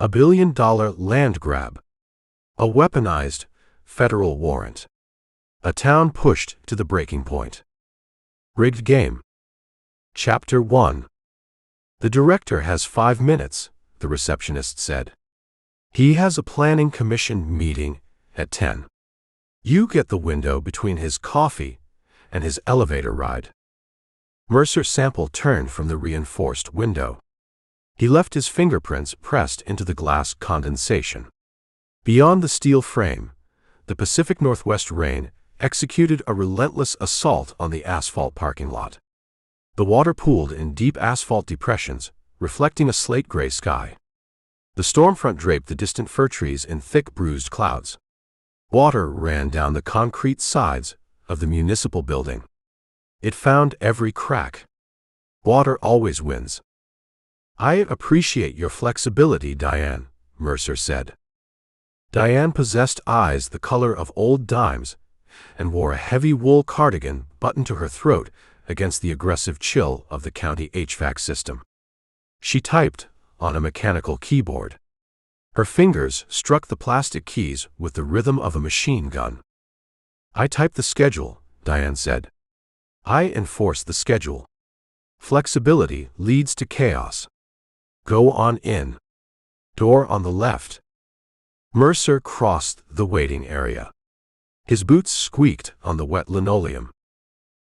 A $1 billion land grab. A weaponized federal warrant. A town pushed to the breaking point. Rigged game. Chapter 1. The director has 5 minutes, the receptionist said. He has a planning commission meeting at 10. You get the window between his coffee and his elevator ride. Mercer Sample turned from the reinforced window. He left his fingerprints pressed into the glass condensation. Beyond the steel frame, the Pacific Northwest rain executed a relentless assault on the asphalt parking lot. The water pooled in deep asphalt depressions, reflecting a slate-gray sky. The storm front draped the distant fir trees in thick, bruised clouds. Water ran down the concrete sides of the municipal building. It found every crack. Water always wins. I appreciate your flexibility, Diane, Mercer said. Diane possessed eyes the color of old dimes and wore a heavy wool cardigan buttoned to her throat against the aggressive chill of the county HVAC system. She typed on a mechanical keyboard. Her fingers struck the plastic keys with the rhythm of a machine gun. I type the schedule, Diane said. I enforce the schedule. Flexibility leads to chaos. Go on in. Door on the left. Mercer crossed the waiting area. His boots squeaked on the wet linoleum.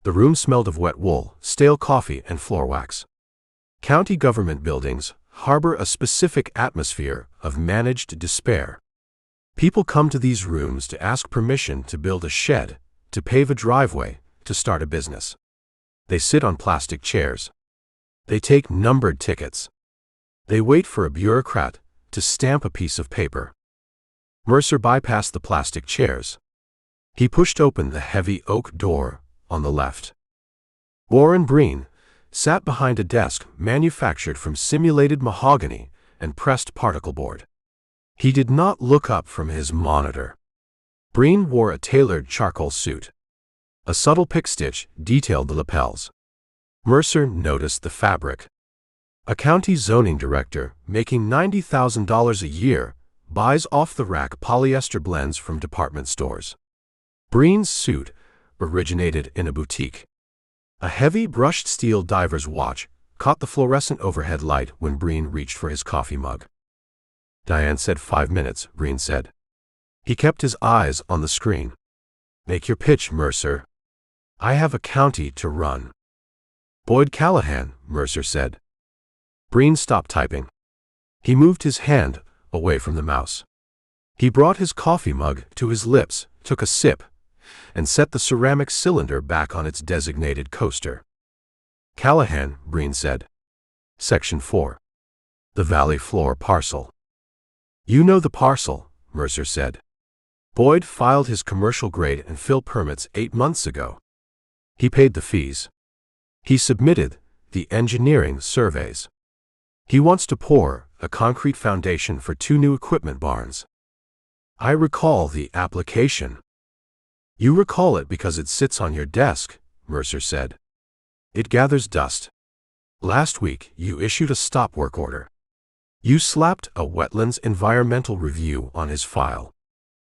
The room smelled of wet wool, stale coffee, and floor wax. County government buildings harbor a specific atmosphere of managed despair. People come to these rooms to ask permission to build a shed, to pave a driveway, to start a business. They sit on plastic chairs. They take numbered tickets. They wait for a bureaucrat to stamp a piece of paper. Mercer bypassed the plastic chairs. He pushed open the heavy oak door on the left. Warren Breen sat behind a desk manufactured from simulated mahogany and pressed particle board. He did not look up from his monitor. Breen wore a tailored charcoal suit. A subtle pick stitch detailed the lapels. Mercer noticed the fabric. A county zoning director making $90,000 a year buys off-the-rack polyester blends from department stores. Breen's suit originated in a boutique. A heavy brushed steel diver's watch caught the fluorescent overhead light when Breen reached for his coffee mug. Diane said 5 minutes, Breen said. He kept his eyes on the screen. Make your pitch, Mercer. I have a county to run. Boyd Callahan, Mercer said. Breen stopped typing. He moved his hand away from the mouse. He brought his coffee mug to his lips, took a sip, and set the ceramic cylinder back on its designated coaster. Callahan, Breen said. Section 4. The Valley Floor Parcel. You know the parcel, Mercer said. Boyd filed his commercial grade and fill permits 8 months ago. He paid the fees. He submitted the engineering surveys. He wants to pour a concrete foundation for 2 new equipment barns. I recall the application. You recall it because it sits on your desk, Mercer said. It gathers dust. Last week, you issued a stop work order. You slapped a wetlands environmental review on his file.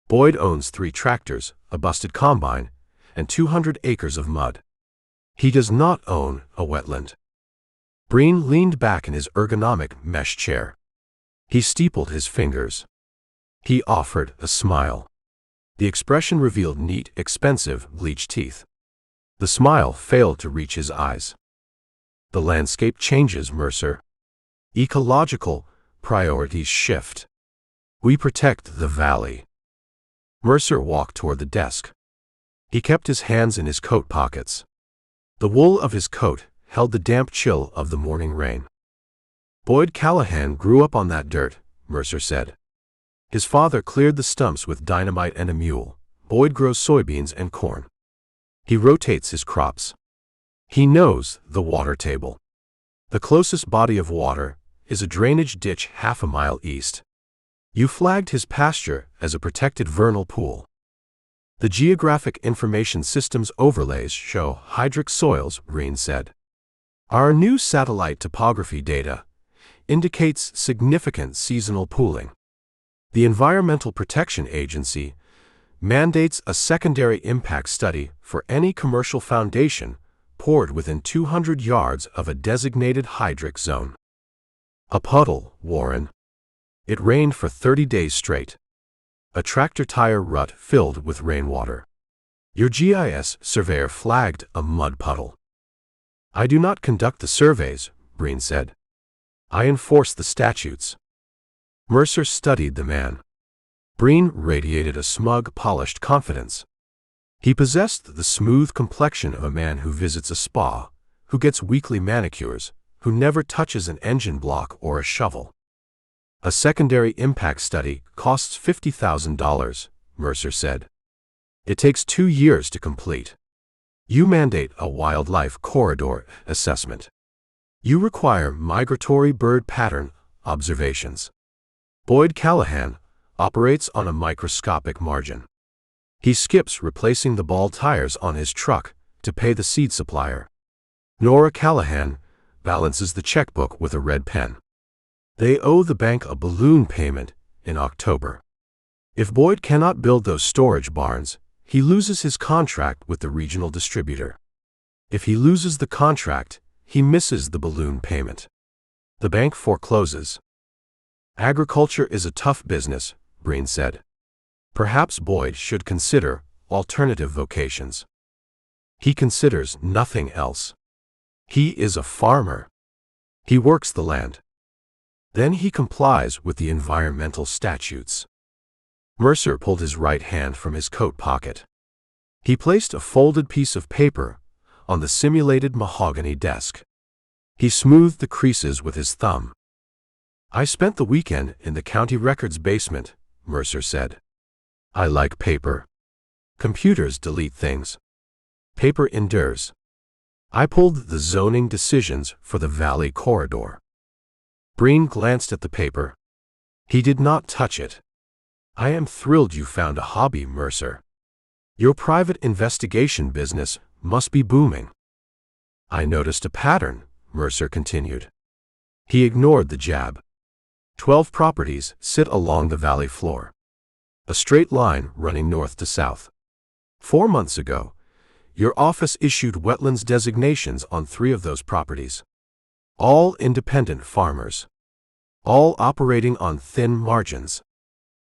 Boyd owns 3 tractors, a busted combine, and 200 acres of mud. He does not own a wetland. Breen leaned back in his ergonomic mesh chair. He steepled his fingers. He offered a smile. The expression revealed neat, expensive, bleached teeth. The smile failed to reach his eyes. The landscape changes, Mercer. Ecological priorities shift. We protect the valley. Mercer walked toward the desk. He kept his hands in his coat pockets. The wool of his coat held the damp chill of the morning rain. Boyd Callahan grew up on that dirt, Mercer said. His father cleared the stumps with dynamite and a mule. Boyd grows soybeans and corn. He rotates his crops. He knows the water table. The closest body of water is a drainage ditch half a mile east. You flagged his pasture as a protected vernal pool. The Geographic Information Systems overlays show hydric soils, Breen said. Our new satellite topography data indicates significant seasonal pooling. The Environmental Protection Agency mandates a secondary impact study for any commercial foundation poured within 200 yards of a designated hydric zone. A puddle, Warren. It rained for 30 days straight. A tractor tire rut filled with rainwater. Your GIS surveyor flagged a mud puddle. I do not conduct the surveys, Breen said. I enforce the statutes. Mercer studied the man. Breen radiated a smug, polished confidence. He possessed the smooth complexion of a man who visits a spa, who gets weekly manicures, who never touches an engine block or a shovel. A secondary impact study costs $50,000, Mercer said. It takes 2 years to complete. You mandate a wildlife corridor assessment. You require migratory bird pattern observations. Boyd Callahan operates on a microscopic margin. He skips replacing the ball tires on his truck to pay the seed supplier. Nora Callahan balances the checkbook with a red pen. They owe the bank a balloon payment in October. If Boyd cannot build those storage barns, he loses his contract with the regional distributor. If he loses the contract, he misses the balloon payment. The bank forecloses. Agriculture is a tough business, Breen said. Perhaps Boyd should consider alternative vocations. He considers nothing else. He is a farmer. He works the land. Then he complies with the environmental statutes. Mercer pulled his right hand from his coat pocket. He placed a folded piece of paper on the simulated mahogany desk. He smoothed the creases with his thumb. I spent the weekend in the county records basement, Mercer said. I like paper. Computers delete things. Paper endures. I pulled the zoning decisions for the Valley Corridor. Breen glanced at the paper. He did not touch it. I am thrilled you found a hobby, Mercer. Your private investigation business must be booming. I noticed a pattern, Mercer continued. He ignored the jab. 12 properties sit along the valley floor. A straight line running north to south. 4 months ago, your office issued wetlands designations on 3 of those properties. All independent farmers. All operating on thin margins.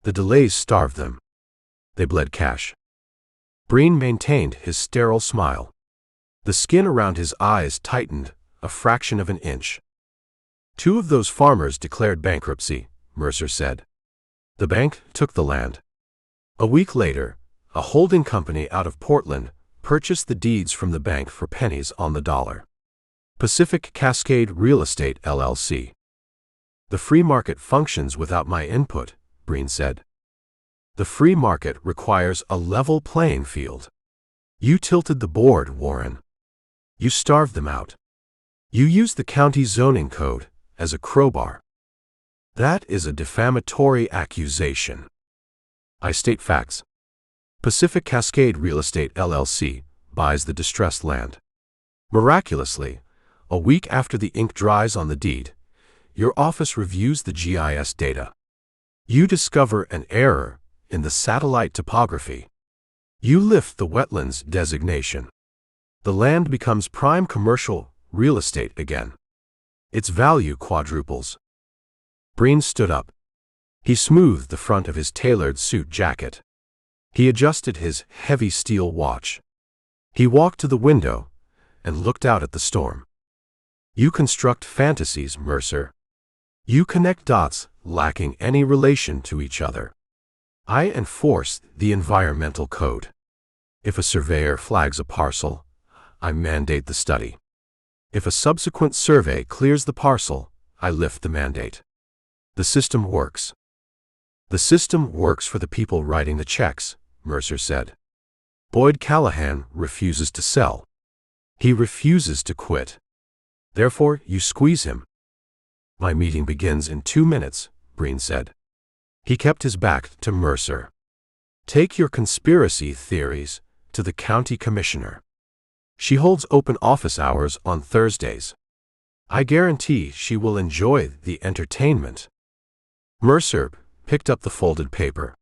The delays starved them. They bled cash. Breen maintained his sterile smile. The skin around his eyes tightened a fraction of an inch. 2 of those farmers declared bankruptcy, Mercer said. The bank took the land. A week later, a holding company out of Portland purchased the deeds from the bank for pennies on the dollar. Pacific Cascade Real Estate, LLC. The free market functions without my input, Breen said. The free market requires a level playing field. You tilted the board, Warren. You starved them out. You used the county zoning code as a crowbar. That is a defamatory accusation. I state facts. Pacific Cascade Real Estate, LLC buys the distressed land. Miraculously, a week after the ink dries on the deed, your office reviews the GIS data. You discover an error in the satellite topography. You lift the wetlands designation. The land becomes prime commercial real estate again. Its value quadruples. Breen stood up. He smoothed the front of his tailored suit jacket. He adjusted his heavy steel watch. He walked to the window and looked out at the storm. You construct fantasies, Mercer. You connect dots lacking any relation to each other. I enforce the environmental code. If a surveyor flags a parcel, I mandate the study. If a subsequent survey clears the parcel, I lift the mandate. The system works. The system works for the people writing the checks, Mercer said. Boyd Callahan refuses to sell. He refuses to quit. Therefore, you squeeze him. My meeting begins in 2 minutes, Breen said. He kept his back to Mercer. Take your conspiracy theories to the county commissioner. She holds open office hours on Thursdays. I guarantee she will enjoy the entertainment. Mercer picked up the folded paper.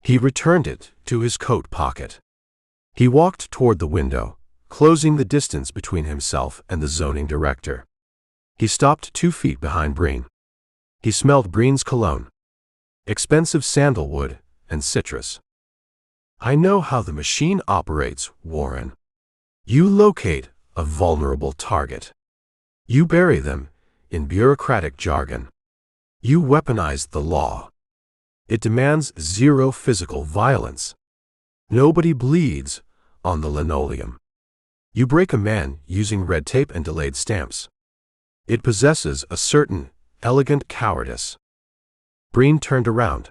He returned it to his coat pocket. He walked toward the window, closing the distance between himself and the zoning director. He stopped 2 feet behind Breen. He smelled Breen's cologne. Expensive sandalwood and citrus. I know how the machine operates, Warren. You locate a vulnerable target. You bury them in bureaucratic jargon. You weaponize the law. It demands zero physical violence. Nobody bleeds on the linoleum. You break a man using red tape and delayed stamps. It possesses a certain elegant cowardice. Breen turned around.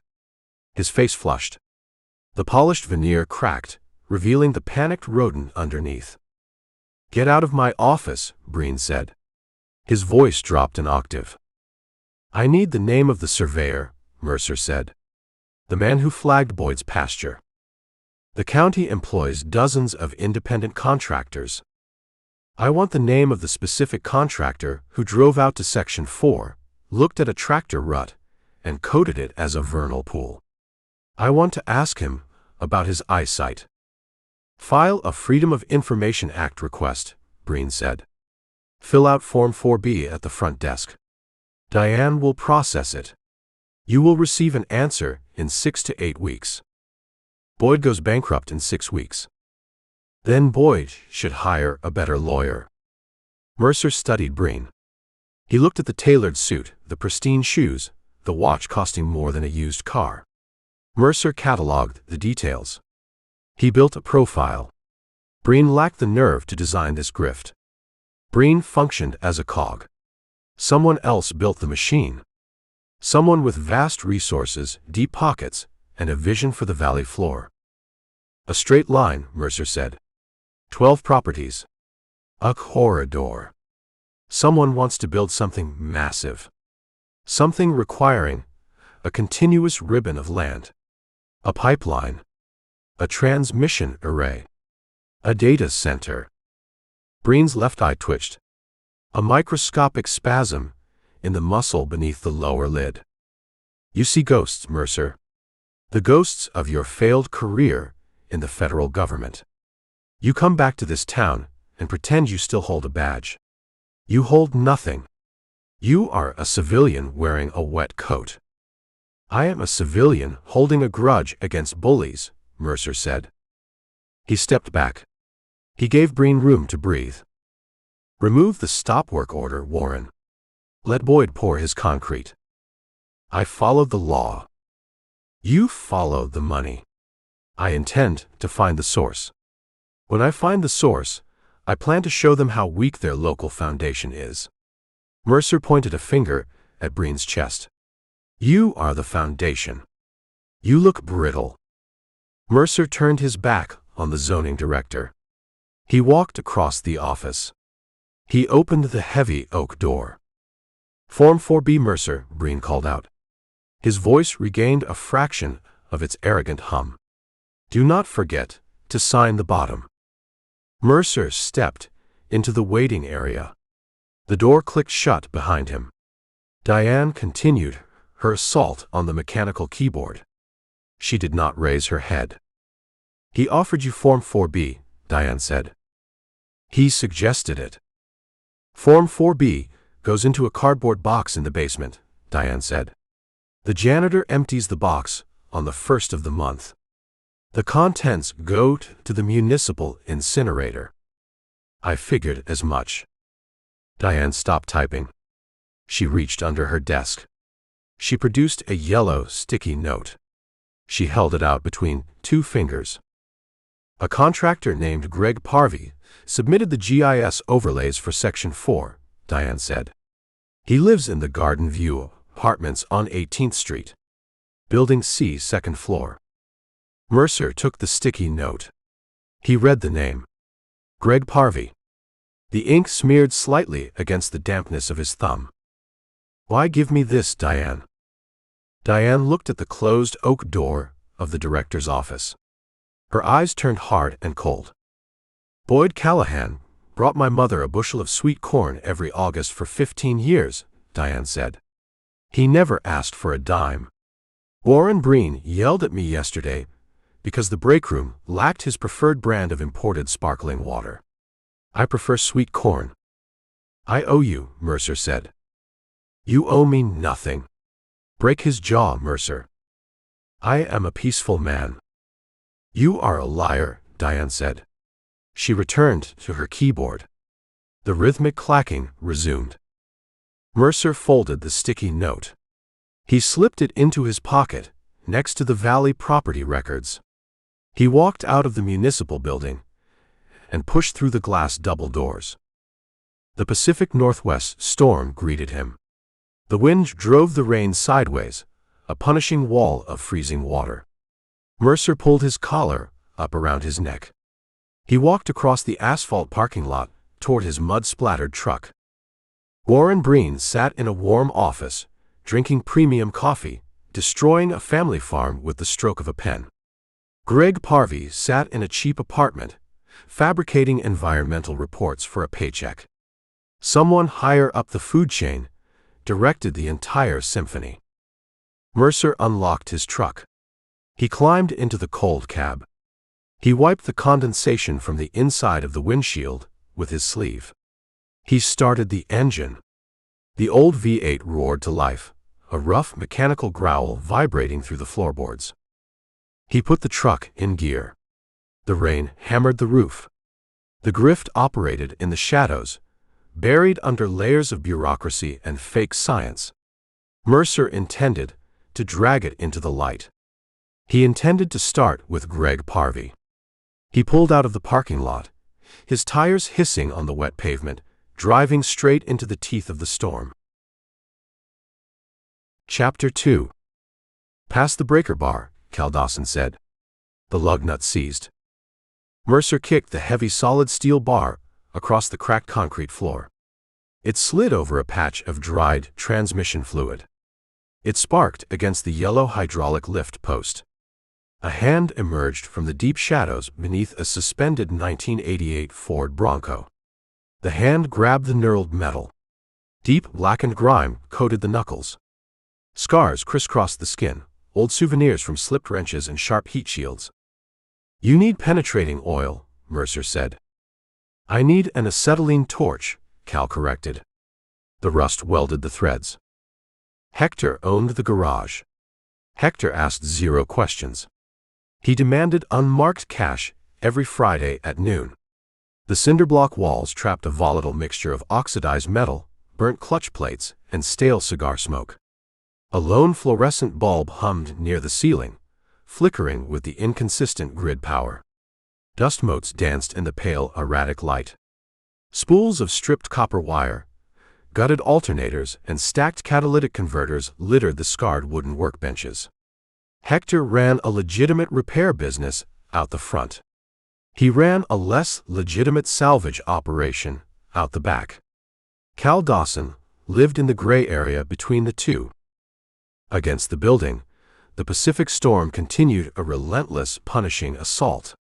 His face flushed. The polished veneer cracked, revealing the panicked rodent underneath. Get out of my office, Breen said. His voice dropped an octave. I need the name of the surveyor, Mercer said. The man who flagged Boyd's pasture. The county employs dozens of independent contractors. I want the name of the specific contractor who drove out to Section 4, looked at a tractor rut, and coded it as a vernal pool. I want to ask him about his eyesight. File a Freedom of Information Act request, Breen said. Fill out Form 4B at the front desk. Diane will process it. You will receive an answer in 6 to 8 weeks. Boyd goes bankrupt in 6 weeks. Then Boyd should hire a better lawyer. Mercer studied Breen. He looked at the tailored suit, the pristine shoes, the watch costing more than a used car. Mercer cataloged the details. He built a profile. Breen lacked the nerve to design this grift. Breen functioned as a cog. Someone else built the machine. Someone with vast resources, deep pockets, and a vision for the valley floor. A straight line, Mercer said. 12 properties. A corridor. Someone wants to build something massive. Something requiring a continuous ribbon of land. A pipeline. A transmission array. A data center. Breen's left eye twitched. A microscopic spasm in the muscle beneath the lower lid. You see ghosts, Mercer. The ghosts of your failed career in the federal government. You come back to this town and pretend you still hold a badge. You hold nothing. You are a civilian wearing a wet coat. I am a civilian holding a grudge against bullies, Mercer said. He stepped back. He gave Breen room to breathe. Remove the stop work order, Warren. Let Boyd pour his concrete. I follow the law. You follow the money. I intend to find the source. When I find the source, I plan to show them how weak their local foundation is. Mercer pointed a finger at Breen's chest. You are the foundation. You look brittle. Mercer turned his back on the zoning director. He walked across the office. He opened the heavy oak door. Form 4B, Mercer, Breen called out. His voice regained a fraction of its arrogant hum. Do not forget to sign the bottom. Mercer stepped into the waiting area. The door clicked shut behind him. Diane continued her assault on the mechanical keyboard. She did not raise her head. He offered you Form 4B, Diane said. He suggested it. Form 4B goes into a cardboard box in the basement, Diane said. The janitor empties the box on the 1st of the month. The contents go to the municipal incinerator. I figured as much. Diane stopped typing. She reached under her desk. She produced a yellow, sticky note. She held it out between 2 fingers. A contractor named Greg Parvey submitted the GIS overlays for Section 4, Diane said. He lives in the Garden View apartments on 18th Street. Building C, 2nd floor. Mercer took the sticky note. He read the name. Greg Parvey. The ink smeared slightly against the dampness of his thumb. Why give me this, Diane? Diane looked at the closed oak door of the director's office. Her eyes turned hard and cold. Boyd Callahan, brought my mother a bushel of sweet corn every August for 15 years, Diane said. He never asked for a dime. Warren Breen yelled at me yesterday because the break room lacked his preferred brand of imported sparkling water. I prefer sweet corn. I owe you, Mercer said. You owe me nothing. Break his jaw, Mercer. I am a peaceful man. You are a liar, Diane said. She returned to her keyboard. The rhythmic clacking resumed. Mercer folded the sticky note. He slipped it into his pocket, next to the Valley property records. He walked out of the municipal building and pushed through the glass double doors. The Pacific Northwest storm greeted him. The wind drove the rain sideways, a punishing wall of freezing water. Mercer pulled his collar up around his neck. He walked across the asphalt parking lot toward his mud-splattered truck. Warren Breen sat in a warm office, drinking premium coffee, destroying a family farm with the stroke of a pen. Greg Parvey sat in a cheap apartment, fabricating environmental reports for a paycheck. Someone higher up the food chain directed the entire symphony. Mercer unlocked his truck. He climbed into the cold cab. He wiped the condensation from the inside of the windshield with his sleeve. He started the engine. The old V8 roared to life, a rough mechanical growl vibrating through the floorboards. He put the truck in gear. The rain hammered the roof. The grift operated in the shadows, buried under layers of bureaucracy and fake science. Mercer intended to drag it into the light. He intended to start with Greg Parvey. He pulled out of the parking lot, his tires hissing on the wet pavement, driving straight into the teeth of the storm. Chapter 2. Past the breaker bar, Cal Dawson said. The lug nut seized. Mercer kicked the heavy solid steel bar across the cracked concrete floor. It slid over a patch of dried transmission fluid. It sparked against the yellow hydraulic lift post. A hand emerged from the deep shadows beneath a suspended 1988 Ford Bronco. The hand grabbed the knurled metal. Deep blackened grime coated the knuckles. Scars crisscrossed the skin, old souvenirs from slipped wrenches and sharp heat shields. You need penetrating oil, Mercer said. I need an acetylene torch, Cal corrected. The rust welded the threads. Hector owned the garage. Hector asked 0 questions. He demanded unmarked cash every Friday at noon. The cinderblock walls trapped a volatile mixture of oxidized metal, burnt clutch plates, and stale cigar smoke. A lone fluorescent bulb hummed near the ceiling, flickering with the inconsistent grid power. Dust motes danced in the pale, erratic light. Spools of stripped copper wire, gutted alternators, and stacked catalytic converters littered the scarred wooden workbenches. Hector ran a legitimate repair business out the front. He ran a less legitimate salvage operation out the back. Cal Dawson lived in the gray area between the two. Against the building, the Pacific storm continued a relentless, punishing assault.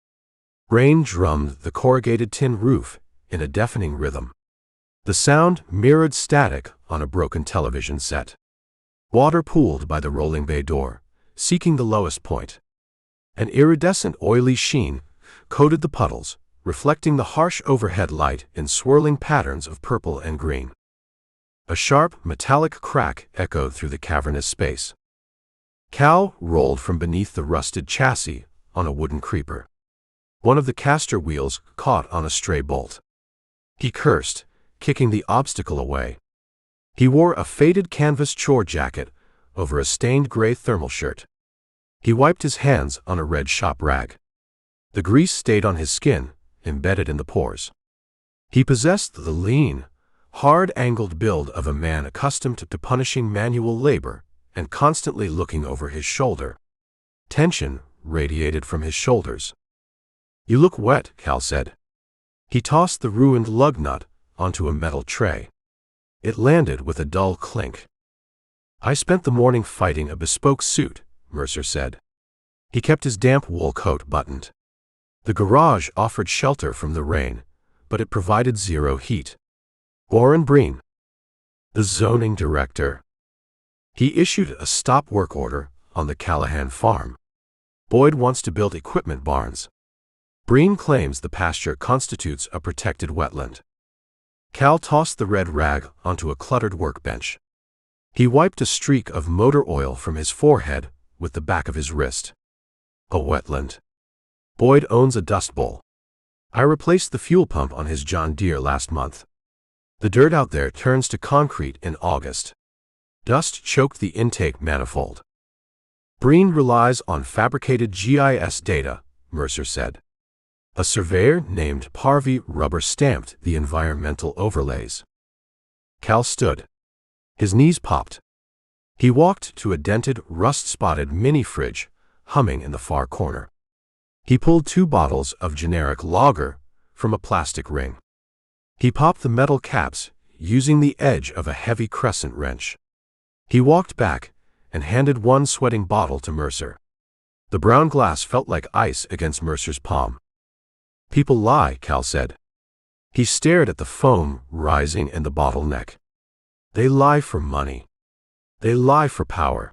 Rain drummed the corrugated tin roof in a deafening rhythm. The sound mirrored static on a broken television set. Water pooled by the rolling bay door, seeking the lowest point. An iridescent oily sheen coated the puddles, reflecting the harsh overhead light in swirling patterns of purple and green. A sharp, metallic crack echoed through the cavernous space. Cal rolled from beneath the rusted chassis on a wooden creeper. One of the caster wheels caught on a stray bolt. He cursed, kicking the obstacle away. He wore a faded canvas chore jacket over a stained gray thermal shirt. He wiped his hands on a red shop rag. The grease stayed on his skin, embedded in the pores. He possessed the lean, hard-angled build of a man accustomed to punishing manual labor and constantly looking over his shoulder. Tension radiated from his shoulders. You look wet, Cal said. He tossed the ruined lug nut onto a metal tray. It landed with a dull clink. I spent the morning fighting a bespoke suit, Mercer said. He kept his damp wool coat buttoned. The garage offered shelter from the rain, but it provided zero heat. Warren Breen, the zoning director. He issued a stop work order on the Callahan farm. Boyd wants to build equipment barns. Breen claims the pasture constitutes a protected wetland. Cal tossed the red rag onto a cluttered workbench. He wiped a streak of motor oil from his forehead with the back of his wrist. A wetland. Boyd owns a dust bowl. I replaced the fuel pump on his John Deere last month. The dirt out there turns to concrete in August. Dust choked the intake manifold. Breen relies on fabricated GIS data, Mercer said. A surveyor named Parvey rubber-stamped the environmental overlays. Cal stood. His knees popped. He walked to a dented, rust-spotted mini-fridge, humming in the far corner. He pulled 2 bottles of generic lager from a plastic ring. He popped the metal caps using the edge of a heavy crescent wrench. He walked back and handed one sweating bottle to Mercer. The brown glass felt like ice against Mercer's palm. People lie, Cal said. He stared at the foam rising in the bottleneck. They lie for money. They lie for power.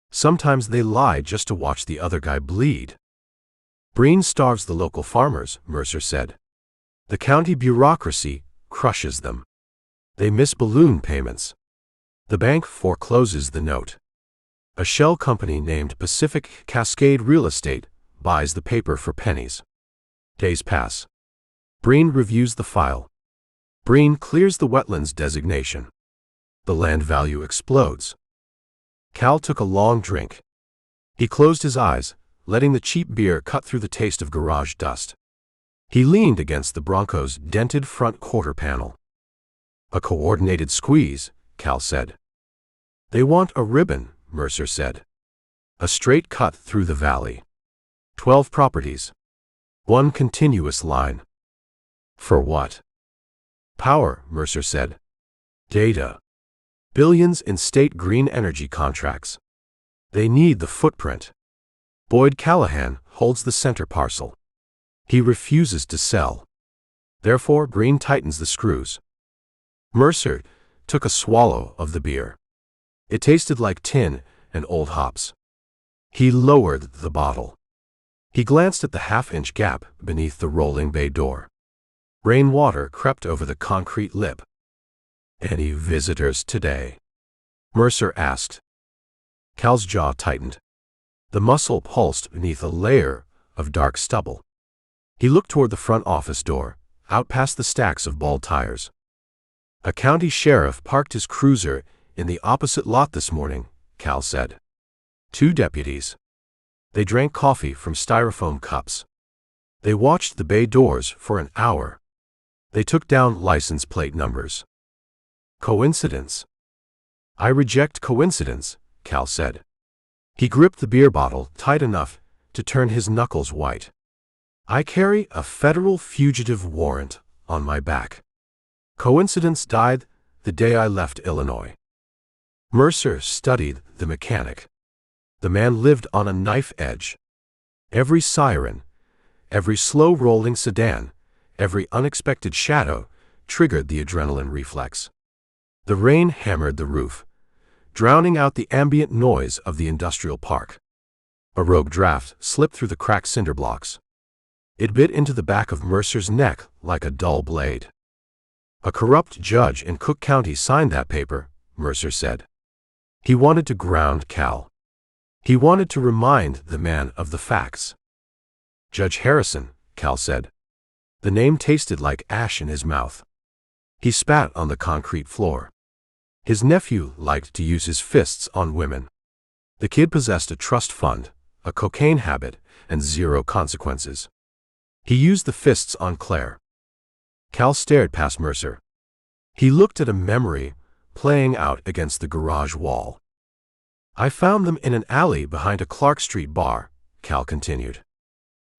Sometimes they lie just to watch the other guy bleed. Breen starves the local farmers, Mercer said. The county bureaucracy crushes them. They miss balloon payments. The bank forecloses the note. A shell company named Pacific Cascade Real Estate buys the paper for pennies. Days pass. Breen reviews the file. Breen clears the wetlands designation. The land value explodes. Cal took a long drink. He closed his eyes, letting the cheap beer cut through the taste of garage dust. He leaned against the Bronco's dented front quarter panel. A coordinated squeeze, Cal said. They want a ribbon, Mercer said. A straight cut through the valley. 12 properties. 1 continuous line. For what? Power, Mercer said. Data. Billions in state green energy contracts. They need the footprint. Boyd Callahan holds the center parcel. He refuses to sell. Therefore, Breen tightens the screws. Mercer took a swallow of the beer. It tasted like tin and old hops. He lowered the bottle. He glanced at the half-inch gap beneath the rolling bay door. Rainwater crept over the concrete lip. Any visitors today? Mercer asked. Cal's jaw tightened. The muscle pulsed beneath a layer of dark stubble. He looked toward the front office door, out past the stacks of bald tires. A county sheriff parked his cruiser in the opposite lot this morning, Cal said. 2 deputies. They drank coffee from styrofoam cups. They watched the bay doors for an hour. They took down license plate numbers. Coincidence? I reject coincidence, Cal said. He gripped the beer bottle tight enough to turn his knuckles white. I carry a federal fugitive warrant on my back. Coincidence died the day I left Illinois. Mercer studied the mechanic. The man lived on a knife edge. Every siren, every slow-rolling sedan, every unexpected shadow triggered the adrenaline reflex. The rain hammered the roof, drowning out the ambient noise of the industrial park. A rogue draft slipped through the cracked cinder blocks. It bit into the back of Mercer's neck like a dull blade. A corrupt judge in Cook County signed that paper, Mercer said. He wanted to ground Cal. He wanted to remind the man of the facts. Judge Harrison, Cal said. The name tasted like ash in his mouth. He spat on the concrete floor. His nephew liked to use his fists on women. The kid possessed a trust fund, a cocaine habit, and 0 consequences. He used the fists on Claire. Cal stared past Mercer. He looked at a memory playing out against the garage wall. I found them in an alley behind a Clark Street bar, Cal continued.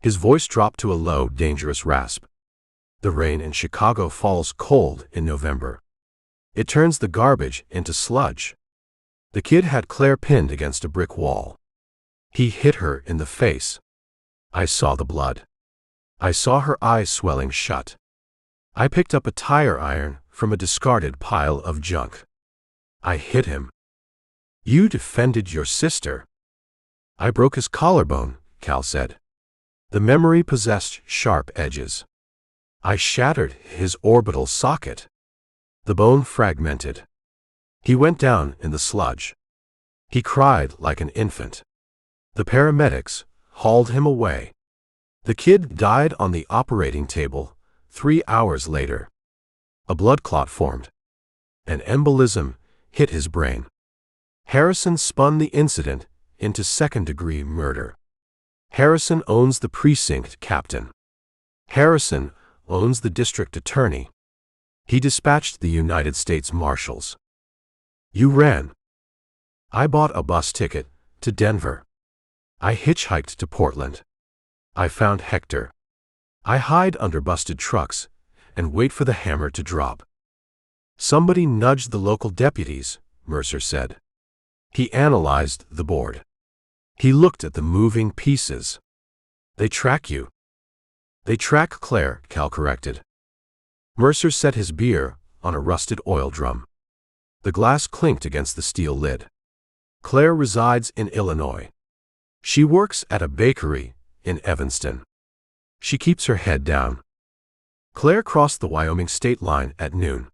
His voice dropped to a low, dangerous rasp. The rain in Chicago falls cold in November. It turns the garbage into sludge. The kid had Claire pinned against a brick wall. He hit her in the face. I saw the blood. I saw her eyes swelling shut. I picked up a tire iron from a discarded pile of junk. I hit him. You defended your sister. I broke his collarbone, Cal said. The memory possessed sharp edges. I shattered his orbital socket. The bone fragmented. He went down in the sludge. He cried like an infant. The paramedics hauled him away. The kid died on the operating table 3 hours later. A blood clot formed. An embolism hit his brain. Harrison spun the incident into second-degree murder. Harrison owns the precinct captain. Harrison owns the district attorney. He dispatched the United States Marshals. You ran. I bought a bus ticket to Denver. I hitchhiked to Portland. I found Hector. I hide under busted trucks and wait for the hammer to drop. Somebody nudged the local deputies, Mercer said. He analyzed the board. He looked at the moving pieces. They track you. They track Claire, Cal corrected. Mercer set his beer on a rusted oil drum. The glass clinked against the steel lid. Claire resides in Illinois. She works at a bakery in Evanston. She keeps her head down. Claire crossed the Wyoming state line at noon.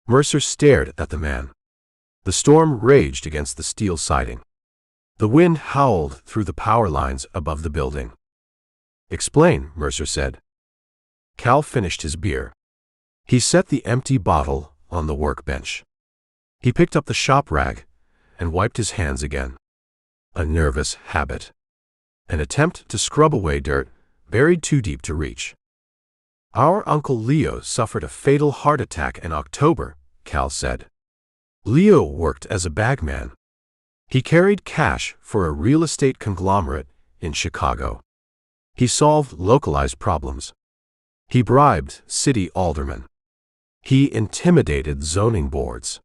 Mercer stared at the man. The storm raged against the steel siding. The wind howled through the power lines above the building. Explain, Mercer said. Cal finished his beer. He set the empty bottle on the workbench. He picked up the shop rag and wiped his hands again. A nervous habit. An attempt to scrub away dirt buried too deep to reach. Our Uncle Leo suffered a fatal heart attack in October, Cal said. Leo worked as a bagman. He carried cash for a real estate conglomerate in Chicago. He solved localized problems. He bribed city aldermen. He intimidated zoning boards.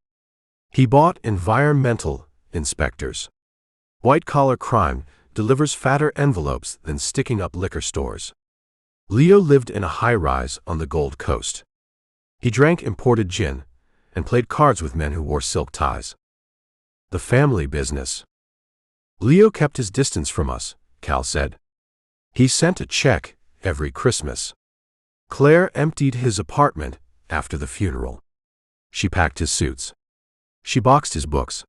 He bought environmental inspectors. White-collar crime delivers fatter envelopes than sticking up liquor stores. Leo lived in a high-rise on the Gold Coast. He drank imported gin and played cards with men who wore silk ties. The family business. Leo kept his distance from us, Cal said. He sent a check every Christmas. Claire emptied his apartment after the funeral. She packed his suits. She boxed his books.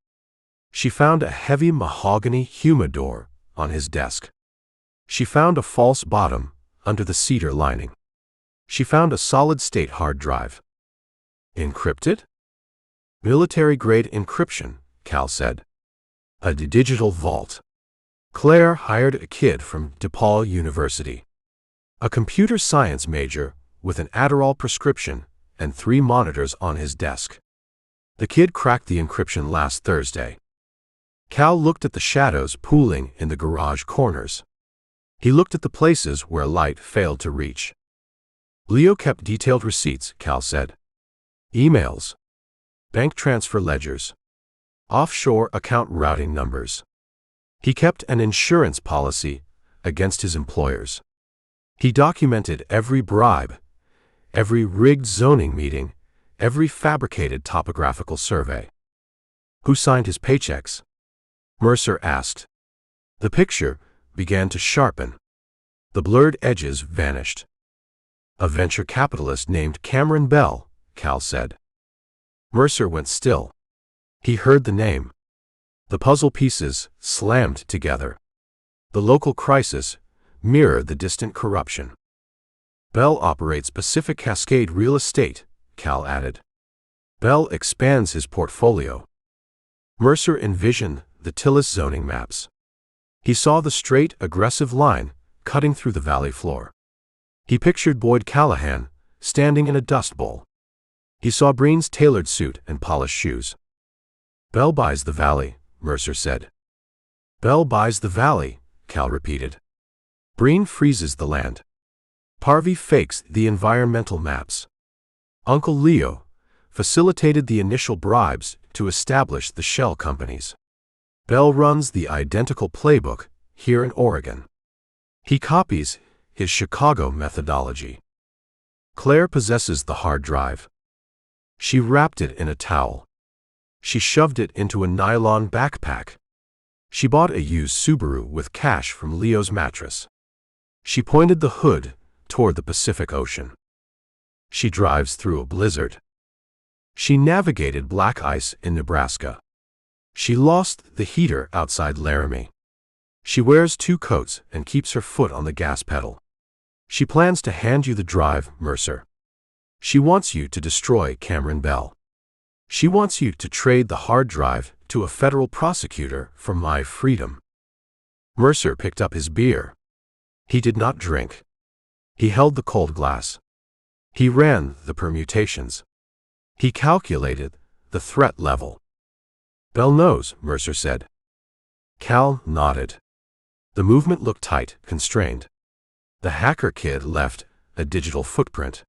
She found a heavy mahogany humidor on his desk. She found a false bottom under the cedar lining. She found a solid-state hard drive. Encrypted? Military-grade encryption, Cal said. A digital vault. Claire hired a kid from DePaul University. A computer science major with an Adderall prescription and 3 monitors on his desk. The kid cracked the encryption last Thursday. Cal looked at the shadows pooling in the garage corners. He looked at the places where light failed to reach. Leo kept detailed receipts, Cal said. Emails. Bank transfer ledgers. Offshore account routing numbers. He kept an insurance policy against his employers. He documented every bribe, every rigged zoning meeting, every fabricated topographical survey. Who signed his paychecks? Mercer asked. The picture began to sharpen. The blurred edges vanished. A venture capitalist named Cameron Bell, Cal said. Mercer went still. He heard the name. The puzzle pieces slammed together. The local crisis mirrored the distant corruption. Bell operates Pacific Cascade Real Estate, Cal added. Bell expands his portfolio. Mercer envisioned the Tillis zoning maps. He saw the straight, aggressive line cutting through the valley floor. He pictured Boyd Callahan standing in a dust bowl. He saw Breen's tailored suit and polished shoes. Bell buys the valley, Mercer said. Bell buys the valley, Cal repeated. Breen freezes the land. Parvey fakes the environmental maps. Uncle Leo facilitated the initial bribes to establish the shell companies. Bell runs the identical playbook here in Oregon. He copies his Chicago methodology. Claire possesses the hard drive. She wrapped it in a towel. She shoved it into a nylon backpack. She bought a used Subaru with cash from Leo's mattress. She pointed the hood toward the Pacific Ocean. She drives through a blizzard. She navigated black ice in Nebraska. She lost the heater outside Laramie. She wears 2 coats and keeps her foot on the gas pedal. She plans to hand you the drive, Mercer. She wants you to destroy Cameron Bell. She wants you to trade the hard drive to a federal prosecutor for my freedom. Mercer picked up his beer. He did not drink. He held the cold glass. He ran the permutations. He calculated the threat level. Bell knows, Mercer said. Cal nodded. The movement looked tight, constrained. The hacker kid left a digital footprint.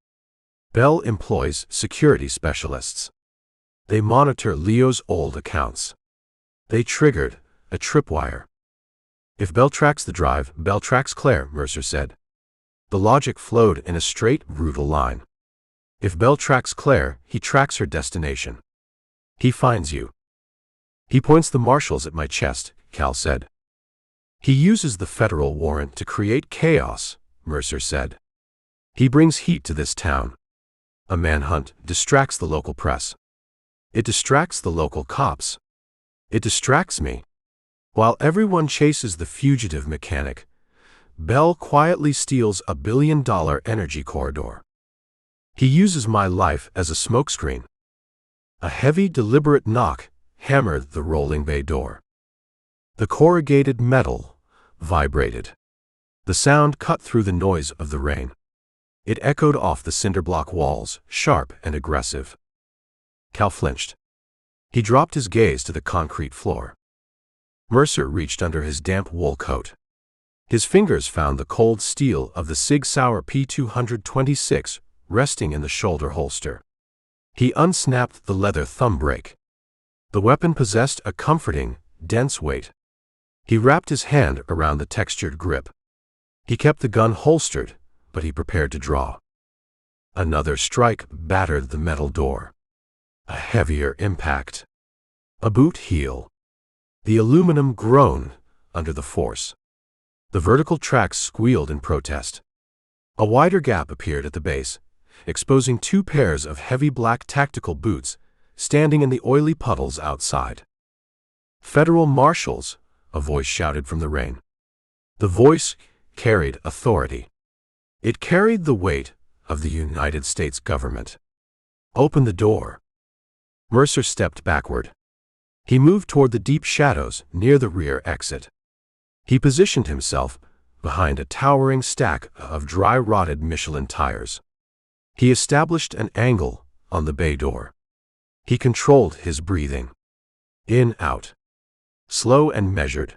Bell employs security specialists. They monitor Leo's old accounts. They triggered a tripwire. If Bell tracks the drive, Bell tracks Claire, Mercer said. The logic flowed in a straight, brutal line. If Bell tracks Claire, he tracks her destination. He finds you. He points the marshals at my chest, Cal said. He uses the federal warrant to create chaos, Mercer said. He brings heat to this town. A manhunt distracts the local press. It distracts the local cops. It distracts me. While everyone chases the fugitive mechanic, Bell quietly steals a $1 billion energy corridor. He uses my life as a smokescreen. A heavy, deliberate knock hammered the rolling bay door. The corrugated metal vibrated. The sound cut through the noise of the rain. It echoed off the cinderblock walls, sharp and aggressive. Cal flinched. He dropped his gaze to the concrete floor. Mercer reached under his damp wool coat. His fingers found the cold steel of the Sig Sauer P226 resting in the shoulder holster. He unsnapped the leather thumb brake. The weapon possessed a comforting, dense weight. He wrapped his hand around the textured grip. He kept the gun holstered, but he prepared to draw. Another strike battered the metal door. A heavier impact. A boot heel. The aluminum groaned under the force. The vertical tracks squealed in protest. A wider gap appeared at the base, exposing 2 pairs of heavy black tactical boots standing in the oily puddles outside. Federal marshals, a voice shouted from the rain. The voice carried authority. It carried the weight of the United States government. Open the door. Mercer stepped backward. He moved toward the deep shadows near the rear exit. He positioned himself behind a towering stack of dry-rotted Michelin tires. He established an angle on the bay door. He controlled his breathing. In, out. Slow and measured.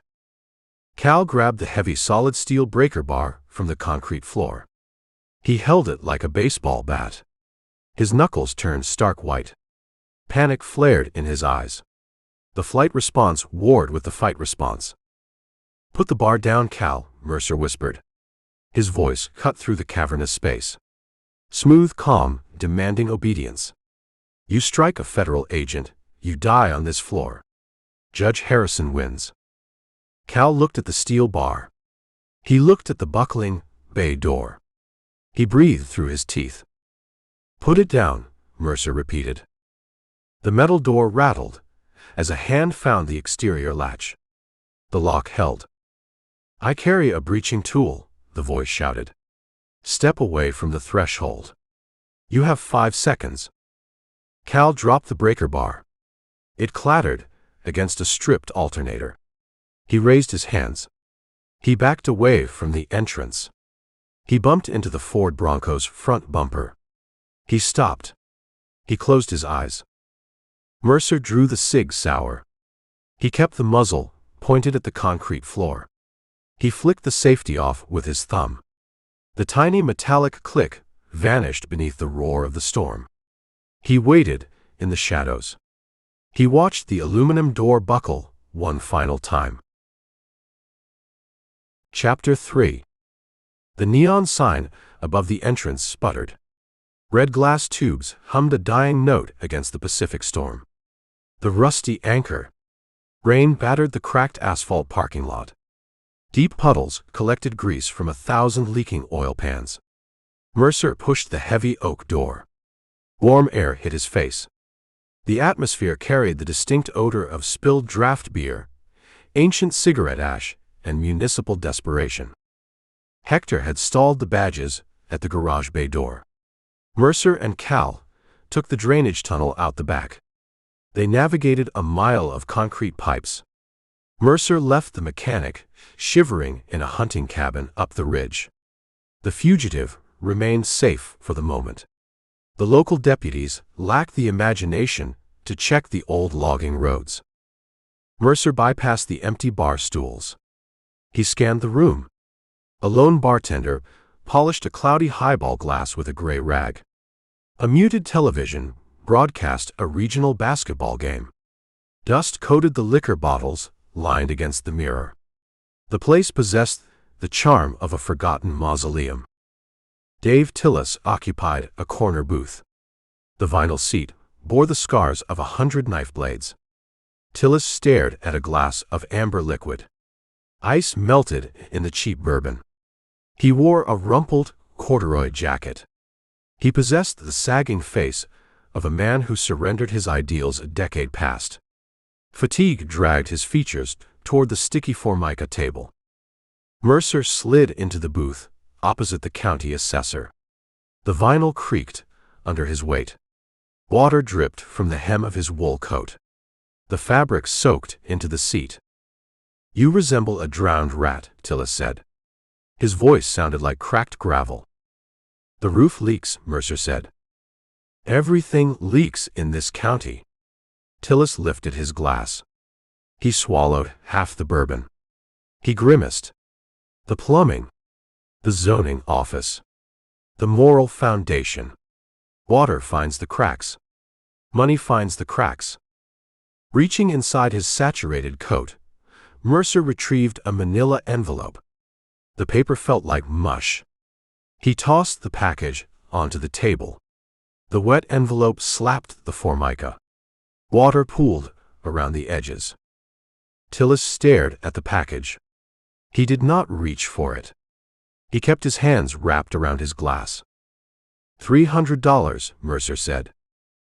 Cal grabbed the heavy solid steel breaker bar from the concrete floor. He held it like a baseball bat. His knuckles turned stark white. Panic flared in his eyes. The flight response warred with the fight response. Put the bar down, Cal, Mercer whispered. His voice cut through the cavernous space. Smooth, calm, demanding obedience. You strike a federal agent, you die on this floor. Judge Harrison wins. Cal looked at the steel bar. He looked at the buckling bay door. He breathed through his teeth. Put it down, Mercer repeated. The metal door rattled as a hand found the exterior latch. The lock held. I carry a breaching tool, the voice shouted. Step away from the threshold. You have 5 seconds. Cal dropped the breaker bar. It clattered against a stripped alternator. He raised his hands. He backed away from the entrance. He bumped into the Ford Bronco's front bumper. He stopped. He closed his eyes. Mercer drew the Sig Sauer. He kept the muzzle pointed at the concrete floor. He flicked the safety off with his thumb. The tiny metallic click vanished beneath the roar of the storm. He waited in the shadows. He watched the aluminum door buckle one final time. Chapter 3. The neon sign above the entrance sputtered. Red glass tubes hummed a dying note against the Pacific storm. The rusty anchor. Rain battered the cracked asphalt parking lot. Deep puddles collected grease from 1,000 leaking oil pans. Mercer pushed the heavy oak door. Warm air hit his face. The atmosphere carried the distinct odor of spilled draft beer, ancient cigarette ash, and municipal desperation. Hector had stalled the badges at the garage bay door. Mercer and Cal took the drainage tunnel out the back. They navigated a mile of concrete pipes. Mercer left the mechanic shivering in a hunting cabin up the ridge. The fugitive remained safe for the moment. The local deputies lacked the imagination to check the old logging roads. Mercer bypassed the empty bar stools. He scanned the room. A lone bartender polished a cloudy highball glass with a gray rag. A muted television broadcast a regional basketball game. Dust coated the liquor bottles lined against the mirror. The place possessed the charm of a forgotten mausoleum. Dave Tillis occupied a corner booth. The vinyl seat bore the scars of 100 knife blades. Tillis stared at a glass of amber liquid. Ice melted in the cheap bourbon. He wore a rumpled corduroy jacket. He possessed the sagging face of a man who surrendered his ideals a decade past. Fatigue dragged his features toward the sticky formica table. Mercer slid into the booth opposite the county assessor. The vinyl creaked under his weight. Water dripped from the hem of his wool coat. The fabric soaked into the seat. "You resemble a drowned rat," Tillis said. His voice sounded like cracked gravel. "The roof leaks," Mercer said. "Everything leaks in this county." Tillis lifted his glass. He swallowed half the bourbon. He grimaced. The plumbing. The zoning office. The moral foundation. Water finds the cracks. Money finds the cracks. Reaching inside his saturated coat, Mercer retrieved a manila envelope. The paper felt like mush. He tossed the package onto the table. The wet envelope slapped the formica. Water pooled around the edges. Tillis stared at the package. He did not reach for it. He kept his hands wrapped around his glass. $300, Mercer said.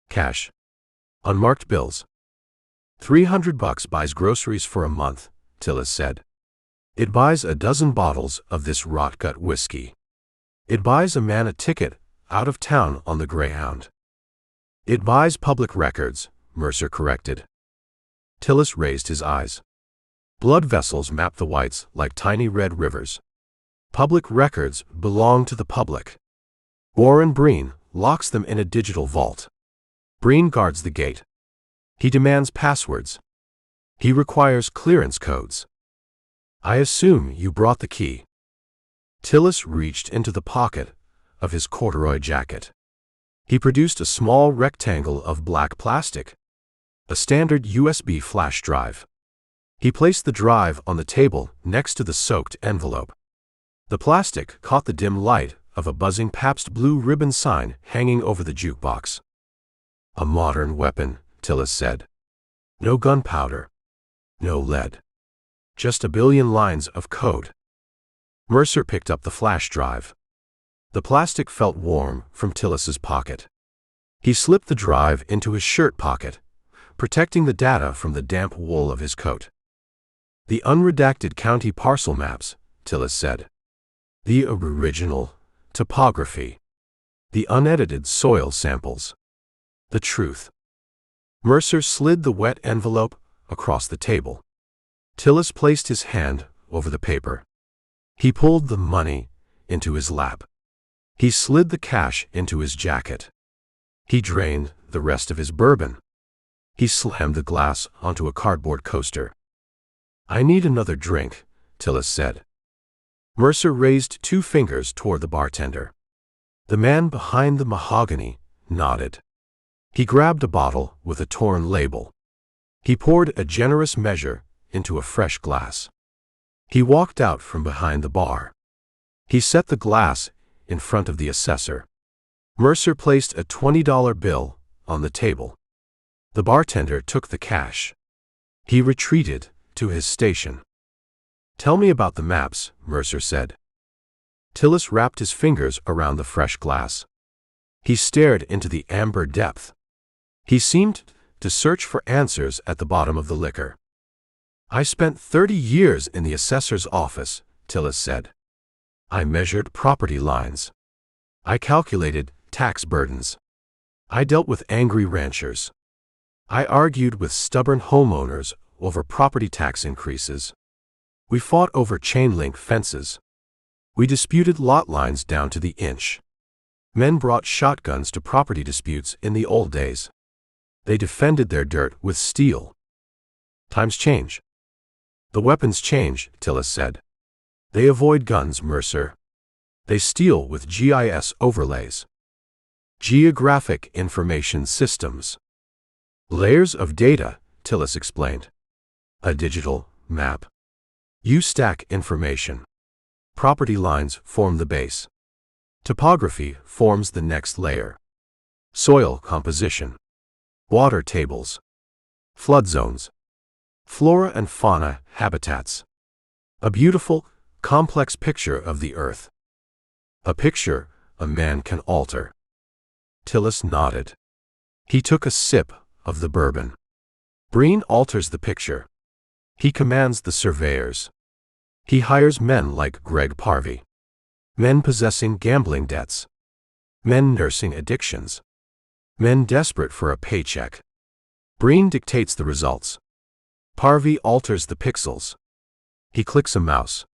Cash. Unmarked bills. $300 buys groceries for a month, Tillis said. It buys a dozen bottles of this rot-gut whiskey. It buys a man a ticket out of town on the Greyhound. It buys public records, Mercer corrected. Tillis raised his eyes. Blood vessels mapped the whites like tiny red rivers. Public records belong to the public. Warren Breen locks them in a digital vault. Breen guards the gate. He demands passwords. He requires clearance codes. I assume you brought the key. Tillis reached into the pocket of his corduroy jacket. He produced a small rectangle of black plastic, a standard USB flash drive. He placed the drive on the table next to the soaked envelope. The plastic caught the dim light of a buzzing Pabst Blue Ribbon sign hanging over the jukebox. A modern weapon, Tillis said. No gunpowder. No lead. Just a billion lines of code. Mercer picked up the flash drive. The plastic felt warm from Tillis's pocket. He slipped the drive into his shirt pocket, protecting the data from the damp wool of his coat. The unredacted county parcel maps, Tillis said. The original topography. The unedited soil samples. The truth. Mercer slid the wet envelope across the table. Tillis placed his hand over the paper. He pulled the money into his lap. He slid the cash into his jacket. He drained the rest of his bourbon. He slammed the glass onto a cardboard coaster. I need another drink, Tillis said. Mercer raised 2 fingers toward the bartender. The man behind the mahogany nodded. He grabbed a bottle with a torn label. He poured a generous measure into a fresh glass. He walked out from behind the bar. He set the glass in front of the assessor. Mercer placed a $20 bill on the table. The bartender took the cash. He retreated to his station. "Tell me about the maps," Mercer said. Tillis wrapped his fingers around the fresh glass. He stared into the amber depth. He seemed to search for answers at the bottom of the liquor. "I spent 30 years in the assessor's office," Tillis said. "I measured property lines. I calculated tax burdens. I dealt with angry ranchers. I argued with stubborn homeowners over property tax increases. We fought over chain-link fences. We disputed lot lines down to the inch. Men brought shotguns to property disputes in the old days. They defended their dirt with steel. Times change." "The weapons change," Tillis said. "They avoid guns, Mercer. They steal with GIS overlays. Geographic Information Systems. Layers of data," Tillis explained. "A digital map. You stack information. Property lines form the base. Topography forms the next layer. Soil composition. Water tables. Flood zones. Flora and fauna habitats. A beautiful, complex picture of the earth. A picture a man can alter." Tillis nodded. He took a sip of the bourbon. "Breen alters the picture. He commands the surveyors. He hires men like Greg Parvey. Men possessing gambling debts. Men nursing addictions. Men desperate for a paycheck. Breen dictates the results. Parvey alters the pixels. He clicks a mouse.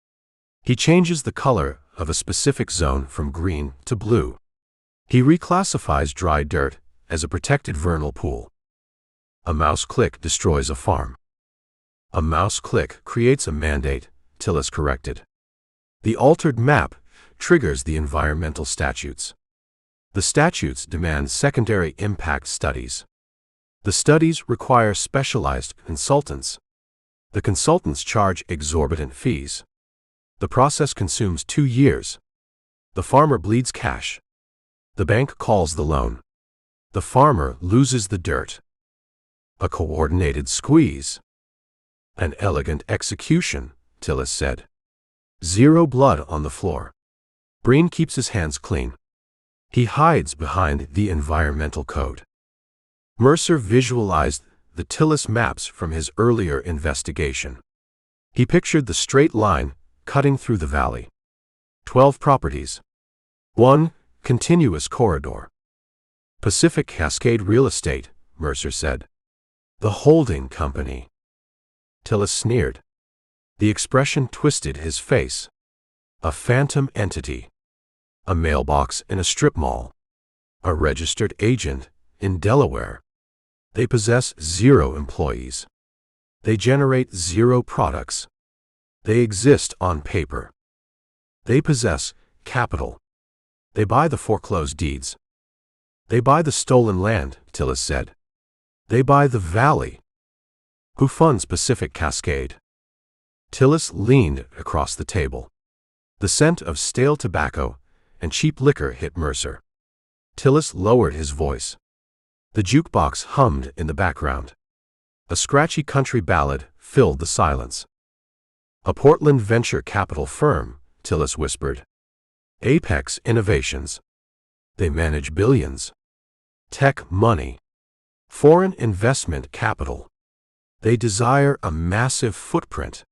He changes the color of a specific zone from green to blue. He reclassifies dry dirt as a protected vernal pool. A mouse click destroys a farm. A mouse click creates a mandate," Tillis corrected. "The altered map triggers the environmental statutes. The statutes demand secondary impact studies. The studies require specialized consultants. The consultants charge exorbitant fees. The process consumes 2 years. The farmer bleeds cash. The bank calls the loan. The farmer loses the dirt. A coordinated squeeze. An elegant execution," Tillis said. "Zero blood on the floor. Breen keeps his hands clean. He hides behind the environmental code." Mercer visualized the Tillis maps from his earlier investigation. He pictured the straight line cutting through the valley. 12 properties. 1 continuous corridor. "Pacific Cascade Real Estate," Mercer said. "The holding company." Tillis sneered. The expression twisted his face. "A phantom entity. A mailbox in a strip mall. A registered agent in Delaware. They possess 0 employees. They generate 0 products. They exist on paper. They possess capital. They buy the foreclosed deeds. They buy the stolen land," Tillis said. "They buy the valley. Who funds Pacific Cascade?" Tillis leaned across the table. The scent of stale tobacco and cheap liquor hit Mercer. Tillis lowered his voice. The jukebox hummed in the background. A scratchy country ballad filled the silence. "A Portland venture capital firm," Tillis whispered. "Apex Innovations. They manage billions. Tech money. Foreign investment capital. They desire a massive footprint.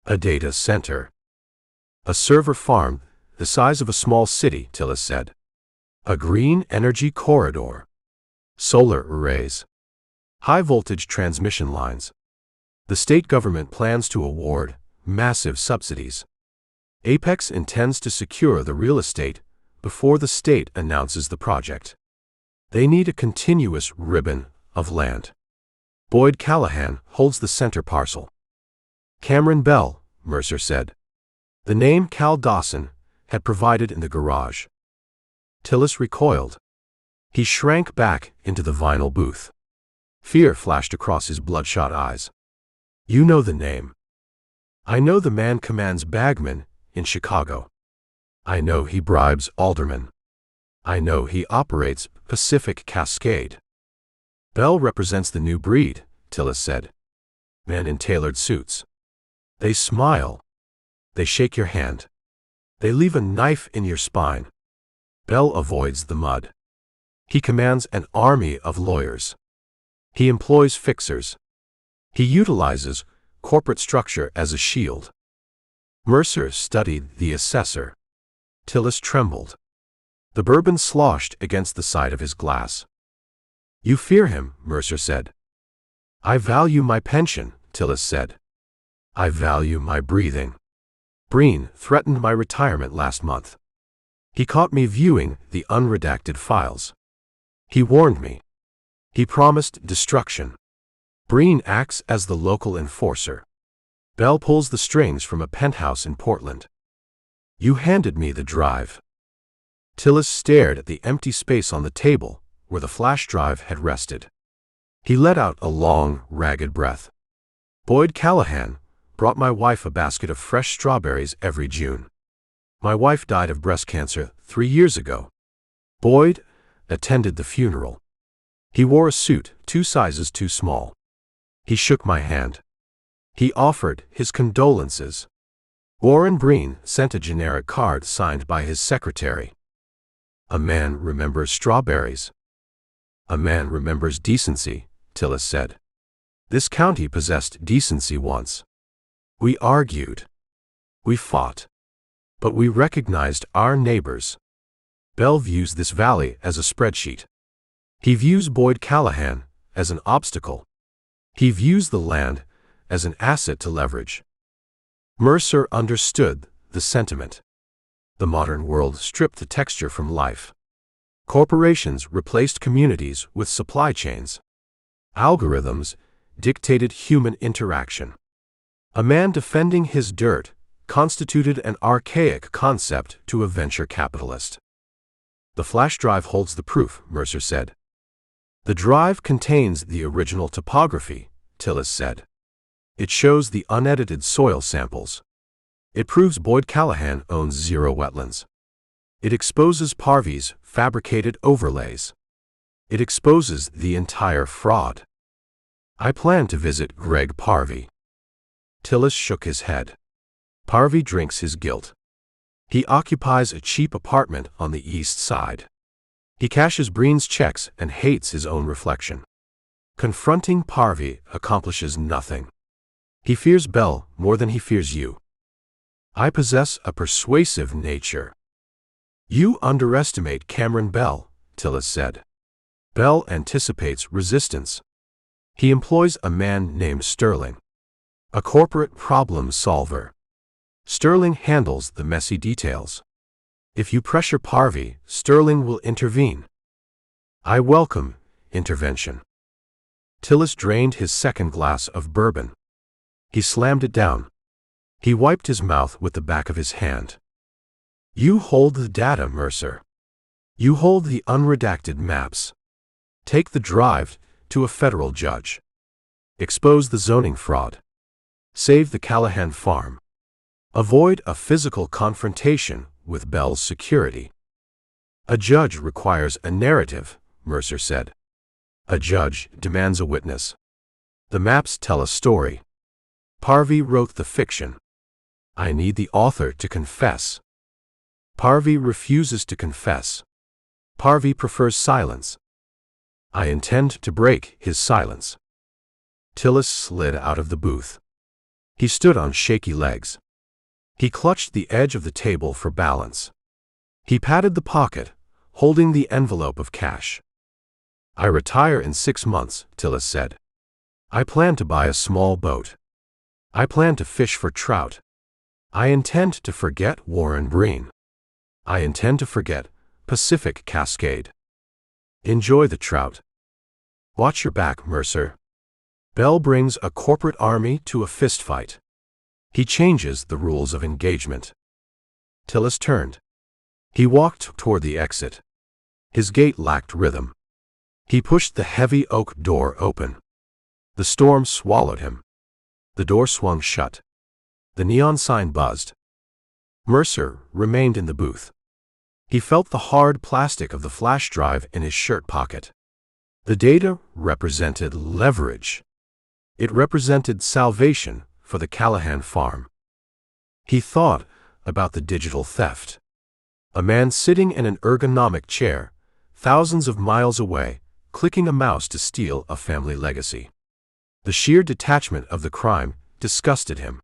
A data center. A server farm the size of a small city," Tillis said. "A green energy corridor. Solar arrays. High-voltage transmission lines. The state government plans to award massive subsidies. Apex intends to secure the real estate before the state announces the project. They need a continuous ribbon of land. Boyd Callahan holds the center parcel." "Cameron Bell," Mercer said. The name Cal Dawson had provided in the garage. Tillis recoiled. He shrank back into the vinyl booth. Fear flashed across his bloodshot eyes. "You know the name." "I know the man commands bagmen in Chicago. I know he bribes aldermen. I know he operates Pacific Cascade. Bell represents the new breed, Tillis said. Men in tailored suits. They smile. They shake your hand. They leave a knife in your spine. Bell avoids the mud. He commands an army of lawyers. He employs fixers. He utilizes corporate structure as a shield. Mercer studied the assessor. Tillis trembled. The bourbon sloshed against the side of his glass. You fear him, Mercer said. I value my pension, Tillis said. I value my breathing. Breen threatened my retirement last month. He caught me viewing the unredacted files. He warned me. He promised destruction. Breen acts as the local enforcer. Bell pulls the strings from a penthouse in Portland. You handed me the drive. Tillis stared at the empty space on the table where the flash drive had rested. He let out a long, ragged breath. Boyd Callahan brought my wife a basket of fresh strawberries every June. My wife died of breast cancer 3 years ago. Boyd attended the funeral. He wore a suit 2 sizes too small. He shook my hand. He offered his condolences. Warren Breen sent a generic card signed by his secretary. A man remembers strawberries. A man remembers decency, Tillis said. This county possessed decency once. We argued. We fought. But we recognized our neighbors. Bell views this valley as a spreadsheet. He views Boyd Callahan as an obstacle. He views the land as an asset to leverage. Mercer understood the sentiment. The modern world stripped the texture from life. Corporations replaced communities with supply chains. Algorithms dictated human interaction. A man defending his dirt constituted an archaic concept to a venture capitalist. The flash drive holds the proof, Mercer said. The drive contains the original topography, Tillis said. It shows the unedited soil samples. It proves Boyd Callahan owns 0 wetlands. It exposes Parvey's fabricated overlays. It exposes the entire fraud. I plan to visit Greg Parvey. Tillis shook his head. Parvey drinks his guilt. He occupies a cheap apartment on the east side. He cashes Breen's checks and hates his own reflection. Confronting Parvey accomplishes nothing. He fears Bell more than he fears you. I possess a persuasive nature. You underestimate Cameron Bell, Tillis said. Bell anticipates resistance. He employs a man named Sterling, a corporate problem solver. Sterling handles the messy details. If you pressure Parvey, Sterling will intervene. I welcome intervention. Tillis drained his second glass of bourbon. He slammed it down. He wiped his mouth with the back of his hand. You hold the data, Mercer. You hold the unredacted maps. Take the drive to a federal judge. Expose the zoning fraud. Save the Callahan farm. Avoid a physical confrontation with Bell's security. A judge requires a narrative, Mercer said. A judge demands a witness. The maps tell a story. Parvey wrote the fiction. I need the author to confess. Parvey refuses to confess. Parvey prefers silence. I intend to break his silence. Tillis slid out of the booth. He stood on shaky legs. He clutched the edge of the table for balance. He patted the pocket, holding the envelope of cash. I retire in 6 months, Tillis said. I plan to buy a small boat. I plan to fish for trout. I intend to forget Warren Breen. I intend to forget Pacific Cascade. Enjoy the trout. Watch your back, Mercer. Bell brings a corporate army to a fistfight. He changes the rules of engagement. Tillis turned. He walked toward the exit. His gait lacked rhythm. He pushed the heavy oak door open. The storm swallowed him. The door swung shut. The neon sign buzzed. Mercer remained in the booth. He felt the hard plastic of the flash drive in his shirt pocket. The data represented leverage. It represented salvation for the Callahan farm. He thought about the digital theft. A man sitting in an ergonomic chair, thousands of miles away, clicking a mouse to steal a family legacy. The sheer detachment of the crime disgusted him.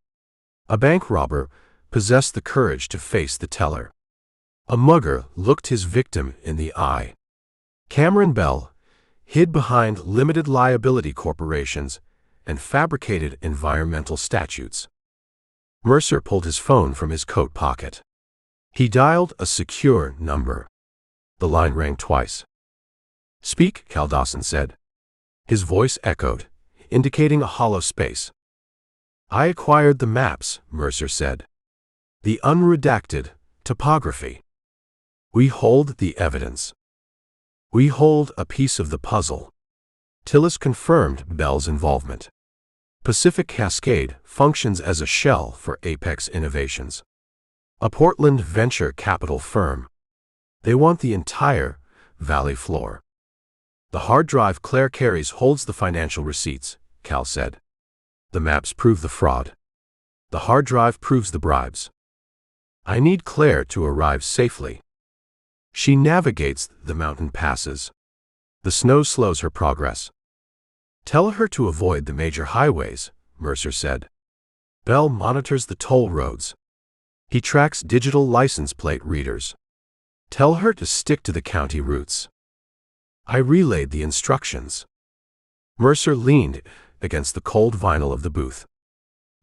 A bank robber possessed the courage to face the teller. A mugger looked his victim in the eye. Cameron Bell hid behind limited liability corporations and fabricated environmental statutes. Mercer pulled his phone from his coat pocket. He dialed a secure number. The line rang twice. "Speak," Cal Dawson said. His voice echoed, indicating a hollow space. "I acquired the maps," Mercer said. "The unredacted topography. We hold the evidence. We hold a piece of the puzzle." Tillis confirmed Bell's involvement. Pacific Cascade functions as a shell for Apex Innovations, a Portland venture capital firm. They want the entire valley floor. "The hard drive Claire carries holds the financial receipts," Cal said. "The maps prove the fraud. The hard drive proves the bribes. I need Claire to arrive safely. She navigates the mountain passes. The snow slows her progress. Tell her to avoid the major highways," Mercer said. "Bell monitors the toll roads. He tracks digital license plate readers. Tell her to stick to the county routes." I relayed the instructions. Mercer leaned against the cold vinyl of the booth.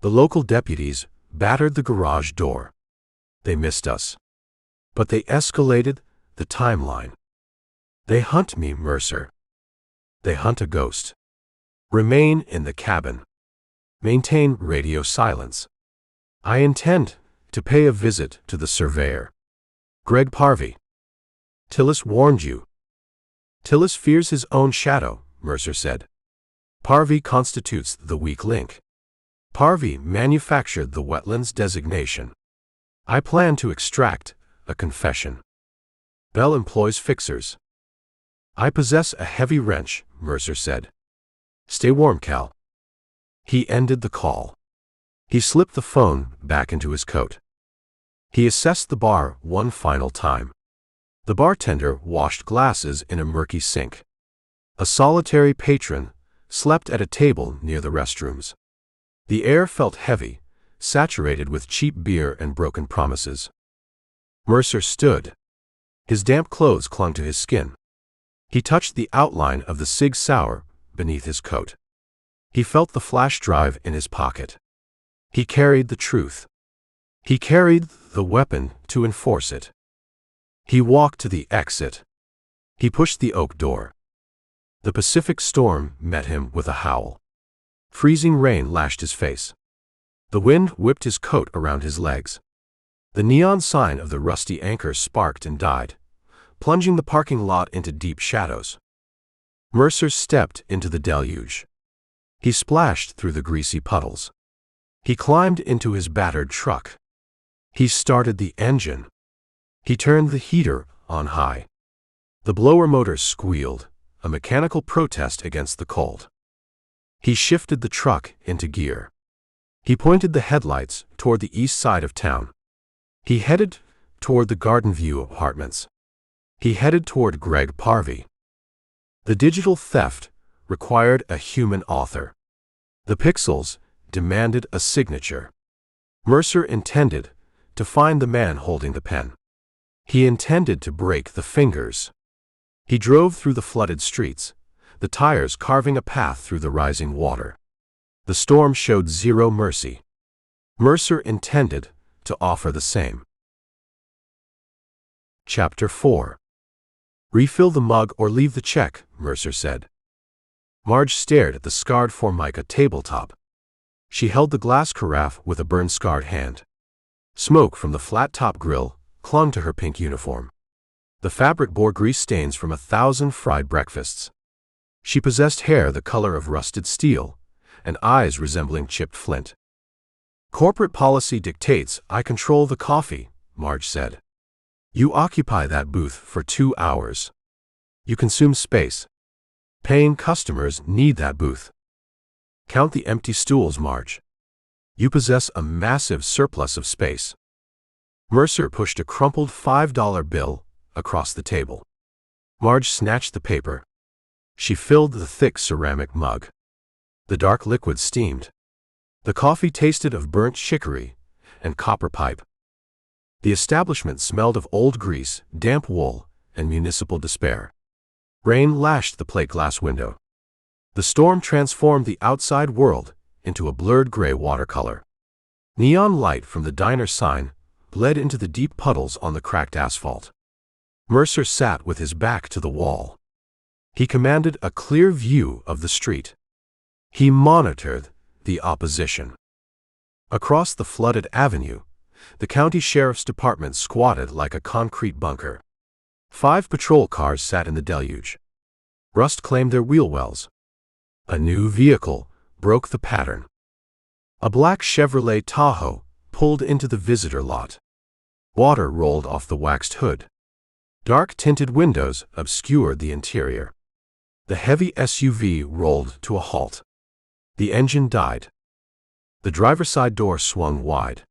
The local deputies battered the garage door. They missed us. But they escalated the timeline. They hunt me, Mercer. They hunt a ghost. Remain in the cabin. Maintain radio silence. I intend to pay a visit to the surveyor. Greg Parvey. Tillis warned you. Tillis fears his own shadow, Mercer said. Parvey constitutes the weak link. Parvey manufactured the wetlands designation. I plan to extract a confession. Bell employs fixers. I possess a heavy wrench, Mercer said. Stay warm, Cal. He ended the call. He slipped the phone back into his coat. He assessed the bar one final time. The bartender washed glasses in a murky sink. A solitary patron slept at a table near the restrooms. The air felt heavy, saturated with cheap beer and broken promises. Mercer stood. His damp clothes clung to his skin. He touched the outline of the Sig Sauer beneath his coat. He felt the flash drive in his pocket. He carried the truth. He carried the weapon to enforce it. He walked to the exit. He pushed the oak door. The Pacific storm met him with a howl. Freezing rain lashed his face. The wind whipped his coat around his legs. The neon sign of the rusty anchor sparked and died, plunging the parking lot into deep shadows. Mercer stepped into the deluge. He splashed through the greasy puddles. He climbed into his battered truck. He started the engine. He turned the heater on high. The blower motor squealed, a mechanical protest against the cold. He shifted the truck into gear. He pointed the headlights toward the east side of town. He headed toward the Garden View apartments. He headed toward Greg Parvey. The digital theft required a human author. The pixels demanded a signature. Mercer intended to find the man holding the pen. He intended to break the fingers. He drove through the flooded streets, the tires carving a path through the rising water. The storm showed zero mercy. Mercer intended to offer the same. Chapter 4. Refill the mug or leave the check, Mercer said. Marge stared at the scarred Formica tabletop. She held the glass carafe with a burn-scarred hand. Smoke from the flat-top grill clung to her pink uniform. The fabric bore grease stains from 1,000 fried breakfasts. She possessed hair the color of rusted steel and eyes resembling chipped flint. Corporate policy dictates I control the coffee, Marge said. You occupy that booth for 2 hours. You consume space. Paying customers need that booth. Count the empty stools, Marge. You possess a massive surplus of space. Mercer pushed a crumpled $5 bill across the table. Marge snatched the paper. She filled the thick ceramic mug. The dark liquid steamed. The coffee tasted of burnt chicory and copper pipe. The establishment smelled of old grease, damp wool, and municipal despair. Rain lashed the plate glass window. The storm transformed the outside world into a blurred gray watercolor. Neon light from the diner sign bled into the deep puddles on the cracked asphalt. Mercer sat with his back to the wall. He commanded a clear view of the street. He monitored the opposition. Across the flooded avenue, the county sheriff's department squatted like a concrete bunker. 5 patrol cars sat in the deluge. Rust claimed their wheel wells. A new vehicle broke the pattern. A black Chevrolet Tahoe pulled into the visitor lot. Water rolled off the waxed hood. Dark-tinted windows obscured the interior. The heavy SUV rolled to a halt. The engine died. The driver's side door swung wide.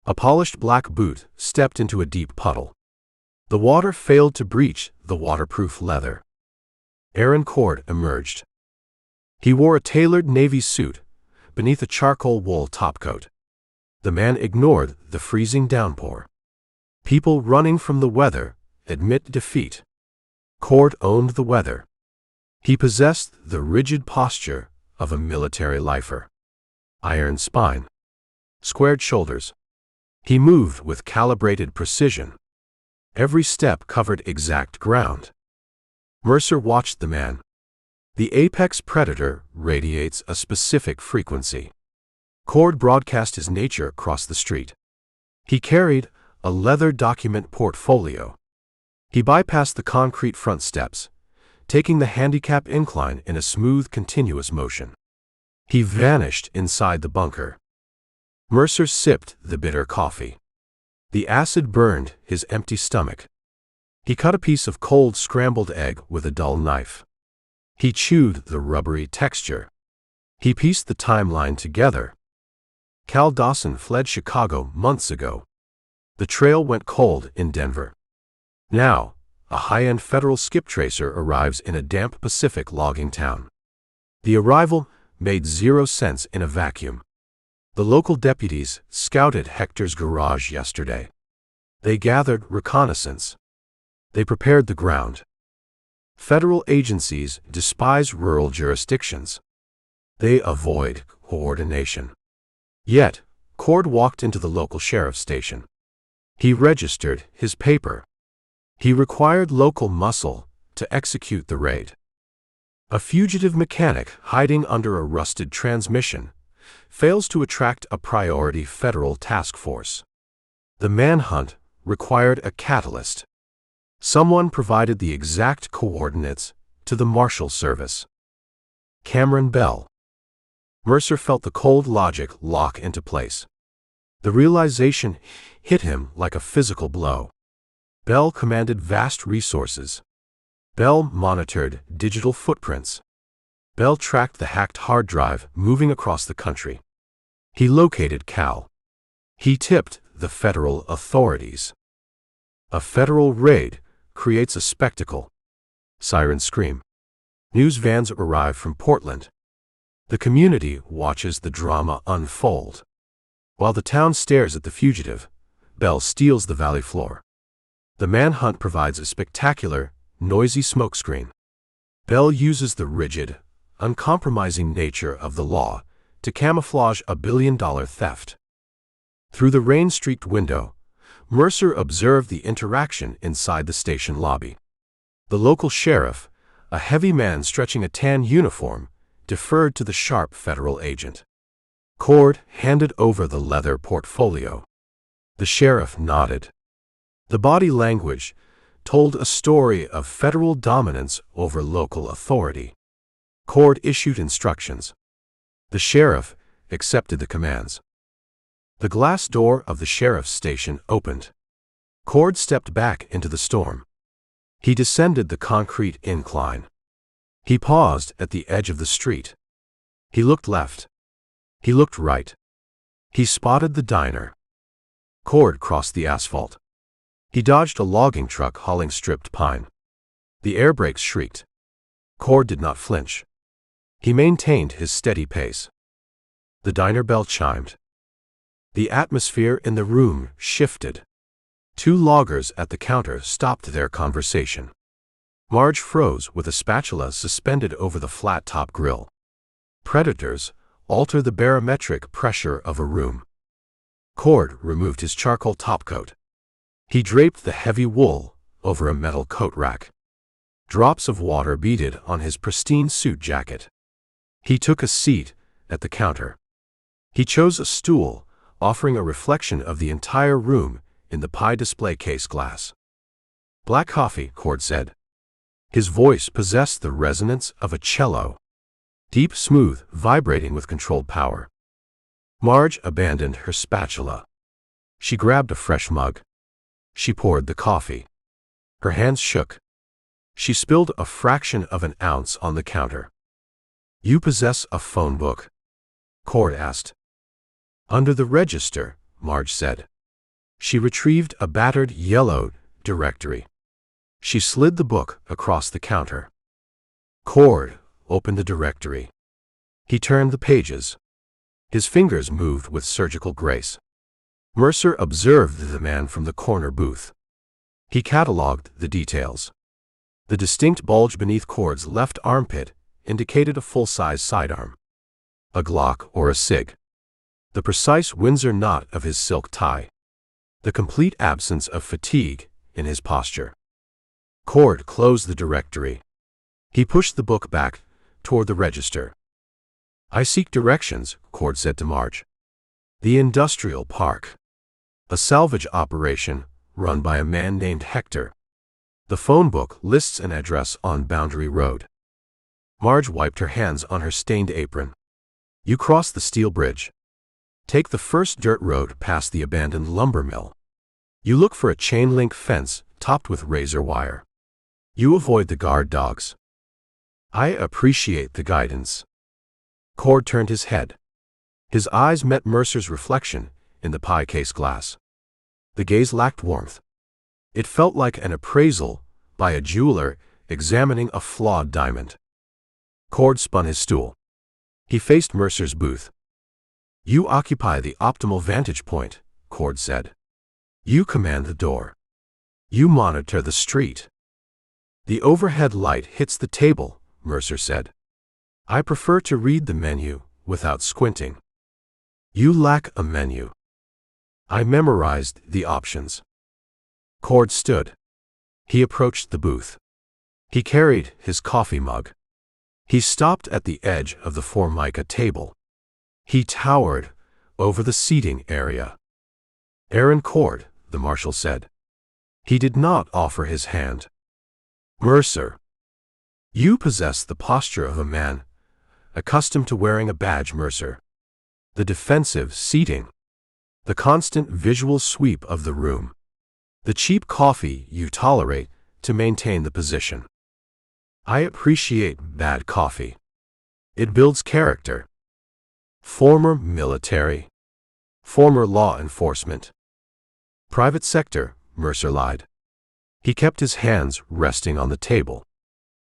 A polished black boot stepped into a deep puddle. The water failed to breach the waterproof leather. Aaron Cord emerged. He wore a tailored navy suit beneath a charcoal wool topcoat. The man ignored the freezing downpour. People running from the weather admit defeat. Cord owned the weather. He possessed the rigid posture of a military lifer. Iron spine. Squared shoulders. He moved with calibrated precision. Every step covered exact ground. Mercer watched the man. The apex predator radiates a specific frequency. Cord broadcast his nature across the street. He carried a leather document portfolio. He bypassed the concrete front steps, taking the handicap incline in a smooth, continuous motion. He vanished inside the bunker. Mercer sipped the bitter coffee. The acid burned his empty stomach. He cut a piece of cold scrambled egg with a dull knife. He chewed the rubbery texture. He pieced the timeline together. Cal Dawson fled Chicago months ago. The trail went cold in Denver. Now, a high-end federal skip tracer arrives in a damp Pacific logging town. The arrival made 0 sense in a vacuum. The local deputies scouted Hector's garage yesterday. They gathered reconnaissance. They prepared the ground. Federal agencies despise rural jurisdictions. They avoid coordination. Yet, Cord walked into the local sheriff's station. He registered his paper. He required local muscle to execute the raid. A fugitive mechanic hiding under a rusted transmission fails to attract a priority federal task force. The manhunt required a catalyst. Someone provided the exact coordinates to the Marshal service. Cameron Bell. Mercer felt the cold logic lock into place. The realization hit him like a physical blow. Bell commanded vast resources. Bell monitored digital footprints. Bell tracked the hacked hard drive moving across the country. He located Cal. He tipped the federal authorities. A federal raid creates a spectacle. Sirens scream. News vans arrive from Portland. The community watches the drama unfold. While the town stares at the fugitive, Bell steals the valley floor. The manhunt provides a spectacular, noisy smokescreen. Bell uses the rigid, uncompromising nature of the law to camouflage a billion-dollar theft. Through the rain-streaked window, Mercer observed the interaction inside the station lobby. The local sheriff, a heavy man stretching a tan uniform, deferred to the sharp federal agent. Cord handed over the leather portfolio. The sheriff nodded. The body language told a story of federal dominance over local authority. Cord issued instructions. The sheriff accepted the commands. The glass door of the sheriff's station opened. Cord stepped back into the storm. He descended the concrete incline. He paused at the edge of the street. He looked left. He looked right. He spotted the diner. Cord crossed the asphalt. He dodged a logging truck hauling stripped pine. The air brakes shrieked. Cord did not flinch. He maintained his steady pace. The diner bell chimed. The atmosphere in the room shifted. Two loggers at the counter stopped their conversation. Marge froze with a spatula suspended over the flat-top grill. Predators alter the barometric pressure of a room. Cord removed his charcoal topcoat. He draped the heavy wool over a metal coat rack. Drops of water beaded on his pristine suit jacket. He took a seat at the counter. He chose a stool, offering a reflection of the entire room in the pie display case glass. "Black coffee," Cord said. His voice possessed the resonance of a cello. Deep, smooth, vibrating with controlled power. Marge abandoned her spatula. She grabbed a fresh mug. She poured the coffee. Her hands shook. She spilled a fraction of an ounce on the counter. "You possess a phone book?" Cord asked. "Under the register," Marge said. She retrieved a battered yellow directory. She slid the book across the counter. Cord opened the directory. He turned the pages. His fingers moved with surgical grace. Mercer observed the man from the corner booth. He catalogued the details. The distinct bulge beneath Cord's left armpit indicated a full-size sidearm. A Glock or a SIG. The precise Windsor knot of his silk tie. The complete absence of fatigue in his posture. Cord closed the directory. He pushed the book back toward the register. "I seek directions," Cord said to Marge. "The industrial park. A salvage operation run by a man named Hector. The phone book lists an address on Boundary Road." Marge wiped her hands on her stained apron. "You cross the steel bridge. Take the first dirt road past the abandoned lumber mill. You look for a chain-link fence topped with razor wire. You avoid the guard dogs." "I appreciate the guidance." Cord turned his head. His eyes met Mercer's reflection in the pie case glass. The gaze lacked warmth. It felt like an appraisal by a jeweler examining a flawed diamond. Cord spun his stool. He faced Mercer's booth. "You occupy the optimal vantage point," Cord said. "You command the door. You monitor the street." "The overhead light hits the table," Mercer said. "I prefer to read the menu without squinting." "You lack a menu." "I memorized the options." Cord stood. He approached the booth. He carried his coffee mug. He stopped at the edge of the Formica table. He towered over the seating area. "Aaron Cord," the Marshal said. He did not offer his hand. "Mercer, you possess the posture of a man accustomed to wearing a badge, Mercer. The defensive seating. The constant visual sweep of the room. The cheap coffee you tolerate to maintain the position. I appreciate bad coffee. It builds character." "Former military. Former law enforcement. Private sector," Mercer lied. He kept his hands resting on the table.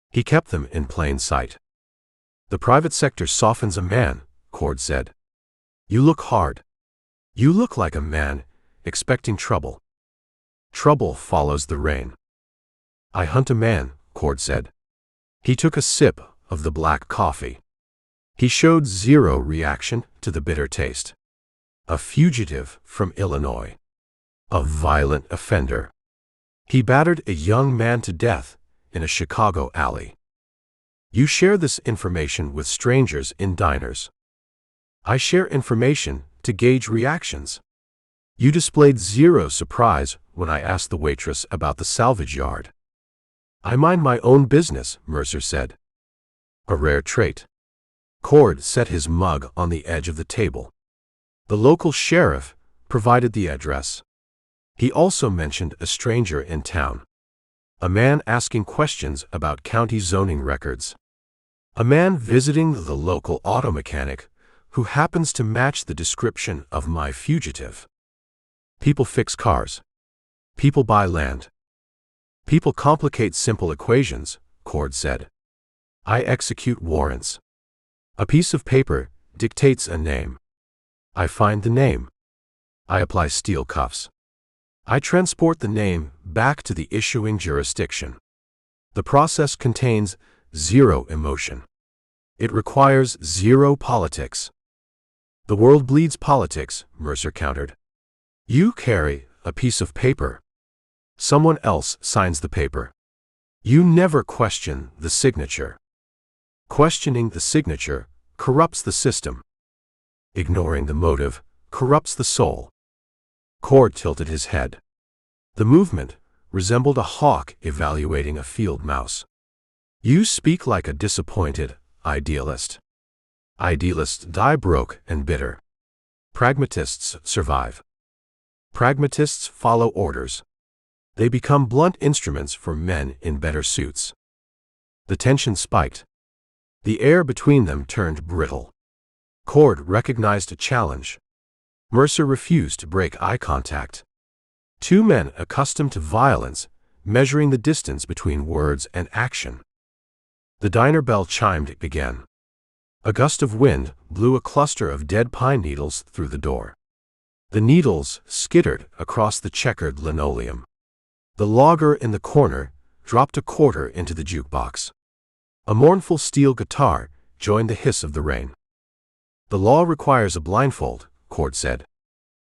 He kept them in plain sight. "The private sector softens a man," Cord said. "You look hard. You look like a man expecting trouble. Trouble follows the rain." "I hunt a man," Cord said. He took a sip of the black coffee. He showed zero reaction to the bitter taste. "A fugitive from Illinois. A violent offender. He battered a young man to death in a Chicago alley. You share this information with strangers in diners. I share information to gauge reactions. You displayed zero surprise when I asked the waitress about the salvage yard." "I mind my own business," Mercer said. A rare trait. Cord set his mug on the edge of the table. The local sheriff provided the address. He also mentioned a stranger in town. A man asking questions about county zoning records. A man visiting the local auto mechanic who happens to match the description of my fugitive. People fix cars. People buy land. People complicate simple equations, Cord said. I execute warrants. A piece of paper dictates a name. I find the name. I apply steel cuffs. I transport the name back to the issuing jurisdiction. The process contains zero emotion. It requires zero politics. The world bleeds politics, Mercer countered. You carry a piece of paper. Someone else signs the paper. You never question the signature. Questioning the signature corrupts the system. Ignoring the motive corrupts the soul. Cord tilted his head. The movement resembled a hawk evaluating a field mouse. You speak like a disappointed idealist. Idealists die broke and bitter. Pragmatists survive. Pragmatists follow orders. They become blunt instruments for men in better suits. The tension spiked. The air between them turned brittle. Cord recognized a challenge. Mercer refused to break eye contact. Two men accustomed to violence, measuring the distance between words and action. The diner bell chimed again. A gust of wind blew a cluster of dead pine needles through the door. The needles skittered across the checkered linoleum. The logger in the corner dropped a quarter into the jukebox. A mournful steel guitar joined the hiss of the rain. The law requires a blindfold, Cord said.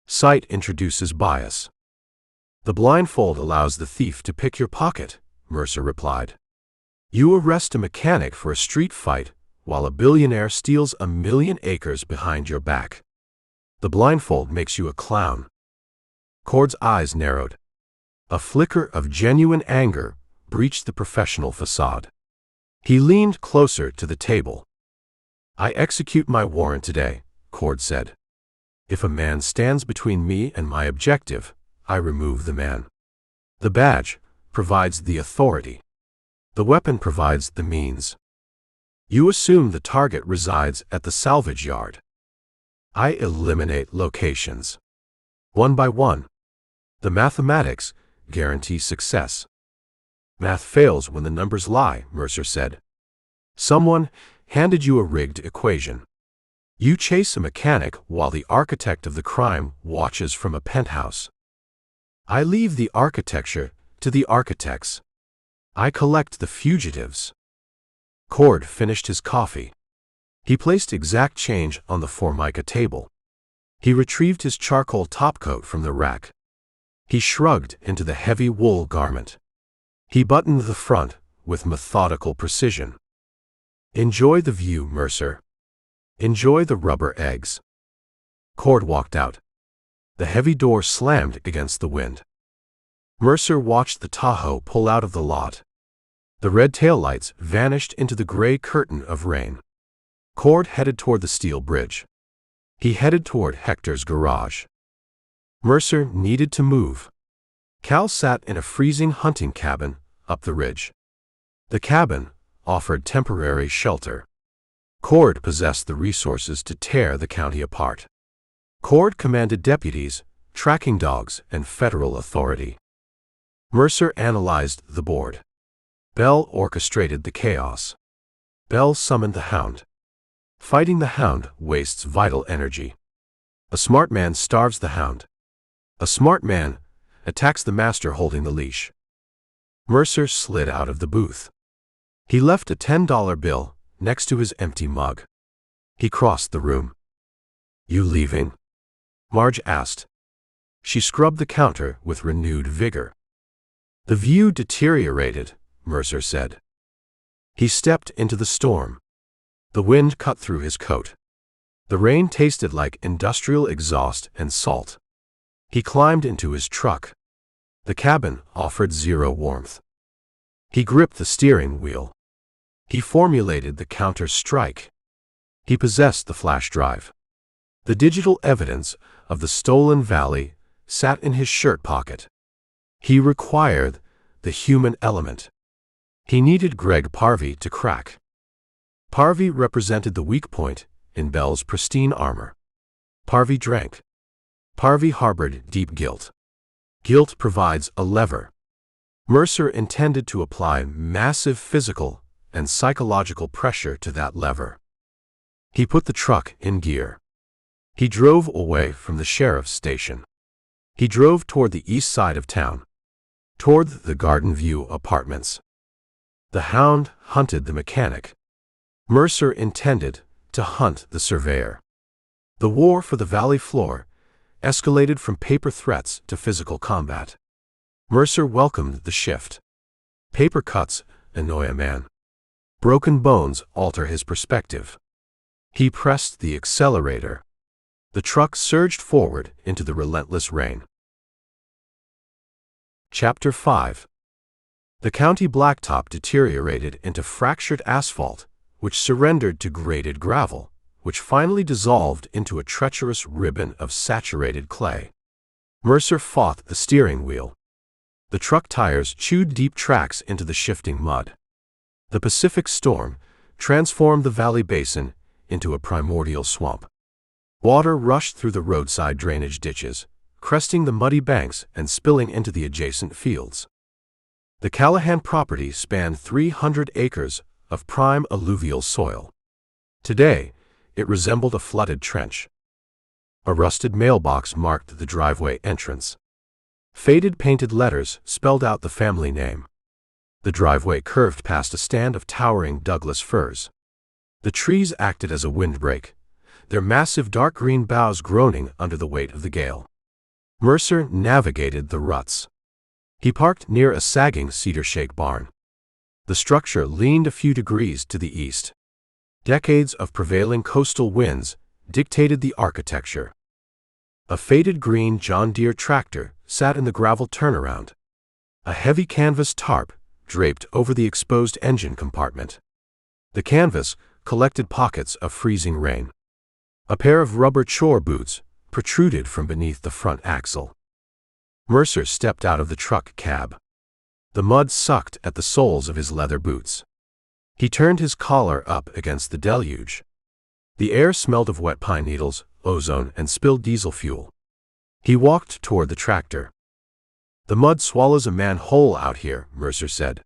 Sight introduces bias. The blindfold allows the thief to pick your pocket, Mercer replied. You arrest a mechanic for a street fight while a billionaire steals 1,000,000 acres behind your back. The blindfold makes you a clown. Cord's eyes narrowed. A flicker of genuine anger breached the professional facade. He leaned closer to the table. I execute my warrant today, Cord said. If a man stands between me and my objective, I remove the man. The badge provides the authority. The weapon provides the means. You assume the target resides at the salvage yard. I eliminate locations. One by one. The mathematics guarantee success. Math fails when the numbers lie, Mercer said. Someone handed you a rigged equation. You chase a mechanic while the architect of the crime watches from a penthouse. I leave the architecture to the architects. I collect the fugitives. Cord finished his coffee. He placed exact change on the Formica table. He retrieved his charcoal topcoat from the rack. He shrugged into the heavy wool garment. He buttoned the front with methodical precision. Enjoy the view, Mercer. Enjoy the rubber eggs. Cord walked out. The heavy door slammed against the wind. Mercer watched the Tahoe pull out of the lot. The red taillights vanished into the gray curtain of rain. Cord headed toward the steel bridge. He headed toward Hector's garage. Mercer needed to move. Cal sat in a freezing hunting cabin up the ridge. The cabin offered temporary shelter. Cord possessed the resources to tear the county apart. Cord commanded deputies, tracking dogs, and federal authority. Mercer analyzed the board. Bell orchestrated the chaos. Bell summoned the hound. Fighting the hound wastes vital energy. A smart man starves the hound. A smart man attacks the master holding the leash. Mercer slid out of the booth. He left a $10 bill next to his empty mug. He crossed the room. You leaving? Marge asked. She scrubbed the counter with renewed vigor. The view deteriorated, Mercer said. He stepped into the storm. The wind cut through his coat. The rain tasted like industrial exhaust and salt. He climbed into his truck. The cabin offered zero warmth. He gripped the steering wheel. He formulated the counter-strike. He possessed the flash drive. The digital evidence of the stolen valley sat in his shirt pocket. He required the human element. He needed Greg Parvey to crack. Parvey represented the weak point in Bell's pristine armor. Parvey drank. Parvey harbored deep guilt. Guilt provides a lever. Mercer intended to apply massive physical and psychological pressure to that lever. He put the truck in gear. He drove away from the sheriff's station. He drove toward the east side of town, toward the Garden View apartments. The hound hunted the mechanic. Mercer intended to hunt the surveyor. The war for the valley floor escalated from paper threats to physical combat. Mercer welcomed the shift. Paper cuts annoy a man. Broken bones alter his perspective. He pressed the accelerator. The truck surged forward into the relentless rain. Chapter 5. The county blacktop deteriorated into fractured asphalt, which surrendered to graded gravel, which finally dissolved into a treacherous ribbon of saturated clay. Mercer fought the steering wheel. The truck tires chewed deep tracks into the shifting mud. The Pacific storm transformed the valley basin into a primordial swamp. Water rushed through the roadside drainage ditches, cresting the muddy banks and spilling into the adjacent fields. The Callahan property spanned 300 acres of prime alluvial soil. Today, it resembled a flooded trench. A rusted mailbox marked the driveway entrance. Faded painted letters spelled out the family name. The driveway curved past a stand of towering Douglas firs. The trees acted as a windbreak, their massive dark green boughs groaning under the weight of the gale. Mercer navigated the ruts. He parked near a sagging cedar-shake barn. The structure leaned a few degrees to the east. Decades of prevailing coastal winds dictated the architecture. A faded green John Deere tractor sat in the gravel turnaround. A heavy canvas tarp draped over the exposed engine compartment. The canvas collected pockets of freezing rain. A pair of rubber chore boots protruded from beneath the front axle. Mercer stepped out of the truck cab. The mud sucked at the soles of his leather boots. He turned his collar up against the deluge. The air smelled of wet pine needles, ozone, and spilled diesel fuel. He walked toward the tractor. "The mud swallows a man whole out here," Mercer said.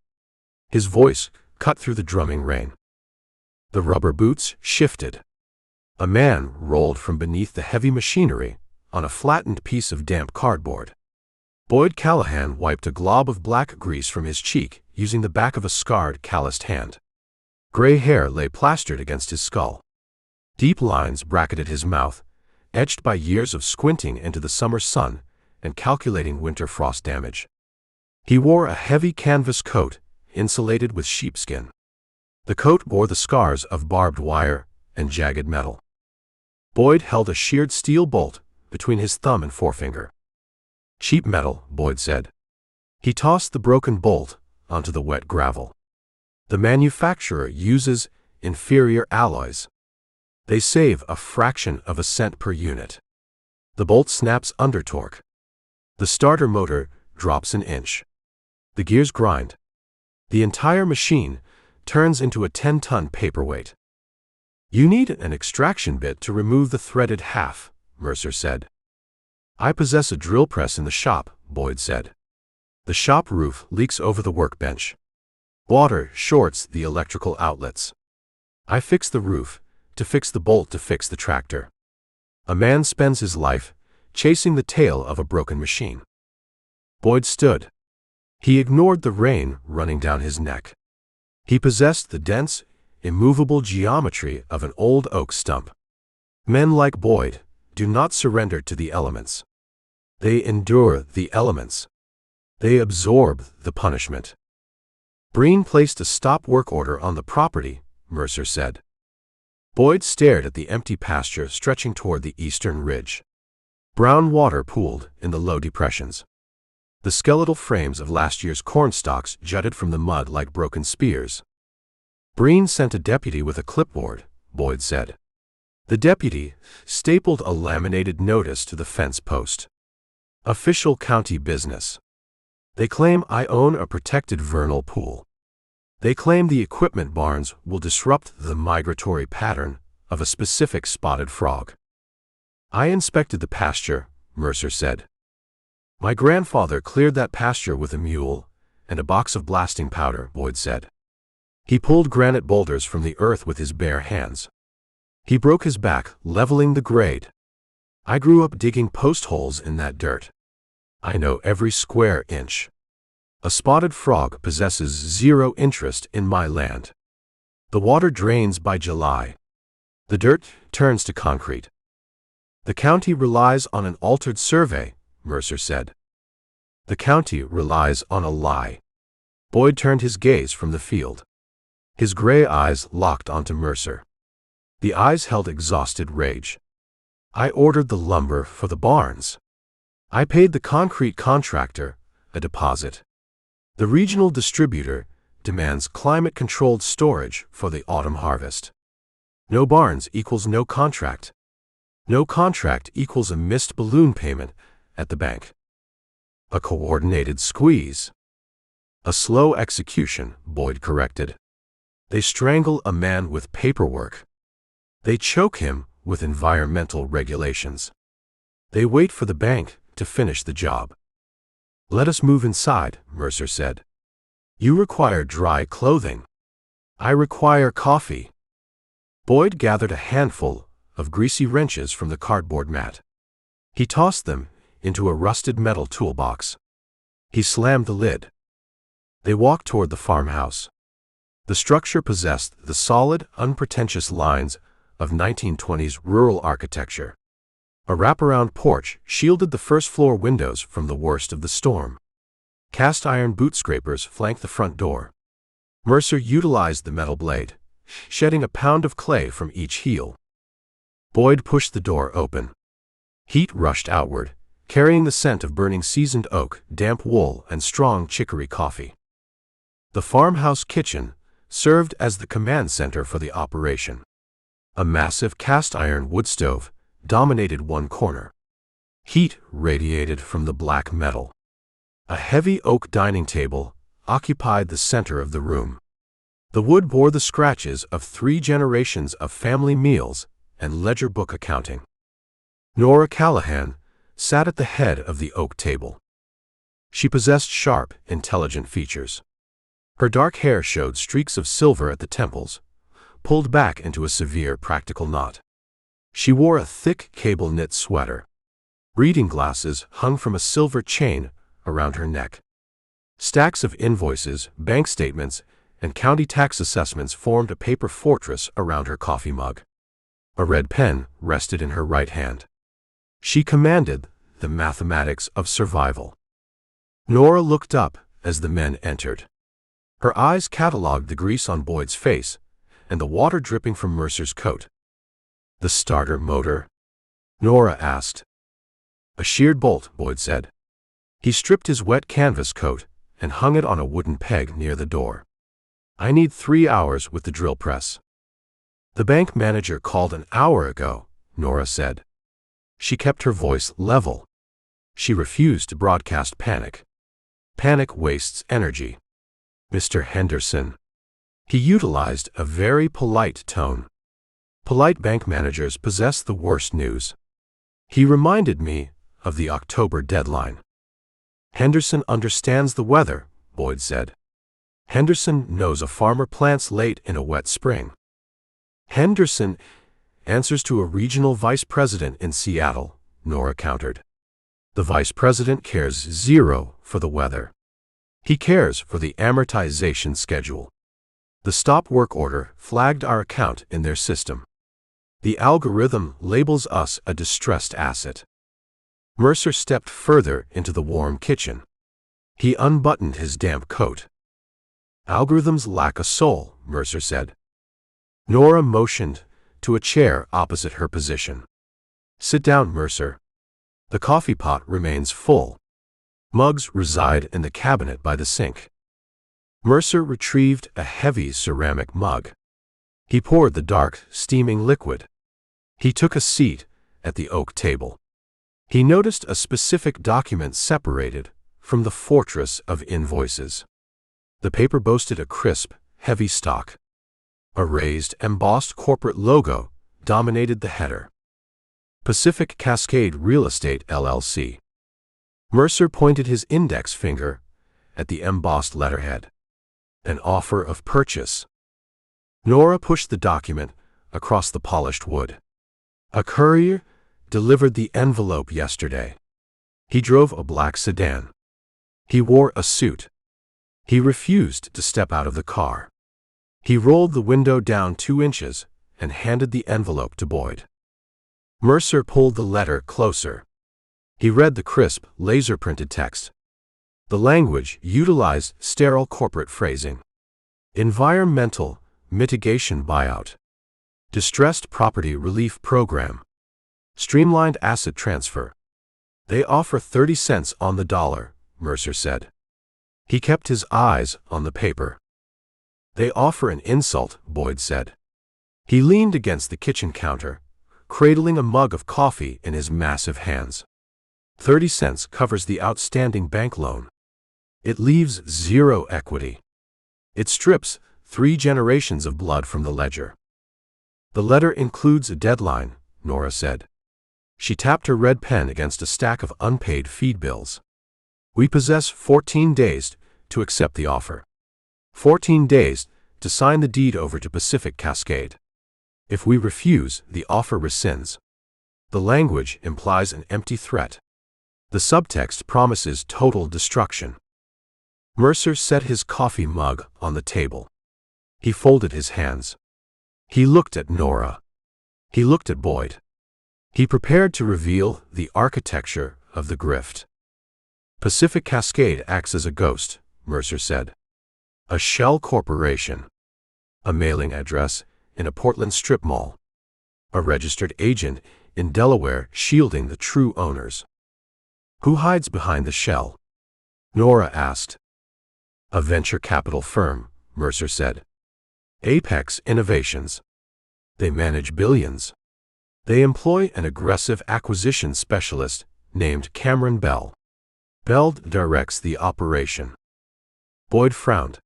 His voice cut through the drumming rain. The rubber boots shifted. A man rolled from beneath the heavy machinery on a flattened piece of damp cardboard. Boyd Callahan wiped a glob of black grease from his cheek using the back of a scarred, calloused hand. Gray hair lay plastered against his skull. Deep lines bracketed his mouth, etched by years of squinting into the summer sun and calculating winter frost damage. He wore a heavy canvas coat, insulated with sheepskin. The coat bore the scars of barbed wire and jagged metal. Boyd held a sheared steel bolt between his thumb and forefinger. "Cheap metal," Boyd said. He tossed the broken bolt onto the wet gravel. "The manufacturer uses inferior alloys. They save a fraction of a cent per unit. The bolt snaps under torque. The starter motor drops an inch. The gears grind. The entire machine turns into a 10-ton paperweight." "You need an extraction bit to remove the threaded half," Mercer said. "I possess a drill press in the shop," Boyd said. "The shop roof leaks over the workbench. Water shorts the electrical outlets. I fix the roof to fix the bolt to fix the tractor. A man spends his life chasing the tail of a broken machine." Boyd stood. He ignored the rain running down his neck. He possessed the dense, immovable geometry of an old oak stump. Men like Boyd do not surrender to the elements. They endure the elements. They absorb the punishment. "Breen placed a stop work order on the property," Mercer said. Boyd stared at the empty pasture stretching toward the eastern ridge. Brown water pooled in the low depressions. The skeletal frames of last year's corn stalks jutted from the mud like broken spears. "Breen sent a deputy with a clipboard," Boyd said. The deputy stapled a laminated notice to the fence post. Official county business. They claim I own a protected vernal pool. They claim the equipment barns will disrupt the migratory pattern of a specific spotted frog. I inspected the pasture, Mercer said. My grandfather cleared that pasture with a mule and a box of blasting powder, Boyd said. He pulled granite boulders from the earth with his bare hands. He broke his back, leveling the grade. I grew up digging post holes in that dirt. I know every square inch. A spotted frog possesses zero interest in my land. The water drains by July. The dirt turns to concrete. The county relies on an altered survey, Mercer said. The county relies on a lie. Boyd turned his gaze from the field. His gray eyes locked onto Mercer. The eyes held exhausted rage. I ordered the lumber for the barns. I paid the concrete contractor a deposit. The regional distributor demands climate-controlled storage for the autumn harvest. No barns equals no contract. No contract equals a missed balloon payment at the bank. A coordinated squeeze. A slow execution, Boyd corrected. They strangle a man with paperwork. They choke him with environmental regulations. They wait for the bank to finish the job. Let us move inside, Mercer said. You require dry clothing. I require coffee. Boyd gathered a handful of greasy wrenches from the cardboard mat. He tossed them into a rusted metal toolbox. He slammed the lid. They walked toward the farmhouse. The structure possessed the solid, unpretentious lines of 1920s rural architecture. A wraparound porch shielded the first-floor windows from the worst of the storm. Cast-iron boot scrapers flanked the front door. Mercer utilized the metal blade, shedding a pound of clay from each heel. Boyd pushed the door open. Heat rushed outward, carrying the scent of burning seasoned oak, damp wool, and strong chicory coffee. The farmhouse kitchen served as the command center for the operation. A massive cast-iron wood stove dominated one corner. Heat radiated from the black metal. A heavy oak dining table occupied the center of the room. The wood bore the scratches of 3 generations of family meals and ledger book accounting. Nora Callahan sat at the head of the oak table. She possessed sharp, intelligent features. Her dark hair showed streaks of silver at the temples, pulled back into a severe practical knot. She wore a thick cable-knit sweater. Reading glasses hung from a silver chain around her neck. Stacks of invoices, bank statements, and county tax assessments formed a paper fortress around her coffee mug. A red pen rested in her right hand. She commanded the mathematics of survival. Nora looked up as the men entered. Her eyes cataloged the grease on Boyd's face and the water dripping from Mercer's coat. The starter motor? Nora asked. A sheared bolt, Boyd said. He stripped his wet canvas coat and hung it on a wooden peg near the door. I need 3 hours with the drill press. The bank manager called an hour ago, Nora said. She kept her voice level. She refused to broadcast panic. Panic wastes energy. Mr. Henderson. He utilized a very polite tone. Polite bank managers possess the worst news. He reminded me of the October deadline. Henderson understands the weather, Boyd said. Henderson knows a farmer plants late in a wet spring. Henderson answers to a regional vice president in Seattle, Nora countered. The vice president cares zero for the weather. He cares for the amortization schedule. The stop work order flagged our account in their system. The algorithm labels us a distressed asset. Mercer stepped further into the warm kitchen. He unbuttoned his damp coat. Algorithms lack a soul, Mercer said. Nora motioned to a chair opposite her position. Sit down, Mercer. The coffee pot remains full. Mugs reside in the cabinet by the sink. Mercer retrieved a heavy ceramic mug. He poured the dark, steaming liquid. He took a seat at the oak table. He noticed a specific document separated from the fortress of invoices. The paper boasted a crisp, heavy stock. A raised, embossed corporate logo dominated the header. Pacific Cascade Real Estate LLC. Mercer pointed his index finger at the embossed letterhead. An offer of purchase. Nora pushed the document across the polished wood. A courier delivered the envelope yesterday. He drove a black sedan. He wore a suit. He refused to step out of the car. He rolled the window down 2 inches and handed the envelope to Boyd. Mercer pulled the letter closer. He read the crisp, laser-printed text. The language utilized sterile corporate phrasing. Environmental mitigation buyout. Distressed property relief program. Streamlined asset transfer. They offer 30 cents on the dollar, Mercer said. He kept his eyes on the paper. They offer an insult, Boyd said. He leaned against the kitchen counter, cradling a mug of coffee in his massive hands. 30 cents covers the outstanding bank loan. It leaves 0 equity. It strips 3 generations of blood from the ledger. The letter includes a deadline, Nora said. She tapped her red pen against a stack of unpaid feed bills. We possess 14 days to accept the offer. 14 days to sign the deed over to Pacific Cascade. If we refuse, the offer rescinds. The language implies an empty threat. The subtext promises total destruction. Mercer set his coffee mug on the table. He folded his hands. He looked at Nora. He looked at Boyd. He prepared to reveal the architecture of the grift. Pacific Cascade acts as a ghost, Mercer said. A shell corporation. A mailing address in a Portland strip mall. A registered agent in Delaware shielding the true owners. Who hides behind the shell? Nora asked. A venture capital firm, Mercer said. Apex Innovations. They manage billions. They employ an aggressive acquisition specialist named Cameron Bell. Bell directs the operation. Boyd frowned.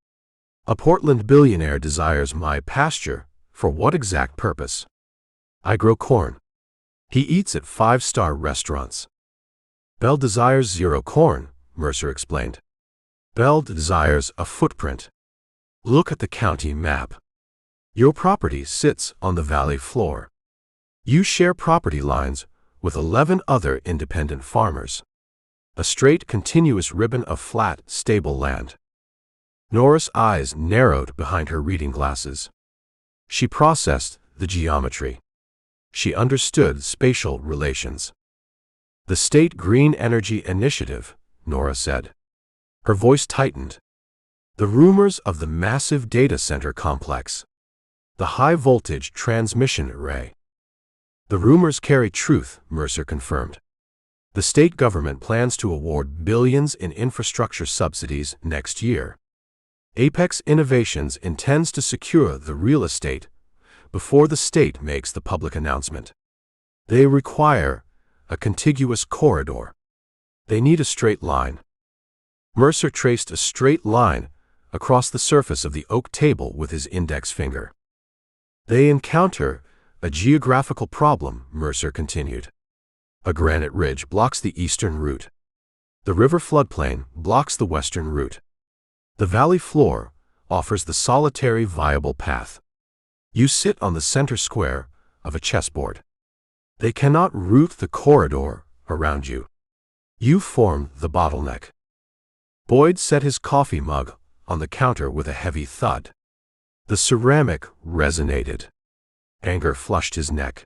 A Portland billionaire desires my pasture. For what exact purpose? I grow corn. He eats at 5-star restaurants. Bell desires 0 corn, Mercer explained. Bell desires a footprint. Look at the county map. Your property sits on the valley floor. You share property lines with 11 other independent farmers. A straight, continuous ribbon of flat, stable land. Nora's eyes narrowed behind her reading glasses. She processed the geometry. She understood spatial relations. The State Green Energy Initiative, Nora said. Her voice tightened. The rumors of the massive data center complex. The high-voltage transmission array. The rumors carry truth, Mercer confirmed. The state government plans to award billions in infrastructure subsidies next year. Apex Innovations intends to secure the real estate before the state makes the public announcement. They require a contiguous corridor. They need a straight line. Mercer traced a straight line across the surface of the oak table with his index finger. They encounter a geographical problem, Mercer continued. A granite ridge blocks the eastern route. The river floodplain blocks the western route. The valley floor offers the solitary viable path. You sit on the center square of a chessboard. They cannot route the corridor around you. You form the bottleneck. Boyd set his coffee mug on the counter with a heavy thud. The ceramic resonated. Anger flushed his neck.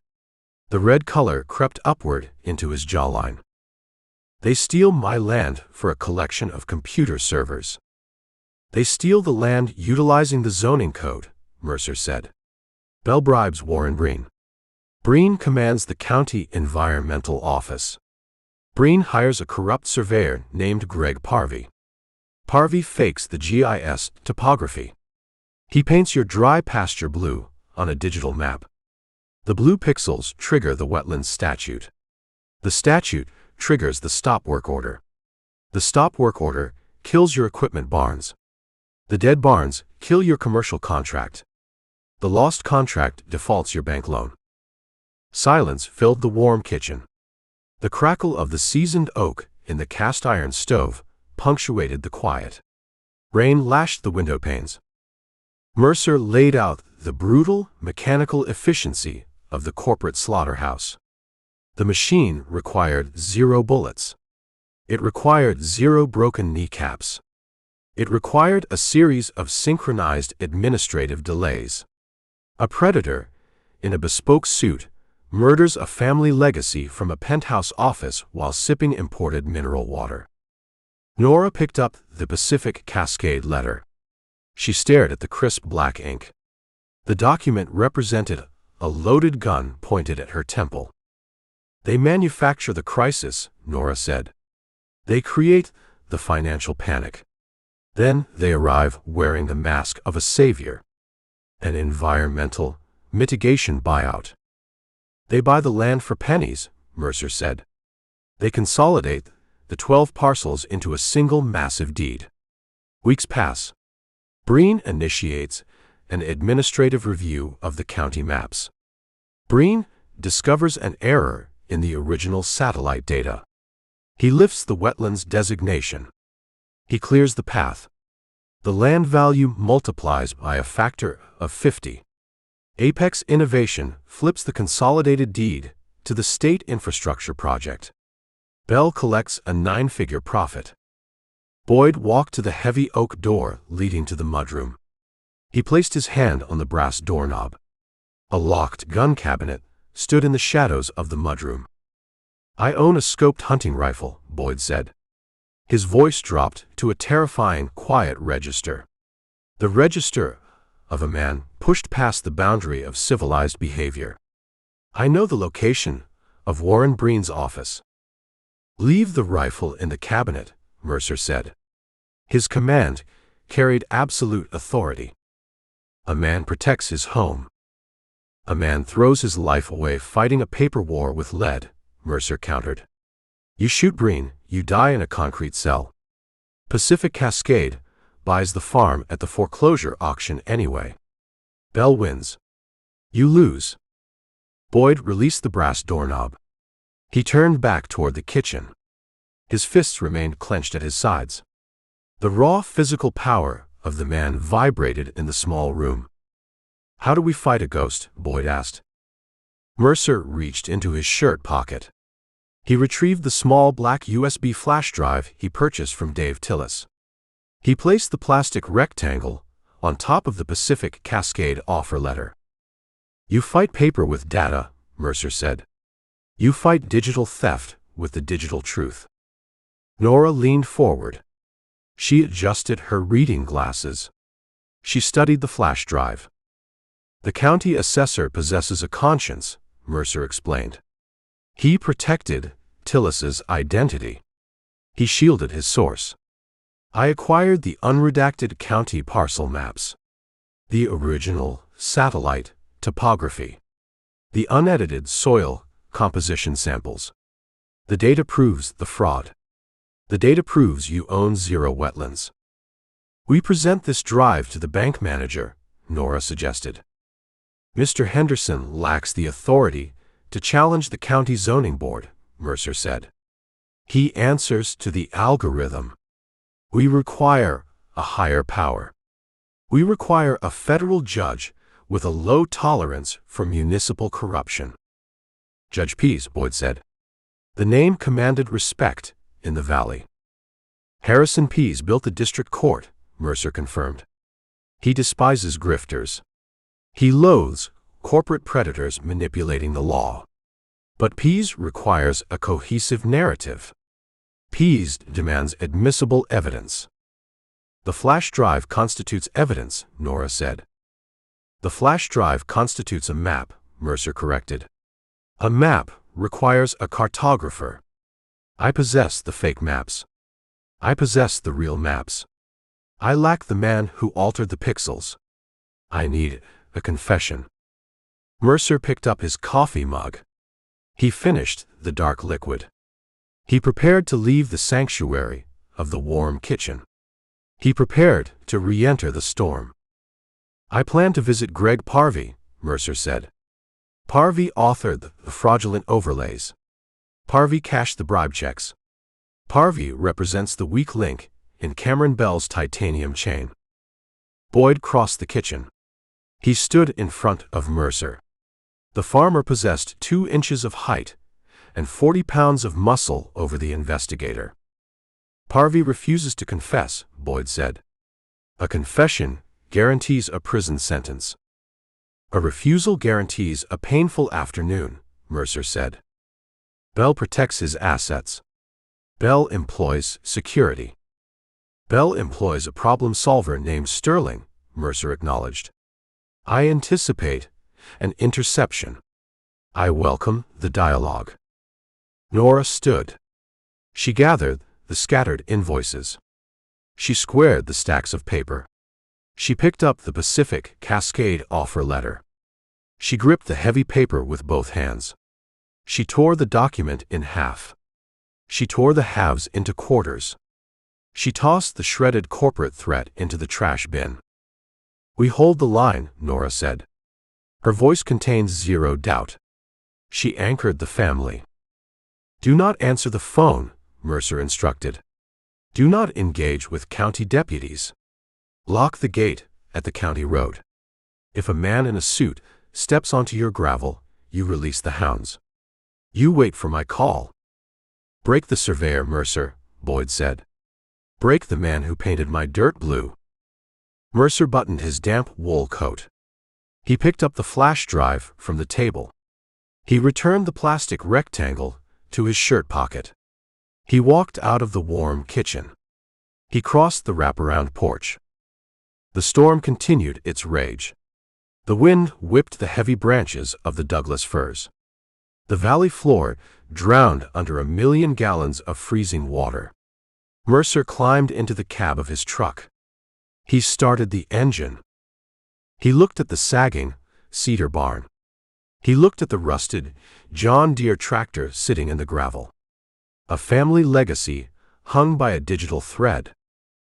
The red color crept upward into his jawline. They steal my land for a collection of computer servers. They steal the land utilizing the zoning code, Mercer said. Bell bribes Warren Breen. Breen commands the county environmental office. Breen hires a corrupt surveyor named Greg Parvey. Parvey fakes the GIS topography. He paints your dry pasture blue on a digital map. The blue pixels trigger the wetlands statute. The statute triggers the stop work order. The stop work order kills your equipment barns. The dead barns kill your commercial contract. The lost contract defaults your bank loan. Silence filled the warm kitchen. The crackle of the seasoned oak in the cast-iron stove punctuated the quiet. Rain lashed the window panes. Mercer laid out the brutal, mechanical efficiency of the corporate slaughterhouse. The machine required 0 bullets. It required 0 broken kneecaps. It required a series of synchronized administrative delays. A predator, in a bespoke suit, murders a family legacy from a penthouse office while sipping imported mineral water. Nora picked up the Pacific Cascade letter. She stared at the crisp black ink. The document represented a loaded gun pointed at her temple. They manufacture the crisis, Nora said. They create the financial panic. Then they arrive wearing the mask of a savior. An environmental mitigation buyout. They buy the land for pennies, Mercer said. They consolidate the 12 parcels into a single massive deed. Weeks pass. Breen initiates an administrative review of the county maps. Breen discovers an error in the original satellite data. He lifts the wetlands designation. He clears the path. The land value multiplies by a factor of 50. Apex Innovation flips the consolidated deed to the state infrastructure project. Bell collects a 9-figure profit. Boyd walked to the heavy oak door leading to the mudroom. He placed his hand on the brass doorknob. A locked gun cabinet stood in the shadows of the mudroom. I own a scoped hunting rifle, Boyd said. His voice dropped to a terrifying, quiet register. The register of a man pushed past the boundary of civilized behavior. I know the location of Warren Breen's office. Leave the rifle in the cabinet, Mercer said. His command carried absolute authority. A man protects his home. A man throws his life away fighting a paper war with lead, Mercer countered. You shoot Breen, you die in a concrete cell. Pacific Cascade buys the farm at the foreclosure auction anyway. Bell wins. You lose. Boyd released the brass doorknob. He turned back toward the kitchen. His fists remained clenched at his sides. The raw physical power of the man vibrated in the small room. How do we fight a ghost? Boyd asked. Mercer reached into his shirt pocket. He retrieved the small black USB flash drive he purchased from Dave Tillis. He placed the plastic rectangle on top of the Pacific Cascade offer letter. You fight paper with data, Mercer said. You fight digital theft with the digital truth. Nora leaned forward. She adjusted her reading glasses. She studied the flash drive. The county assessor possesses a conscience, Mercer explained. He protected Tillis's identity. He shielded his source. I acquired the unredacted county parcel maps. The original satellite topography. The unedited soil composition samples. The data proves the fraud. The data proves you own 0 wetlands. We present this drive to the bank manager, Nora suggested. Mr. Henderson lacks the authority to challenge the county zoning board, Mercer said. He answers to the algorithm. We require a higher power. We require a federal judge with a low tolerance for municipal corruption. Judge Pease, Boyd said. The name commanded respect in the valley. Harrison Pease built the district court, Mercer confirmed. He despises grifters. He loathes corporate predators manipulating the law. But Pease requires a cohesive narrative. Pease demands admissible evidence. The flash drive constitutes evidence, Nora said. The flash drive constitutes a map, Mercer corrected. A map requires a cartographer. I possess the fake maps. I possess the real maps. I lack the man who altered the pixels. I need a confession. Mercer picked up his coffee mug. He finished the dark liquid. He prepared to leave the sanctuary of the warm kitchen. He prepared to re-enter the storm. "I plan to visit Greg Parvey," Mercer said. Parvey authored the fraudulent overlays. Parvey cashed the bribe checks. Parvey represents the weak link in Cameron Bell's titanium chain. Boyd crossed the kitchen. He stood in front of Mercer. The farmer possessed 2 inches of height and 40 pounds of muscle over the investigator. "Parvey refuses to confess," Boyd said. "A confession guarantees a prison sentence." "A refusal guarantees a painful afternoon," Mercer said. "Bell protects his assets. Bell employs security." "Bell employs a problem solver named Sterling," Mercer acknowledged. "I anticipate an interception. I welcome the dialogue." Nora stood. She gathered the scattered invoices. She squared the stacks of paper. She picked up the Pacific Cascade offer letter. She gripped the heavy paper with both hands. She tore the document in half. She tore the halves into quarters. She tossed the shredded corporate threat into the trash bin. "We hold the line," Nora said. Her voice contained zero doubt. She anchored the family. "Do not answer the phone," Mercer instructed. "Do not engage with county deputies. Lock the gate at the county road. If a man in a suit steps onto your gravel, you release the hounds. You wait for my call." "Break the surveyor, Mercer," Boyd said. "Break the man who painted my dirt blue." Mercer buttoned his damp wool coat. He picked up the flash drive from the table. He returned the plastic rectangle to his shirt pocket. He walked out of the warm kitchen. He crossed the wraparound porch. The storm continued its rage. The wind whipped the heavy branches of the Douglas firs. The valley floor drowned under 1,000,000 gallons of freezing water. Mercer climbed into the cab of his truck. He started the engine. He looked at the sagging cedar barn. He looked at the rusted John Deere tractor sitting in the gravel. A family legacy hung by a digital thread.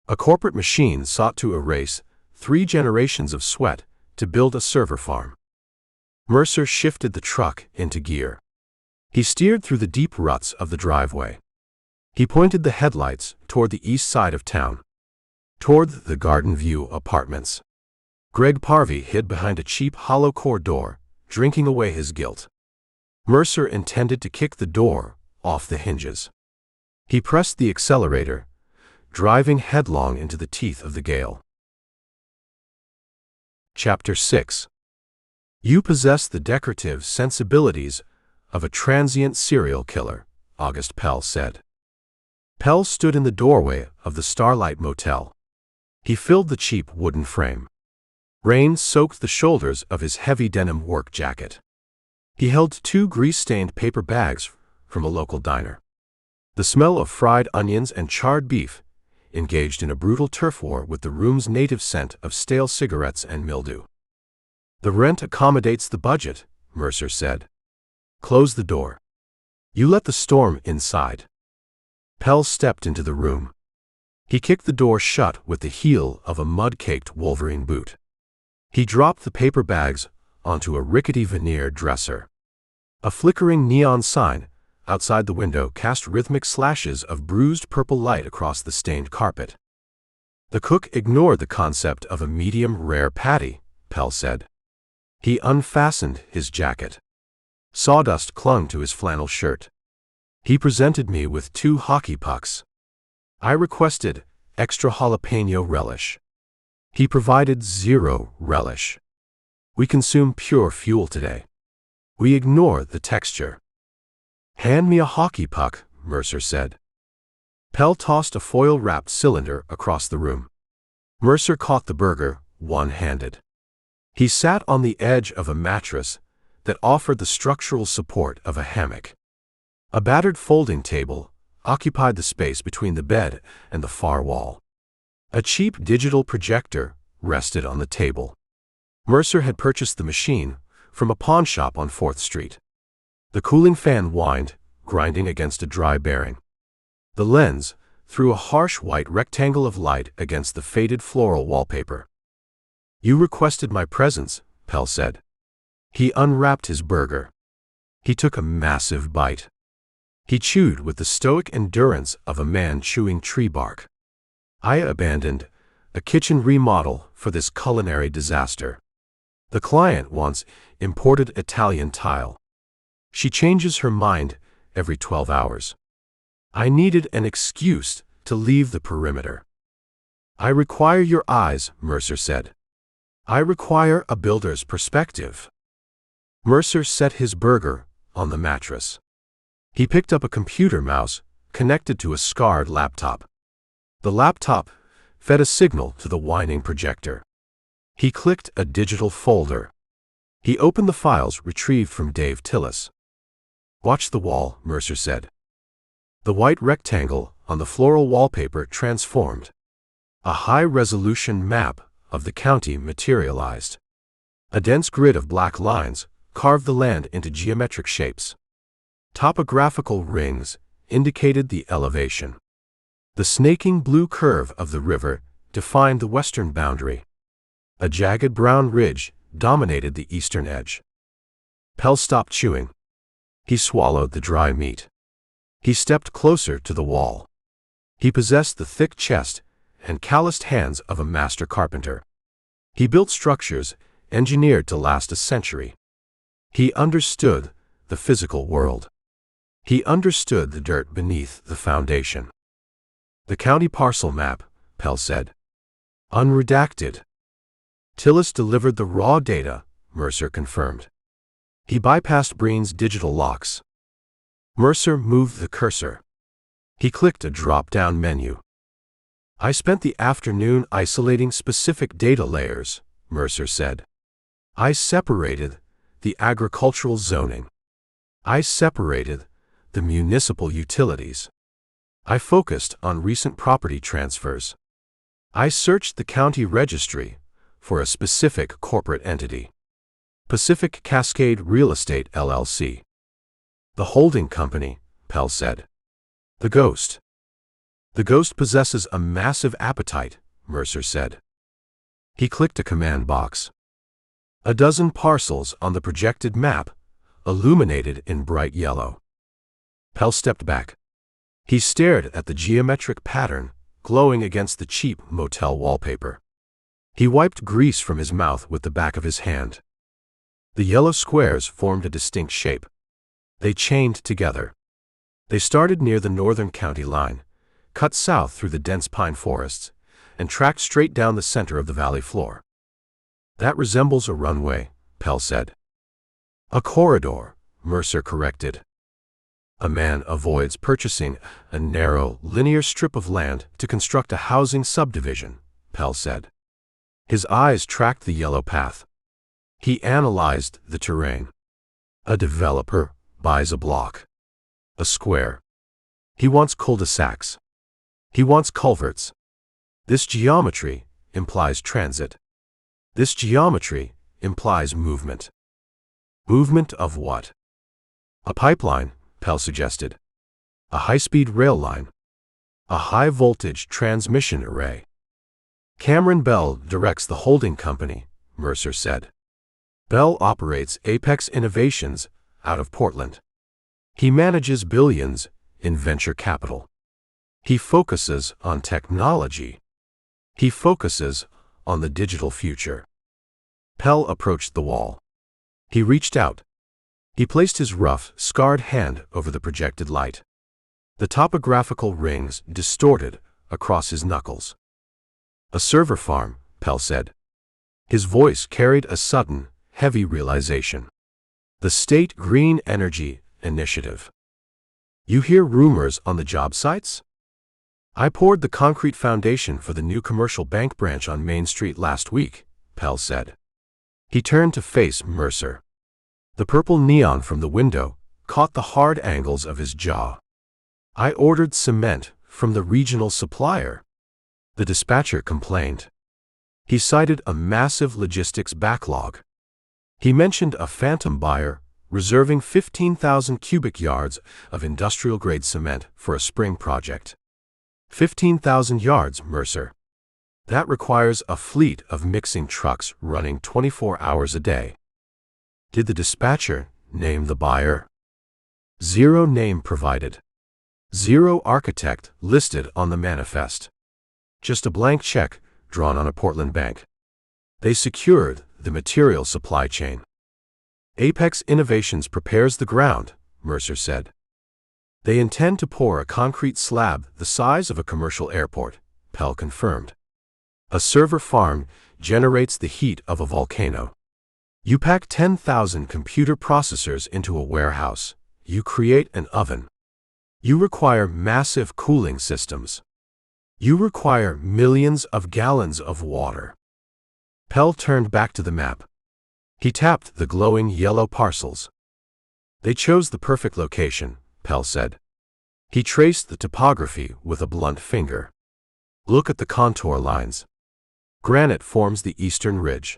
A corporate machine sought to erase 3 generations of sweat to build a server farm. Mercer shifted the truck into gear. He steered through the deep ruts of the driveway. He pointed the headlights toward the east side of town, toward the Garden View apartments. Greg Parvey hid behind a cheap hollow-core door, drinking away his guilt. Mercer intended to kick the door off the hinges. He pressed the accelerator, driving headlong into the teeth of the gale. Chapter 6. You possess the decorative sensibilities of a transient serial killer, August Pell said. Pell stood in the doorway of the Starlight Motel. He filled the cheap wooden frame. Rain soaked the shoulders of his heavy denim work jacket. He held 2 grease-stained paper bags from a local diner. The smell of fried onions and charred beef engaged in a brutal turf war with the room's native scent of stale cigarettes and mildew. "The rent accommodates the budget," Mercer said. "Close the door. You let the storm inside." Pell stepped into the room. He kicked the door shut with the heel of a mud-caked Wolverine boot. He dropped the paper bags onto a rickety veneer dresser. A flickering neon sign outside the window cast rhythmic slashes of bruised purple light across the stained carpet. "The cook ignored the concept of a medium-rare patty," Pell said. He unfastened his jacket. Sawdust clung to his flannel shirt. He presented me with 2 hockey pucks. I requested extra jalapeno relish. He provided 0 relish. We consume pure fuel today. We ignore the texture. "Hand me a hockey puck," Mercer said. Pell tossed a foil-wrapped cylinder across the room. Mercer caught the burger, one-handed. He sat on the edge of a mattress that offered the structural support of a hammock. A battered folding table occupied the space between the bed and the far wall. A cheap digital projector rested on the table. Mercer had purchased the machine from a pawn shop on 4th Street. The cooling fan whined, grinding against a dry bearing. The lens threw a harsh white rectangle of light against the faded floral wallpaper. "You requested my presence," Pell said. He unwrapped his burger. He took a massive bite. He chewed with the stoic endurance of a man chewing tree bark. "I abandoned a kitchen remodel for this culinary disaster. The client wants imported Italian tile. She changes her mind every 12 hours. I needed an excuse to leave the perimeter." "I require your eyes," Mercer said. "I require a builder's perspective." Mercer set his burger on the mattress. He picked up a computer mouse connected to a scarred laptop. The laptop fed a signal to the whining projector. He clicked a digital folder. He opened the files retrieved from Dave Tillis. "Watch the wall," Mercer said. The white rectangle on the floral wallpaper transformed. A high-resolution map of the county materialized. A dense grid of black lines carved the land into geometric shapes. Topographical rings indicated the elevation. The snaking blue curve of the river defined the western boundary. A jagged brown ridge dominated the eastern edge. Pell stopped chewing. He swallowed the dry meat. He stepped closer to the wall. He possessed the thick chest and calloused hands of a master carpenter. He built structures engineered to last a century. He understood the physical world. He understood the dirt beneath the foundation. "The county parcel map," Pell said. "Unredacted." Tillis delivered the raw data, Mercer confirmed. He bypassed Breen's digital locks. Mercer moved the cursor. He clicked a drop-down menu. "I spent the afternoon isolating specific data layers," Mercer said. "I separated the agricultural zoning. I separated the municipal utilities. I focused on recent property transfers. I searched the county registry for a specific corporate entity. Pacific Cascade Real Estate LLC. The holding company," Pell said. "The ghost." "The ghost possesses a massive appetite," Mercer said. He clicked a command box. A dozen parcels on the projected map illuminated in bright yellow. Pell stepped back. He stared at the geometric pattern glowing against the cheap motel wallpaper. He wiped grease from his mouth with the back of his hand. The yellow squares formed a distinct shape. They chained together. They started near the northern county line, cut south through the dense pine forests, and tracked straight down the center of the valley floor. "That resembles a runway," Pell said. "A corridor," Mercer corrected. "A man avoids purchasing a narrow, linear strip of land to construct a housing subdivision," Pell said. His eyes tracked the yellow path. He analyzed the terrain. A developer buys a block, a square. He wants cul-de-sacs. He wants culverts. This geometry implies transit. This geometry implies movement. Movement of what? A pipeline, Pell suggested. A high-speed rail line. A high-voltage transmission array. Cameron Bell directs the holding company, Mercer said. Bell operates Apex Innovations out of Portland. He manages billions in venture capital. He focuses on technology. He focuses on the digital future. Pell approached the wall. He reached out. He placed his rough, scarred hand over the projected light. The topographical rings distorted across his knuckles. "A server farm," Pell said. His voice carried a sudden, heavy realization. "The State Green Energy Initiative. You hear rumors on the job sites? I poured the concrete foundation for the new commercial bank branch on Main Street last week," Pell said. He turned to face Mercer. The purple neon from the window caught the hard angles of his jaw. "I ordered cement from the regional supplier," the dispatcher complained. He cited a massive logistics backlog. He mentioned a phantom buyer reserving 15,000 cubic yards of industrial-grade cement for a spring project. 15,000 yards, Mercer. That requires a fleet of mixing trucks running 24 hours a day. Did the dispatcher name the buyer? Zero name provided. Zero architect listed on the manifest. Just a blank check drawn on a Portland bank. They secured the material supply chain. Apex Innovations prepares the ground, Mercer said. They intend to pour a concrete slab the size of a commercial airport, Pell confirmed. A server farm generates the heat of a volcano. You pack 10,000 computer processors into a warehouse. You create an oven. You require massive cooling systems. You require millions of gallons of water. Pell turned back to the map. He tapped the glowing yellow parcels. They chose the perfect location, Pell said. He traced the topography with a blunt finger. Look at the contour lines. Granite forms the eastern ridge.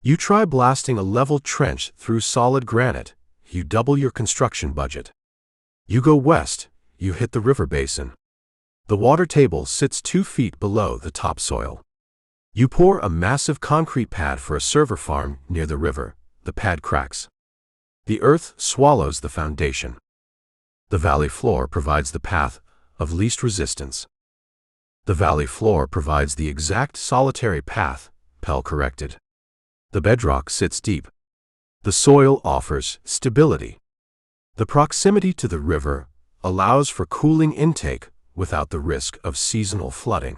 You try blasting a level trench through solid granite, you double your construction budget. You go west, you hit the river basin. The water table sits 2 feet below the topsoil. You pour a massive concrete pad for a server farm near the river. The pad cracks. The earth swallows the foundation. The valley floor provides the path of least resistance. The valley floor provides the exact solitary path, Pell corrected. The bedrock sits deep. The soil offers stability. The proximity to the river allows for cooling intake without the risk of seasonal flooding.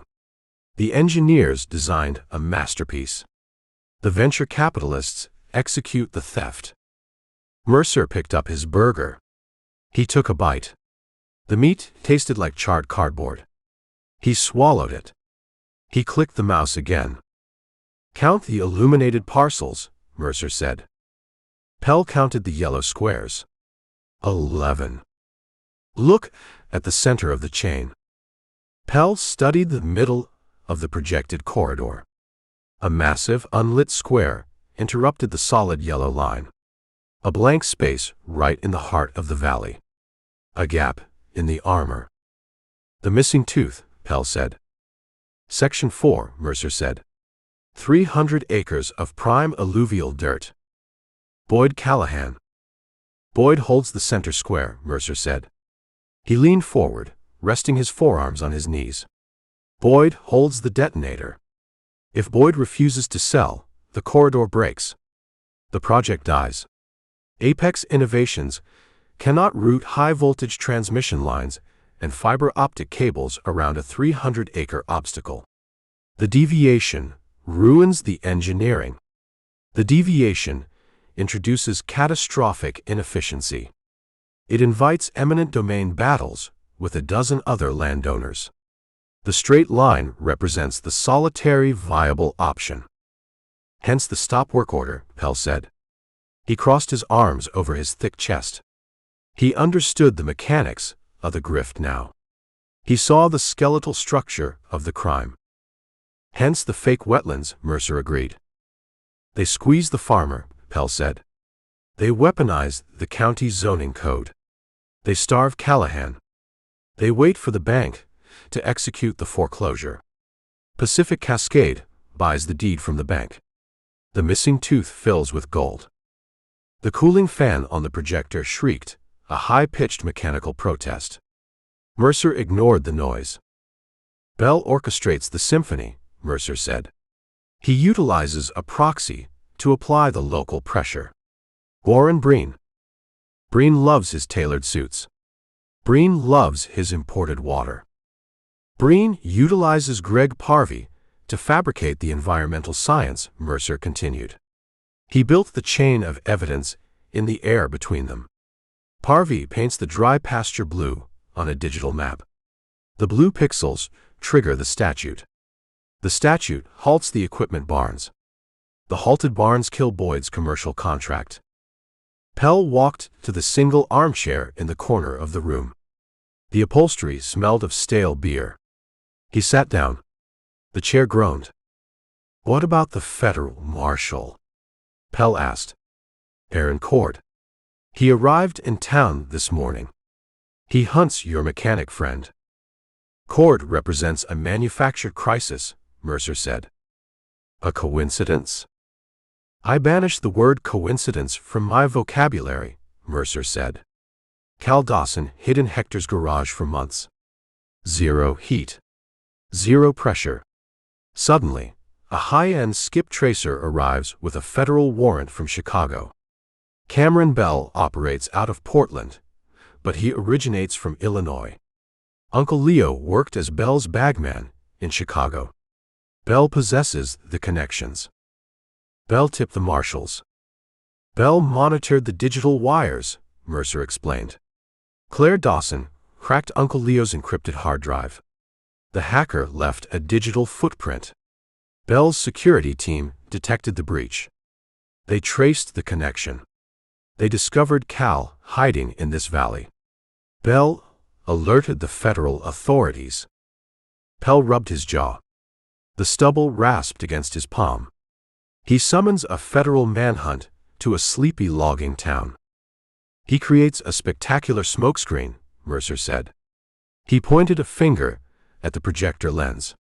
The engineers designed a masterpiece. The venture capitalists execute the theft. Mercer picked up his burger. He took a bite. The meat tasted like charred cardboard. He swallowed it. He clicked the mouse again. Count the illuminated parcels, Mercer said. Pell counted the yellow squares. 11. Look at the center of the chain. Pell studied the middle of the projected corridor. A massive, unlit square interrupted the solid yellow line. A blank space right in the heart of the valley. A gap in the armor. The missing tooth, Pell said. Section 4, Mercer said. 300 acres of prime alluvial dirt. Boyd Callahan. Boyd holds the center square, Mercer said. He leaned forward, resting his forearms on his knees. Boyd holds the detonator. If Boyd refuses to sell, the corridor breaks. The project dies. Apex Innovations cannot route high-voltage transmission lines and fiber optic cables around a 300-acre obstacle. The deviation ruins the engineering. The deviation introduces catastrophic inefficiency. It invites eminent domain battles with a dozen other landowners. The straight line represents the solitary viable option. Hence the stop work order, Pell said. He crossed his arms over his thick chest. He understood the mechanics of the grift now. He saw the skeletal structure of the crime. Hence the fake wetlands, Mercer agreed. They squeezed the farmer, Pell said. They weaponized the county zoning code. They starve Callahan. They wait for the bank to execute the foreclosure. Pacific Cascade buys the deed from the bank. The missing tooth fills with gold. The cooling fan on the projector shrieked, a high-pitched mechanical protest. Mercer ignored the noise. Bell orchestrates the symphony, Mercer said. He utilizes a proxy to apply the local pressure. Warren Breen. Breen loves his tailored suits. Breen loves his imported water. Breen utilizes Greg Parvey to fabricate the environmental science, Mercer continued. He built the chain of evidence in the air between them. Parvey paints the dry pasture blue on a digital map. The blue pixels trigger the statute. The statute halts the equipment barns. The halted barns kill Boyd's commercial contract. Pell walked to the single armchair in the corner of the room. The upholstery smelled of stale beer. He sat down. The chair groaned. What about the federal marshal? Pell asked. Aaron Cord. He arrived in town this morning. He hunts your mechanic friend. Cord represents a manufactured crisis, Mercer said. A coincidence? I banished the word coincidence from my vocabulary, Mercer said. Cal Dawson hid in Hector's garage for months. Zero heat. Zero pressure. Suddenly, a high-end skip tracer arrives with a federal warrant from Chicago. Cameron Bell operates out of Portland, but he originates from Illinois. Uncle Leo worked as Bell's bagman in Chicago. Bell possesses the connections. Bell tipped the marshals. Bell monitored the digital wires, Mercer explained. Claire Dawson cracked Uncle Leo's encrypted hard drive. The hacker left a digital footprint. Bell's security team detected the breach. They traced the connection. They discovered Cal hiding in this valley. Bell alerted the federal authorities. Pell rubbed his jaw. The stubble rasped against his palm. He summons a federal manhunt to a sleepy logging town. He creates a spectacular smokescreen, Mercer said. He pointed a finger at the projector lens.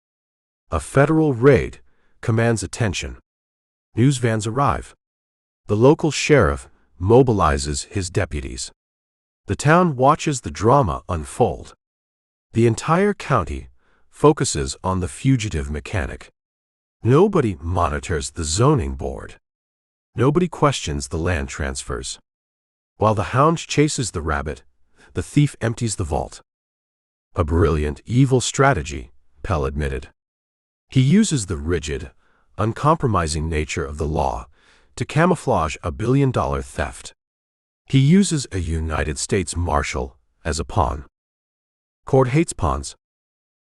A federal raid commands attention. News vans arrive. The local sheriff mobilizes his deputies. The town watches the drama unfold. The entire county focuses on the fugitive mechanic. Nobody monitors the zoning board. Nobody questions the land transfers. While the hound chases the rabbit, the thief empties the vault. A brilliant, evil strategy, Pell admitted. He uses the rigid, uncompromising nature of the law to camouflage a billion-dollar theft. He uses a United States Marshal as a pawn. Cord hates pawns.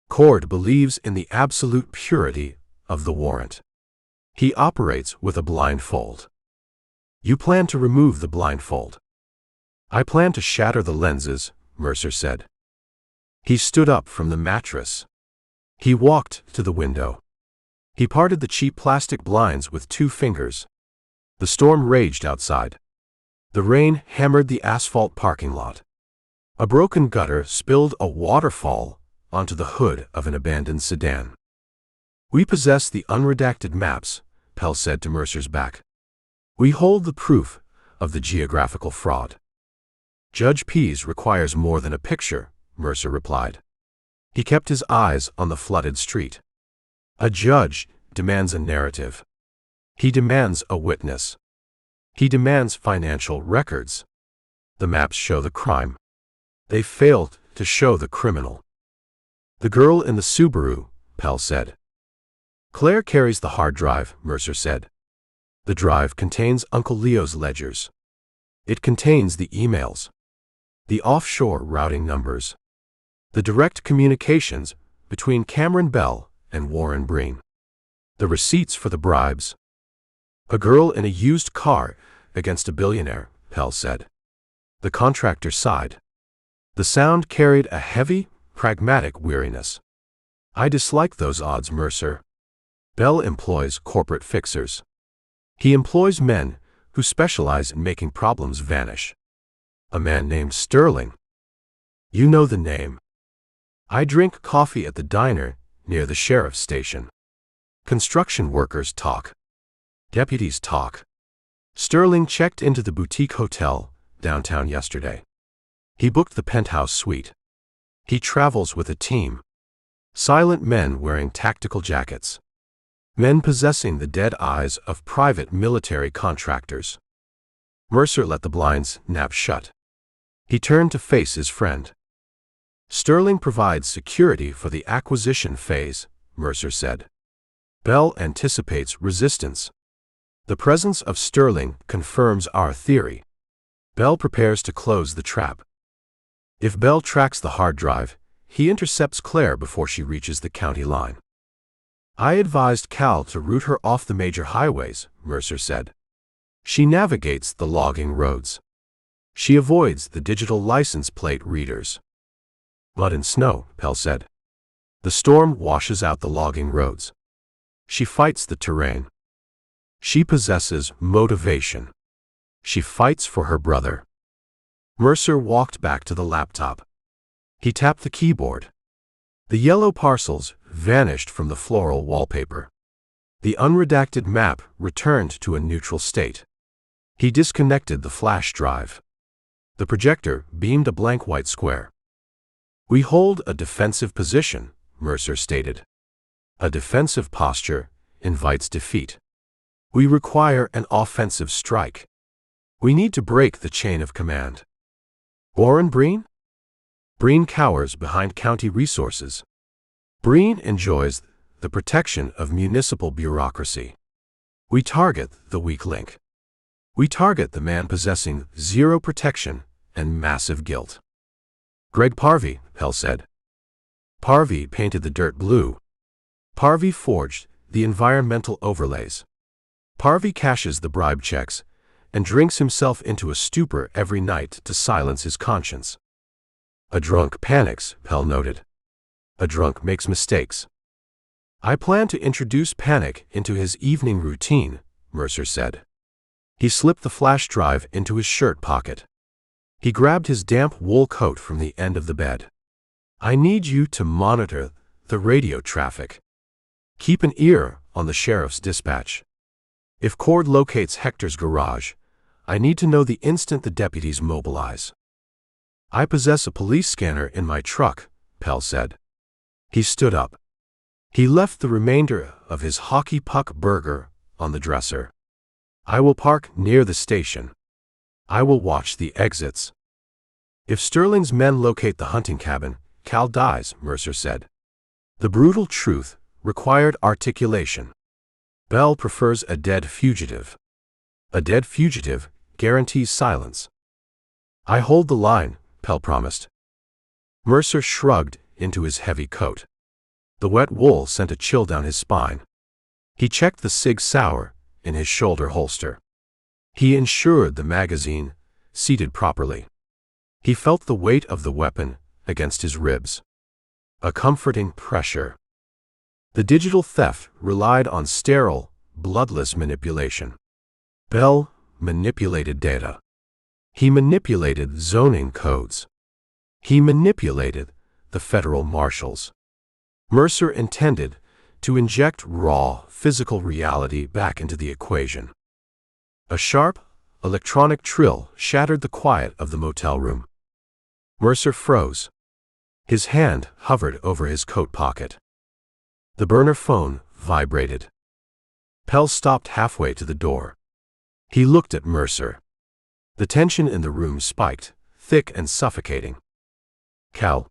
Cord believes in the absolute purity of the warrant. He operates with a blindfold. You plan to remove the blindfold. I plan to shatter the lenses, Mercer said. He stood up from the mattress. He walked to the window. He parted the cheap plastic blinds with 2 fingers. The storm raged outside. The rain hammered the asphalt parking lot. A broken gutter spilled a waterfall onto the hood of an abandoned sedan. We possess the unredacted maps, Pell said to Mercer's back. We hold the proof of the geographical fraud. Judge Pease requires more than a picture, Mercer replied. He kept his eyes on the flooded street. A judge demands a narrative. He demands a witness. He demands financial records. The maps show the crime. They failed to show the criminal. The girl in the Subaru, Pell said. Claire carries the hard drive, Mercer said. The drive contains Uncle Leo's ledgers. It contains the emails, the offshore routing numbers, the direct communications between Cameron Bell and Warren Breen, the receipts for the bribes. A girl in a used car against a billionaire, Pell said. The contractor sighed. The sound carried a heavy, pragmatic weariness. I dislike those odds, Mercer. Bell employs corporate fixers. He employs men who specialize in making problems vanish. A man named Sterling. You know the name. I drink coffee at the diner near the sheriff's station. Construction workers talk. Deputies talk. Sterling checked into the boutique hotel downtown yesterday. He booked the penthouse suite. He travels with a team. Silent men wearing tactical jackets. Men possessing the dead eyes of private military contractors. Mercer let the blinds snap shut. He turned to face his friend. Sterling provides security for the acquisition phase, Mercer said. Bell anticipates resistance. The presence of Sterling confirms our theory. Bell prepares to close the trap. If Bell tracks the hard drive, he intercepts Claire before she reaches the county line. I advised Cal to route her off the major highways, Mercer said. She navigates the logging roads. She avoids the digital license plate readers. Mud and snow, Pell said. The storm washes out the logging roads. She fights the terrain. She possesses motivation. She fights for her brother. Mercer walked back to the laptop. He tapped the keyboard. The yellow parcels vanished from the floral wallpaper. The unredacted map returned to a neutral state. He disconnected the flash drive. The projector beamed a blank white square. "We hold a defensive position," Mercer stated. "A defensive posture invites defeat. We require an offensive strike. We need to break the chain of command." Warren Breen? Breen cowers behind county resources. Breen enjoys the protection of municipal bureaucracy. We target the weak link. We target the man possessing zero protection and massive guilt. "Greg Parvey," Pell said. Parvey painted the dirt blue. Parvey forged the environmental overlays. Parvey cashes the bribe checks and drinks himself into a stupor every night to silence his conscience. "A drunk panics," Pell noted. "A drunk makes mistakes." "I plan to introduce panic into his evening routine," Mercer said. He slipped the flash drive into his shirt pocket. He grabbed his damp wool coat from the end of the bed. "I need you to monitor the radio traffic. Keep an ear on the sheriff's dispatch. If Cord locates Hector's garage, I need to know the instant the deputies mobilize." "I possess a police scanner in my truck," Pell said. He stood up. He left the remainder of his hockey puck burger on the dresser. "I will park near the station. I will watch the exits. If Sterling's men locate the hunting cabin, Cal dies," Mercer said. The brutal truth required articulation. Bell prefers a dead fugitive. A dead fugitive guarantees silence. "I hold the line," Pell promised. Mercer shrugged into his heavy coat. The wet wool sent a chill down his spine. He checked the Sig Sauer in his shoulder holster. He ensured the magazine seated properly. He felt the weight of the weapon against his ribs. A comforting pressure. The digital theft relied on sterile, bloodless manipulation. Bell manipulated data. He manipulated zoning codes. He manipulated the federal marshals. Mercer intended to inject raw, physical reality back into the equation. A sharp, electronic trill shattered the quiet of the motel room. Mercer froze. His hand hovered over his coat pocket. The burner phone vibrated. Pell stopped halfway to the door. He looked at Mercer. The tension in the room spiked, thick and suffocating. "Cal?"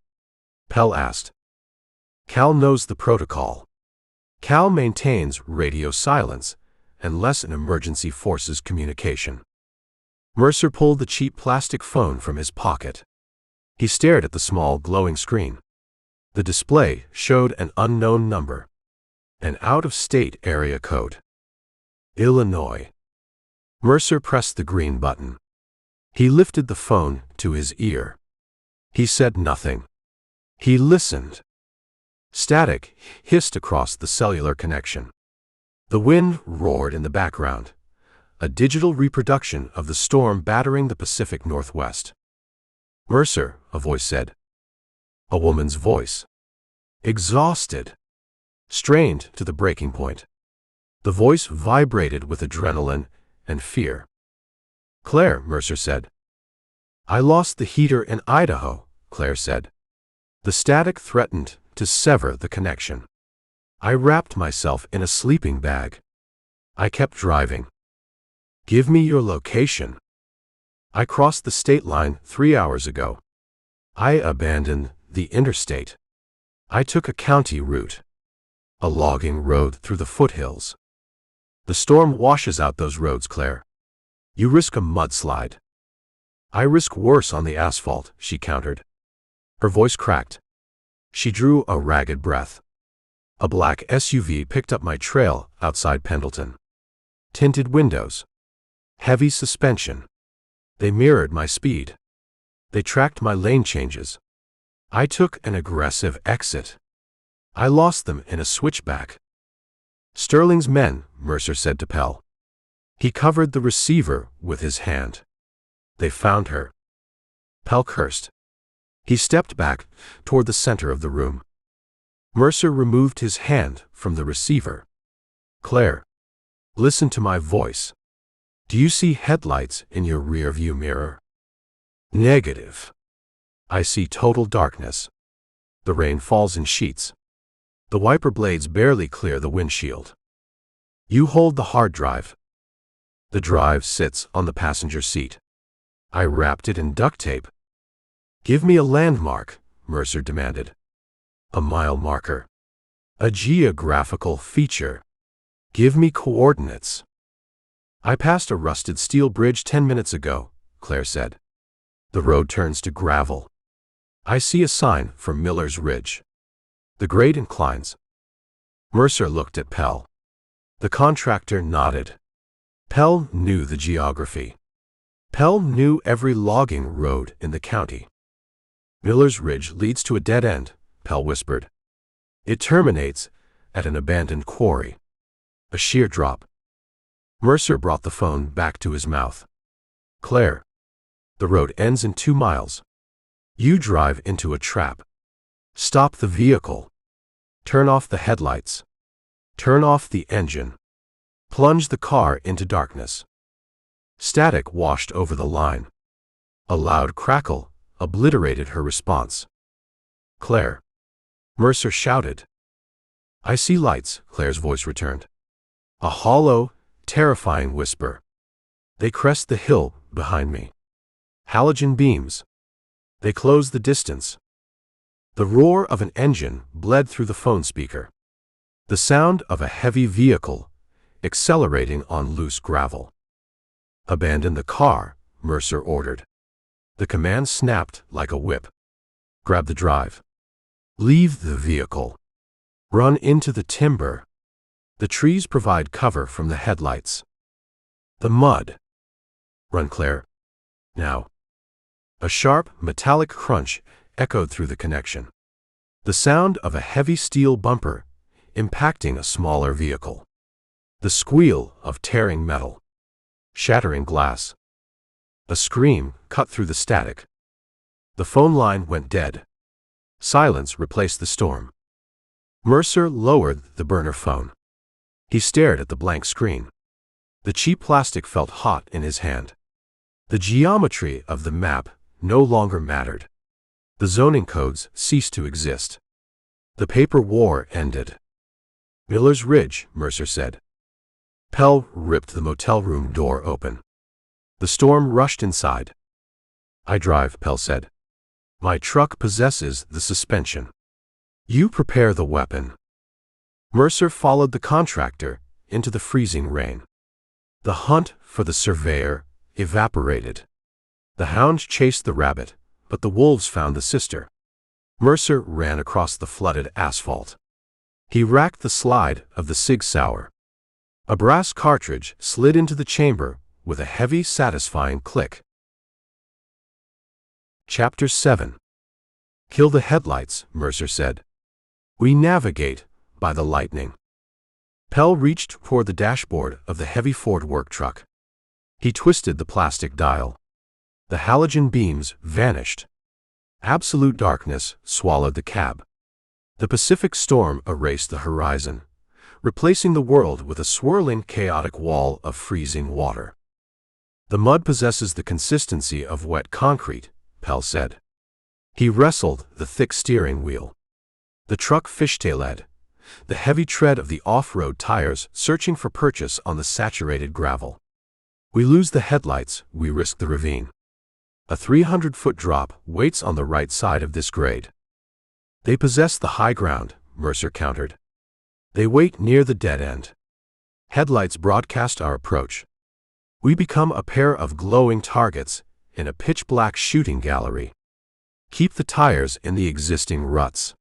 Pell asked. "Cal knows the protocol. Cal maintains radio silence unless an emergency forces communication." Mercer pulled the cheap plastic phone from his pocket. He stared at the small glowing screen. The display showed an unknown number. An out-of-state area code. Illinois. Mercer pressed the green button. He lifted the phone to his ear. He said nothing. He listened. Static hissed across the cellular connection. The wind roared in the background, a digital reproduction of the storm battering the Pacific Northwest. "Mercer," a voice said. A woman's voice. Exhausted. Strained to the breaking point. The voice vibrated with adrenaline and fear. "Claire," Mercer said. "I lost the heater in Idaho," Claire said. The static threatened to sever the connection. "I wrapped myself in a sleeping bag. I kept driving." "Give me your location." "I crossed the state line 3 hours ago. I abandoned the interstate. I took a county route. A logging road through the foothills." "The storm washes out those roads, Claire. You risk a mudslide." "I risk worse on the asphalt," she countered. Her voice cracked. She drew a ragged breath. A black SUV picked up my trail outside Pendleton. Tinted windows. Heavy suspension. They mirrored my speed. They tracked my lane changes. I took an aggressive exit. I lost them in a switchback. "Sterling's men," Mercer said to Pell. He covered the receiver with his hand. "They found her." Pell cursed. He stepped back toward the center of the room. Mercer removed his hand from the receiver. Claire, listen to my voice. Do you see headlights in your rearview mirror? Negative. I see total darkness. The rain falls in sheets. The wiper blades barely clear the windshield. You hold the hard drive. The drive sits on the passenger seat. I wrapped it in duct tape. Give me a landmark, Mercer demanded. A mile marker. A geographical feature. Give me coordinates. I passed a rusted steel bridge 10 minutes ago, Claire said. The road turns to gravel. I see a sign for Miller's Ridge. The grade inclines. Mercer looked at Pell. The contractor nodded. Pell knew the geography. Pell knew every logging road in the county. Miller's Ridge leads to a dead end, Pell whispered. It terminates at an abandoned quarry. A sheer drop. Mercer brought the phone back to his mouth. Claire, the road ends in 2 miles. You drive into a trap. Stop the vehicle. Turn off the headlights. Turn off the engine. Plunge the car into darkness. Static washed over the line. A loud crackle obliterated her response. Claire. Mercer shouted. I see lights, Claire's voice returned. A hollow, terrifying whisper. They crest the hill behind me. Halogen beams. They close the distance. The roar of an engine bled through the phone speaker. The sound of a heavy vehicle accelerating on loose gravel. Abandon the car, Mercer ordered. The command snapped like a whip. Grab the drive. Leave the vehicle. Run into the timber. The trees provide cover from the headlights. The mud. Run, Claire. Now. A sharp, metallic crunch echoed through the connection. The sound of a heavy steel bumper impacting a smaller vehicle. The squeal of tearing metal. Shattering glass. A scream cut through the static. The phone line went dead. Silence replaced the storm. Mercer lowered the burner phone. He stared at the blank screen. The cheap plastic felt hot in his hand. The geometry of the map no longer mattered. The zoning codes ceased to exist. The paper war ended. Miller's Ridge, Mercer said. Pell ripped the motel room door open. The storm rushed inside. I drive, Pell said. My truck possesses the suspension. You prepare the weapon. Mercer followed the contractor into the freezing rain. The hunt for the surveyor evaporated. The hound chased the rabbit, but the wolves found the sister. Mercer ran across the flooded asphalt. He racked the slide of the Sig Sauer. A brass cartridge slid into the chamber with a heavy, satisfying click. Chapter 7. Kill the headlights, Mercer said. We navigate by the lightning. Pell reached toward the dashboard of the heavy Ford work truck. He twisted the plastic dial. The halogen beams vanished. Absolute darkness swallowed the cab. The Pacific storm erased the horizon, replacing the world with a swirling, chaotic wall of freezing water. The mud possesses the consistency of wet concrete, Pell said. He wrestled the thick steering wheel. The truck fishtailed, the heavy tread of the off-road tires searching for purchase on the saturated gravel. We lose the headlights, we risk the ravine. A 300-foot drop waits on the right side of this grade. They possess the high ground, Mercer countered. They wait near the dead end. Headlights broadcast our approach. We become a pair of glowing targets in a pitch-black shooting gallery. Keep the tires in the existing ruts.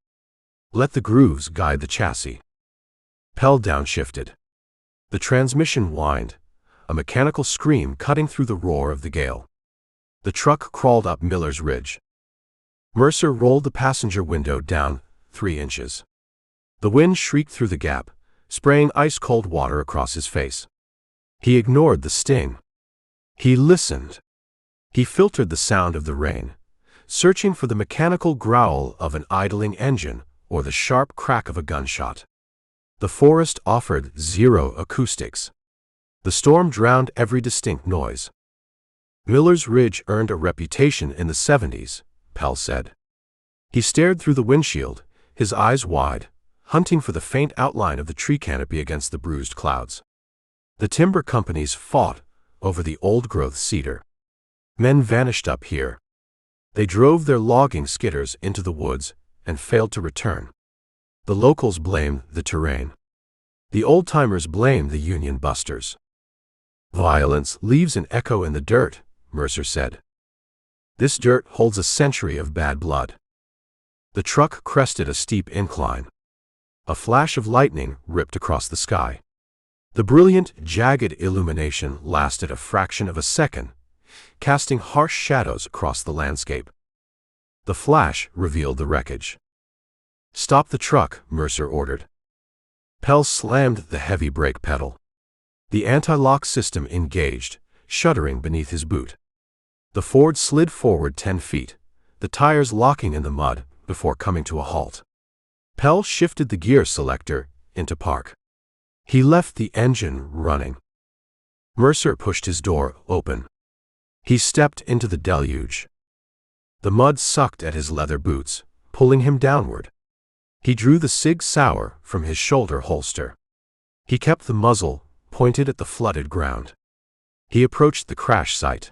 Let the grooves guide the chassis. Pell downshifted. The transmission whined, a mechanical scream cutting through the roar of the gale. The truck crawled up Miller's Ridge. Mercer rolled the passenger window down 3 inches. The wind shrieked through the gap, spraying ice-cold water across his face. He ignored the sting. He listened. He filtered the sound of the rain, searching for the mechanical growl of an idling engine or the sharp crack of a gunshot. The forest offered zero acoustics. The storm drowned every distinct noise. Miller's Ridge earned a reputation in the 70s, Pell said. He stared through the windshield, his eyes wide, hunting for the faint outline of the tree canopy against the bruised clouds. The timber companies fought over the old-growth cedar. Men vanished up here. They drove their logging skidders into the woods and failed to return. The locals blamed the terrain. The old-timers blamed the Union busters. Violence leaves an echo in the dirt, Mercer said. This dirt holds a century of bad blood. The truck crested a steep incline. A flash of lightning ripped across the sky. The brilliant, jagged illumination lasted a fraction of a second, casting harsh shadows across the landscape. The flash revealed the wreckage. "Stop the truck," Mercer ordered. Pell slammed the heavy brake pedal. The anti-lock system engaged, shuddering beneath his boot. The Ford slid forward 10 feet, the tires locking in the mud before coming to a halt. Pell shifted the gear selector into park. He left the engine running. Mercer pushed his door open. He stepped into the deluge. The mud sucked at his leather boots, pulling him downward. He drew the Sig Sauer from his shoulder holster. He kept the muzzle pointed at the flooded ground. He approached the crash site.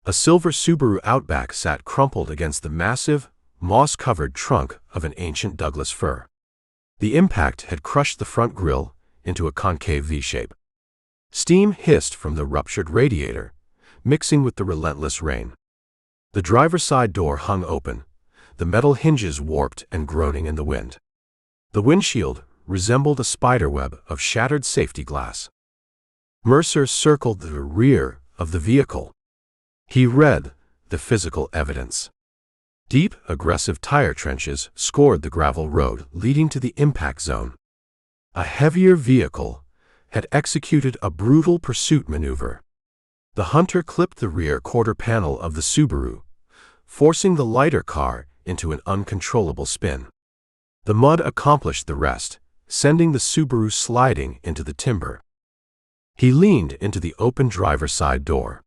A silver Subaru Outback sat crumpled against the massive, moss-covered trunk of an ancient Douglas fir. The impact had crushed the front grille into a concave V-shape. Steam hissed from the ruptured radiator, mixing with the relentless rain. The driver's side door hung open, the metal hinges warped and groaning in the wind. The windshield resembled a spiderweb of shattered safety glass. Mercer circled the rear of the vehicle. He read the physical evidence. Deep, aggressive tire trenches scored the gravel road leading to the impact zone. A heavier vehicle had executed a brutal pursuit maneuver. The hunter clipped the rear quarter panel of the Subaru, forcing the lighter car into an uncontrollable spin. The mud accomplished the rest, sending the Subaru sliding into the timber. He leaned into the open driver's side door.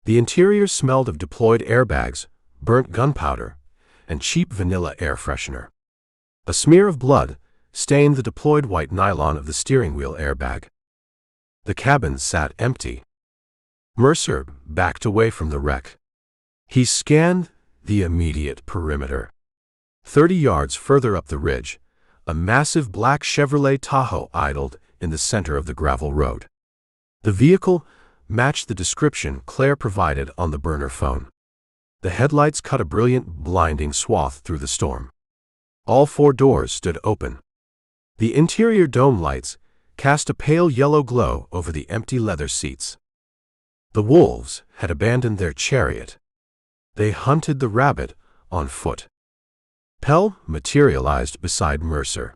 The interior smelled of deployed airbags, burnt gunpowder, and cheap vanilla air freshener. A smear of blood stained the deployed white nylon of the steering wheel airbag. The cabin sat empty. Mercer backed away from the wreck. He scanned the immediate perimeter. 30 yards further up the ridge, a massive black Chevrolet Tahoe idled in the center of the gravel road. The vehicle matched the description Claire provided on the burner phone. The headlights cut a brilliant, blinding swath through the storm. All 4 doors stood open. The interior dome lights cast a pale yellow glow over the empty leather seats. The wolves had abandoned their chariot. They hunted the rabbit on foot. Pell materialized beside Mercer.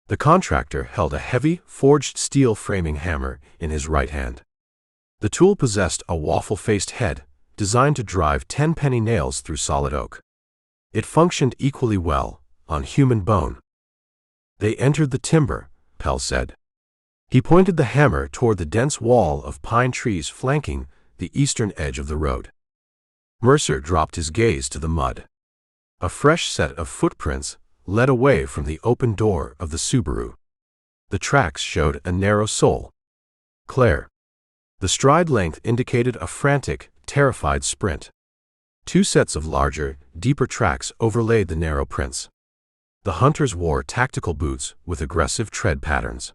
The contractor held a heavy, forged steel framing hammer in his right hand. The tool possessed a waffle-faced head designed to drive 10-penny nails through solid oak. It functioned equally well on human bone. They entered the timber, Pell said. He pointed the hammer toward the dense wall of pine trees flanking the eastern edge of the road. Mercer dropped his gaze to the mud. A fresh set of footprints led away from the open door of the Subaru. The tracks showed a narrow sole. Claire. The stride length indicated a frantic, terrified sprint. 2 sets of larger, deeper tracks overlaid the narrow prints. The hunters wore tactical boots with aggressive tread patterns.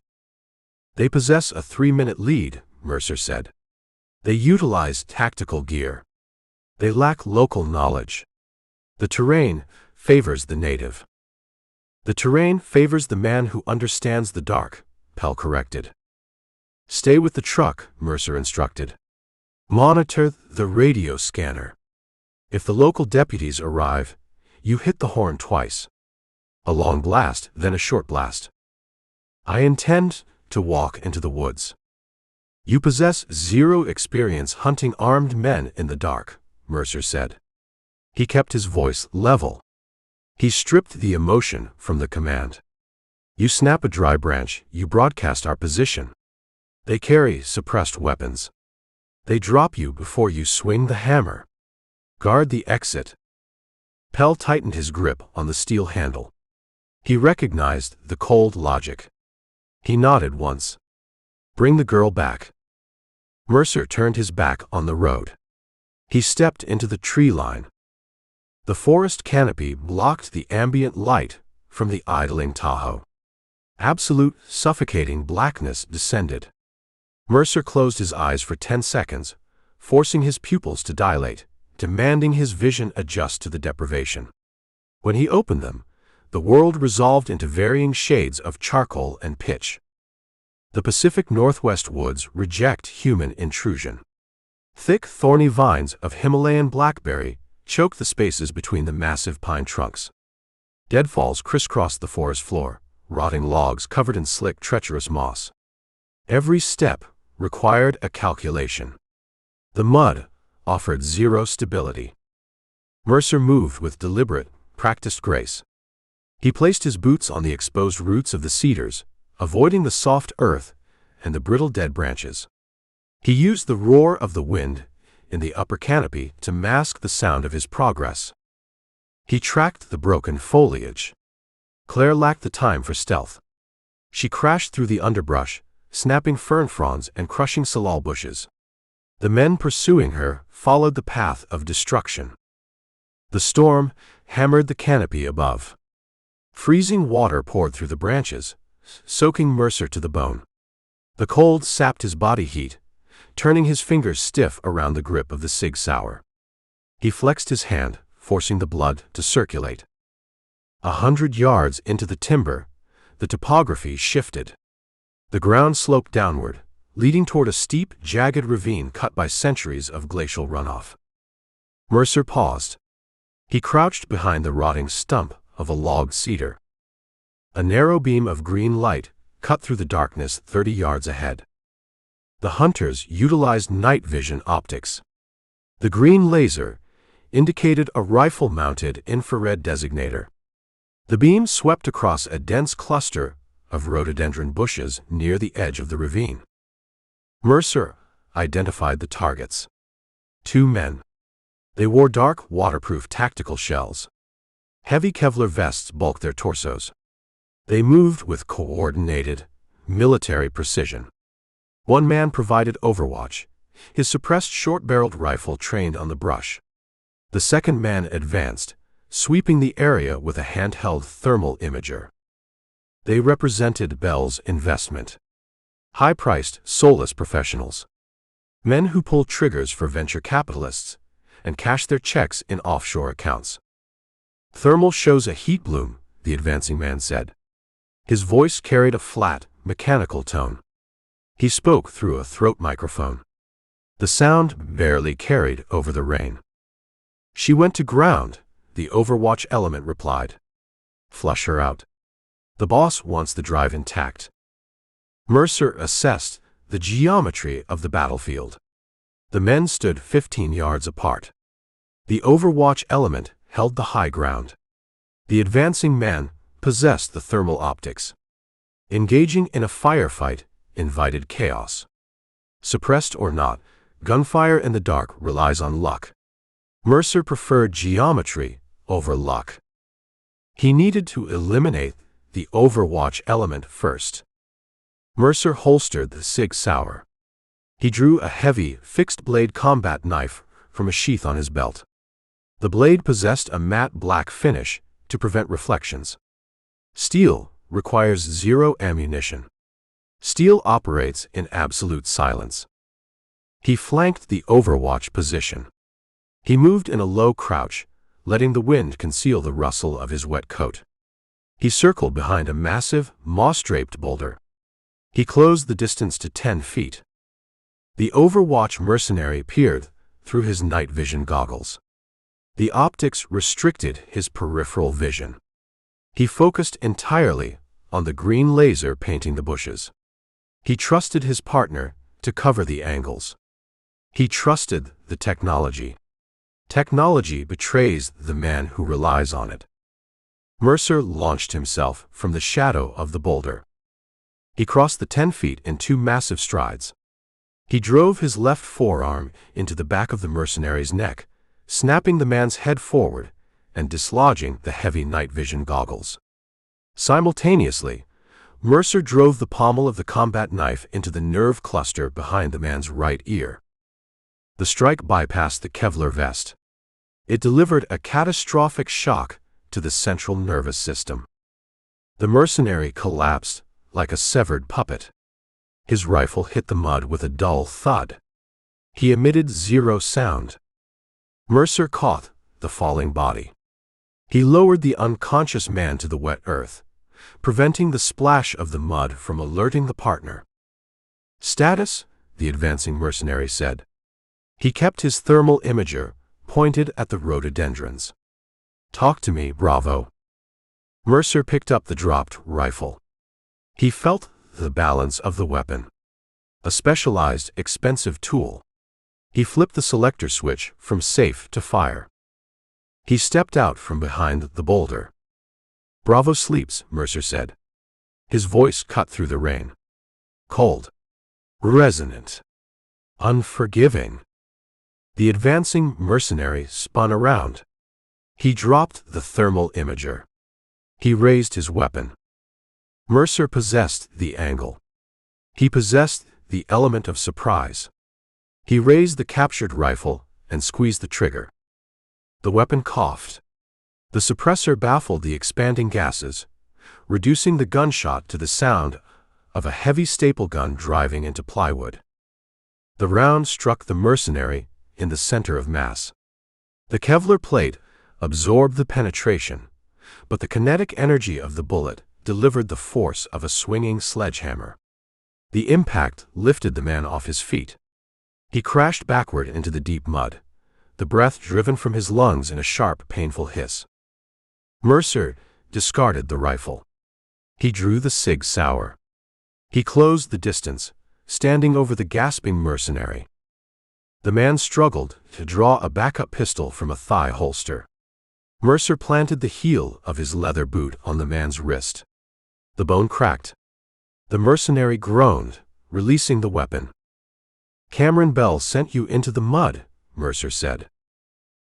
They possess a 3-minute lead, Mercer said. They utilize tactical gear. They lack local knowledge. The terrain favors the native. The terrain favors the man who understands the dark, Pell corrected. Stay with the truck, Mercer instructed. Monitor the radio scanner. If the local deputies arrive, you hit the horn twice. A long blast, then a short blast. I intend to walk into the woods. You possess 0 experience hunting armed men in the dark, Mercer said. He kept his voice level. He stripped the emotion from the command. You snap a dry branch, you broadcast our position. They carry suppressed weapons. They drop you before you swing the hammer. Guard the exit. Pell tightened his grip on the steel handle. He recognized the cold logic. He nodded once. Bring the girl back. Mercer turned his back on the road. He stepped into the tree line. The forest canopy blocked the ambient light from the idling Tahoe. Absolute, suffocating blackness descended. Mercer closed his eyes for 10 seconds, forcing his pupils to dilate, demanding his vision adjust to the deprivation. When he opened them, the world resolved into varying shades of charcoal and pitch. The Pacific Northwest woods reject human intrusion. Thick, thorny vines of Himalayan blackberry choke the spaces between the massive pine trunks. Deadfalls crisscross the forest floor, rotting logs covered in slick, treacherous moss. Every step required a calculation. The mud offered zero stability. Mercer moved with deliberate, practiced grace. He placed his boots on the exposed roots of the cedars, avoiding the soft earth and the brittle dead branches. He used the roar of the wind in the upper canopy to mask the sound of his progress. He tracked the broken foliage. Claire lacked the time for stealth. She crashed through the underbrush, snapping fern fronds and crushing salal bushes. The men pursuing her followed the path of destruction. The storm hammered the canopy above. Freezing water poured through the branches, soaking Mercer to the bone. The cold sapped his body heat, turning his fingers stiff around the grip of the Sig Sauer. He flexed his hand, forcing the blood to circulate. 100 yards into the timber, the topography shifted. The ground sloped downward, leading toward a steep, jagged ravine cut by centuries of glacial runoff. Mercer paused. He crouched behind the rotting stump of a log cedar. A narrow beam of green light cut through the darkness 30 yards ahead. The hunters utilized night vision optics. The green laser indicated a rifle-mounted infrared designator. The beam swept across a dense cluster of rhododendron bushes near the edge of the ravine. Mercer identified the targets. 2 men. They wore dark, waterproof tactical shells. Heavy Kevlar vests bulked their torsos. They moved with coordinated, military precision. One man provided overwatch, his suppressed short-barreled rifle trained on the brush. The second man advanced, sweeping the area with a handheld thermal imager. They represented Bell's investment. High-priced, soulless professionals. Men who pull triggers for venture capitalists and cash their checks in offshore accounts. Thermal shows a heat bloom, the advancing man said. His voice carried a flat, mechanical tone. He spoke through a throat microphone. The sound barely carried over the rain. She went to ground, the overwatch element replied. Flush her out. The boss wants the drive intact. Mercer assessed the geometry of the battlefield. The men stood 15 yards apart. The overwatch element held the high ground. The advancing man possessed the thermal optics. Engaging in a firefight invited chaos. Suppressed or not, gunfire in the dark relies on luck. Mercer preferred geometry over luck. He needed to eliminate the overwatch element first. Mercer holstered the Sig Sauer. He drew a heavy, fixed-blade combat knife from a sheath on his belt. The blade possessed a matte black finish to prevent reflections. Steel requires zero ammunition. Steel operates in absolute silence. He flanked the overwatch position. He moved in a low crouch, letting the wind conceal the rustle of his wet coat. He circled behind a massive, moss-draped boulder. He closed the distance to 10 feet. The overwatch mercenary peered through his night vision goggles. The optics restricted his peripheral vision. He focused entirely on the green laser painting the bushes. He trusted his partner to cover the angles. He trusted the technology. Technology betrays the man who relies on it. Mercer launched himself from the shadow of the boulder. He crossed the 10 feet in 2 massive strides. He drove his left forearm into the back of the mercenary's neck, snapping the man's head forward and dislodging the heavy night vision goggles. Simultaneously, Mercer drove the pommel of the combat knife into the nerve cluster behind the man's right ear. The strike bypassed the Kevlar vest. It delivered a catastrophic shock to the central nervous system. The mercenary collapsed like a severed puppet. His rifle hit the mud with a dull thud. He emitted 0 sound. Mercer caught the falling body. He lowered the unconscious man to the wet earth, preventing the splash of the mud from alerting the partner. "Status?" the advancing mercenary said. He kept his thermal imager pointed at the rhododendrons. "Talk to me, Bravo." Mercer picked up the dropped rifle. He felt the balance of the weapon. A specialized, expensive tool. He flipped the selector switch from safe to fire. He stepped out from behind the boulder. "Bravo sleeps," Mercer said. His voice cut through the rain. Cold. Resonant. Unforgiving. The advancing mercenary spun around. He dropped the thermal imager. He raised his weapon. Mercer possessed the angle. He possessed the element of surprise. He raised the captured rifle and squeezed the trigger. The weapon coughed. The suppressor baffled the expanding gases, reducing the gunshot to the sound of a heavy staple gun driving into plywood. The round struck the mercenary in the center of mass. The Kevlar plate absorbed the penetration, but the kinetic energy of the bullet delivered the force of a swinging sledgehammer. The impact lifted the man off his feet. He crashed backward into the deep mud, the breath driven from his lungs in a sharp, painful hiss. Mercer discarded the rifle. He drew the Sig Sauer. He closed the distance, standing over the gasping mercenary. The man struggled to draw a backup pistol from a thigh holster. Mercer planted the heel of his leather boot on the man's wrist. The bone cracked. The mercenary groaned, releasing the weapon. "Cameron Bell sent you into the mud," Mercer said.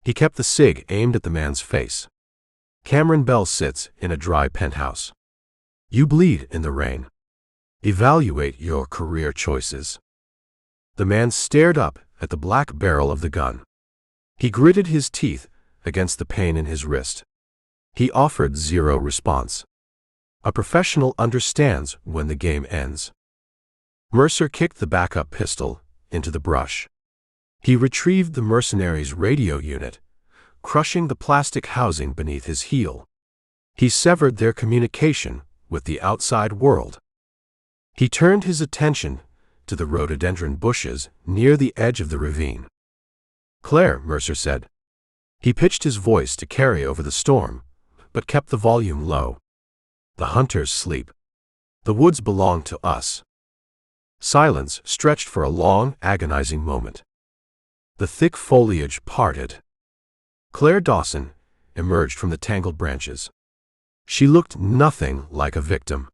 He kept the Sig aimed at the man's face. "Cameron Bell sits in a dry penthouse. You bleed in the rain. Evaluate your career choices." The man stared up at the black barrel of the gun. He gritted his teeth against the pain in his wrist. He offered 0 response. A professional understands when the game ends. Mercer kicked the backup pistol into the brush. He retrieved the mercenary's radio unit, crushing the plastic housing beneath his heel. He severed their communication with the outside world. He turned his attention to the rhododendron bushes near the edge of the ravine. "Claire," Mercer said. He pitched his voice to carry over the storm, but kept the volume low. "The hunters sleep. The woods belong to us." Silence stretched for a long, agonizing moment. The thick foliage parted. Claire Dawson emerged from the tangled branches. She looked nothing like a victim.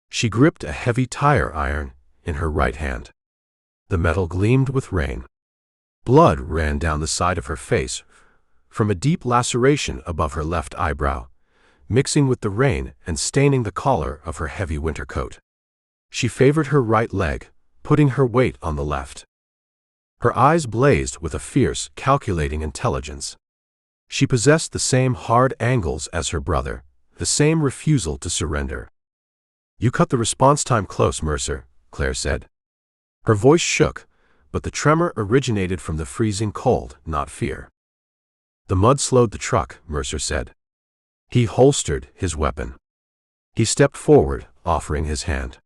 She gripped a heavy tire iron in her right hand. The metal gleamed with rain. Blood ran down the side of her face from a deep laceration above her left eyebrow, mixing with the rain and staining the collar of her heavy winter coat. She favored her right leg, putting her weight on the left. Her eyes blazed with a fierce, calculating intelligence. She possessed the same hard angles as her brother, the same refusal to surrender. "You cut the response time close, Mercer," Claire said. Her voice shook, but the tremor originated from the freezing cold, not fear. "The mud slowed the truck," Mercer said. He holstered his weapon. He stepped forward, offering his hand.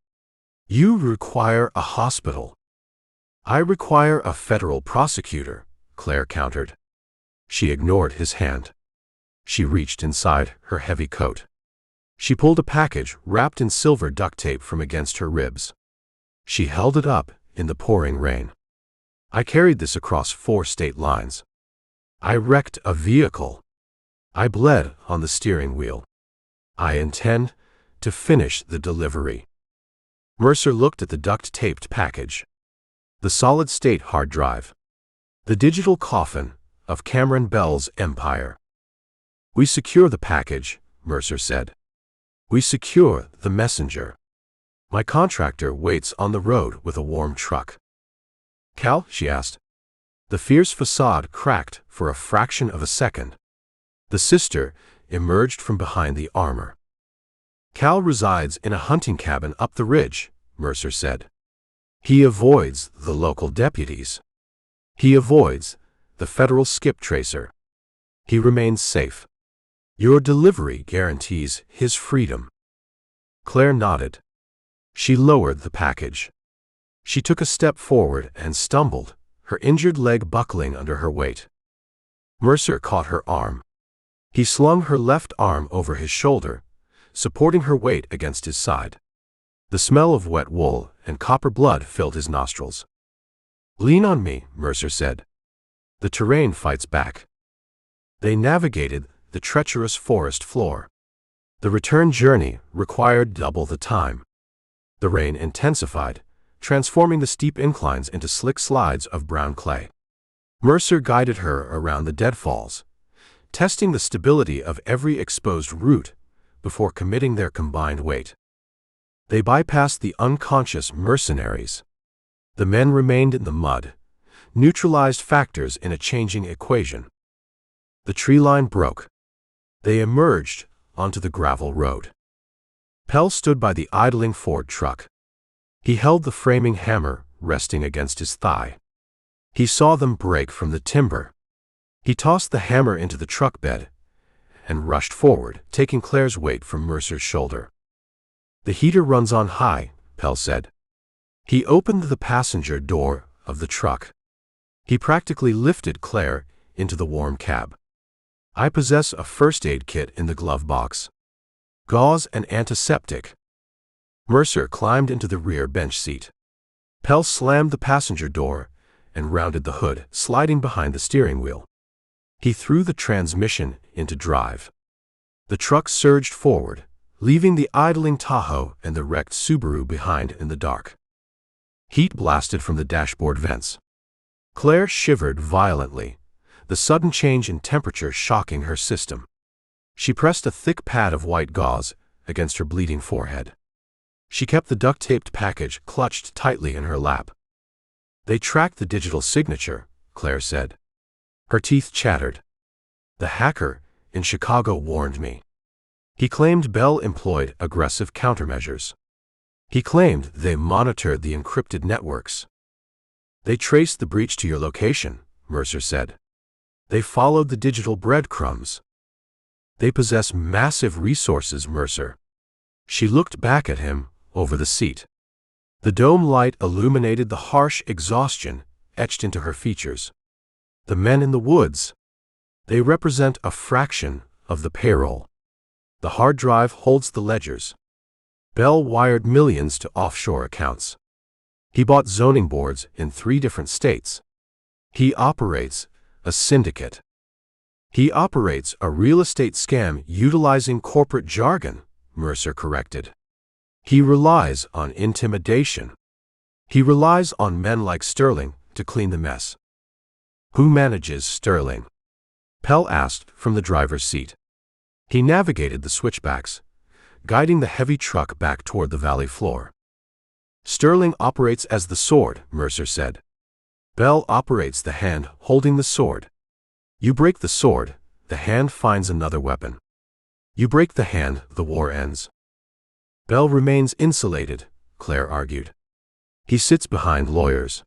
"You require a hospital." "I require a federal prosecutor," Claire countered. She ignored his hand. She reached inside her heavy coat. She pulled a package wrapped in silver duct tape from against her ribs. She held it up in the pouring rain. "I carried this across 4 state lines." I wrecked a vehicle. I bled on the steering wheel. I intend to finish the delivery. Mercer looked at the duct-taped package. The solid-state hard drive. The digital coffin of Cameron Bell's empire. We secure the package, Mercer said. We secure the messenger. My contractor waits on the road with a warm truck. Cal, she asked. The fierce facade cracked for a fraction of a second. The sister emerged from behind the armor. Cal resides in a hunting cabin up the ridge, Mercer said. He avoids the local deputies. He avoids the federal skip tracer. He remains safe. Your delivery guarantees his freedom. Claire nodded. She lowered the package. She took a step forward and stumbled, her injured leg buckling under her weight. Mercer caught her arm. He slung her left arm over his shoulder, supporting her weight against his side. The smell of wet wool and copper blood filled his nostrils. Lean on me, Mercer said. The terrain fights back. They navigated the treacherous forest floor. The return journey required double the time. The rain intensified, transforming the steep inclines into slick slides of brown clay. Mercer guided her around the deadfalls, testing the stability of every exposed root before committing their combined weight. They bypassed the unconscious mercenaries. The men remained in the mud, neutralized factors in a changing equation. The tree line broke. They emerged onto the gravel road. Pell stood by the idling Ford truck. He held the framing hammer resting against his thigh. He saw them break from the timber. He tossed the hammer into the truck bed and rushed forward, taking Claire's weight from Mercer's shoulder. The heater runs on high, Pell said. He opened the passenger door of the truck. He practically lifted Claire into the warm cab. I possess a first aid kit in the glove box. Gauze and antiseptic. Mercer climbed into the rear bench seat. Pell slammed the passenger door and rounded the hood, sliding behind the steering wheel. He threw the transmission into drive. The truck surged forward, leaving the idling Tahoe and the wrecked Subaru behind in the dark. Heat blasted from the dashboard vents. Claire shivered violently, the sudden change in temperature shocking her system. She pressed a thick pad of white gauze against her bleeding forehead. She kept the duct-taped package clutched tightly in her lap. They tracked the digital signature, Claire said. Her teeth chattered. The hacker in Chicago warned me. He claimed Bell employed aggressive countermeasures. He claimed they monitored the encrypted networks. They traced the breach to your location, Mercer said. They followed the digital breadcrumbs. They possess massive resources, Mercer. She looked back at him over the seat. The dome light illuminated the harsh exhaustion etched into her features. The men in the woods. They represent a fraction of the payroll. The hard drive holds the ledgers. Bell wired millions to offshore accounts. He bought zoning boards in 3 different states. He operates a syndicate. He operates a real estate scam utilizing corporate jargon, Mercer corrected. He relies on intimidation. He relies on men like Sterling to clean the mess. Who manages Sterling? Pell asked from the driver's seat. He navigated the switchbacks, guiding the heavy truck back toward the valley floor. Sterling operates as the sword, Mercer said. Bell operates the hand holding the sword. You break the sword, the hand finds another weapon. You break the hand, the war ends. Bell remains insulated, Claire argued. He sits behind lawyers.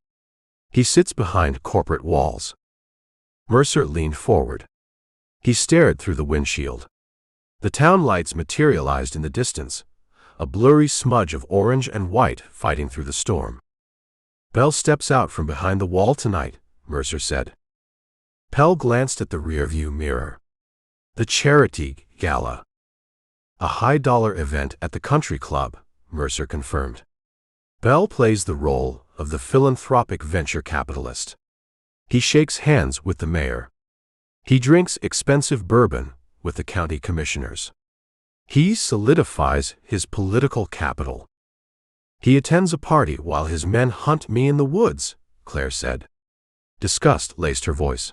He sits behind corporate walls. Mercer leaned forward. He stared through the windshield. The town lights materialized in the distance, a blurry smudge of orange and white fighting through the storm. Bell steps out from behind the wall tonight, Mercer said. Pell glanced at the rearview mirror. The charity gala. A high-dollar event at the country club, Mercer confirmed. Bell plays the role of the philanthropic venture capitalist. He shakes hands with the mayor. He drinks expensive bourbon with the county commissioners. He solidifies his political capital. He attends a party while his men hunt me in the woods, Claire said. Disgust laced her voice.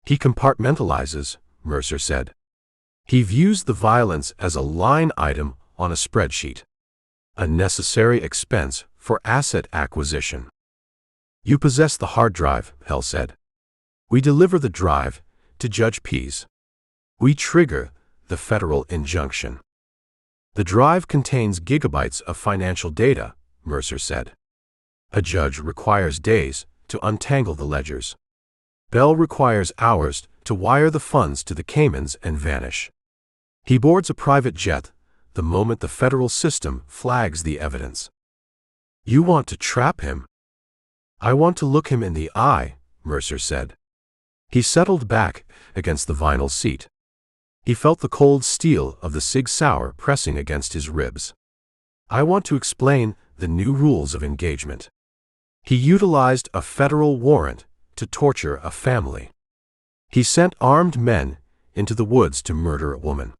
He compartmentalizes, Mercer said. He views the violence as a line item on a spreadsheet. A necessary expense for asset acquisition. You possess the hard drive, Hell said. We deliver the drive to Judge Pease. We trigger the federal injunction. The drive contains gigabytes of financial data, Mercer said. A judge requires days to untangle the ledgers. Bell requires hours to wire the funds to the Caymans and vanish. He boards a private jet the moment the federal system flags the evidence. You want to trap him? I want to look him in the eye, Mercer said. He settled back against the vinyl seat. He felt the cold steel of the Sig Sauer pressing against his ribs. I want to explain the new rules of engagement. He utilized a federal warrant to torture a family. He sent armed men into the woods to murder a woman.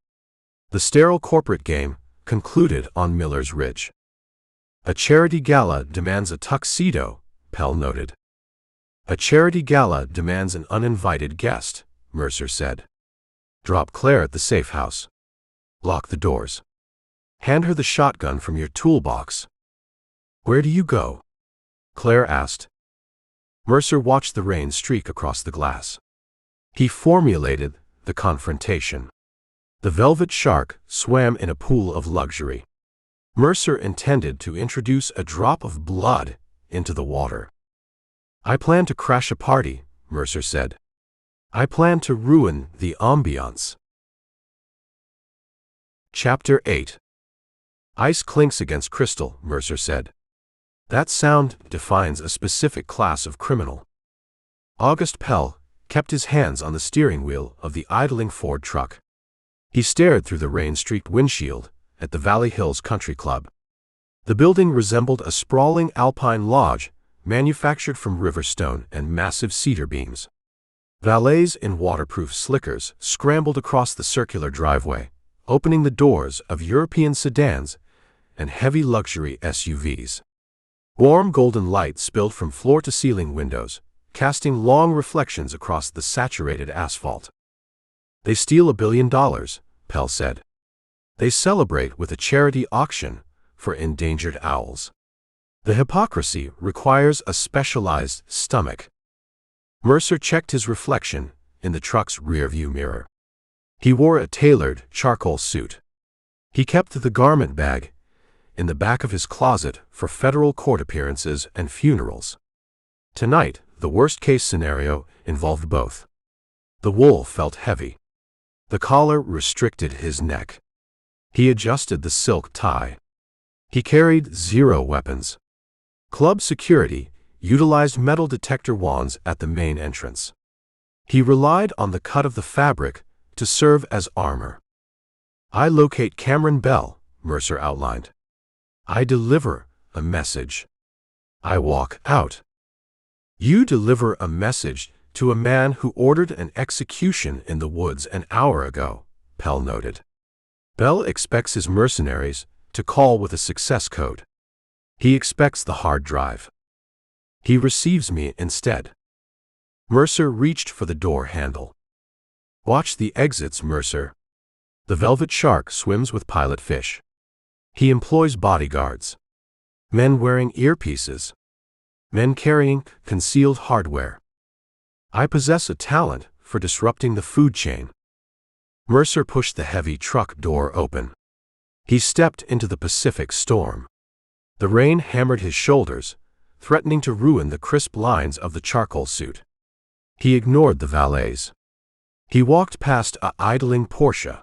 The sterile corporate game concluded on Miller's Ridge. A charity gala demands a tuxedo, Pell noted. A charity gala demands an uninvited guest, Mercer said. Drop Claire at the safe house. Lock the doors. Hand her the shotgun from your toolbox. Where do you go? Claire asked. Mercer watched the rain streak across the glass. He formulated the confrontation. The velvet shark swam in a pool of luxury. Mercer intended to introduce a drop of blood into the water. I plan to crash a party, Mercer said. I plan to ruin the ambiance. Chapter 8. Ice clinks against crystal, Mercer said. That sound defines a specific class of criminal. August Pell kept his hands on the steering wheel of the idling Ford truck. He stared through the rain-streaked windshield at the Valley Hills Country Club. The building resembled a sprawling alpine lodge manufactured from river stone and massive cedar beams. Valets in waterproof slickers scrambled across the circular driveway, opening the doors of European sedans and heavy luxury SUVs. Warm golden light spilled from floor-to-ceiling windows, casting long reflections across the saturated asphalt. They steal $1 billion, Pell said. They celebrate with a charity auction for endangered owls. The hypocrisy requires a specialized stomach. Mercer checked his reflection in the truck's rearview mirror. He wore a tailored charcoal suit. He kept the garment bag in the back of his closet for federal court appearances and funerals. Tonight, the worst-case scenario involved both. The wool felt heavy. The collar restricted his neck. He adjusted the silk tie. He carried 0 weapons. Club security utilized metal detector wands at the main entrance. He relied on the cut of the fabric to serve as armor. I locate Cameron Bell, Mercer outlined. I deliver a message. I walk out. You deliver a message to a man who ordered an execution in the woods an hour ago, Pell noted. Bell expects his mercenaries to call with a success code. He expects the hard drive. He receives me instead. Mercer reached for the door handle. Watch the exits, Mercer. The velvet shark swims with pilot fish. He employs bodyguards. Men wearing earpieces. Men carrying concealed hardware. I possess a talent for disrupting the food chain. Mercer pushed the heavy truck door open. He stepped into the Pacific storm. The rain hammered his shoulders, threatening to ruin the crisp lines of the charcoal suit. He ignored the valets. He walked past a idling Porsche.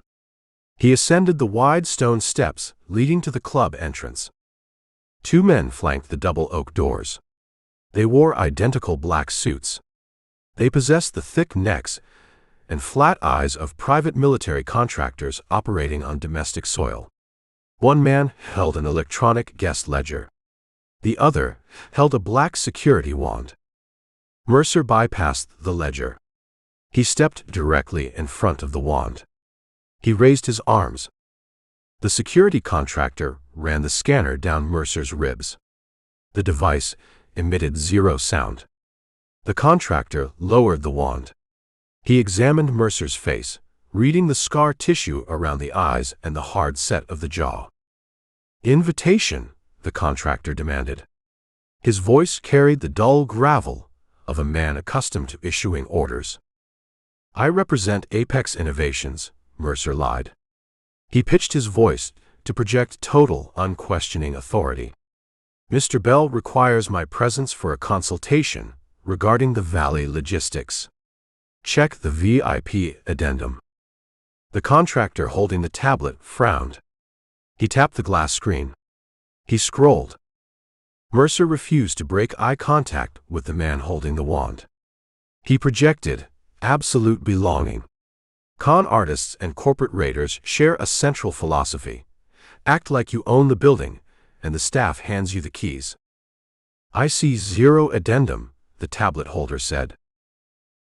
He ascended the wide stone steps leading to the club entrance. 2 men flanked the double oak doors. They wore identical black suits. They possessed the thick necks and flat eyes of private military contractors operating on domestic soil. One man held an electronic guest ledger. The other held a black security wand. Mercer bypassed the ledger. He stepped directly in front of the wand. He raised his arms. The security contractor ran the scanner down Mercer's ribs. The device emitted zero sound. The contractor lowered the wand. He examined Mercer's face, reading the scar tissue around the eyes and the hard set of the jaw. "Invitation," the contractor demanded. His voice carried the dull gravel of a man accustomed to issuing orders. "I represent Apex Innovations," Mercer lied. He pitched his voice to project total, unquestioning authority. "Mr. Bell requires my presence for a consultation regarding the Valley logistics. Check the VIP addendum." The contractor holding the tablet frowned. He tapped the glass screen. He scrolled. Mercer refused to break eye contact with the man holding the wand. He projected absolute belonging. Con artists and corporate raiders share a central philosophy: act like you own the building, and the staff hands you the keys. "I see zero addendum," the tablet holder said.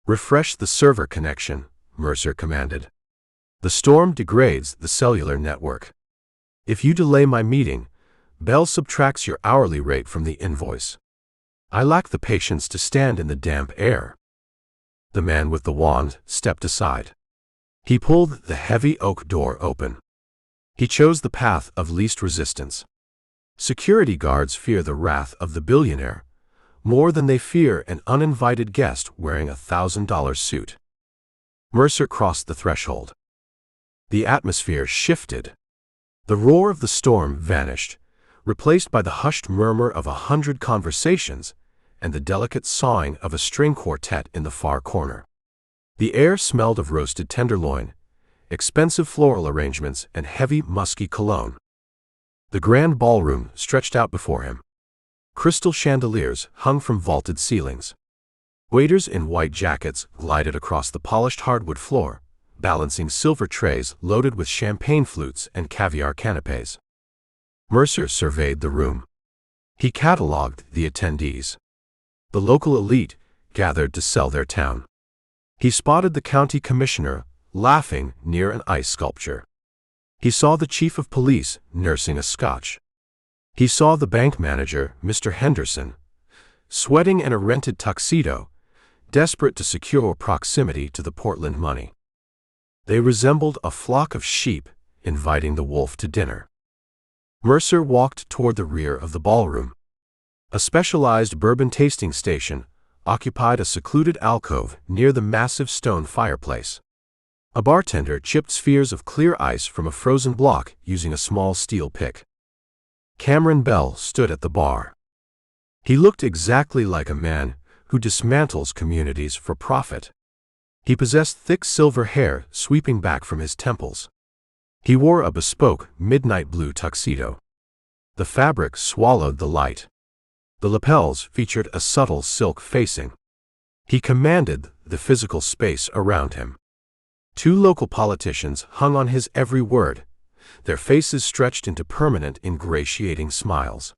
"Refresh the server connection," Mercer commanded. "The storm degrades the cellular network. If you delay my meeting, Bell subtracts your hourly rate from the invoice. I lack the patience to stand in the damp air." The man with the wand stepped aside. He pulled the heavy oak door open. He chose the path of least resistance. Security guards fear the wrath of the billionaire more than they fear an uninvited guest wearing a $1,000 suit. Mercer crossed the threshold. The atmosphere shifted. The roar of the storm vanished, replaced by the hushed murmur of 100 conversations and the delicate sawing of a string quartet in the far corner. The air smelled of roasted tenderloin, expensive floral arrangements, and heavy, musky cologne. The grand ballroom stretched out before him. Crystal chandeliers hung from vaulted ceilings. Waiters in white jackets glided across the polished hardwood floor, balancing silver trays loaded with champagne flutes and caviar canapés. Mercer surveyed the room. He catalogued the attendees. The local elite gathered to sell their town. He spotted the county commissioner laughing near an ice sculpture. He saw the chief of police nursing a scotch. He saw the bank manager, Mr. Henderson, sweating in a rented tuxedo, desperate to secure proximity to the Portland money. They resembled a flock of sheep inviting the wolf to dinner. Mercer walked toward the rear of the ballroom. A specialized bourbon tasting station occupied a secluded alcove near the massive stone fireplace. A bartender chipped spheres of clear ice from a frozen block using a small steel pick. Cameron Bell stood at the bar. He looked exactly like a man who dismantles communities for profit. He possessed thick silver hair sweeping back from his temples. He wore a bespoke midnight blue tuxedo. The fabric swallowed the light. The lapels featured a subtle silk facing. He commanded the physical space around him. Two local politicians hung on his every word, their faces stretched into permanent, ingratiating smiles.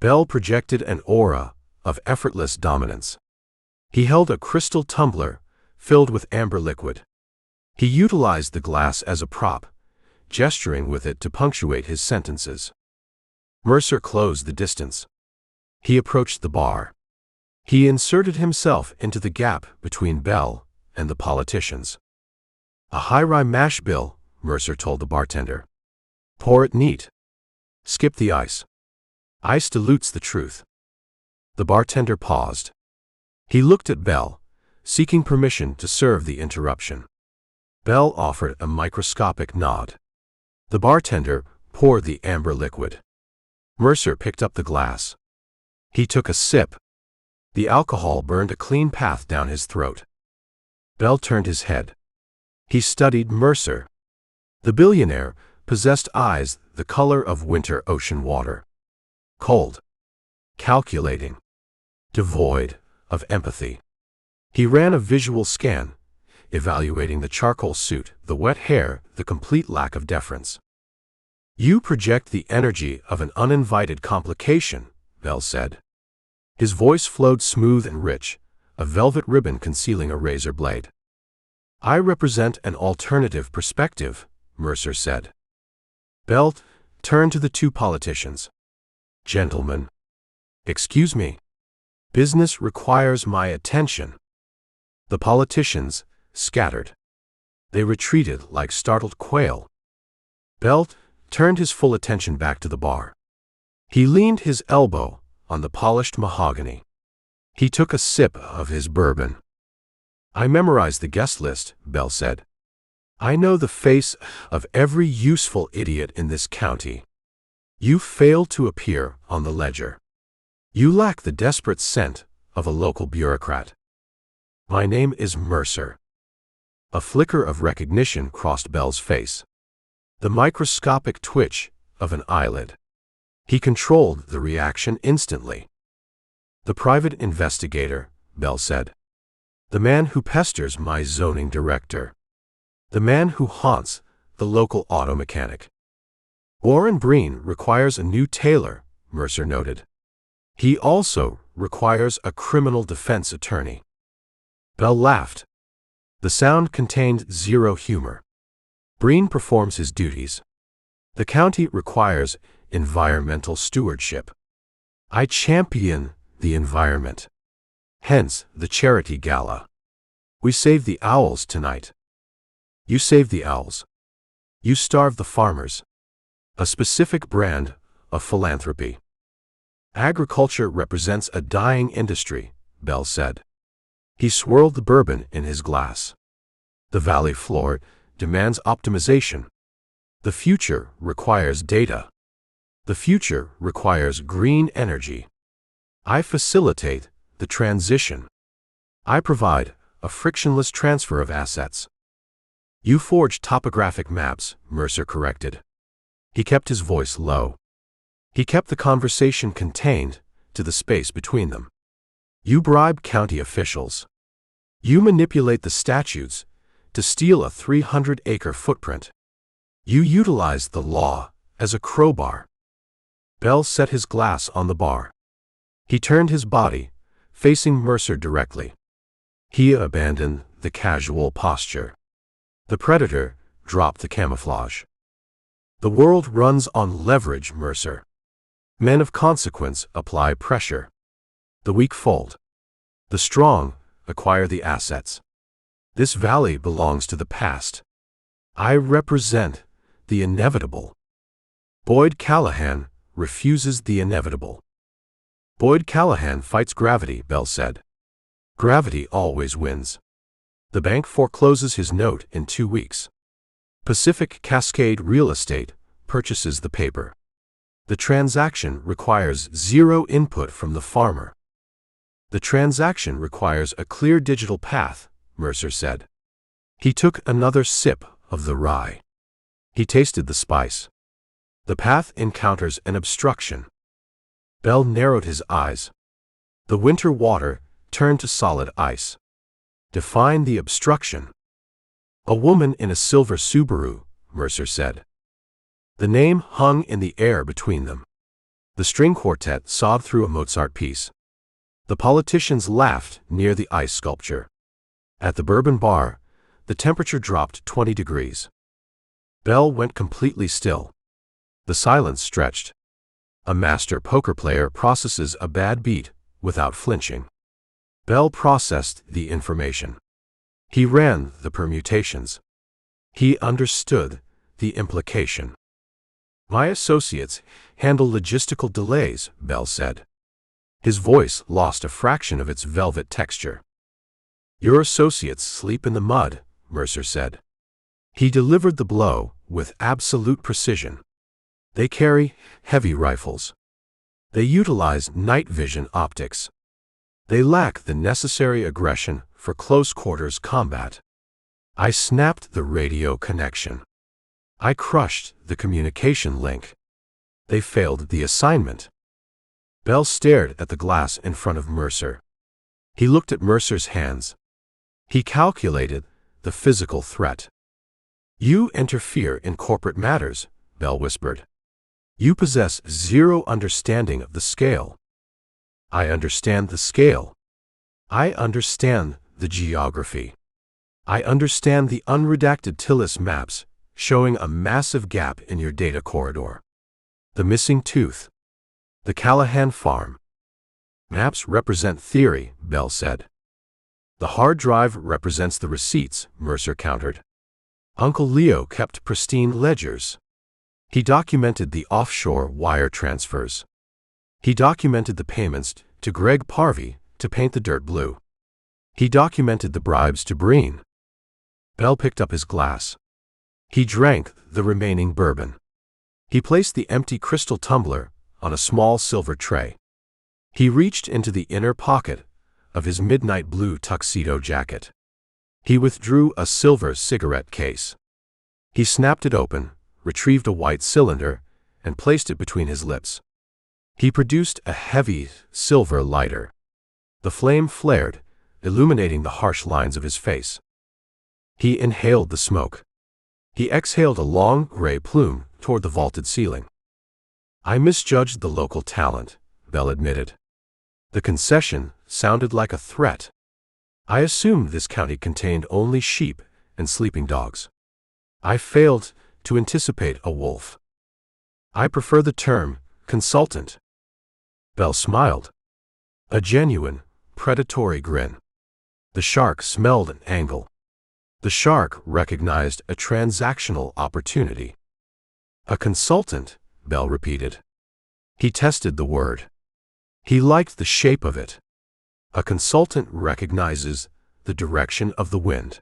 Bell projected an aura of effortless dominance. He held a crystal tumbler filled with amber liquid. He utilized the glass as a prop, gesturing with it to punctuate his sentences. Mercer closed the distance. He approached the bar. He inserted himself into the gap between Bell and the politicians. "A high-rye mash bill," Mercer told the bartender. "Pour it neat. Skip the ice. Ice dilutes the truth." The bartender paused. He looked at Bell, seeking permission to serve the interruption. Bell offered a microscopic nod. The bartender poured the amber liquid. Mercer picked up the glass. He took a sip. The alcohol burned a clean path down his throat. Bell turned his head. He studied Mercer. The billionaire possessed eyes the color of winter ocean water. Cold. Calculating. Devoid of empathy. He ran a visual scan, evaluating the charcoal suit, the wet hair, the complete lack of deference. "You project the energy of an uninvited complication," Bell said. His voice flowed smooth and rich, a velvet ribbon concealing a razor blade. I represent an alternative perspective, Mercer said. Bell turned to the two politicians. Gentlemen, excuse me. Business requires my attention. The politicians scattered. They retreated like startled quail. Bell turned his full attention back to the bar. He leaned his elbow on the polished mahogany. He took a sip of his bourbon. I memorized the guest list, Bell said. I know the face of every useful idiot in this county. You fail to appear on the ledger. You lack the desperate scent of a local bureaucrat. My name is Mercer. A flicker of recognition crossed Bell's face. The microscopic twitch of an eyelid. He controlled the reaction instantly. The private investigator, Bell said. The man who pesters my zoning director. The man who haunts the local auto mechanic. Warren Breen requires a new tailor, Mercer noted. He also requires a criminal defense attorney. Bell laughed. The sound contained zero humor. Breen performs his duties. The county requires environmental stewardship. I champion the environment. Hence the charity gala. We save the owls tonight. You save the owls. You starve the farmers. A specific brand of philanthropy. Agriculture represents a dying industry, Bell said. He swirled the bourbon in his glass. The valley floor demands optimization. The future requires data. The future requires green energy. I facilitate the transition. I provide a frictionless transfer of assets. You forge topographic maps, Mercer corrected. He kept his voice low. He kept the conversation contained to the space between them. You bribe county officials. You manipulate the statutes to steal a 300-acre footprint. You utilize the law as a crowbar. Bell set his glass on the bar. He turned his body, facing Mercer directly. He abandoned the casual posture. The predator dropped the camouflage. The world runs on leverage, Mercer. Men of consequence apply pressure. The weak fold. The strong acquire the assets. This valley belongs to the past. I represent the inevitable. Boyd Callahan refuses the inevitable. Boyd Callahan fights gravity, Bell said. Gravity always wins. The bank forecloses his note in 2 weeks. Pacific Cascade Real Estate purchases the paper. The transaction requires zero input from the farmer. The transaction requires a clear digital path, Mercer said. He took another sip of the rye. He tasted the spice. The path encounters an obstruction. Bell narrowed his eyes. The winter water turned to solid ice. Define the obstruction. A woman in a silver Subaru, Mercer said. The name hung in the air between them. The string quartet sobbed through a Mozart piece. The politicians laughed near the ice sculpture. At the bourbon bar, the temperature dropped 20 degrees. Bell went completely still. The silence stretched. A master poker player processes a bad beat without flinching. Bell processed the information. He ran the permutations. He understood the implication. My associates handle logistical delays, Bell said. His voice lost a fraction of its velvet texture. Your associates sleep in the mud, Mercer said. He delivered the blow with absolute precision. They carry heavy rifles. They utilize night vision optics. They lack the necessary aggression for close-quarters combat. I snapped the radio connection. I crushed the communication link. They failed the assignment. Bell stared at the glass in front of Mercer. He looked at Mercer's hands. He calculated the physical threat. You interfere in corporate matters, Bell whispered. You possess zero understanding of the scale. I understand the scale. I understand the geography. I understand the unredacted Tillis maps showing a massive gap in your data corridor. The missing tooth. The Callahan farm. Maps represent theory, Bell said. The hard drive represents the receipts, Mercer countered. Uncle Leo kept pristine ledgers. He documented the offshore wire transfers. He documented the payments to Greg Parvey to paint the dirt blue. He documented the bribes to Breen. Bell picked up his glass. He drank the remaining bourbon. He placed the empty crystal tumbler on a small silver tray. He reached into the inner pocket of his midnight blue tuxedo jacket. He withdrew a silver cigarette case. He snapped it open, retrieved a white cylinder, and placed it between his lips. He produced a heavy silver lighter. The flame flared, illuminating the harsh lines of his face. He inhaled the smoke. He exhaled a long gray plume toward the vaulted ceiling. I misjudged the local talent, Bell admitted. The concession sounded like a threat. I assumed this county contained only sheep and sleeping dogs. I failed to anticipate a wolf. I prefer the term consultant. Bell smiled. A genuine, predatory grin. The shark smelled an angle. The shark recognized a transactional opportunity. A consultant, Bell repeated. He tested the word. He liked the shape of it. A consultant recognizes the direction of the wind.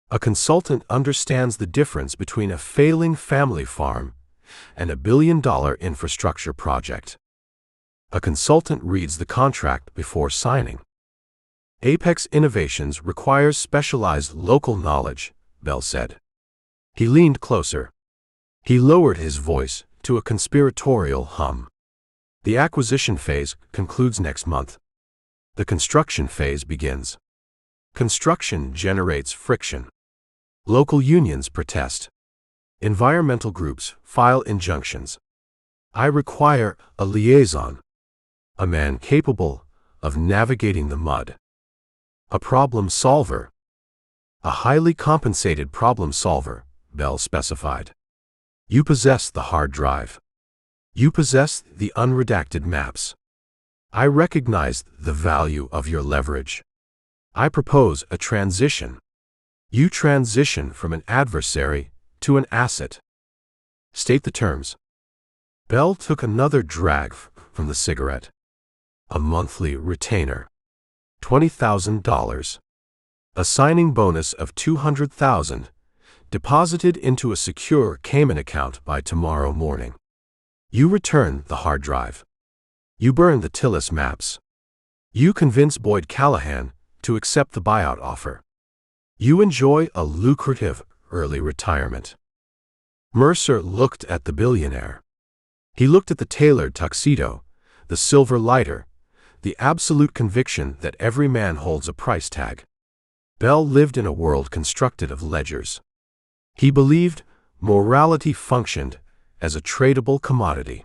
A consultant understands the difference between a failing family farm and a billion-dollar infrastructure project. A consultant reads the contract before signing. Apex Innovations requires specialized local knowledge, Bell said. He leaned closer. He lowered his voice to a conspiratorial hum. The acquisition phase concludes next month. The construction phase begins. Construction generates friction. Local unions protest. Environmental groups file injunctions. I require a liaison. A man capable of navigating the mud. A problem solver. A highly compensated problem solver, Bell specified. You possess the hard drive. You possess the unredacted maps. I recognize the value of your leverage. I propose a transition. You transition from an adversary to an asset. State the terms. Bell took another drag from the cigarette. A monthly retainer. $20,000. A signing bonus of $200,000, deposited into a secure Cayman account by tomorrow morning. You return the hard drive. You burn the Tillis maps. You convince Boyd Callahan to accept the buyout offer. You enjoy a lucrative early retirement. Mercer looked at the billionaire. He looked at the tailored tuxedo, the silver lighter, the absolute conviction that every man holds a price tag. Bell lived in a world constructed of ledgers. He believed morality functioned as a tradable commodity.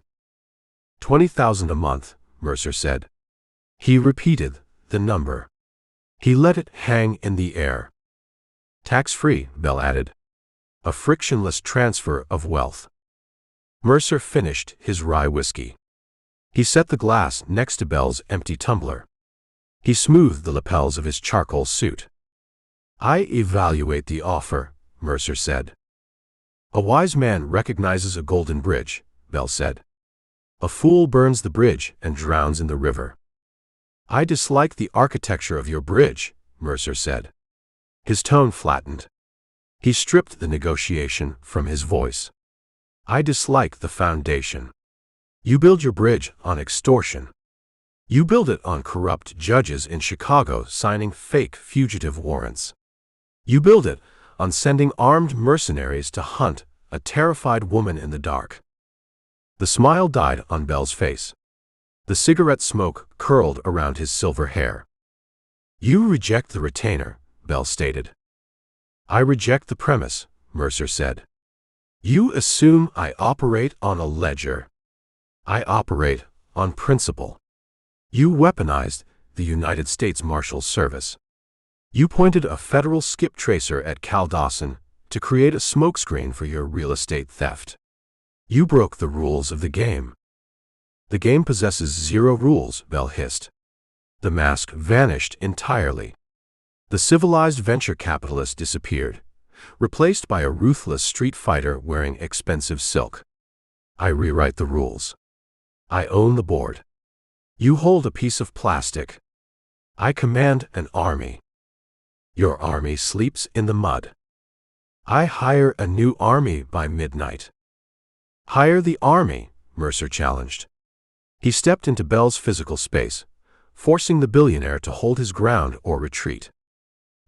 $20,000 a month, Mercer said. He repeated the number. He let it hang in the air. Tax-free, Bell added. A frictionless transfer of wealth. Mercer finished his rye whiskey. He set the glass next to Bell's empty tumbler. He smoothed the lapels of his charcoal suit. I evaluate the offer, Mercer said. A wise man recognizes a golden bridge, Bell said. A fool burns the bridge and drowns in the river. I dislike the architecture of your bridge, Mercer said. His tone flattened. He stripped the negotiation from his voice. I dislike the foundation. You build your bridge on extortion. You build it on corrupt judges in Chicago signing fake fugitive warrants. You build it on sending armed mercenaries to hunt a terrified woman in the dark. The smile died on Bell's face. The cigarette smoke curled around his silver hair. You reject the retainer, Bell stated. I reject the premise, Mercer said. You assume I operate on a ledger. I operate on principle. You weaponized the United States Marshal Service. You pointed a federal skip tracer at Cal Dawson to create a smokescreen for your real estate theft. You broke the rules of the game. The game possesses 0 rules, Bell hissed. The mask vanished entirely. The civilized venture capitalist disappeared, replaced by a ruthless street fighter wearing expensive silk. I rewrite the rules. I own the board. You hold a piece of plastic. I command an army. Your army sleeps in the mud. I hire a new army by midnight. Hire the army, Mercer challenged. He stepped into Bell's physical space, forcing the billionaire to hold his ground or retreat.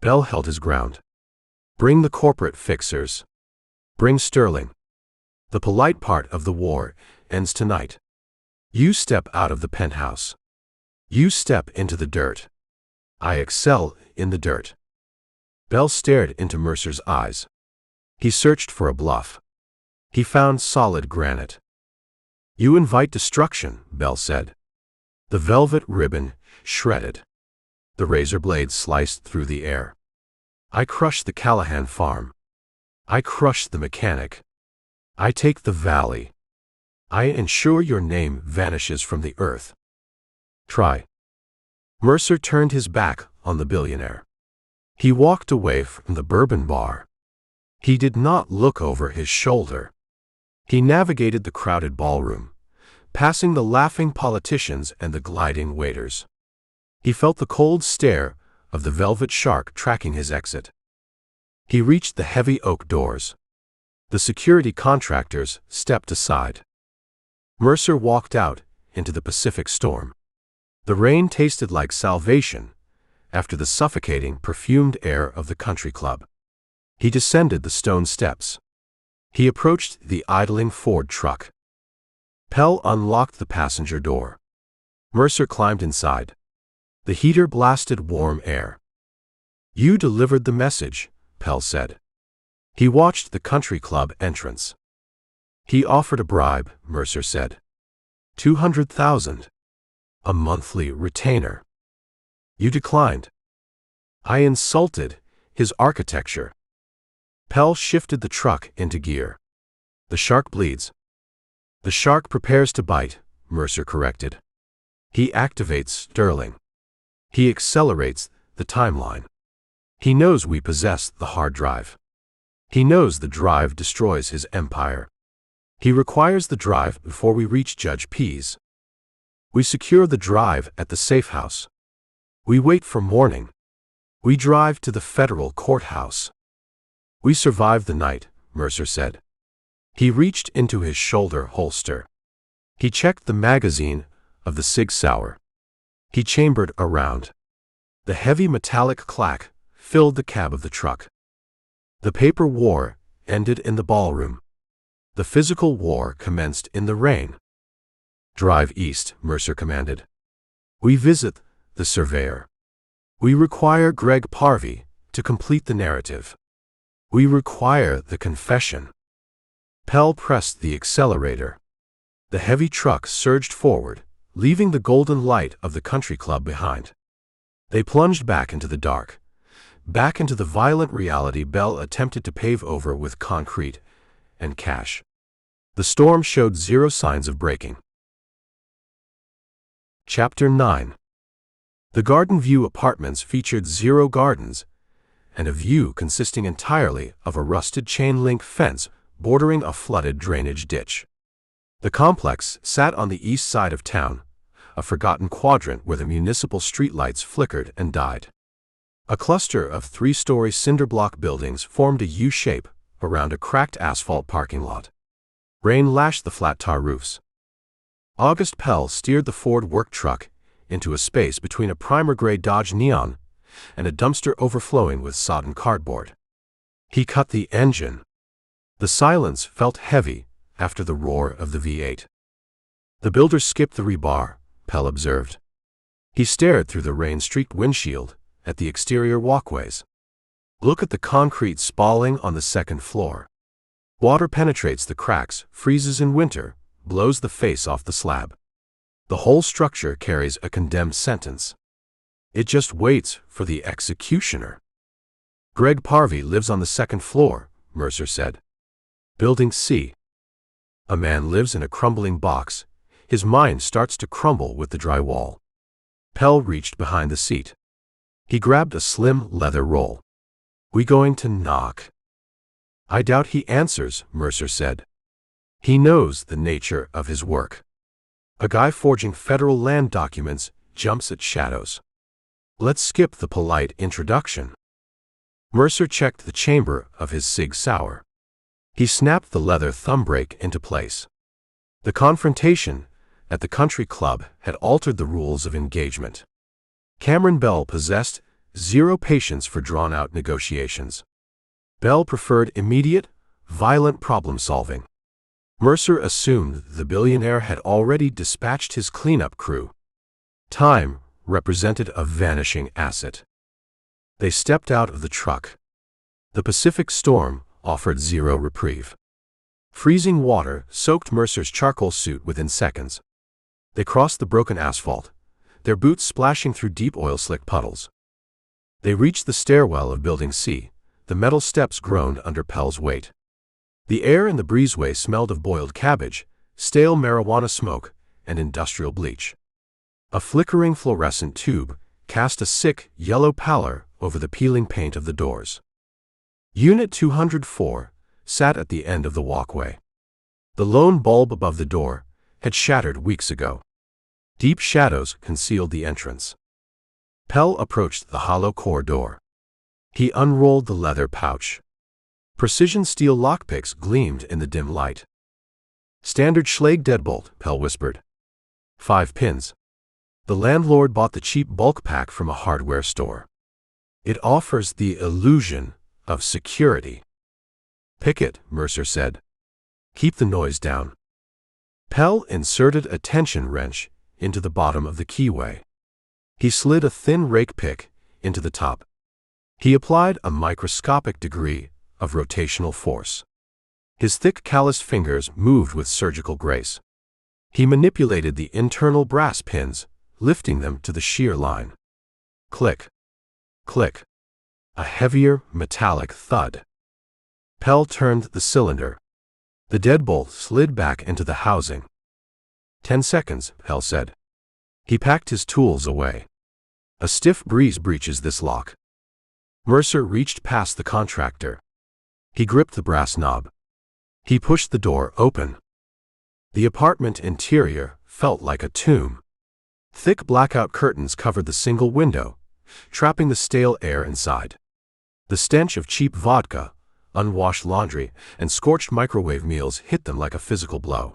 Bell held his ground. Bring the corporate fixers. Bring Sterling. The polite part of the war ends tonight. You step out of the penthouse. You step into the dirt. I excel in the dirt. Bell stared into Mercer's eyes. He searched for a bluff. He found solid granite. You invite destruction, Bell said. The velvet ribbon shredded. The razor blade sliced through the air. I crush the Callahan farm. I crush the mechanic. I take the valley. I ensure your name vanishes from the earth. Try. Mercer turned his back on the billionaire. He walked away from the bourbon bar. He did not look over his shoulder. He navigated the crowded ballroom, passing the laughing politicians and the gliding waiters. He felt the cold stare of the velvet shark tracking his exit. He reached the heavy oak doors. The security contractors stepped aside. Mercer walked out into the Pacific storm. The rain tasted like salvation after the suffocating, perfumed air of the country club. He descended the stone steps. He approached the idling Ford truck. Pell unlocked the passenger door. Mercer climbed inside. The heater blasted warm air. You delivered the message, Pell said. He watched the country club entrance. He offered a bribe, Mercer said. 200,000. A monthly retainer. You declined. I insulted his architecture. Pell shifted the truck into gear. The shark bleeds. The shark prepares to bite, Mercer corrected. He activates Sterling. He accelerates the timeline. He knows we possess the hard drive. He knows the drive destroys his empire. He requires the drive before we reach Judge P's. We secure the drive at the safe house. We wait for morning. We drive to the federal courthouse. We survive the night, Mercer said. He reached into his shoulder holster. He checked the magazine of the Sig Sauer. He chambered around. The heavy metallic clack filled the cab of the truck. The paper war ended in the ballroom. The physical war commenced in the rain. Drive east, Mercer commanded. We visit the surveyor. We require Greg Parvey to complete the narrative. We require the confession. Pell pressed the accelerator. The heavy truck surged forward, leaving the golden light of the country club behind. They plunged back into the dark, back into the violent reality Bell attempted to pave over with concrete and cash. The storm showed 0 signs of breaking. Chapter 9. The Garden View apartments featured 0 gardens and a view consisting entirely of a rusted chain-link fence bordering a flooded drainage ditch. The complex sat on the east side of town, a forgotten quadrant where the municipal streetlights flickered and died. A cluster of 3-story cinder-block buildings formed a U-shape around a cracked asphalt parking lot. Rain lashed the flat tar roofs. August Pell steered the Ford work truck into a space between a primer-gray Dodge Neon and a dumpster overflowing with sodden cardboard. He cut the engine. The silence felt heavy after the roar of the V8. The builder skipped the rebar, Pell observed. He stared through the rain-streaked windshield at the exterior walkways. Look at the concrete spalling on the second floor. Water penetrates the cracks, freezes in winter, blows the face off the slab. The whole structure carries a condemned sentence. It just waits for the executioner. Greg Parvey lives on the second floor, Mercer said. Building C. A man lives in a crumbling box. His mind starts to crumble with the drywall. Pell reached behind the seat. He grabbed a slim leather roll. We going to knock? I doubt he answers, Mercer said. He knows the nature of his work. A guy forging federal land documents jumps at shadows. Let's skip the polite introduction. Mercer checked the chamber of his Sig Sauer. He snapped the leather thumb brake into place. The confrontation at the country club had altered the rules of engagement. Cameron Bell possessed zero patience for drawn-out negotiations. Bell preferred immediate, violent problem-solving. Mercer assumed the billionaire had already dispatched his cleanup crew. Time represented a vanishing asset. They stepped out of the truck. The Pacific storm offered zero reprieve. Freezing water soaked Mercer's charcoal suit within seconds. They crossed the broken asphalt, their boots splashing through deep oil-slick puddles. They reached the stairwell of Building C. The metal steps groaned under Pell's weight. The air in the breezeway smelled of boiled cabbage, stale marijuana smoke, and industrial bleach. A flickering fluorescent tube cast a sick, yellow pallor over the peeling paint of the doors. Unit 204 sat at the end of the walkway. The lone bulb above the door had shattered weeks ago. Deep shadows concealed the entrance. Pell approached the hollow core door. He unrolled the leather pouch. Precision steel lockpicks gleamed in the dim light. Standard Schlage deadbolt, Pell whispered. 5 pins. The landlord bought the cheap bulk pack from a hardware store. It offers the illusion of security. Pick it, Mercer said. Keep the noise down. Pell inserted a tension wrench into the bottom of the keyway. He slid a thin rake pick into the top. He applied a microscopic degree of rotational force. His thick, calloused fingers moved with surgical grace. He manipulated the internal brass pins, lifting them to the shear line. Click. Click. A heavier, metallic thud. Pell turned the cylinder. The deadbolt slid back into the housing. 10 seconds, Pell said. He packed his tools away. A stiff breeze breaches this lock. Mercer reached past the contractor. He gripped the brass knob. He pushed the door open. The apartment interior felt like a tomb. Thick blackout curtains covered the single window, trapping the stale air inside. The stench of cheap vodka, unwashed laundry, and scorched microwave meals hit them like a physical blow.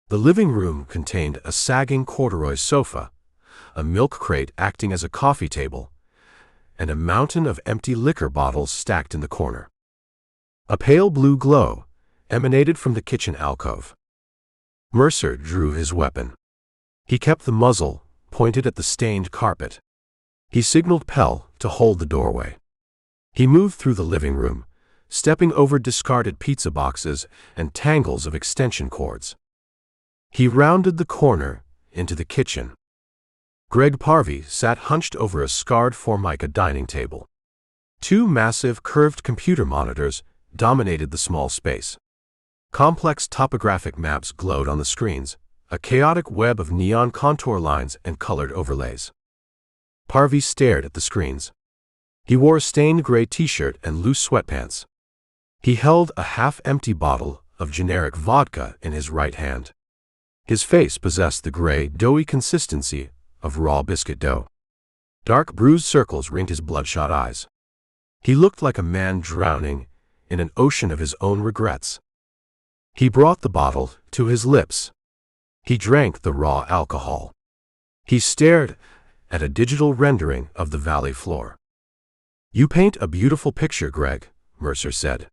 The living room contained a sagging corduroy sofa, a milk crate acting as a coffee table, and a mountain of empty liquor bottles stacked in the corner. A pale blue glow emanated from the kitchen alcove. Mercer drew his weapon. He kept the muzzle pointed at the stained carpet. He signaled Pell to hold the doorway. He moved through the living room, stepping over discarded pizza boxes and tangles of extension cords. He rounded the corner into the kitchen. Greg Parvey sat hunched over a scarred Formica dining table. 2 massive, curved computer monitors dominated the small space. Complex topographic maps glowed on the screens, a chaotic web of neon contour lines and colored overlays. Parvey stared at the screens. He wore a stained gray t-shirt and loose sweatpants. He held a half-empty bottle of generic vodka in his right hand. His face possessed the gray, doughy consistency of raw biscuit dough. Dark bruised circles ringed his bloodshot eyes. He looked like a man drowning in an ocean of his own regrets. He brought the bottle to his lips. He drank the raw alcohol. He stared at a digital rendering of the valley floor. "You paint a beautiful picture, Greg," Mercer said.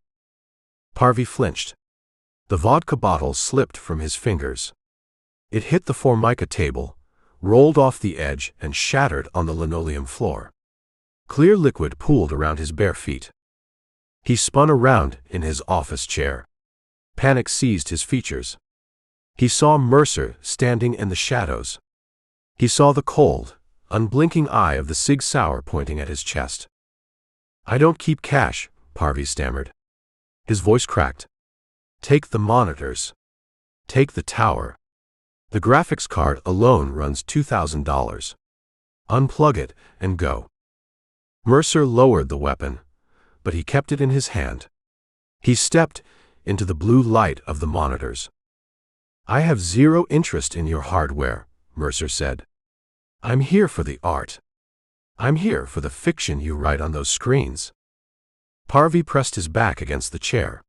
Parvey flinched. The vodka bottle slipped from his fingers. It hit the Formica table, rolled off the edge, and shattered on the linoleum floor. Clear liquid pooled around his bare feet. He spun around in his office chair. Panic seized his features. He saw Mercer standing in the shadows. He saw the cold, unblinking eye of the Sig Sauer pointing at his chest. "I don't keep cash," Parvy stammered. His voice cracked. "Take the monitors. Take the tower. The graphics card alone runs $2,000. Unplug it and go." Mercer lowered the weapon, but he kept it in his hand. He stepped into the blue light of the monitors. "I have zero interest in your hardware," Mercer said. "I'm here for the art. I'm here for the fiction you write on those screens." Parvy pressed his back against the chair.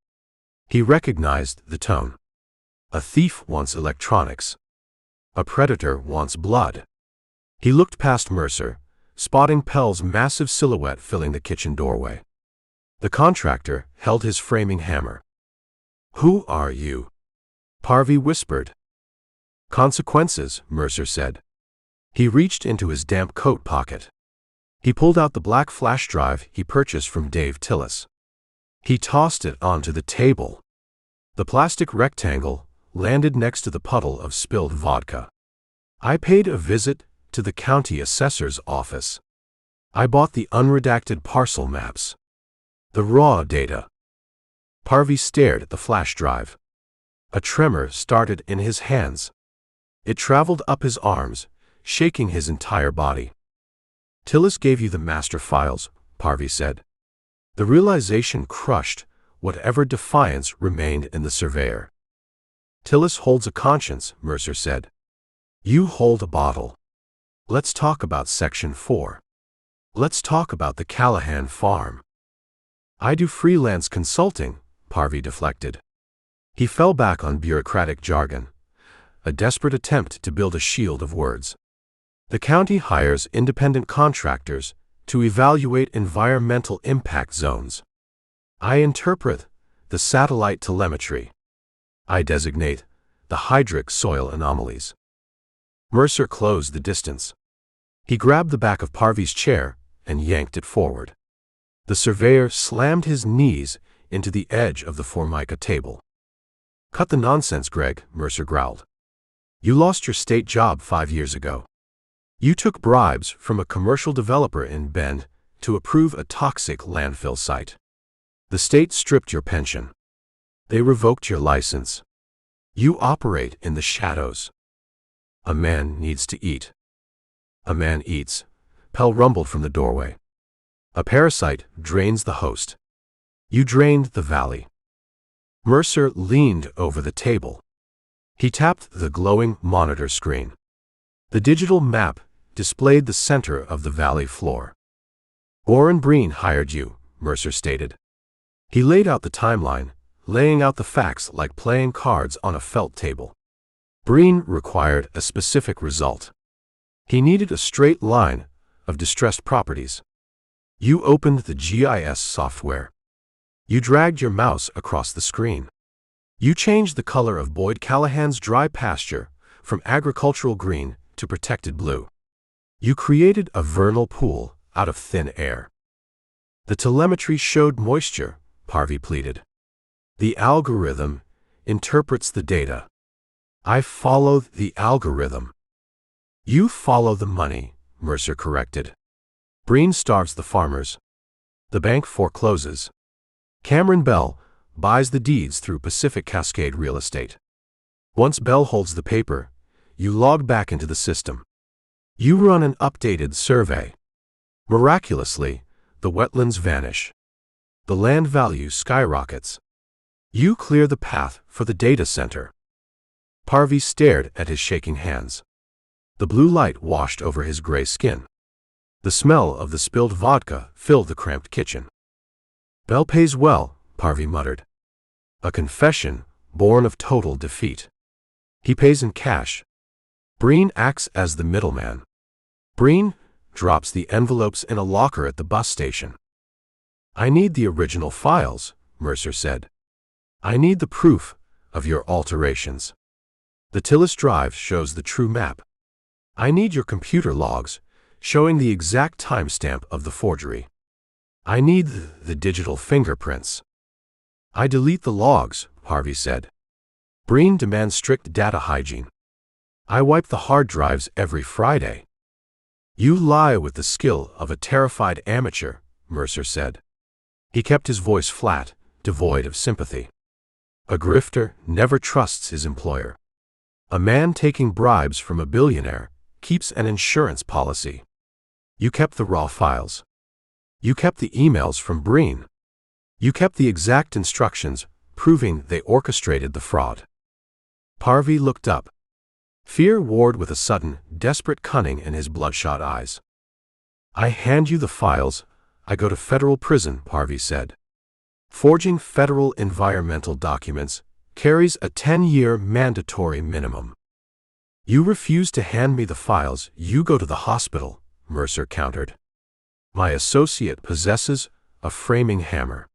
He recognized the tone. A thief wants electronics. A predator wants blood. He looked past Mercer, spotting Pell's massive silhouette filling the kitchen doorway. The contractor held his framing hammer. "Who are you?" Parvy whispered. "Consequences," Mercer said. He reached into his damp coat pocket. He pulled out the black flash drive he purchased from Dave Tillis. He tossed it onto the table. The plastic rectangle landed next to the puddle of spilled vodka. "I paid a visit to the county assessor's office. I bought the unredacted parcel maps. The raw data." Parvy stared at the flash drive. A tremor started in his hands. It traveled up his arms, shaking his entire body. "Tillis gave you the master files," Parvy said. The realization crushed whatever defiance remained in the surveyor. "Tillis holds a conscience," Mercer said. "You hold a bottle. Let's talk about Section 4. Let's talk about the Callahan farm." "I do freelance consulting," Parvy deflected. He fell back on bureaucratic jargon, a desperate attempt to build a shield of words. "The county hires independent contractors to evaluate environmental impact zones. I interpret the satellite telemetry. I designate the hydric soil anomalies." Mercer closed the distance. He grabbed the back of Parvy's chair and yanked it forward. The surveyor slammed his knees into the edge of the Formica table. "Cut the nonsense, Greg," Mercer growled. "You lost your state job 5 years ago. You took bribes from a commercial developer in Bend to approve a toxic landfill site. The state stripped your pension. They revoked your license. You operate in the shadows. A man needs to eat." "A man eats," Pell rumbled from the doorway. "A parasite drains the host. You drained the valley." Mercer leaned over the table. He tapped the glowing monitor screen. The digital map displayed the center of the valley floor. "Warren Breen hired you," Mercer stated. He laid out the timeline, laying out the facts like playing cards on a felt table. Breen required a specific result. He needed a straight line of distressed properties. You opened the GIS software. You dragged your mouse across the screen. You changed the color of Boyd Callahan's dry pasture from agricultural green to protected blue. You created a vernal pool out of thin air. "The telemetry showed moisture," Parvy pleaded. "The algorithm interprets the data. I follow the algorithm." "You follow the money," Mercer corrected. "Breen starves the farmers. The bank forecloses. Cameron Bell buys the deeds through Pacific Cascade Real Estate. Once Bell holds the paper, you log back into the system. You run an updated survey. Miraculously, the wetlands vanish. The land value skyrockets. You clear the path for the data center." Parvy stared at his shaking hands. The blue light washed over his gray skin. The smell of the spilled vodka filled the cramped kitchen. "Bell pays well," Parvy muttered. "A confession born of total defeat. He pays in cash. Breen acts as the middleman. Breen drops the envelopes in a locker at the bus station." "I need the original files," Mercer said. "I need the proof of your alterations. The Tillis drive shows the true map. I need your computer logs showing the exact timestamp of the forgery. I need the digital fingerprints." "I delete the logs," Parvy said. "Breen demands strict data hygiene. I wipe the hard drives every Friday." "You lie with the skill of a terrified amateur," Mercer said. He kept his voice flat, devoid of sympathy. "A grifter never trusts his employer. A man taking bribes from a billionaire keeps an insurance policy. You kept the raw files. You kept the emails from Breen. You kept the exact instructions, proving they orchestrated the fraud." Parvy looked up. Fear warred with a sudden, desperate cunning in his bloodshot eyes. "I hand you the files, I go to federal prison," Parvy said. "Forging federal environmental documents carries a 10-year mandatory minimum." "You refuse to hand me the files, you go to the hospital," Mercer countered. "My associate possesses a framing hammer.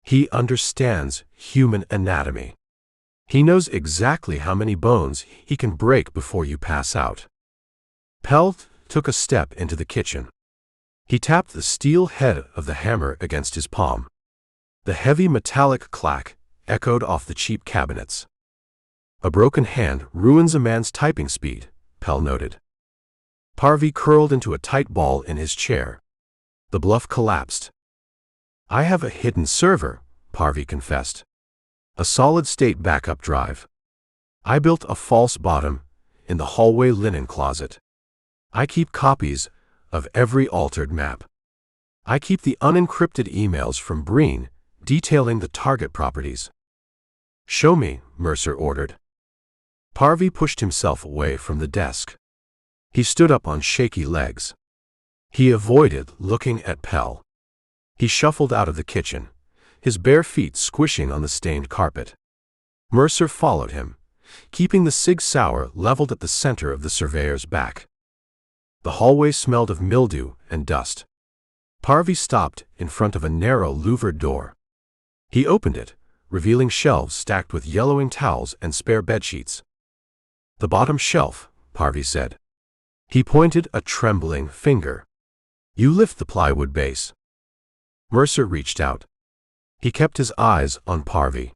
He understands human anatomy. He knows exactly how many bones he can break before you pass out." Pell took a step into the kitchen. He tapped the steel head of the hammer against his palm. The heavy metallic clack echoed off the cheap cabinets. "A broken hand ruins a man's typing speed," Pell noted. Parvy curled into a tight ball in his chair. The bluff collapsed. "I have a hidden server," Parvy confessed. "A solid-state backup drive. I built a false bottom in the hallway linen closet. I keep copies of every altered map. I keep the unencrypted emails from Breen detailing the target properties." "Show me," Mercer ordered. Parvy pushed himself away from the desk. He stood up on shaky legs. He avoided looking at Pell. He shuffled out of the kitchen, his bare feet squishing on the stained carpet. Mercer followed him, keeping the Sig Sauer leveled at the center of the surveyor's back. The hallway smelled of mildew and dust. Parvy stopped in front of a narrow louvered door. He opened it, revealing shelves stacked with yellowing towels and spare bedsheets. "The bottom shelf," Parvy said. He pointed a trembling finger. "You lift the plywood base." Mercer reached out. He kept his eyes on Parvy.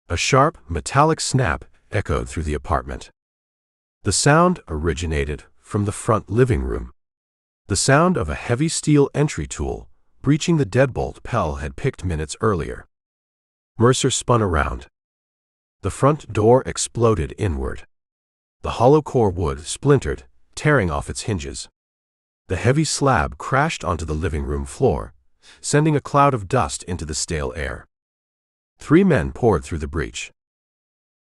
A sharp, metallic snap echoed through the apartment. The sound originated from the front living room. The sound of a heavy steel entry tool breaching the deadbolt Pell had picked minutes earlier. Mercer spun around. The front door exploded inward. The hollow core wood splintered, tearing off its hinges. The heavy slab crashed onto the living room floor, sending a cloud of dust into the stale air. 3 men poured through the breach.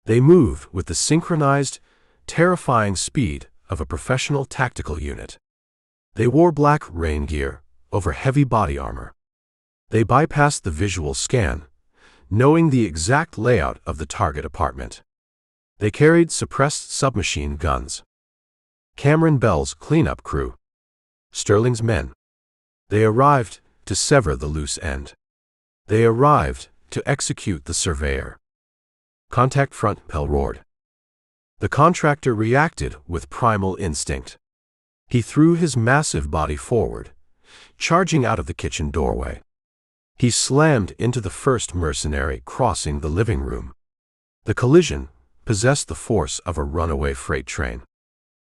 They moved with the synchronized, terrifying speed of a professional tactical unit. They wore black rain gear over heavy body armor. They bypassed the visual scan, knowing the exact layout of the target apartment. They carried suppressed submachine guns. Cameron Bell's cleanup crew. Sterling's men. They arrived to sever the loose end. They arrived to execute the surveyor. "Contact front," Pell roared. The contractor reacted with primal instinct. He threw his massive body forward, charging out of the kitchen doorway. He slammed into the first mercenary crossing the living room. The collision possessed the force of a runaway freight train.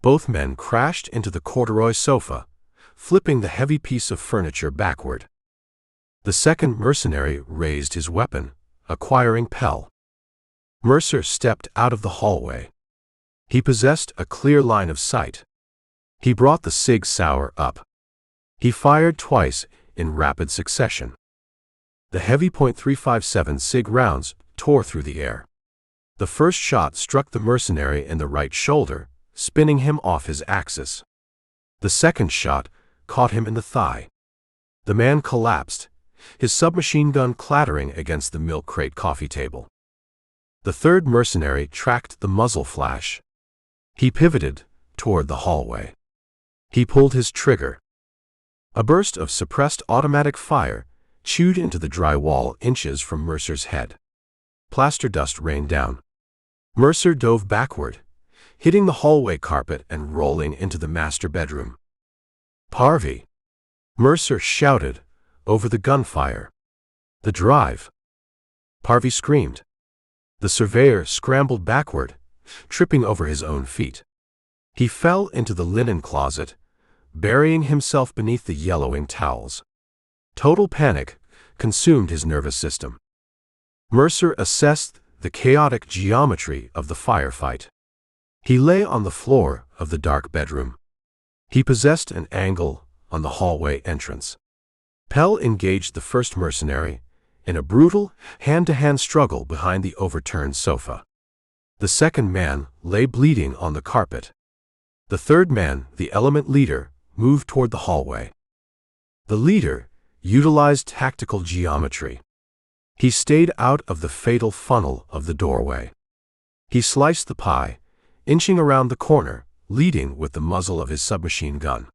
Both men crashed into the corduroy sofa, flipping the heavy piece of furniture backward. The second mercenary raised his weapon, acquiring Pell. Mercer stepped out of the hallway. He possessed a clear line of sight. He brought the Sig Sauer up. He fired twice in rapid succession. The heavy .357 Sig rounds tore through the air. The first shot struck the mercenary in the right shoulder, spinning him off his axis. The second shot caught him in the thigh. The man collapsed, his submachine gun clattering against the milk crate coffee table. The third mercenary tracked the muzzle flash. He pivoted toward the hallway. He pulled his trigger. A burst of suppressed automatic fire chewed into the dry wall inches from Mercer's head. Plaster dust rained down. Mercer dove backward, hitting the hallway carpet and rolling into the master bedroom. "Parvy!" Mercer shouted over the gunfire. "The drive!" Parvy screamed. The surveyor scrambled backward, tripping over his own feet. He fell into the linen closet, burying himself beneath the yellowing towels. Total panic consumed his nervous system. Mercer assessed the chaotic geometry of the firefight. He lay on the floor of the dark bedroom. He possessed an angle on the hallway entrance. Pell engaged the first mercenary in a brutal, hand-to-hand struggle behind the overturned sofa. The second man lay bleeding on the carpet. The third man, the element leader, moved toward the hallway. The leader utilized tactical geometry. He stayed out of the fatal funnel of the doorway. He sliced the pie, inching around the corner, leading with the muzzle of his submachine gun.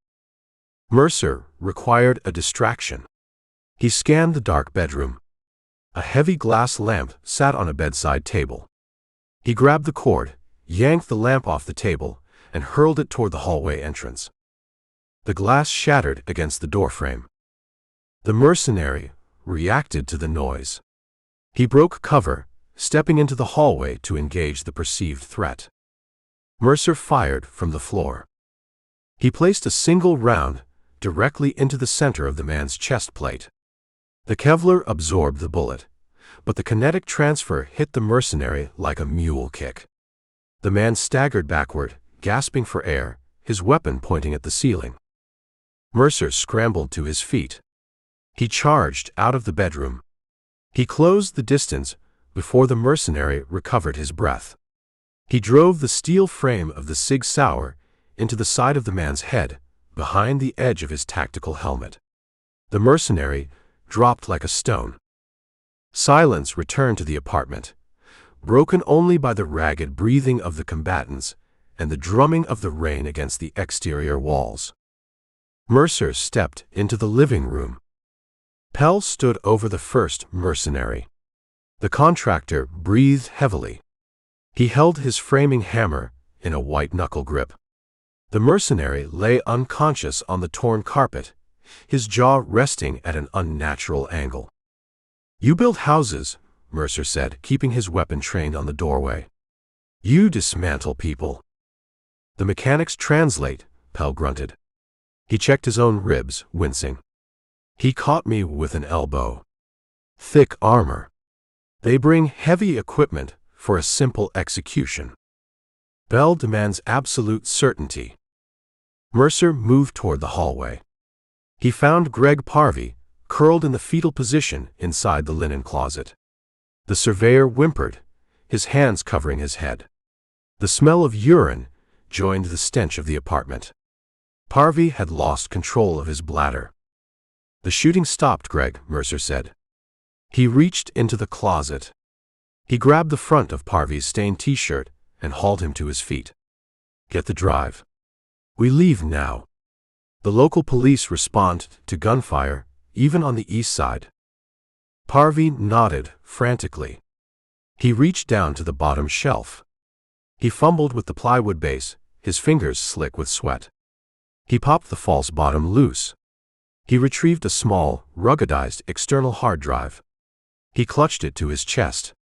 Mercer required a distraction. He scanned the dark bedroom. A heavy glass lamp sat on a bedside table. He grabbed the cord, yanked the lamp off the table, and hurled it toward the hallway entrance. The glass shattered against the doorframe. The mercenary reacted to the noise. He broke cover, stepping into the hallway to engage the perceived threat. Mercer fired from the floor. He placed a single round directly into the center of the man's chest plate. The Kevlar absorbed the bullet, but the kinetic transfer hit the mercenary like a mule kick. The man staggered backward, gasping for air, his weapon pointing at the ceiling. Mercer scrambled to his feet. He charged out of the bedroom. He closed the distance before the mercenary recovered his breath. He drove the steel frame of the Sig Sauer into the side of the man's head, behind the edge of his tactical helmet. The mercenary dropped like a stone. Silence returned to the apartment, broken only by the ragged breathing of the combatants and the drumming of the rain against the exterior walls. Mercer stepped into the living room. Pell stood over the first mercenary. The contractor breathed heavily. He held his framing hammer in a white-knuckle grip. The mercenary lay unconscious on the torn carpet, his jaw resting at an unnatural angle. "You build houses," Mercer said, keeping his weapon trained on the doorway. "You dismantle people." "The mechanics translate," Pell grunted. He checked his own ribs, wincing. "He caught me with an elbow. Thick armor. They bring heavy equipment for a simple execution. Bell demands absolute certainty." Mercer moved toward the hallway. He found Greg Parvey curled in the fetal position inside the linen closet. The surveyor whimpered, his hands covering his head. The smell of urine joined the stench of the apartment. Parvey had lost control of his bladder. "The shooting stopped, Greg," Mercer said. He reached into the closet. He grabbed the front of Parvey's stained t-shirt and hauled him to his feet. "Get the drive. We leave now." The local police respond to gunfire, even on the east side. Parvey nodded frantically. He reached down to the bottom shelf. He fumbled with the plywood base, his fingers slick with sweat. He popped the false bottom loose. He retrieved a small, ruggedized external hard drive. He clutched it to his chest.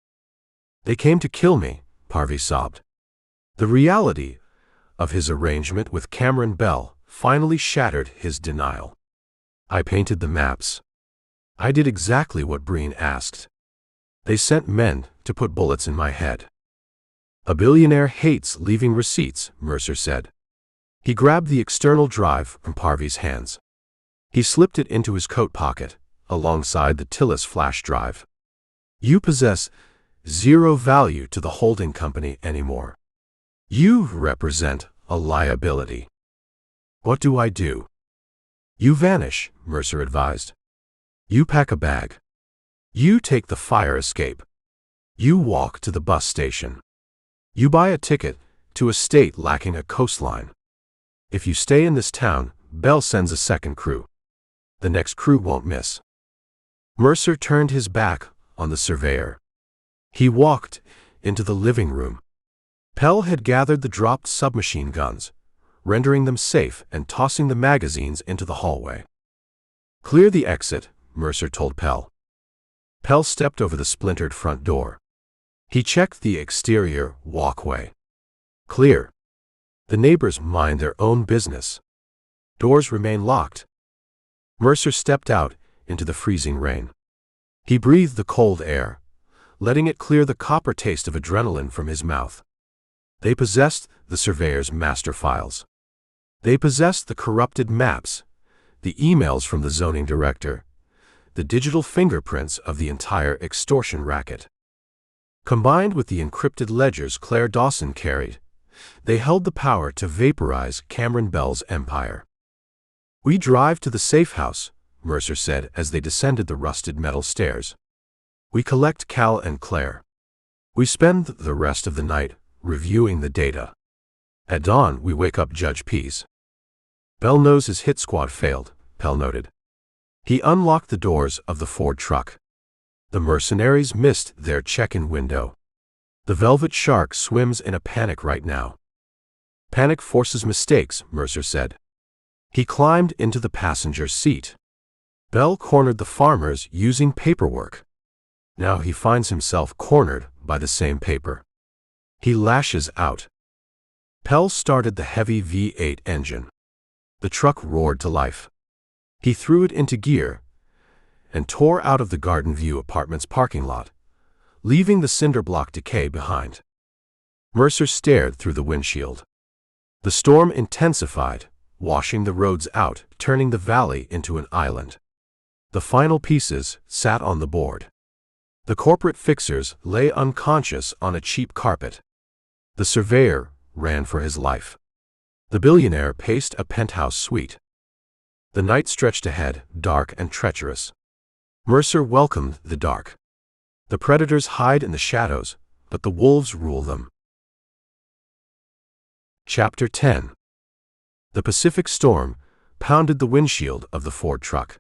"They came to kill me," Parvey sobbed. The reality of his arrangement with Cameron Bell finally shattered his denial. "I painted the maps. I did exactly what Breen asked. They sent men to put bullets in my head." "A billionaire hates leaving receipts," Mercer said. He grabbed the external drive from Parvey's hands. He slipped it into his coat pocket, alongside the Tillis flash drive. "You possess zero value to the holding company anymore. You represent a liability. What do I do?" "You vanish," Mercer advised. "You pack a bag. You take the fire escape. You walk to the bus station. You buy a ticket to a state lacking a coastline. If you stay in this town, Bell sends a second crew. The next crew won't miss." Mercer turned his back on the surveyor. He walked into the living room. Pell had gathered the dropped submachine guns, rendering them safe and tossing the magazines into the hallway. "Clear the exit," Mercer told Pell. Pell stepped over the splintered front door. He checked the exterior walkway. "Clear. The neighbors mind their own business." Doors remain locked. Mercer stepped out into the freezing rain. He breathed the cold air, letting it clear the copper taste of adrenaline from his mouth. They possessed the surveyor's master files. They possessed the corrupted maps, the emails from the zoning director, the digital fingerprints of the entire extortion racket. Combined with the encrypted ledgers Claire Dawson carried, they held the power to vaporize Cameron Bell's empire. "We drive to the safe house," Mercer said as they descended the rusted metal stairs. "We collect Cal and Claire. We spend the rest of the night reviewing the data. At dawn, we wake up Judge Pease." "Bell knows his hit squad failed," Pell noted. He unlocked the doors of the Ford truck. The mercenaries missed their check-in window. "The Velvet Shark swims in a panic right now." "Panic forces mistakes," Mercer said. He climbed into the passenger seat. Bell cornered the farmers using paperwork. Now he finds himself cornered by the same paper. He lashes out. Pell started the heavy V8 engine. The truck roared to life. He threw it into gear and tore out of the Garden View Apartments parking lot, leaving the cinder block decay behind. Mercer stared through the windshield. The storm intensified, washing the roads out, turning the valley into an island. The final pieces sat on the board. The corporate fixers lay unconscious on a cheap carpet. The surveyor ran for his life. The billionaire paced a penthouse suite. The night stretched ahead, dark and treacherous. Mercer welcomed the dark. The predators hide in the shadows, but the wolves rule them. Chapter 10. The Pacific storm pounded the windshield of the Ford truck.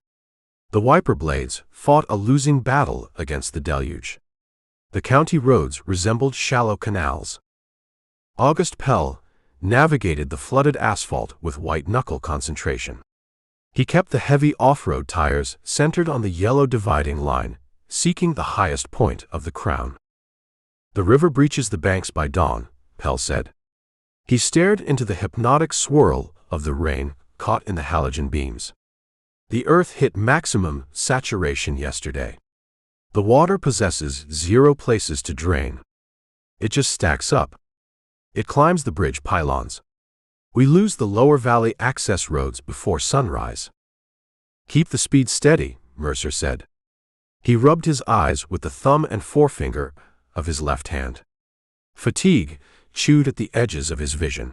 The wiper blades fought a losing battle against the deluge. The county roads resembled shallow canals. August Pell navigated the flooded asphalt with white-knuckle concentration. He kept the heavy off-road tires centered on the yellow dividing line, seeking the highest point of the crown. "The river breaches the banks by dawn," Pell said. He stared into the hypnotic swirl of the rain caught in the halogen beams. "The earth hit maximum saturation yesterday. The water possesses 0 places to drain. It just stacks up. It climbs the bridge pylons. We lose the lower valley access roads before sunrise." "Keep the speed steady," Mercer said. He rubbed his eyes with the thumb and forefinger of his left hand. Fatigue chewed at the edges of his vision.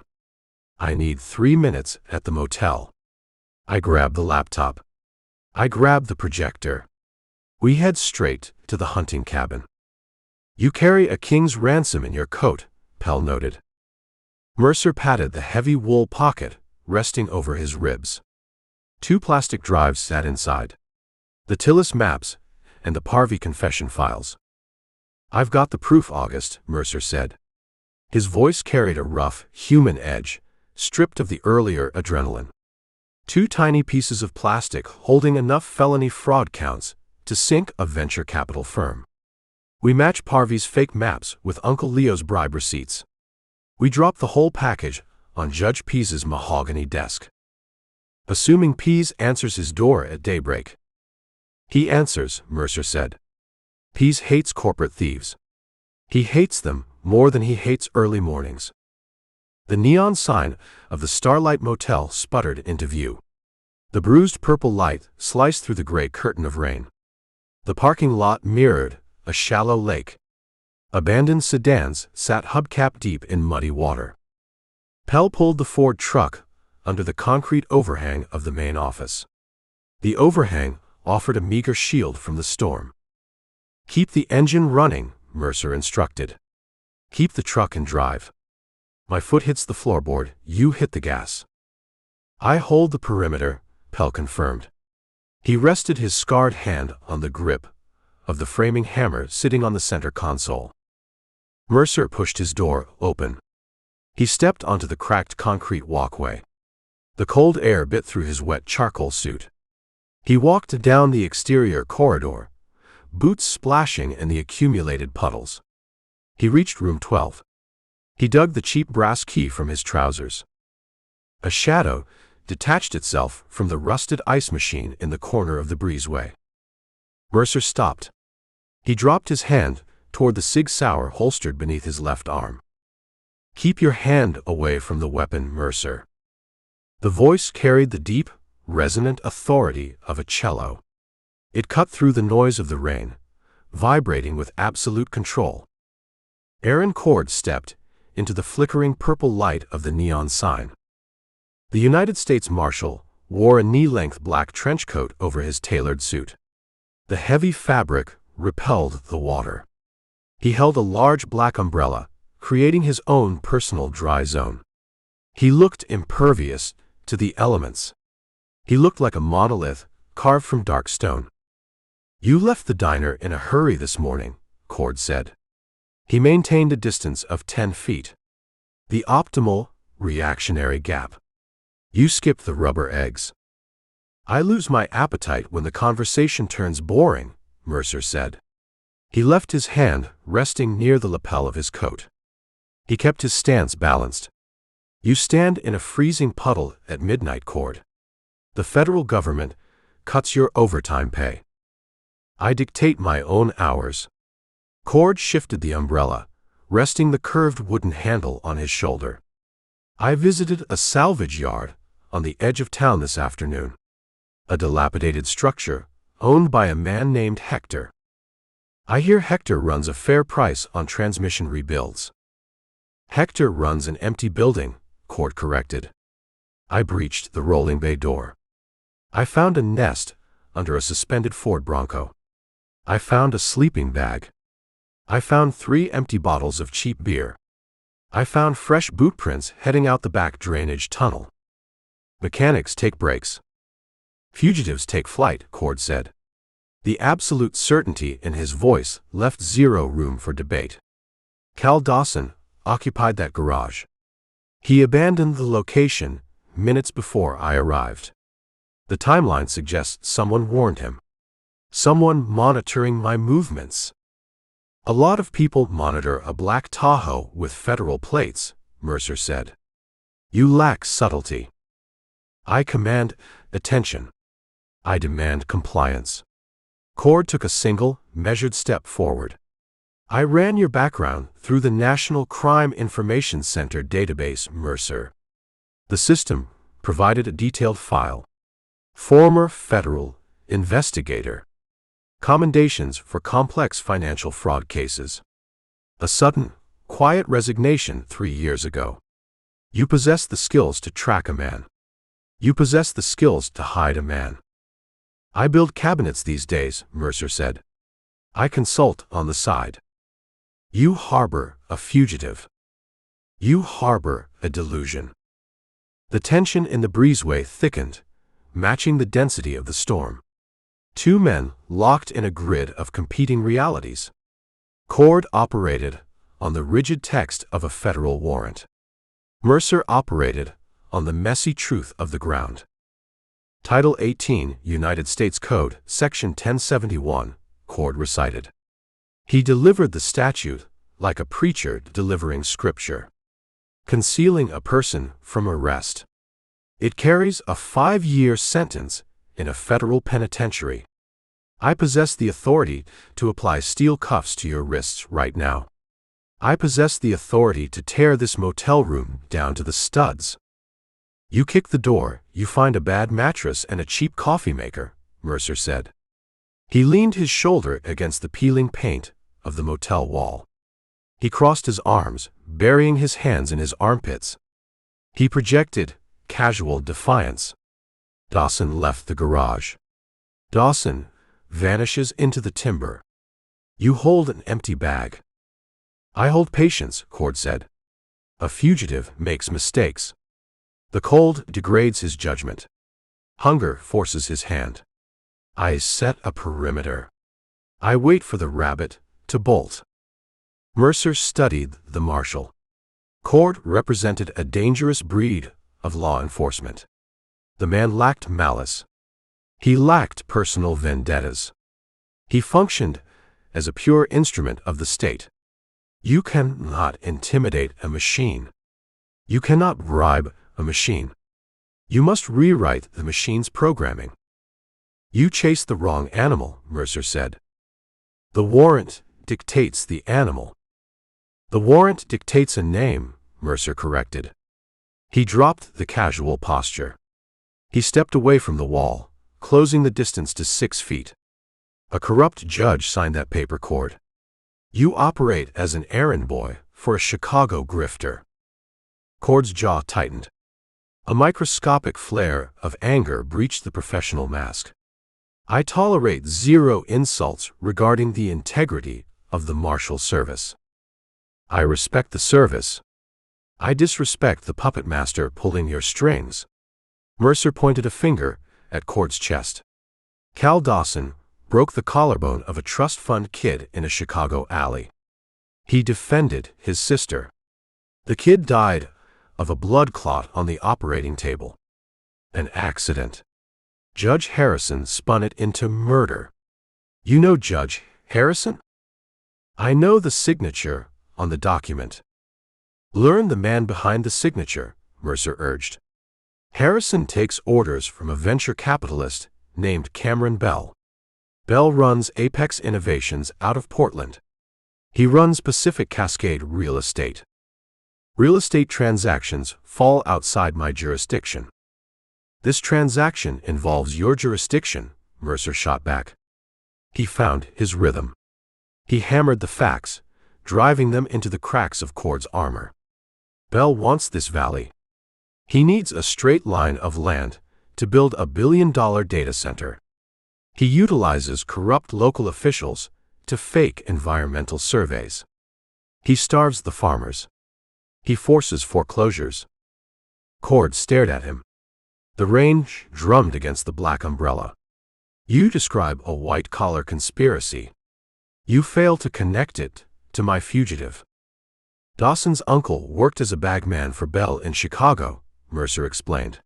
"I need 3 minutes at the motel." I grabbed the laptop. I grabbed the projector. We head straight to the hunting cabin. "You carry a king's ransom in your coat," Pell noted. Mercer patted the heavy wool pocket resting over his ribs. 2 plastic drives sat inside. The Tillis maps and the Parvey confession files. "I've got the proof, August," Mercer said. His voice carried a rough, human edge, stripped of the earlier adrenaline. 2 tiny pieces of plastic holding enough felony fraud counts to sink a venture capital firm. We match Parvey's fake maps with Uncle Leo's bribe receipts. We drop the whole package on Judge Pease's mahogany desk. Assuming Pease answers his door at daybreak. "He answers," Mercer said. "Pease hates corporate thieves. He hates them more than he hates early mornings." The neon sign of the Starlight Motel sputtered into view. The bruised purple light sliced through the gray curtain of rain. The parking lot mirrored a shallow lake. Abandoned sedans sat hubcap deep in muddy water. Pell pulled the Ford truck under the concrete overhang of the main office. The overhang offered a meager shield from the storm. "Keep the engine running," Mercer instructed. "Keep the truck in drive. My foot hits the floorboard, you hit the gas." "I hold the perimeter," Pell confirmed. He rested his scarred hand on the grip of the framing hammer sitting on the center console. Mercer pushed his door open. He stepped onto the cracked concrete walkway. The cold air bit through his wet charcoal suit. He walked down the exterior corridor, boots splashing in the accumulated puddles. He reached room 12. He dug the cheap brass key from his trousers. A shadow detached itself from the rusted ice machine in the corner of the breezeway. Mercer stopped. He dropped his hand toward the Sig Sauer holstered beneath his left arm. "Keep your hand away from the weapon, Mercer." The voice carried the deep, resonant authority of a cello. It cut through the noise of the rain, vibrating with absolute control. Aaron Cord stepped into the flickering purple light of the neon sign. The United States Marshal wore a knee-length black trench coat over his tailored suit. The heavy fabric repelled the water. He held a large black umbrella, creating his own personal dry zone. He looked impervious to the elements. He looked like a monolith carved from dark stone. "You left the diner in a hurry this morning," Cord said. He maintained a distance of 10 feet. The optimal, reactionary gap. "You skipped the rubber eggs." "I lose my appetite when the conversation turns boring," Mercer said. He left his hand resting near the lapel of his coat. He kept his stance balanced. "You stand in a freezing puddle at midnight, Cord. The federal government cuts your overtime pay. I dictate my own hours." Cord shifted the umbrella, resting the curved wooden handle on his shoulder. "I visited a salvage yard on the edge of town this afternoon. A dilapidated structure owned by a man named Hector. I hear Hector runs a fair price on transmission rebuilds." "Hector runs an empty building," Cord corrected. "I breached the rolling bay door. I found a nest under a suspended Ford Bronco. I found a sleeping bag. I found 3 empty bottles of cheap beer. I found fresh boot prints heading out the back drainage tunnel. Mechanics take breaks. Fugitives take flight," Cord said. The absolute certainty in his voice left zero room for debate. "Cal Dawson occupied that garage. He abandoned the location minutes before I arrived. The timeline suggests someone warned him. Someone monitoring my movements." "A lot of people monitor a black Tahoe with federal plates," Mercer said. "You lack subtlety." "I command attention. I demand compliance." Cord took a single, measured step forward. "I ran your background through the National Crime Information Center database, Mercer. The system provided a detailed file. Former federal investigator. Commendations for complex financial fraud cases. A sudden, quiet resignation 3 years ago. You possess the skills to track a man. You possess the skills to hide a man." "I build cabinets these days," Mercer said. "I consult on the side." "You harbor a fugitive. You harbor a delusion." The tension in the breezeway thickened, matching the density of the storm. 2 men locked in a grid of competing realities. Cord operated on the rigid text of a federal warrant. Mercer operated on the messy truth of the ground. Title 18, United States Code, Section 1071, Cord recited. He delivered the statute like a preacher delivering scripture. Concealing a person from arrest. It carries a 5-year sentence in a federal penitentiary. I possess the authority to apply steel cuffs to your wrists right now. I possess the authority to tear this motel room down to the studs. You kick the door, you find a bad mattress and a cheap coffee maker, Mercer said. He leaned his shoulder against the peeling paint of the motel wall. He crossed his arms, burying his hands in his armpits. He projected casual defiance. Dawson left the garage. Dawson vanishes into the timber. You hold an empty bag. I hold patience, Cord said. A fugitive makes mistakes. The cold degrades his judgment. Hunger forces his hand. I set a perimeter. I wait for the rabbit to bolt. Mercer studied the Marshal. Cord represented a dangerous breed of law enforcement. The man lacked malice. He lacked personal vendettas. He functioned as a pure instrument of the state. You cannot intimidate a machine. You cannot bribe a machine. You must rewrite the machine's programming. You chased the wrong animal, Mercer said. The warrant dictates the animal. The warrant dictates a name, Mercer corrected. He dropped the casual posture. He stepped away from the wall, closing the distance to 6 feet. A corrupt judge signed that paper, Cord. You operate as an errand boy for a Chicago grifter. Cord's jaw tightened. A microscopic flare of anger breached the professional mask. I tolerate zero insults regarding the integrity of the Marshal service. I respect the service. I disrespect the puppet master pulling your strings. Mercer pointed a finger at Cord's chest. Cal Dawson broke the collarbone of a trust fund kid in a Chicago alley. He defended his sister. The kid died of a blood clot on the operating table. An accident. Judge Harrison spun it into murder. You know Judge Harrison? I know the signature on the document. Learn the man behind the signature, Mercer urged. Harrison takes orders from a venture capitalist named Cameron Bell. Bell runs Apex Innovations out of Portland. He runs Pacific Cascade Real Estate. Real estate transactions fall outside my jurisdiction. This transaction involves your jurisdiction, Mercer shot back. He found his rhythm. He hammered the facts, driving them into the cracks of Cord's armor. Bell wants this valley. He needs a straight line of land to build a billion-dollar data center. He utilizes corrupt local officials to fake environmental surveys. He starves the farmers. He forces foreclosures. Cord stared at him. The rain drummed against the black umbrella. You describe a white-collar conspiracy. You fail to connect it to my fugitive. Dawson's uncle worked as a bagman for Bell in Chicago, Mercer explained.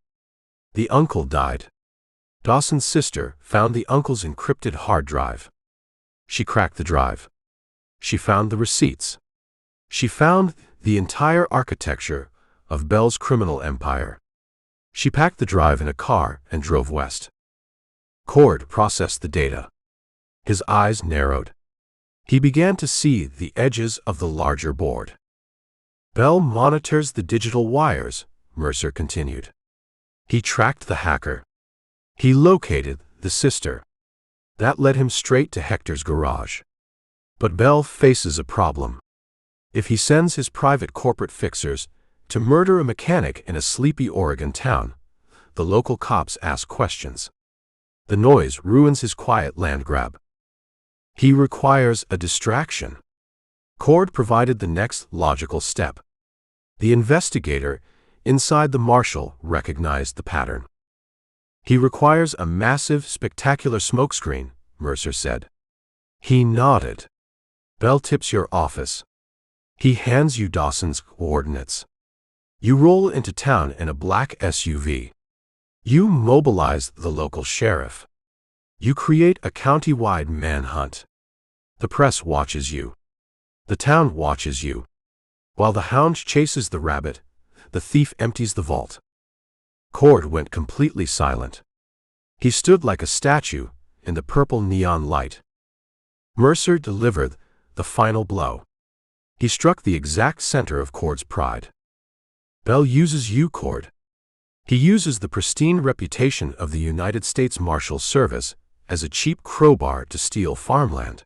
The uncle died. Dawson's sister found the uncle's encrypted hard drive. She cracked the drive. She found the receipts. She found the entire architecture of Bell's criminal empire. She packed the drive in a car and drove west. Cord processed the data. His eyes narrowed. He began to see the edges of the larger board. Bell monitors the digital wires, Mercer continued. He tracked the hacker. He located the sister. That led him straight to Hector's garage. But Bell faces a problem. If he sends his private corporate fixers to murder a mechanic in a sleepy Oregon town, the local cops ask questions. The noise ruins his quiet land grab. He requires a distraction. Cord provided the next logical step. The investigator inside the Marshal recognized the pattern. He requires a massive, spectacular smokescreen, Mercer said. He nodded. Bell tips your office. He hands you Dawson's coordinates. You roll into town in a black SUV. You mobilize the local sheriff. You create a county-wide manhunt. The press watches you. The town watches you. While the hound chases the rabbit, the thief empties the vault. Cord went completely silent. He stood like a statue in the purple neon light. Mercer delivered the final blow. He struck the exact center of Cord's pride. Bell uses you, Cord. He uses the pristine reputation of the United States Marshal Service as a cheap crowbar to steal farmland.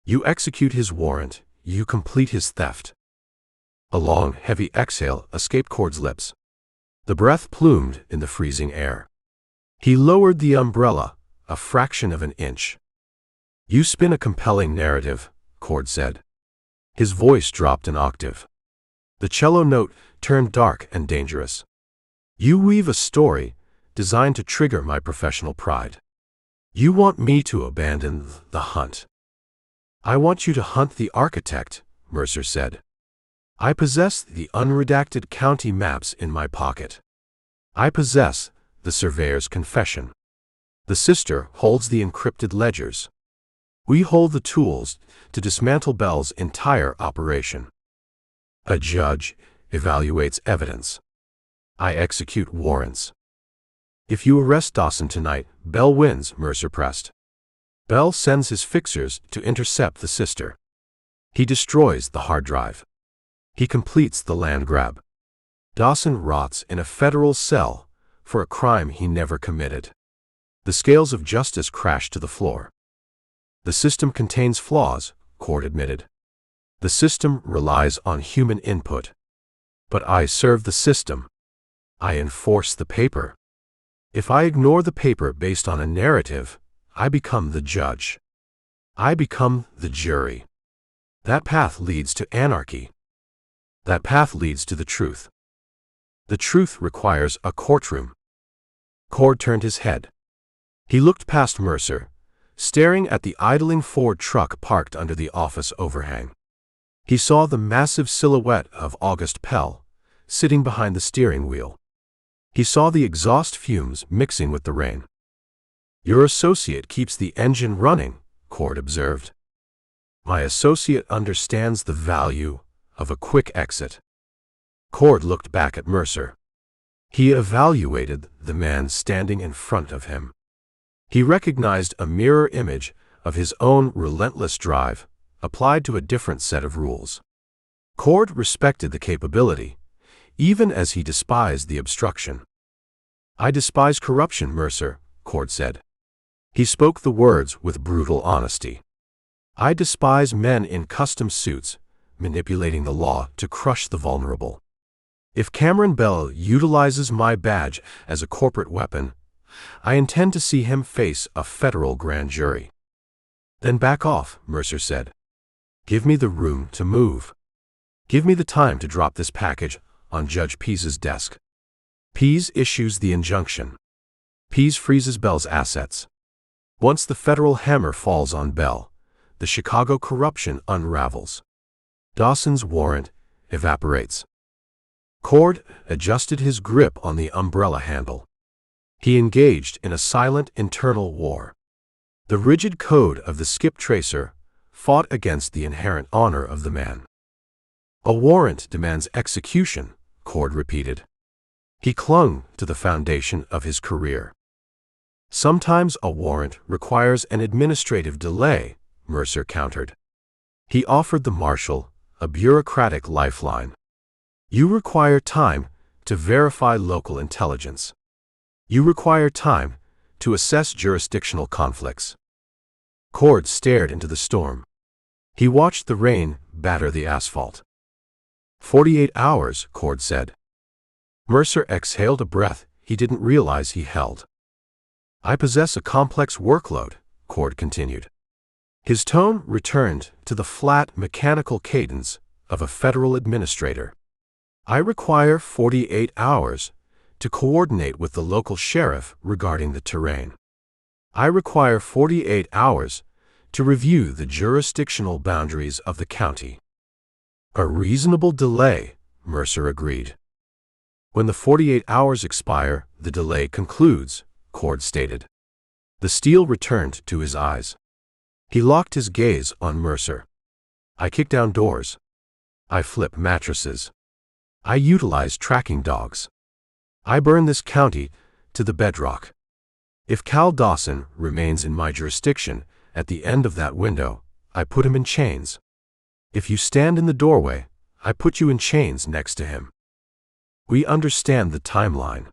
You execute his warrant, you complete his theft. A long, heavy exhale escaped Cord's lips. The breath plumed in the freezing air. He lowered the umbrella a fraction of an inch. You spin a compelling narrative, Cord said. His voice dropped an octave. The cello note turned dark and dangerous. You weave a story designed to trigger my professional pride. You want me to abandon the hunt. I want you to hunt the architect, Mercer said. I possess the unredacted county maps in my pocket. I possess the surveyor's confession. The sister holds the encrypted ledgers. We hold the tools to dismantle Bell's entire operation. A judge evaluates evidence. I execute warrants. If you arrest Dawson tonight, Bell wins, Mercer pressed. Bell sends his fixers to intercept the sister. He destroys the hard drive. He completes the land grab. Dawson rots in a federal cell for a crime he never committed. The scales of justice crash to the floor. The system contains flaws, Cord admitted. The system relies on human input. But I serve the system. I enforce the paper. If I ignore the paper based on a narrative, I become the judge. I become the jury. That path leads to anarchy. That path leads to the truth. The truth requires a courtroom. Cord turned his head. He looked past Mercer, staring at the idling Ford truck parked under the office overhang. He saw the massive silhouette of August Pell, sitting behind the steering wheel. He saw the exhaust fumes mixing with the rain. Your associate keeps the engine running, Cord observed. My associate understands the value of a quick exit. Cord looked back at Mercer. He evaluated the man standing in front of him. He recognized a mirror image of his own relentless drive, applied to a different set of rules. Cord respected the capability, even as he despised the obstruction. I despise corruption, Mercer, Cord said. He spoke the words with brutal honesty. I despise men in custom suits, manipulating the law to crush the vulnerable. If Cameron Bell utilizes my badge as a corporate weapon, I intend to see him face a federal grand jury. Then back off, Mercer said. Give me the room to move. Give me the time to drop this package on Judge Pease's desk. Pease issues the injunction. Pease freezes Bell's assets. Once the federal hammer falls on Bell, the Chicago corruption unravels. Dawson's warrant evaporates. Cord adjusted his grip on the umbrella handle. He engaged in a silent internal war. The rigid code of the skip tracer fought against the inherent honor of the man. A warrant demands execution, Cord repeated. He clung to the foundation of his career. Sometimes a warrant requires an administrative delay, Mercer countered. He offered the Marshal a bureaucratic lifeline. You require time to verify local intelligence. You require time to assess jurisdictional conflicts. Cord stared into the storm. He watched the rain batter the asphalt. 48 hours, Cord said. Mercer exhaled a breath he didn't realize he held. I possess a complex workload, Cord continued. His tone returned to the flat, mechanical cadence of a federal administrator. I require 48 hours to coordinate with the local sheriff regarding the terrain. I require 48 hours to review the jurisdictional boundaries of the county. A reasonable delay, Mercer agreed. When the 48 hours expire, the delay concludes, Cord stated. The steel returned to his eyes. He locked his gaze on Mercer. I kick down doors. I flip mattresses. I utilize tracking dogs. I burn this county to the bedrock. If Cal Dawson remains in my jurisdiction at the end of that window, I put him in chains. If you stand in the doorway, I put you in chains next to him. We understand the timeline.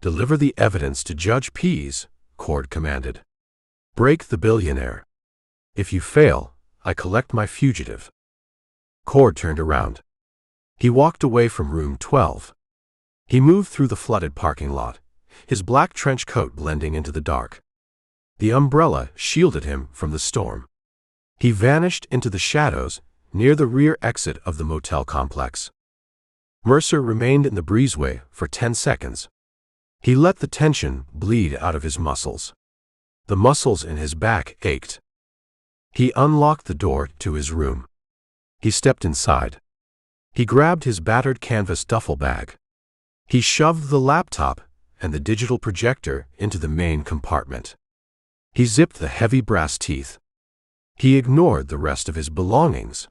Deliver the evidence to Judge Pease, Cord commanded. Break the billionaire. If you fail, I collect my fugitive. Cord turned around. He walked away from room 12. He moved through the flooded parking lot, his black trench coat blending into the dark. The umbrella shielded him from the storm. He vanished into the shadows near the rear exit of the motel complex. Mercer remained in the breezeway for 10 seconds. He let the tension bleed out of his muscles. The muscles in his back ached. He unlocked the door to his room. He stepped inside. He grabbed his battered canvas duffel bag. He shoved the laptop and the digital projector into the main compartment. He zipped the heavy brass teeth. He ignored the rest of his belongings.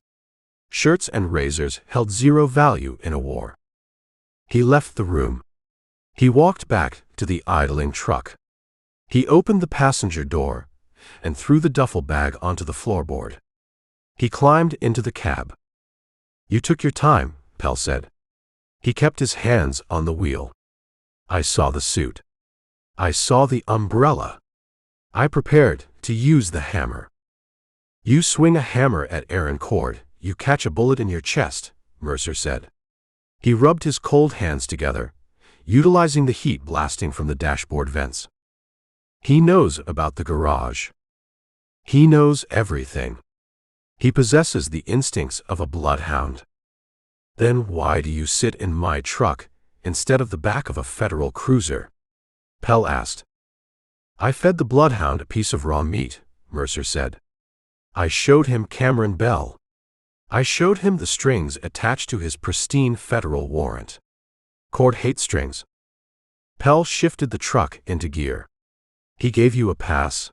Shirts and razors held zero value in a war. He left the room. He walked back to the idling truck. He opened the passenger door and threw the duffel bag onto the floorboard. He climbed into the cab. "You took your time," Pell said. He kept his hands on the wheel. "I saw the suit. I saw the umbrella. I prepared to use the hammer." "You swing a hammer at Aaron Cord, you catch a bullet in your chest," Mercer said. He rubbed his cold hands together, utilizing the heat blasting from the dashboard vents. "He knows about the garage. He knows everything. He possesses the instincts of a bloodhound." "Then why do you sit in my truck instead of the back of a federal cruiser?" Pell asked. "I fed the bloodhound a piece of raw meat," Mercer said. "I showed him Cameron Bell. I showed him the strings attached to his pristine federal warrant. Cord hates strings." Pell shifted the truck into gear. "He gave you a pass?"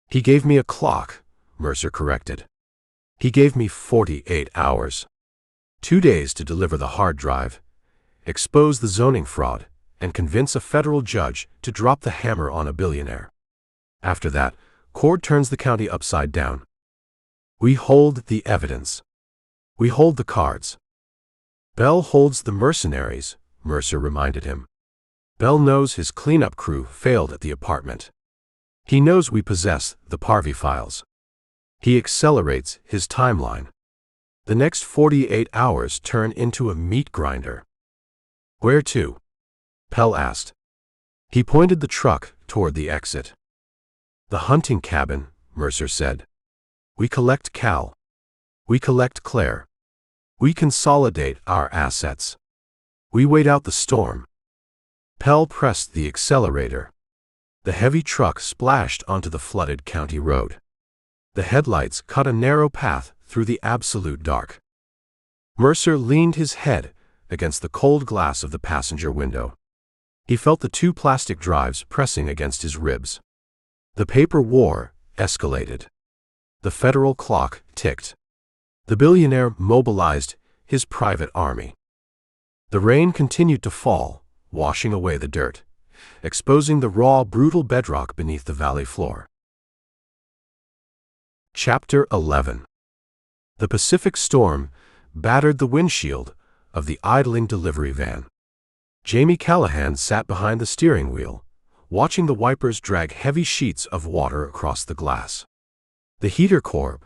"He gave me a clock," Mercer corrected. "He gave me 48 hours. 2 days to deliver the hard drive, expose the zoning fraud, and convince a federal judge to drop the hammer on a billionaire. After that, Cord turns the county upside down. We hold the evidence. We hold the cards." "Bell holds the mercenaries," Mercer reminded him. "Bell knows his cleanup crew failed at the apartment. He knows we possess the Parvey files. He accelerates his timeline. The next 48 hours turn into a meat grinder." "Where to?" Pell asked. He pointed the truck toward the exit. "The hunting cabin," Mercer said. "We collect Cal. We collect Claire. We consolidate our assets. We wait out the storm." Pell pressed the accelerator. The heavy truck splashed onto the flooded county road. The headlights cut a narrow path through the absolute dark. Mercer leaned his head against the cold glass of the passenger window. He felt the 2 plastic drives pressing against his ribs. The paper war escalated. The federal clock ticked. The billionaire mobilized his private army. The rain continued to fall, washing away the dirt, exposing the raw, brutal bedrock beneath the valley floor. Chapter 11. The Pacific storm battered the windshield of the idling delivery van. Jamie Callahan sat behind the steering wheel, watching the wipers drag heavy sheets of water across the glass. The heater core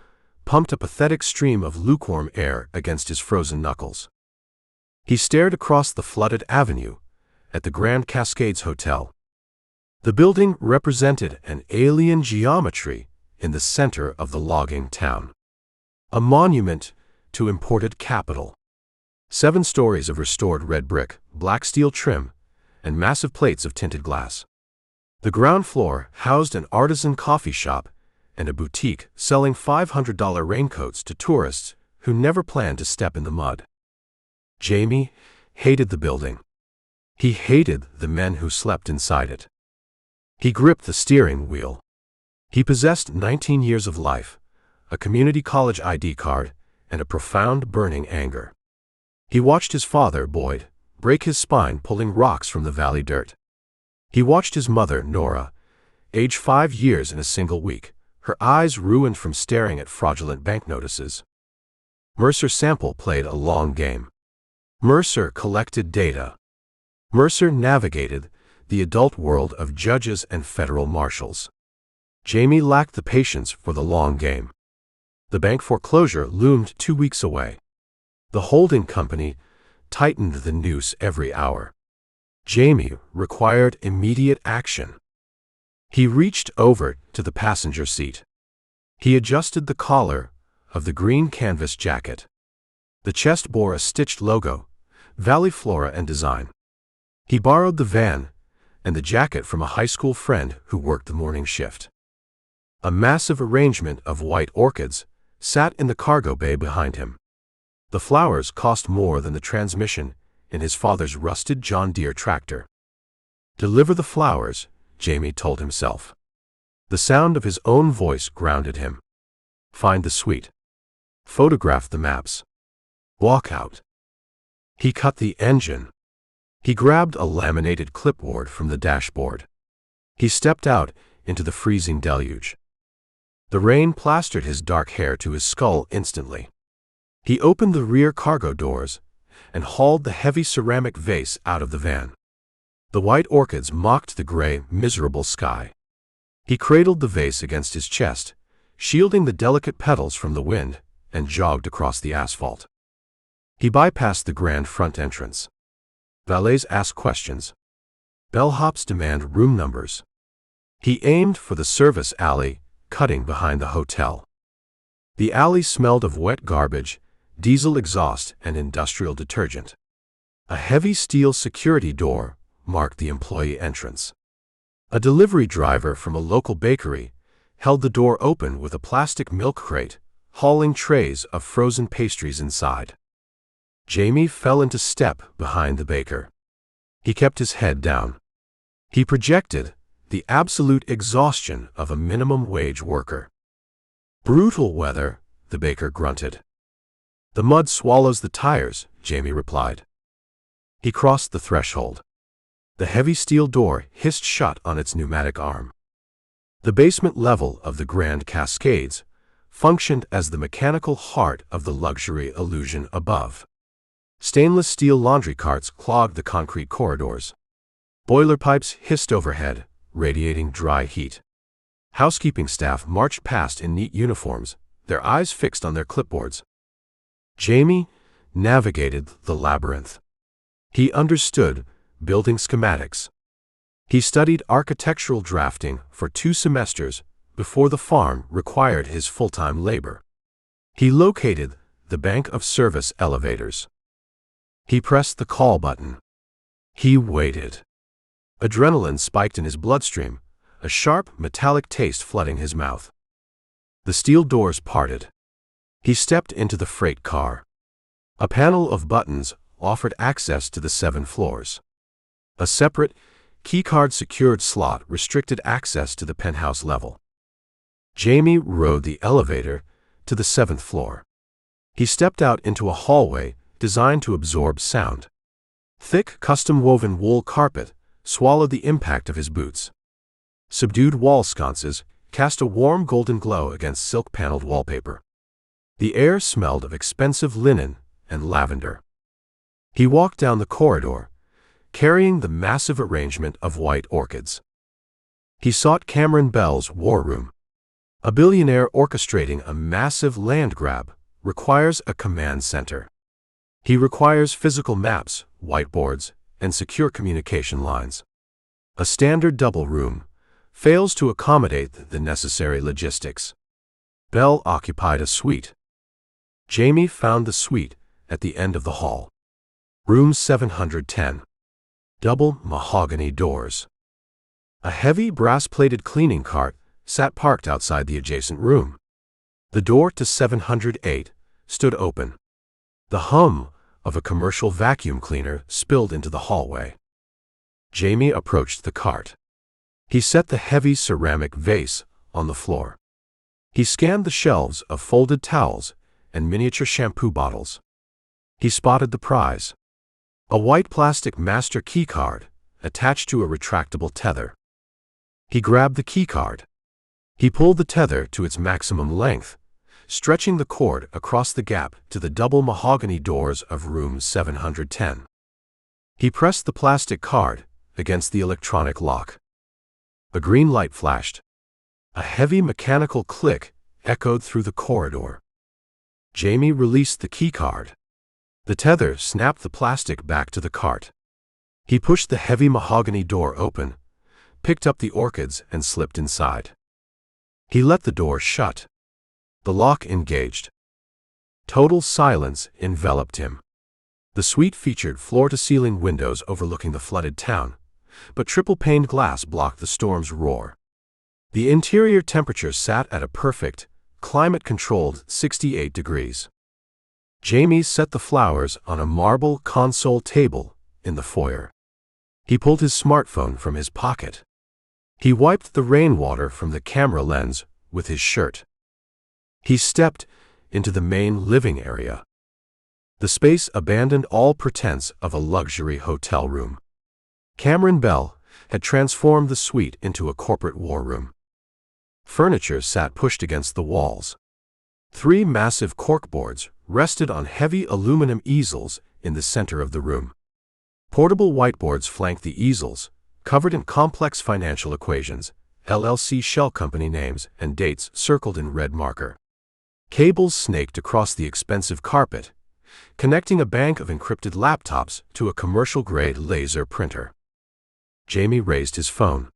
pumped a pathetic stream of lukewarm air against his frozen knuckles. He stared across the flooded avenue at the Grand Cascades Hotel. The building represented an alien geometry in the center of the logging town. A monument to imported capital. 7 stories of restored red brick, black steel trim, and massive plates of tinted glass. The ground floor housed an artisan coffee shop and a boutique selling $500 raincoats to tourists who never planned to step in the mud. Jamie hated the building. He hated the men who slept inside it. He gripped the steering wheel. He possessed 19 years of life, a community college ID card, and a profound burning anger. He watched his father, Boyd, break his spine pulling rocks from the valley dirt. He watched his mother, Nora, age 5 years in a single week, her eyes ruined from staring at fraudulent bank notices. Mercer Sample played a long game. Mercer collected data. Mercer navigated the adult world of judges and federal marshals. Jamie lacked the patience for the long game. The bank foreclosure loomed 2 weeks away. The holding company tightened the noose every hour. Jamie required immediate action. He reached over to the passenger seat. He adjusted the collar of the green canvas jacket. The chest bore a stitched logo, Valley Flora and Design. He borrowed the van and the jacket from a high school friend who worked the morning shift. A massive arrangement of white orchids sat in the cargo bay behind him. The flowers cost more than the transmission in his father's rusted John Deere tractor. Deliver the flowers, Jamie told himself. The sound of his own voice grounded him. Find the suite. Photograph the maps. Walk out. He cut the engine. He grabbed a laminated clipboard from the dashboard. He stepped out into the freezing deluge. The rain plastered his dark hair to his skull instantly. He opened the rear cargo doors and hauled the heavy ceramic vase out of the van. The white orchids mocked the gray, miserable sky. He cradled the vase against his chest, shielding the delicate petals from the wind, and jogged across the asphalt. He bypassed the grand front entrance. Valets asked questions. Bellhops demand room numbers. He aimed for the service alley, cutting behind the hotel. The alley smelled of wet garbage, diesel exhaust, and industrial detergent. A heavy steel security door marked the employee entrance. A delivery driver from a local bakery held the door open with a plastic milk crate, hauling trays of frozen pastries inside. Jamie fell into step behind the baker. He kept his head down. He projected the absolute exhaustion of a minimum-wage worker. "Brutal weather," the baker grunted. "The mud swallows the tires," Jamie replied. He crossed the threshold. The heavy steel door hissed shut on its pneumatic arm. The basement level of the Grand Cascades functioned as the mechanical heart of the luxury illusion above. Stainless steel laundry carts clogged the concrete corridors. Boiler pipes hissed overhead, radiating dry heat. Housekeeping staff marched past in neat uniforms, their eyes fixed on their clipboards. Jamie navigated the labyrinth. He understood building schematics. He studied architectural drafting for 2 semesters before the farm required his full-time labor. He located the bank of service elevators. He pressed the call button. He waited. Adrenaline spiked in his bloodstream, a sharp, metallic taste flooding his mouth. The steel doors parted. He stepped into the freight car. A panel of buttons offered access to the 7 floors. A separate, keycard-secured slot restricted access to the penthouse level. Jamie rode the elevator to the 7th floor. He stepped out into a hallway designed to absorb sound. Thick, custom-woven wool carpet swallowed the impact of his boots. Subdued wall sconces cast a warm golden glow against silk-paneled wallpaper. The air smelled of expensive linen and lavender. He walked down the corridor, carrying the massive arrangement of white orchids. He sought Cameron Bell's war room. A billionaire orchestrating a massive land grab requires a command center. He requires physical maps, whiteboards, and secure communication lines. A standard double room fails to accommodate the necessary logistics. Bell occupied a suite. Jamie found the suite at the end of the hall. Room 710. Double mahogany doors. A heavy brass-plated cleaning cart sat parked outside the adjacent room. The door to 708 stood open. The hum of a commercial vacuum cleaner spilled into the hallway. Jamie approached the cart. He set the heavy ceramic vase on the floor. He scanned the shelves of folded towels and miniature shampoo bottles. He spotted the prize. A white plastic master keycard attached to a retractable tether. He grabbed the keycard. He pulled the tether to its maximum length, stretching the cord across the gap to the double mahogany doors of room 710. He pressed the plastic card against the electronic lock. A green light flashed. A heavy mechanical click echoed through the corridor. Jamie released the keycard. The tether snapped the plastic back to the cart. He pushed the heavy mahogany door open, picked up the orchids, and slipped inside. He let the door shut. The lock engaged. Total silence enveloped him. The suite featured floor-to-ceiling windows overlooking the flooded town, but triple-paned glass blocked the storm's roar. The interior temperature sat at a perfect, climate-controlled 68 degrees. Jamie set the flowers on a marble console table in the foyer. He pulled his smartphone from his pocket. He wiped the rainwater from the camera lens with his shirt. He stepped into the main living area. The space abandoned all pretense of a luxury hotel room. Cameron Bell had transformed the suite into a corporate war room. Furniture sat pushed against the walls. 3 massive corkboards rested on heavy aluminum easels in the center of the room. Portable whiteboards flanked the easels, covered in complex financial equations, LLC shell company names, and dates circled in red marker. Cables snaked across the expensive carpet, connecting a bank of encrypted laptops to a commercial-grade laser printer. Jamie raised his phone.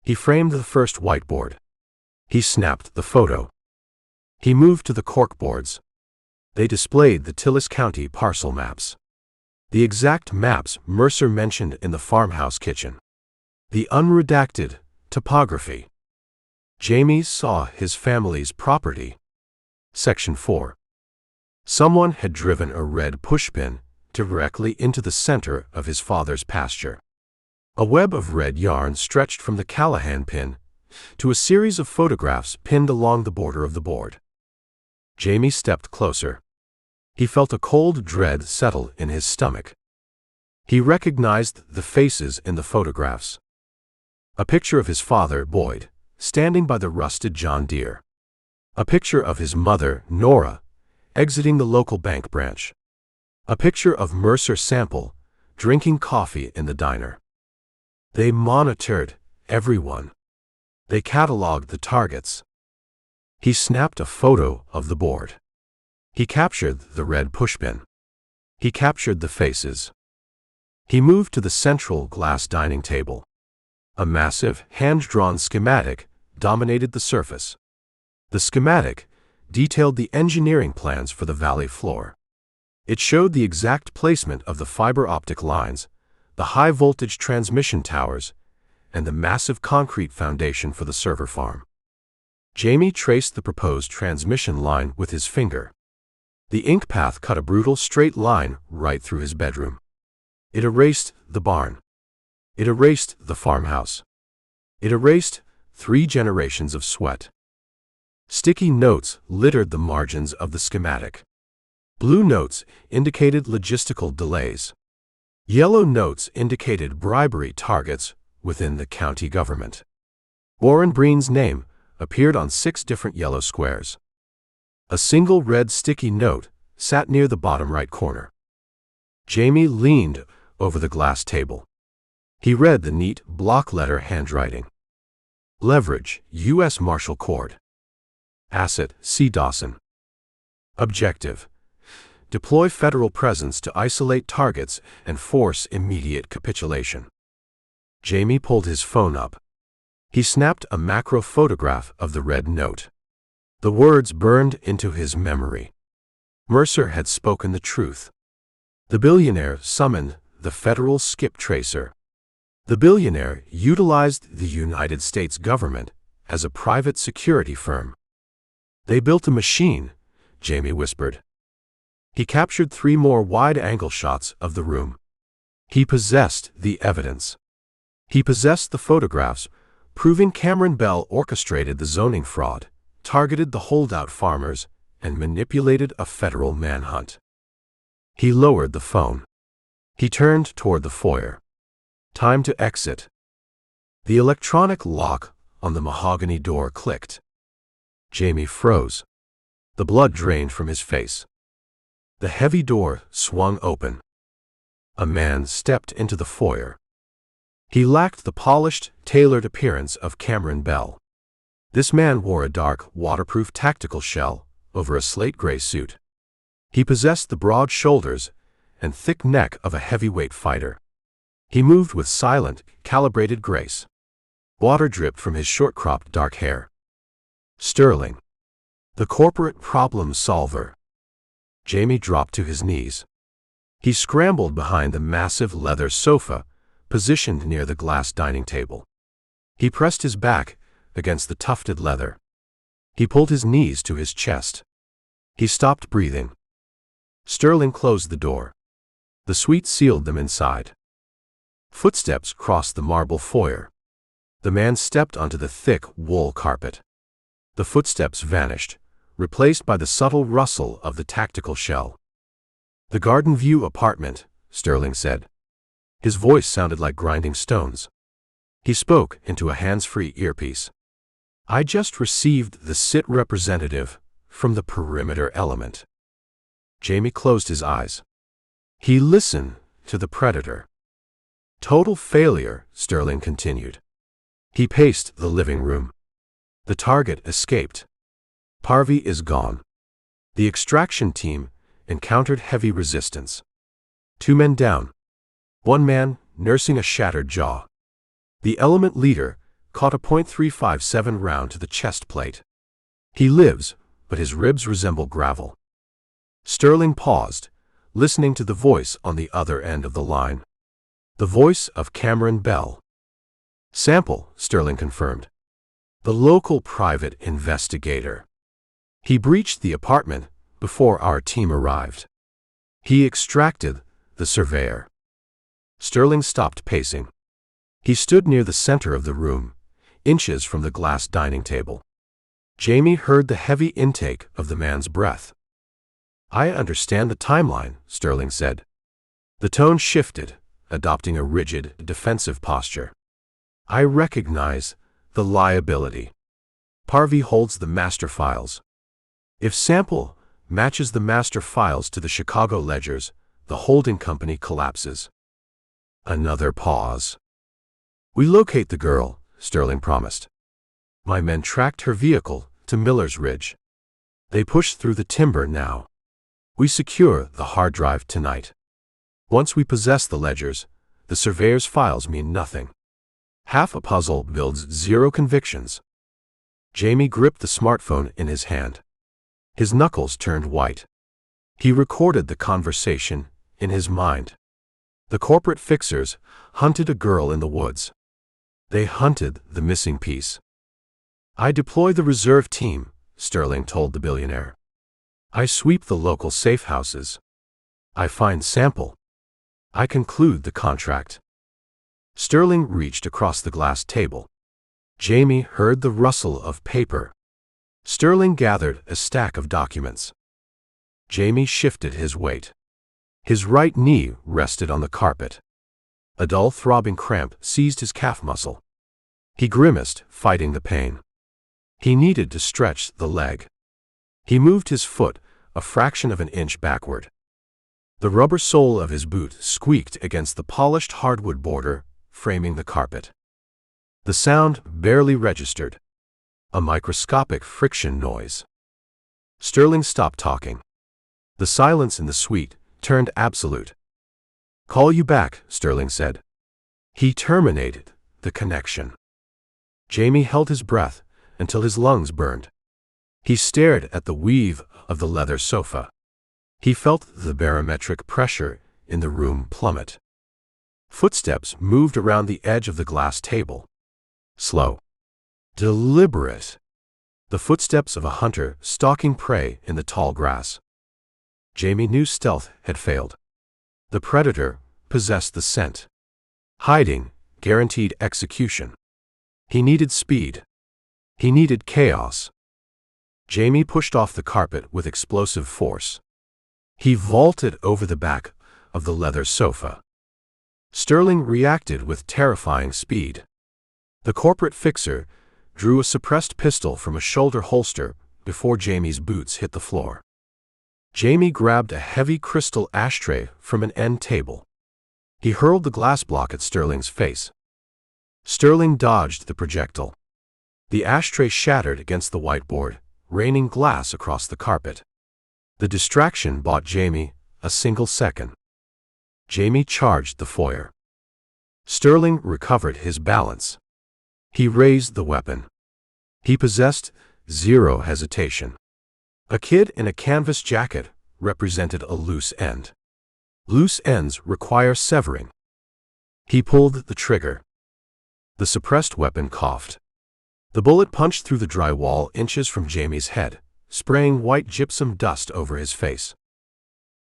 He framed the first whiteboard. He snapped the photo. He moved to the corkboards. They displayed the Tillis County parcel maps. The exact maps Mercer mentioned in the farmhouse kitchen. The unredacted topography. Jamie saw his family's property. Section 4. Someone had driven a red pushpin directly into the center of his father's pasture. A web of red yarn stretched from the Callahan pin to a series of photographs pinned along the border of the board. Jamie stepped closer. He felt a cold dread settle in his stomach. He recognized the faces in the photographs. A picture of his father, Boyd, standing by the rusted John Deere. A picture of his mother, Nora, exiting the local bank branch. A picture of Mercer Sample, drinking coffee in the diner. They monitored everyone. They cataloged the targets. He snapped a photo of the board. He captured the red pushpin. He captured the faces. He moved to the central glass dining table. A massive, hand-drawn schematic dominated the surface. The schematic detailed the engineering plans for the valley floor. It showed the exact placement of the fiber optic lines, the high-voltage transmission towers, and the massive concrete foundation for the server farm. Jamie traced the proposed transmission line with his finger. The ink path cut a brutal straight line right through his bedroom. It erased the barn. It erased the farmhouse. It erased 3 generations of sweat. Sticky notes littered the margins of the schematic. Blue notes indicated logistical delays. Yellow notes indicated bribery targets within the county government. Warren Breen's name appeared on 6 different yellow squares. A single red sticky note sat near the bottom right corner. Jamie leaned over the glass table. He read the neat block letter handwriting. Leverage, U.S. Marshal Court. Asset, C. Dawson. Objective: deploy federal presence to isolate targets and force immediate capitulation. Jamie pulled his phone up. He snapped a macro photograph of the red note. The words burned into his memory. Mercer had spoken the truth. The billionaire summoned the federal skip tracer. The billionaire utilized the United States government as a private security firm. They built a machine, Jamie whispered. He captured 3 more wide-angle shots of the room. He possessed the evidence. He possessed the photographs, proving Cameron Bell orchestrated the zoning fraud, targeted the holdout farmers, and manipulated a federal manhunt. He lowered the phone. He turned toward the foyer. Time to exit. The electronic lock on the mahogany door clicked. Jamie froze. The blood drained from his face. The heavy door swung open. A man stepped into the foyer. He lacked the polished, tailored appearance of Cameron Bell. This man wore a dark, waterproof tactical shell over a slate-gray suit. He possessed the broad shoulders and thick neck of a heavyweight fighter. He moved with silent, calibrated grace. Water dripped from his short-cropped dark hair. Sterling. The corporate problem solver. Jamie dropped to his knees. He scrambled behind the massive leather sofa, positioned near the glass dining table. He pressed his back against the tufted leather. He pulled his knees to his chest. He stopped breathing. Sterling closed the door. The suite sealed them inside. Footsteps crossed the marble foyer. The man stepped onto the thick wool carpet. The footsteps vanished, replaced by the subtle rustle of the tactical shell. The Garden View apartment, Sterling said. His voice sounded like grinding stones. He spoke into a hands-free earpiece. I just received the SIT representative from the perimeter element. Jamie closed his eyes. He listened to the predator. Total failure, Sterling continued. He paced the living room. The target escaped. Parvy is gone. The extraction team encountered heavy resistance. 2 men down. 1 man nursing a shattered jaw. The element leader caught a .357 round to the chest plate. He lives, but his ribs resemble gravel. Sterling paused, listening to the voice on the other end of the line. The voice of Cameron Bell. Sample, Sterling confirmed. The local private investigator. He breached the apartment before our team arrived. He extracted the surveyor. Sterling stopped pacing. He stood near the center of the room, inches from the glass dining table. Jamie heard the heavy intake of the man's breath. I understand the timeline, Sterling said. The tone shifted, adopting a rigid, defensive posture. I recognize the liability. Parvy holds the master files. If Sample matches the master files to the Chicago ledgers, the holding company collapses. Another pause. We locate the girl, Sterling promised. My men tracked her vehicle to Miller's Ridge. They push through the timber now. We secure the hard drive tonight. Once we possess the ledgers, the surveyor's files mean nothing. Half a puzzle builds 0 convictions. Jamie gripped the smartphone in his hand. His knuckles turned white. He recorded the conversation in his mind. The corporate fixers hunted a girl in the woods. They hunted the missing piece. I deploy the reserve team, Sterling told the billionaire. I sweep the local safe houses. I find Sample. I conclude the contract. Sterling reached across the glass table. Jamie heard the rustle of paper. Sterling gathered a stack of documents. Jamie shifted his weight. His right knee rested on the carpet. A dull throbbing cramp seized his calf muscle. He grimaced, fighting the pain. He needed to stretch the leg. He moved his foot a fraction of an inch backward. The rubber sole of his boot squeaked against the polished hardwood border framing the carpet. The sound barely registered. A microscopic friction noise. Sterling stopped talking. The silence in the suite turned absolute. Call you back, Sterling said. He terminated the connection. Jamie held his breath until his lungs burned. He stared at the weave of the leather sofa. He felt the barometric pressure in the room plummet. Footsteps moved around the edge of the glass table. Slow. Deliberate. The footsteps of a hunter stalking prey in the tall grass. Jamie knew stealth had failed. The predator possessed the scent. Hiding guaranteed execution. He needed speed. He needed chaos. Jamie pushed off the carpet with explosive force. He vaulted over the back of the leather sofa. Sterling reacted with terrifying speed. The corporate fixer drew a suppressed pistol from a shoulder holster before Jamie's boots hit the floor. Jamie grabbed a heavy crystal ashtray from an end table. He hurled the glass block at Sterling's face. Sterling dodged the projectile. The ashtray shattered against the whiteboard, raining glass across the carpet. The distraction bought Jamie a single second. Jamie charged the foyer. Sterling recovered his balance. He raised the weapon. He possessed 0 hesitation. A kid in a canvas jacket represented a loose end. Loose ends require severing. He pulled the trigger. The suppressed weapon coughed. The bullet punched through the drywall inches from Jamie's head, spraying white gypsum dust over his face.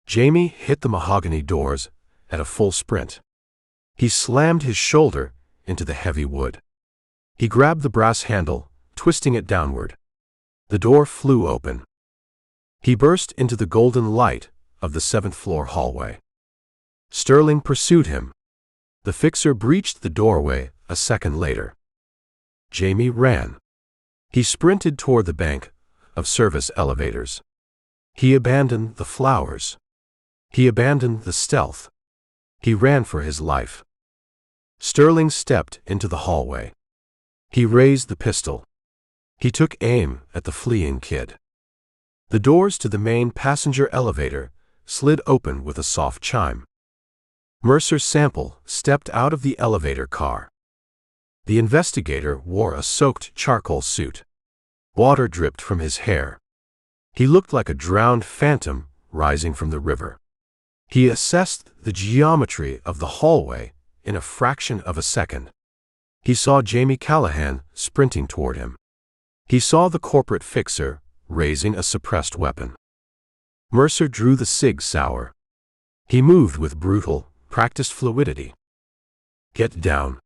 Jamie hit the mahogany doors at a full sprint. He slammed his shoulder into the heavy wood. He grabbed the brass handle, twisting it downward. The door flew open. He burst into the golden light of the 7th-floor hallway. Sterling pursued him. The fixer breached the doorway a second later. Jamie ran. He sprinted toward the bank of service elevators. He abandoned the flowers. He abandoned the stealth. He ran for his life. Sterling stepped into the hallway. He raised the pistol. He took aim at the fleeing kid. The doors to the main passenger elevator slid open with a soft chime. Mercer Sample stepped out of the elevator car. The investigator wore a soaked charcoal suit. Water dripped from his hair. He looked like a drowned phantom rising from the river. He assessed the geometry of the hallway in a fraction of a second. He saw Jamie Callahan sprinting toward him. He saw the corporate fixer raising a suppressed weapon. Mercer drew the Sig Sauer. He moved with brutal, practiced fluidity. "Get down,"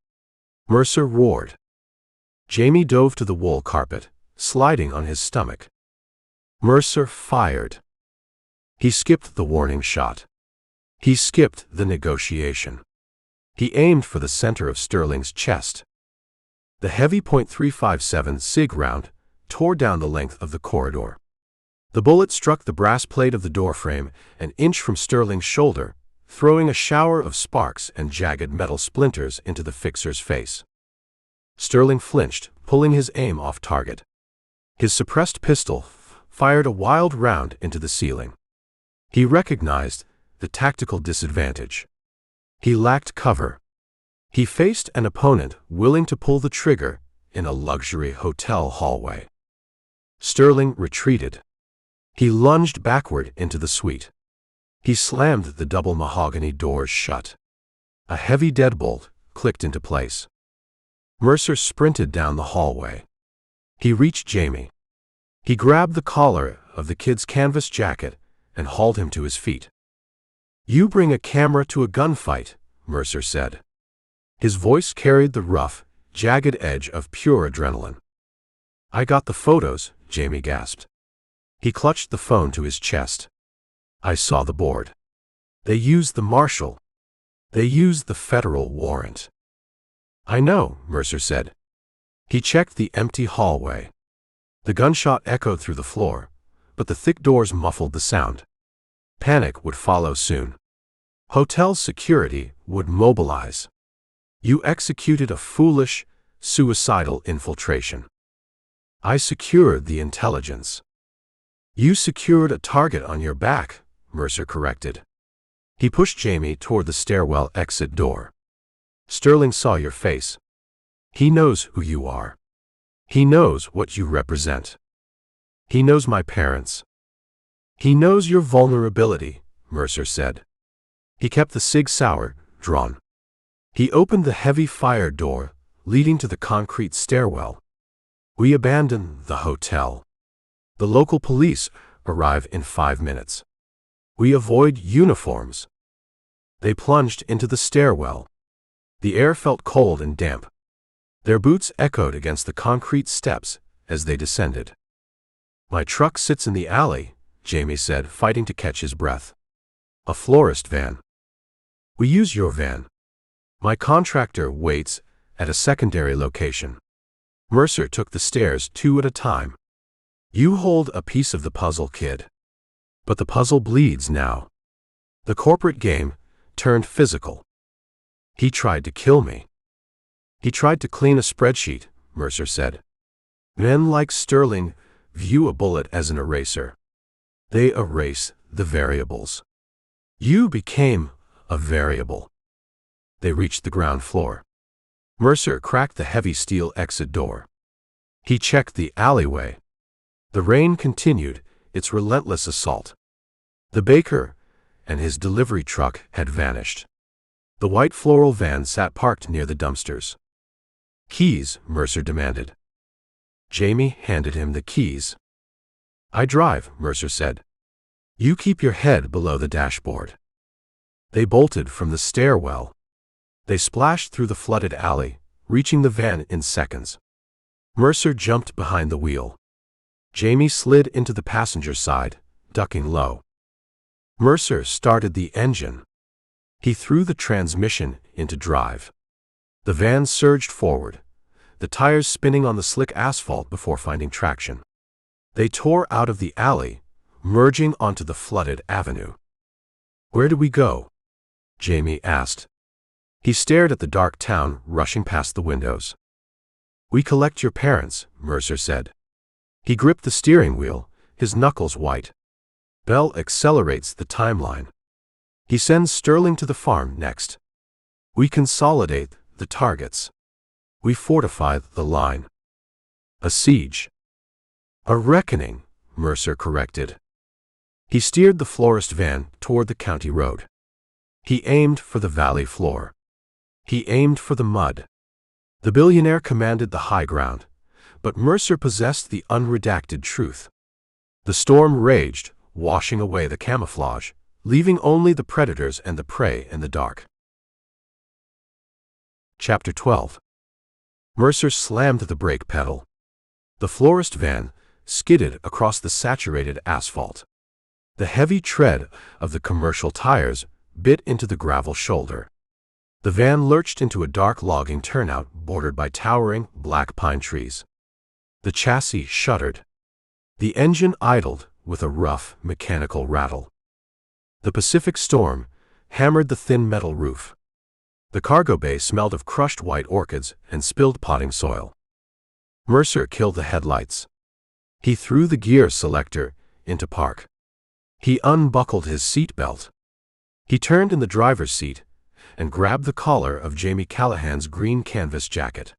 Mercer roared. Jamie dove to the wool carpet, sliding on his stomach. Mercer fired. He skipped the warning shot. He skipped the negotiation. He aimed for the center of Sterling's chest. The heavy .357 Sig round tore down the length of the corridor. The bullet struck the brass plate of the doorframe an inch from Sterling's shoulder, throwing a shower of sparks and jagged metal splinters into the fixer's face. Sterling flinched, pulling his aim off target. His suppressed pistol fired a wild round into the ceiling. He recognized the tactical disadvantage. He lacked cover. He faced an opponent willing to pull the trigger in a luxury hotel hallway. Sterling retreated. He lunged backward into the suite. He slammed the double mahogany doors shut. A heavy deadbolt clicked into place. Mercer sprinted down the hallway. He reached Jamie. He grabbed the collar of the kid's canvas jacket and hauled him to his feet. "You bring a camera to a gunfight," Mercer said. His voice carried the rough, jagged edge of pure adrenaline. "I got the photos," Jamie gasped. He clutched the phone to his chest. "I saw the board. They used the Marshal. They used the federal warrant." "I know," Mercer said. He checked the empty hallway. The gunshot echoed through the floor, but the thick doors muffled the sound. Panic would follow soon. Hotel security would mobilize. "You executed a foolish, suicidal infiltration." "I secured the intelligence." "You secured a target on your back," Mercer corrected. He pushed Jamie toward the stairwell exit door. "Sterling saw your face. He knows who you are. He knows what you represent. He knows my parents. He knows your vulnerability," Mercer said. He kept the Sig Sauer drawn. He opened the heavy fire door leading to the concrete stairwell. "We abandon the hotel. The local police arrive in 5 minutes. We avoid uniforms." They plunged into the stairwell. The air felt cold and damp. Their boots echoed against the concrete steps as they descended. "My truck sits in the alley," Jamie said, fighting to catch his breath. "A florist van." "We use your van. My contractor waits at a secondary location." Mercer took the stairs 2 at a time. "You hold a piece of the puzzle, kid. But the puzzle bleeds now." The corporate game turned physical. "He tried to kill me." "He tried to clean a spreadsheet," Mercer said. "Men like Sterling view a bullet as an eraser. They erase the variables. You became a variable." They reached the ground floor. Mercer cracked the heavy steel exit door. He checked the alleyway. The rain continued its relentless assault. The baker and his delivery truck had vanished. The white floral van sat parked near the dumpsters. "Keys," Mercer demanded. Jamie handed him the keys. "I drive," Mercer said. "You keep your head below the dashboard." They bolted from the stairwell. They splashed through the flooded alley, reaching the van in seconds. Mercer jumped behind the wheel. Jamie slid into the passenger side, ducking low. Mercer started the engine. He threw the transmission into drive. The van surged forward, the tires spinning on the slick asphalt before finding traction. They tore out of the alley, merging onto the flooded avenue. "Where do we go?" Jamie asked. He stared at the dark town rushing past the windows. "We collect your parents," Mercer said. He gripped the steering wheel, his knuckles white. Bell accelerates the timeline. He sends Sterling to the farm next. We consolidate the targets. We fortify the line. A siege. A reckoning, Mercer corrected. He steered the florist van toward the county road. He aimed for the valley floor. He aimed for the mud. The billionaire commanded the high ground, but Mercer possessed the unredacted truth. The storm raged, washing away the camouflage, leaving only the predators and the prey in the dark. Chapter 12. Mercer slammed the brake pedal. The florist van skidded across the saturated asphalt. The heavy tread of the commercial tires bit into the gravel shoulder. The van lurched into a dark logging turnout bordered by towering black pine trees. The chassis shuddered. The engine idled with a rough, mechanical rattle. The Pacific storm hammered the thin metal roof. The cargo bay smelled of crushed white orchids and spilled potting soil. Mercer killed the headlights. He threw the gear selector into park. He unbuckled his seatbelt. He turned in the driver's seat and grabbed the collar of Jamie Callahan's green canvas jacket.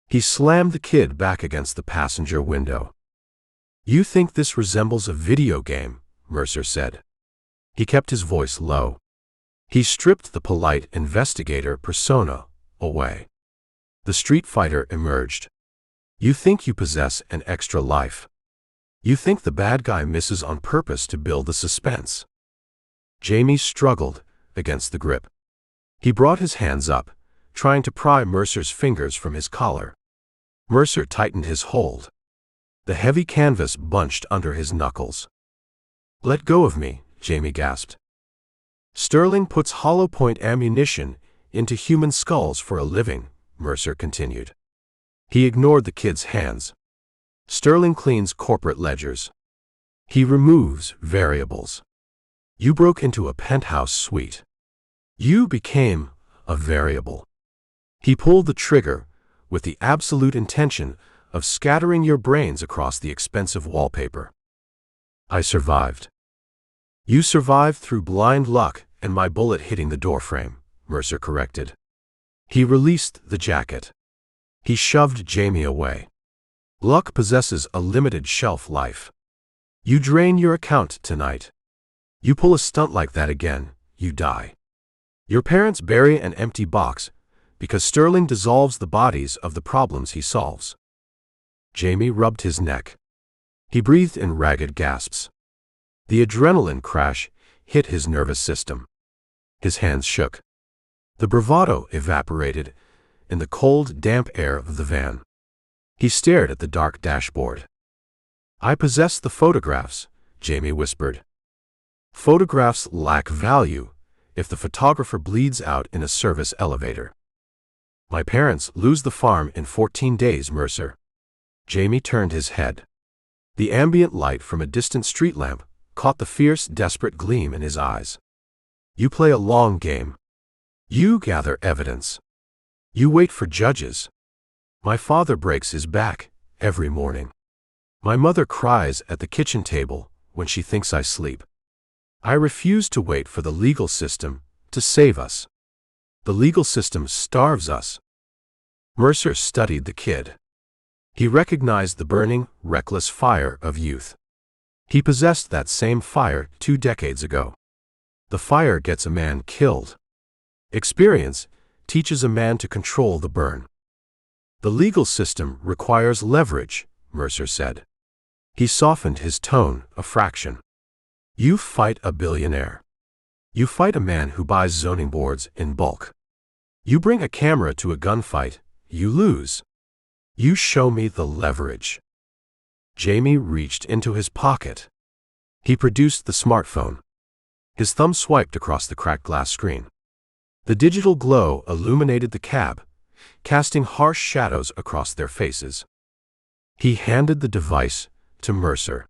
He slammed the kid back against the passenger window. "You think this resembles a video game," Mercer said. He kept his voice low. He stripped the polite investigator persona away. The street fighter emerged. "You think you possess an extra life. You think the bad guy misses on purpose to build the suspense." Jamie struggled against the grip. He brought his hands up, trying to pry Mercer's fingers from his collar. Mercer tightened his hold. The heavy canvas bunched under his knuckles. "Let go of me," Jamie gasped. "Sterling puts hollow-point ammunition into human skulls for a living," Mercer continued. He ignored the kid's hands. "Sterling cleans corporate ledgers. He removes variables. You broke into a penthouse suite. You became a variable." He pulled the trigger with the absolute intention of scattering your brains across the expensive wallpaper. "I survived." "You survived through blind luck and my bullet hitting the doorframe," Mercer corrected. He released the jacket. He shoved Jamie away. "Luck possesses a limited shelf life. You drain your account tonight. You pull a stunt like that again, you die. Your parents bury an empty box because Sterling dissolves the bodies of the problems he solves." Jamie rubbed his neck. He breathed in ragged gasps. The adrenaline crash hit his nervous system. His hands shook. The bravado evaporated in the cold, damp air of the van. He stared at the dark dashboard. "I possess the photographs," Jamie whispered. "Photographs lack value if the photographer bleeds out in a service elevator. My parents lose the farm in 14 days, Mercer." Jamie turned his head. The ambient light from a distant street lamp caught the fierce, desperate gleam in his eyes. "You play a long game. You gather evidence. You wait for judges. My father breaks his back every morning. My mother cries at the kitchen table when she thinks I sleep. I refuse to wait for the legal system to save us. The legal system starves us." Mercer studied the kid. He recognized the burning, reckless fire of youth. He possessed that same fire 2 decades ago. The fire gets a man killed. Experience teaches a man to control the burn. "The legal system requires leverage," Mercer said. He softened his tone a fraction. "You fight a billionaire. You fight a man who buys zoning boards in bulk. You bring a camera to a gunfight, you lose. You show me the leverage." Jamie reached into his pocket. He produced the smartphone. His thumb swiped across the cracked glass screen. The digital glow illuminated the cab, casting harsh shadows across their faces. He handed the device to Mercer.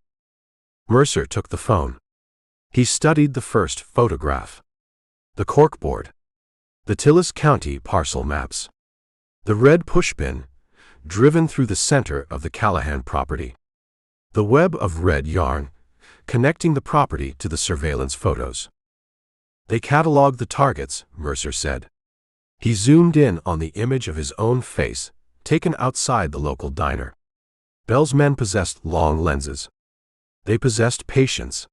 Mercer took the phone. He studied the first photograph. The corkboard. The Tillis County parcel maps. The red pushbin, driven through the center of the Callahan property. The web of red yarn, connecting the property to the surveillance photos. They cataloged the targets, Mercer said. He zoomed in on the image of his own face, taken outside the local diner. Bell's men possessed long lenses. They possessed patience.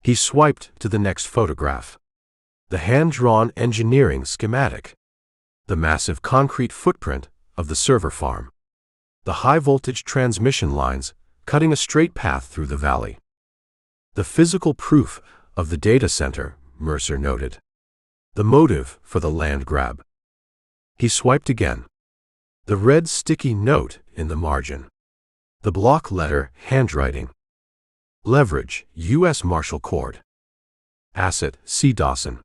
He swiped to the next photograph. The hand-drawn engineering schematic. The massive concrete footprint of the server farm. The high-voltage transmission lines cutting a straight path through the valley. The physical proof of the data center, Mercer noted. The motive for the land grab. He swiped again. The red sticky note in the margin. The block letter handwriting. Leverage, U.S. Marshal Court. Asset, C. Dawson.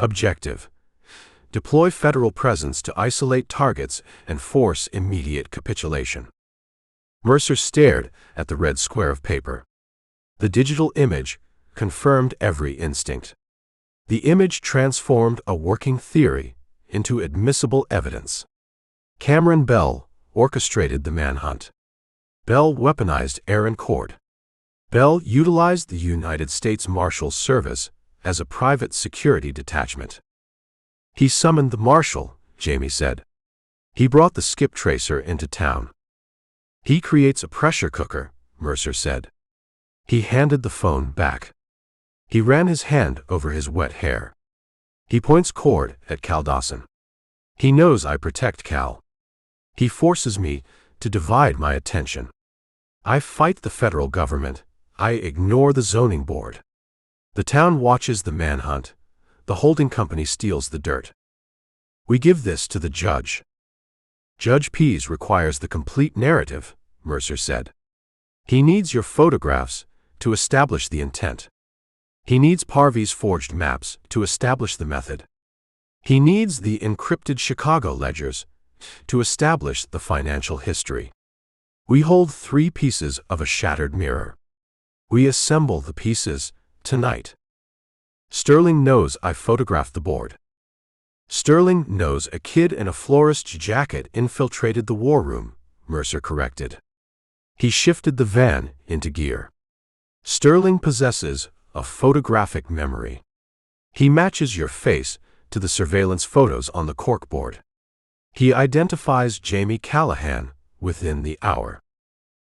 Objective. Deploy federal presence to isolate targets and force immediate capitulation. Mercer stared at the red square of paper. The digital image confirmed every instinct. The image transformed a working theory into admissible evidence. Cameron Bell orchestrated the manhunt. Bell weaponized Aaron Cord. Bell utilized the United States Marshal Service as a private security detachment. He summoned the Marshal, Jamie said. He brought the skip tracer into town. He creates a pressure cooker, Mercer said. He handed the phone back. He ran his hand over his wet hair. He points Cord at Cal Dawson. He knows I protect Cal. He forces me to divide my attention. I fight the federal government. I ignore the zoning board. The town watches the manhunt. The holding company steals the dirt. We give this to the judge. Judge Pease requires the complete narrative, Mercer said. He needs your photographs to establish the intent. He needs Parvey's forged maps to establish the method. He needs the encrypted Chicago ledgers to establish the financial history. We hold 3 pieces of a shattered mirror. We assemble the pieces tonight. Sterling knows I photographed the board. Sterling knows a kid in a florist's jacket infiltrated the war room, Mercer corrected. He shifted the van into gear. Sterling possesses a photographic memory. He matches your face to the surveillance photos on the corkboard. He identifies Jamie Callahan within the hour.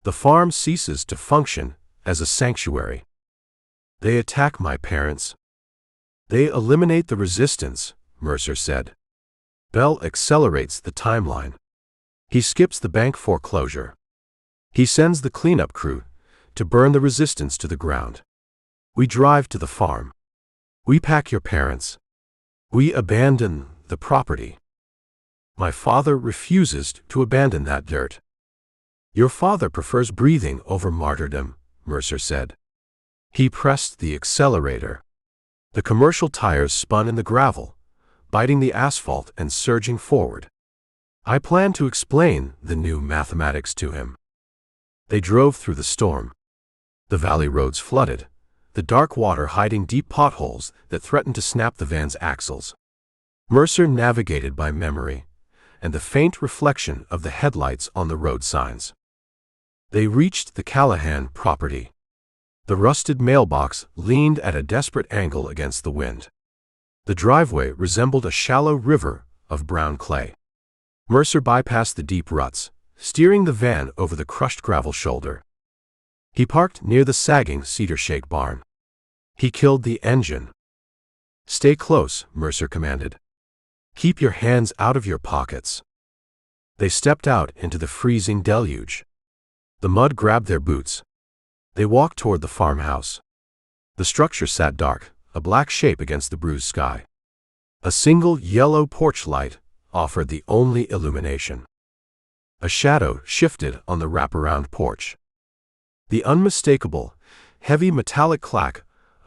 The farm ceases to function as a sanctuary. They attack my parents. They eliminate the resistance, Mercer said. Bell accelerates the timeline. He skips the bank foreclosure. He sends the cleanup crew to burn the resistance to the ground. We drive to the farm. We pack your parents. We abandon the property. My father refuses to abandon that dirt. Your father prefers breathing over martyrdom, Mercer said. He pressed the accelerator. The commercial tires spun in the gravel, biting the asphalt and surging forward. I planned to explain the new mathematics to him. They drove through the storm. The valley roads flooded, the dark water hiding deep potholes that threatened to snap the van's axles. Mercer navigated by memory and the faint reflection of the headlights on the road signs. They reached the Callahan property. The rusted mailbox leaned at a desperate angle against the wind. The driveway resembled a shallow river of brown clay. Mercer bypassed the deep ruts, steering the van over the crushed gravel shoulder. He parked near the sagging cedar shake barn. He killed the engine. Stay close, Mercer commanded. Keep your hands out of your pockets. They stepped out into the freezing deluge. The mud grabbed their boots. They walked toward the farmhouse. The structure sat dark, a black shape against the bruised sky. A single yellow porch light offered the only illumination. A shadow shifted on the wraparound porch. The unmistakable, heavy metallic clack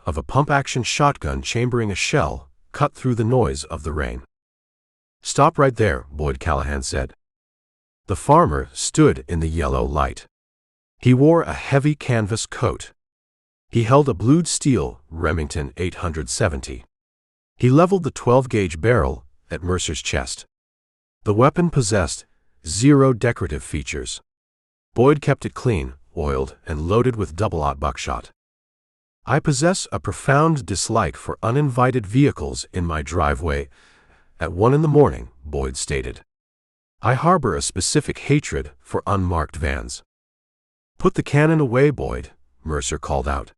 of a pump-action shotgun chambering a shell cut through the noise of the rain. "Stop right there," Boyd Callahan said. The farmer stood in the yellow light. He wore a heavy canvas coat. He held a blued steel Remington 870. He leveled the 12-gauge barrel at Mercer's chest. The weapon possessed 0 decorative features. Boyd kept it clean, oiled, and loaded with double-aught buckshot. "I possess a profound dislike for uninvited vehicles in my driveway at 1 in the morning," Boyd stated. "I harbor a specific hatred for unmarked vans." "Put the cannon away, Boyd," Mercer called out.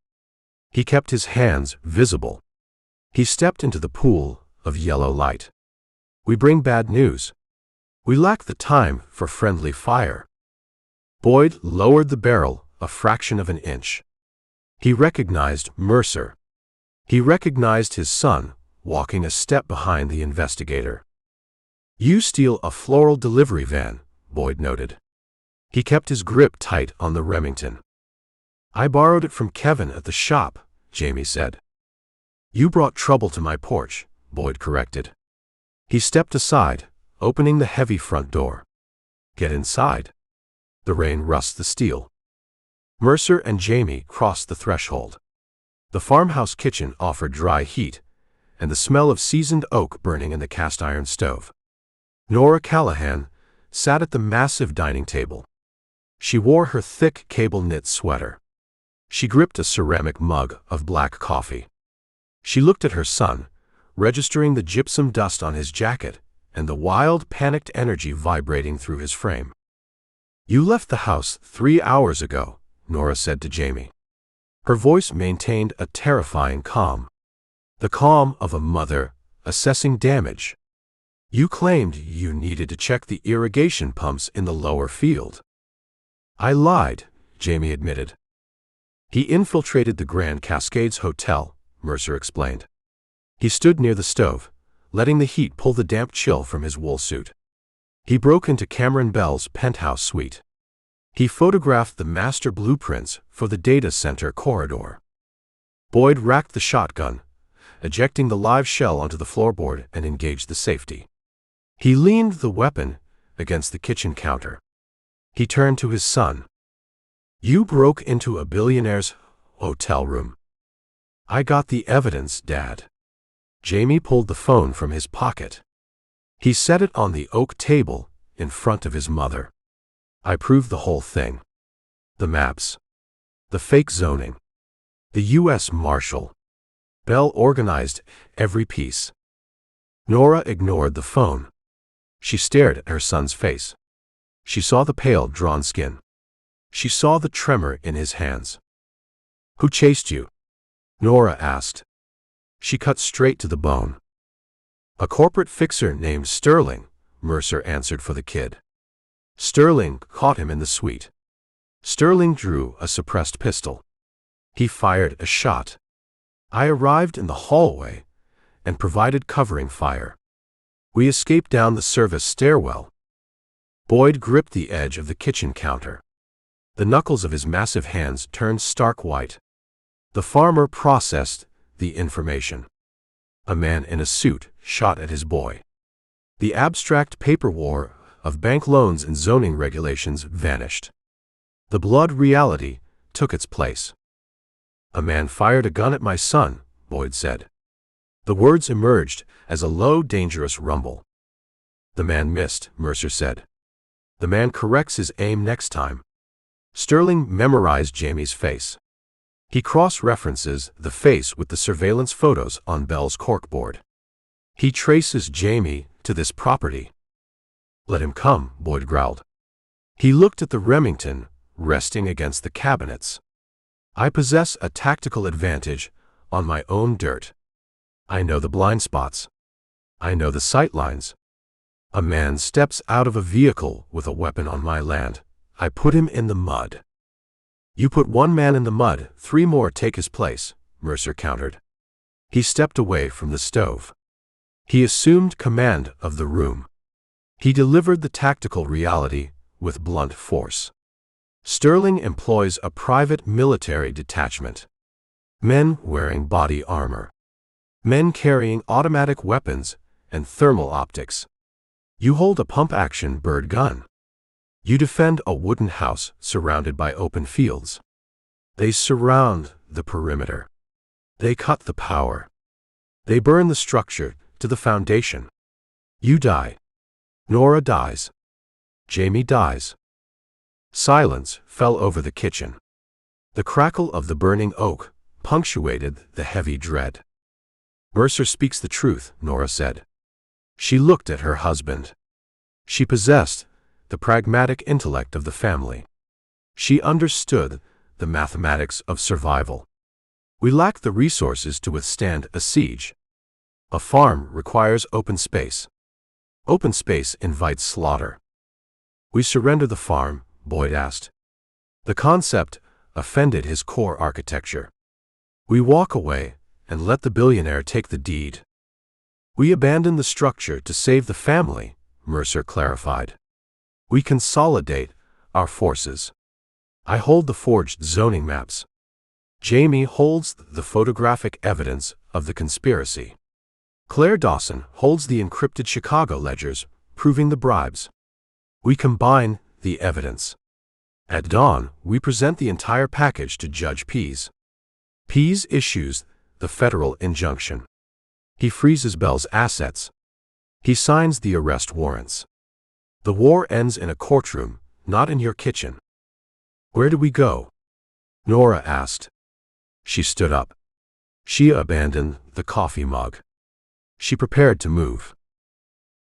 He kept his hands visible. He stepped into the pool of yellow light. "We bring bad news. We lack the time for friendly fire." Boyd lowered the barrel a fraction of an inch. He recognized Mercer. He recognized his son, walking a step behind the investigator. "You steal a floral delivery van," Boyd noted. He kept his grip tight on the Remington. "I borrowed it from Kevin at the shop," Jamie said. "You brought trouble to my porch," Boyd corrected. He stepped aside, opening the heavy front door. "Get inside." The rain rust the steel. Mercer and Jamie crossed the threshold. The farmhouse kitchen offered dry heat, and the smell of seasoned oak burning in the cast-iron stove. Nora Callahan sat at the massive dining table. She wore her thick cable-knit sweater. She gripped a ceramic mug of black coffee. She looked at her son, registering the gypsum dust on his jacket and the wild, panicked energy vibrating through his frame. "You left the house 3 hours ago," Nora said to Jamie. Her voice maintained a terrifying calm. The calm of a mother assessing damage. "You claimed you needed to check the irrigation pumps in the lower field." "I lied," Jamie admitted. "He infiltrated the Grand Cascades Hotel," Mercer explained. He stood near the stove, letting the heat pull the damp chill from his wool suit. He broke into Cameron Bell's penthouse suite. He photographed the master blueprints for the data center corridor. Boyd racked the shotgun, ejecting the live shell onto the floorboard and engaged the safety. He leaned the weapon against the kitchen counter. He turned to his son. "You broke into a billionaire's hotel room." "I got the evidence, Dad." Jamie pulled the phone from his pocket. He set it on the oak table in front of his mother. "I proved the whole thing. The maps. The fake zoning. The U.S. Marshal. Bell organized every piece." Nora ignored the phone. She stared at her son's face. She saw the pale, drawn skin. She saw the tremor in his hands. "Who chased you?" Nora asked. She cut straight to the bone. "A corporate fixer named Sterling," Mercer answered for the kid. "Sterling caught him in the suite." Sterling drew a suppressed pistol. He fired a shot. I arrived in the hallway and provided covering fire. We escaped down the service stairwell. Boyd gripped the edge of the kitchen counter. The knuckles of his massive hands turned stark white. The farmer processed the information. A man in a suit shot at his boy. The abstract paper war of bank loans and zoning regulations vanished. The blood reality took its place. "A man fired a gun at my son," Boyd said. The words emerged as a low, dangerous rumble. "The man missed," Mercer said. "The man corrects his aim next time." Sterling memorized Jamie's face. He cross-references the face with the surveillance photos on Bell's corkboard. He traces Jamie to this property. "Let him come," Boyd growled. He looked at the Remington resting against the cabinets. "I possess a tactical advantage on my own dirt. I know the blind spots. I know the sight lines. A man steps out of a vehicle with a weapon on my land. I put him in the mud." "You put one man in the mud, 3 more take his place," Mercer countered. He stepped away from the stove. He assumed command of the room. He delivered the tactical reality with blunt force. "Sterling employs a private military detachment. Men wearing body armor. Men carrying automatic weapons and thermal optics. You hold a pump-action bird gun. You defend a wooden house surrounded by open fields. They surround the perimeter. They cut the power. They burn the structure to the foundation. You die. Nora dies. Jamie dies. Silence fell over the kitchen. The crackle of the burning oak punctuated the heavy dread. Mercer speaks the truth, Nora said. She looked at her husband. She possessed the pragmatic intellect of the family. She understood the mathematics of survival. We lack the resources to withstand a siege. A farm requires open space. Open space invites slaughter. We surrender the farm, Boyd asked. The concept offended his core architecture. We walk away and let the billionaire take the deed. We abandon the structure to save the family, Mercer clarified. We consolidate our forces. I hold the forged zoning maps. Jamie holds the photographic evidence of the conspiracy. Claire Dawson holds the encrypted Chicago ledgers, proving the bribes. We combine the evidence. At dawn, we present the entire package to Judge Pease. Pease issues the federal injunction. He freezes Bell's assets. He signs the arrest warrants. The war ends in a courtroom, not in your kitchen. Where do we go? Nora asked. She stood up. She abandoned the coffee mug. She prepared to move.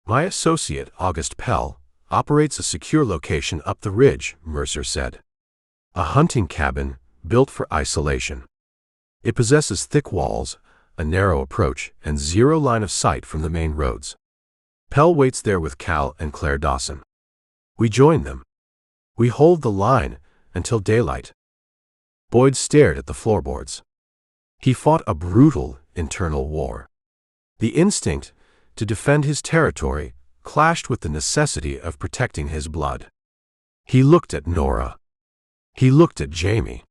My associate, August Pell, operates a secure location up the ridge, Mercer said. A hunting cabin built for isolation. It possesses thick walls, a narrow approach, and zero line of sight from the main roads. Pell waits there with Cal and Claire Dawson. We join them. We hold the line until daylight. Boyd stared at the floorboards. He fought a brutal internal war. The instinct to defend his territory clashed with the necessity of protecting his blood. He looked at Nora. He looked at Jamie.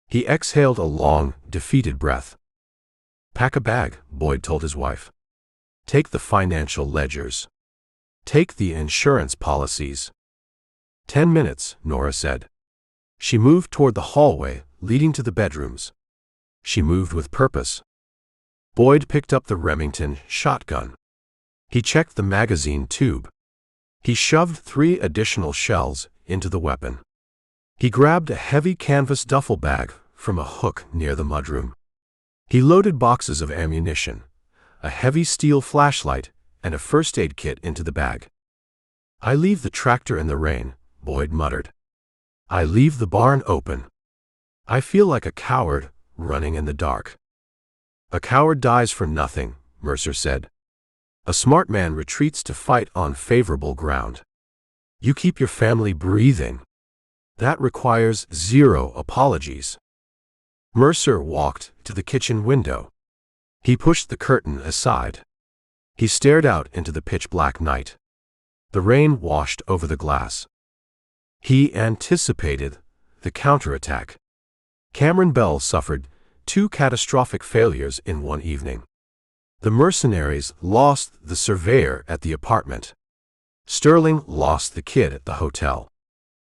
He exhaled a long, defeated breath. Pack a bag, Boyd told his wife. Take the financial ledgers. Take the insurance policies. 10 minutes, Nora said. She moved toward the hallway leading to the bedrooms. She moved with purpose. Boyd picked up the Remington shotgun. He checked the magazine tube. He shoved 3 additional shells into the weapon. He grabbed a heavy canvas duffel bag from a hook near the mudroom. He loaded boxes of ammunition, a heavy steel flashlight, and a first aid kit into the bag. I leave the tractor in the rain, Boyd muttered. I leave the barn open. I feel like a coward running in the dark. A coward dies for nothing, Mercer said. A smart man retreats to fight on favorable ground. You keep your family breathing. That requires 0 apologies. Mercer walked to the kitchen window. He pushed the curtain aside. He stared out into the pitch-black night. The rain washed over the glass. He anticipated the counterattack. Cameron Bell suffered 2 catastrophic failures in one evening. The mercenaries lost the surveyor at the apartment. Sterling lost the kid at the hotel.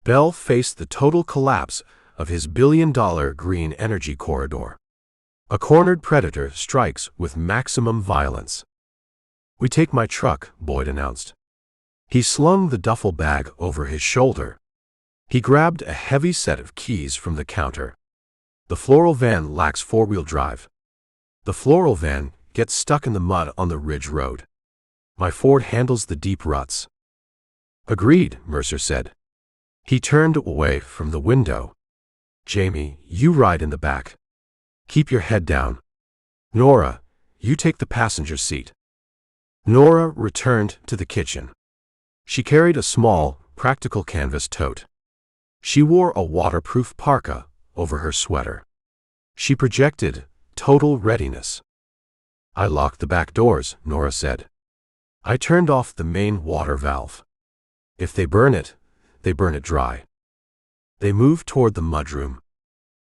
Bell faced the total collapse of his billion-dollar green energy corridor. A cornered predator strikes with maximum violence. We take my truck, Boyd announced. He slung the duffel bag over his shoulder. He grabbed a heavy set of keys from the counter. The floral van lacks 4-wheel drive. The floral van gets stuck in the mud on the ridge road. My Ford handles the deep ruts. Agreed, Mercer said. He turned away from the window. Jamie, you ride in the back. Keep your head down. Nora, you take the passenger seat. Nora returned to the kitchen. She carried a small, practical canvas tote. She wore a waterproof parka over her sweater. She projected total readiness. I locked the back doors, Nora said. I turned off the main water valve. If they burn it dry. They moved toward the mudroom.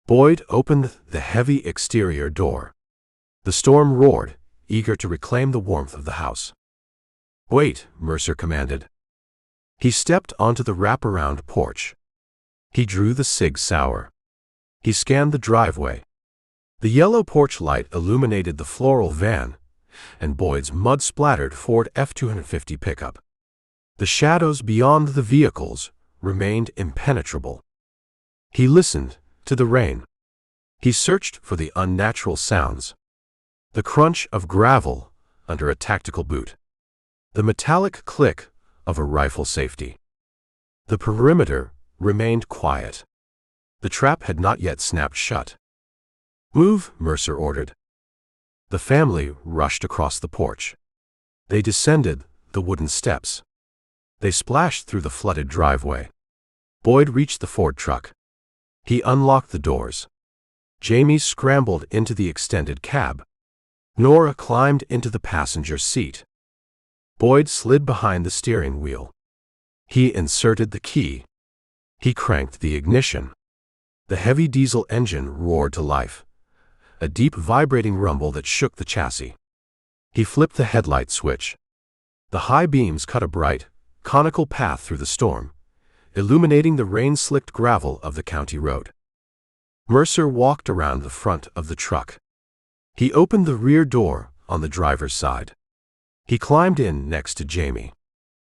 Boyd opened the heavy exterior door. The storm roared, eager to reclaim the warmth of the house. "Wait," Mercer commanded. He stepped onto the wraparound porch. He drew the Sig Sauer. He scanned the driveway. The yellow porch light illuminated the floral van and Boyd's mud-splattered Ford F-250 pickup. The shadows beyond the vehicles remained impenetrable. He listened to the rain. He searched for the unnatural sounds. The crunch of gravel under a tactical boot. The metallic click of a rifle safety. The perimeter remained quiet. The trap had not yet snapped shut. "Move," Mercer ordered. The family rushed across the porch. They descended the wooden steps. They splashed through the flooded driveway. Boyd reached the Ford truck. He unlocked the doors. Jamie scrambled into the extended cab. Nora climbed into the passenger seat. Boyd slid behind the steering wheel. He inserted the key. He cranked the ignition. The heavy diesel engine roared to life, a deep vibrating rumble that shook the chassis. He flipped the headlight switch. The high beams cut a bright, conical path through the storm, illuminating the rain-slicked gravel of the county road. Mercer walked around the front of the truck. He opened the rear door on the driver's side. He climbed in next to Jamie.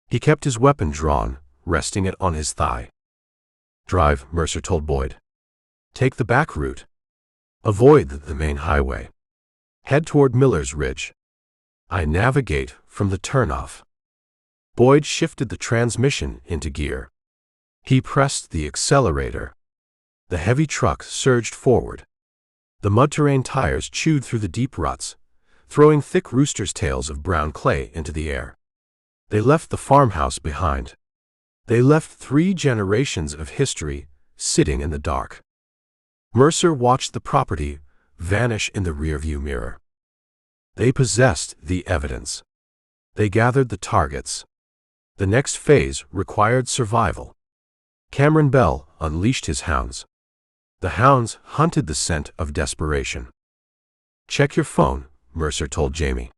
He kept his weapon drawn, resting it on his thigh. "Drive," Mercer told Boyd. "Take the back route. Avoid the main highway. Head toward Miller's Ridge. I navigate from the turnoff." Boyd shifted the transmission into gear. He pressed the accelerator. The heavy truck surged forward. The mud-terrain tires chewed through the deep ruts, throwing thick rooster's tails of brown clay into the air. They left the farmhouse behind. They left 3 generations of history sitting in the dark. Mercer watched the property vanish in the rearview mirror. They possessed the evidence. They gathered the targets. The next phase required survival. Cameron Bell unleashed his hounds. The hounds hunted the scent of desperation. "Check your phone," Mercer told Jamie.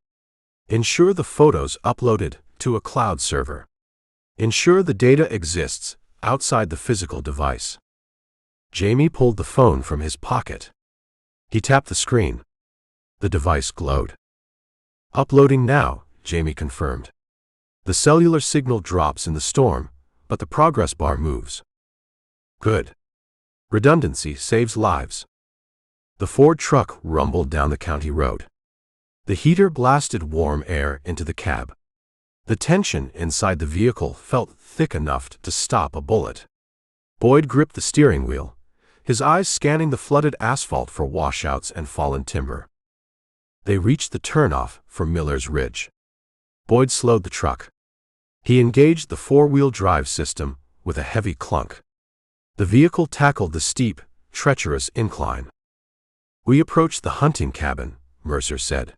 "Ensure the photos uploaded to a cloud server. Ensure the data exists outside the physical device." Jamie pulled the phone from his pocket. He tapped the screen. The device glowed. "Uploading now," Jamie confirmed. The cellular signal drops in the storm, but the progress bar moves. "Good. Redundancy saves lives." The Ford truck rumbled down the county road. The heater blasted warm air into the cab. The tension inside the vehicle felt thick enough to stop a bullet. Boyd gripped the steering wheel, his eyes scanning the flooded asphalt for washouts and fallen timber. They reached the turnoff for Miller's Ridge. Boyd slowed the truck. He engaged the 4-wheel drive system with a heavy clunk. The vehicle tackled the steep, treacherous incline. "We approached the hunting cabin," Mercer said.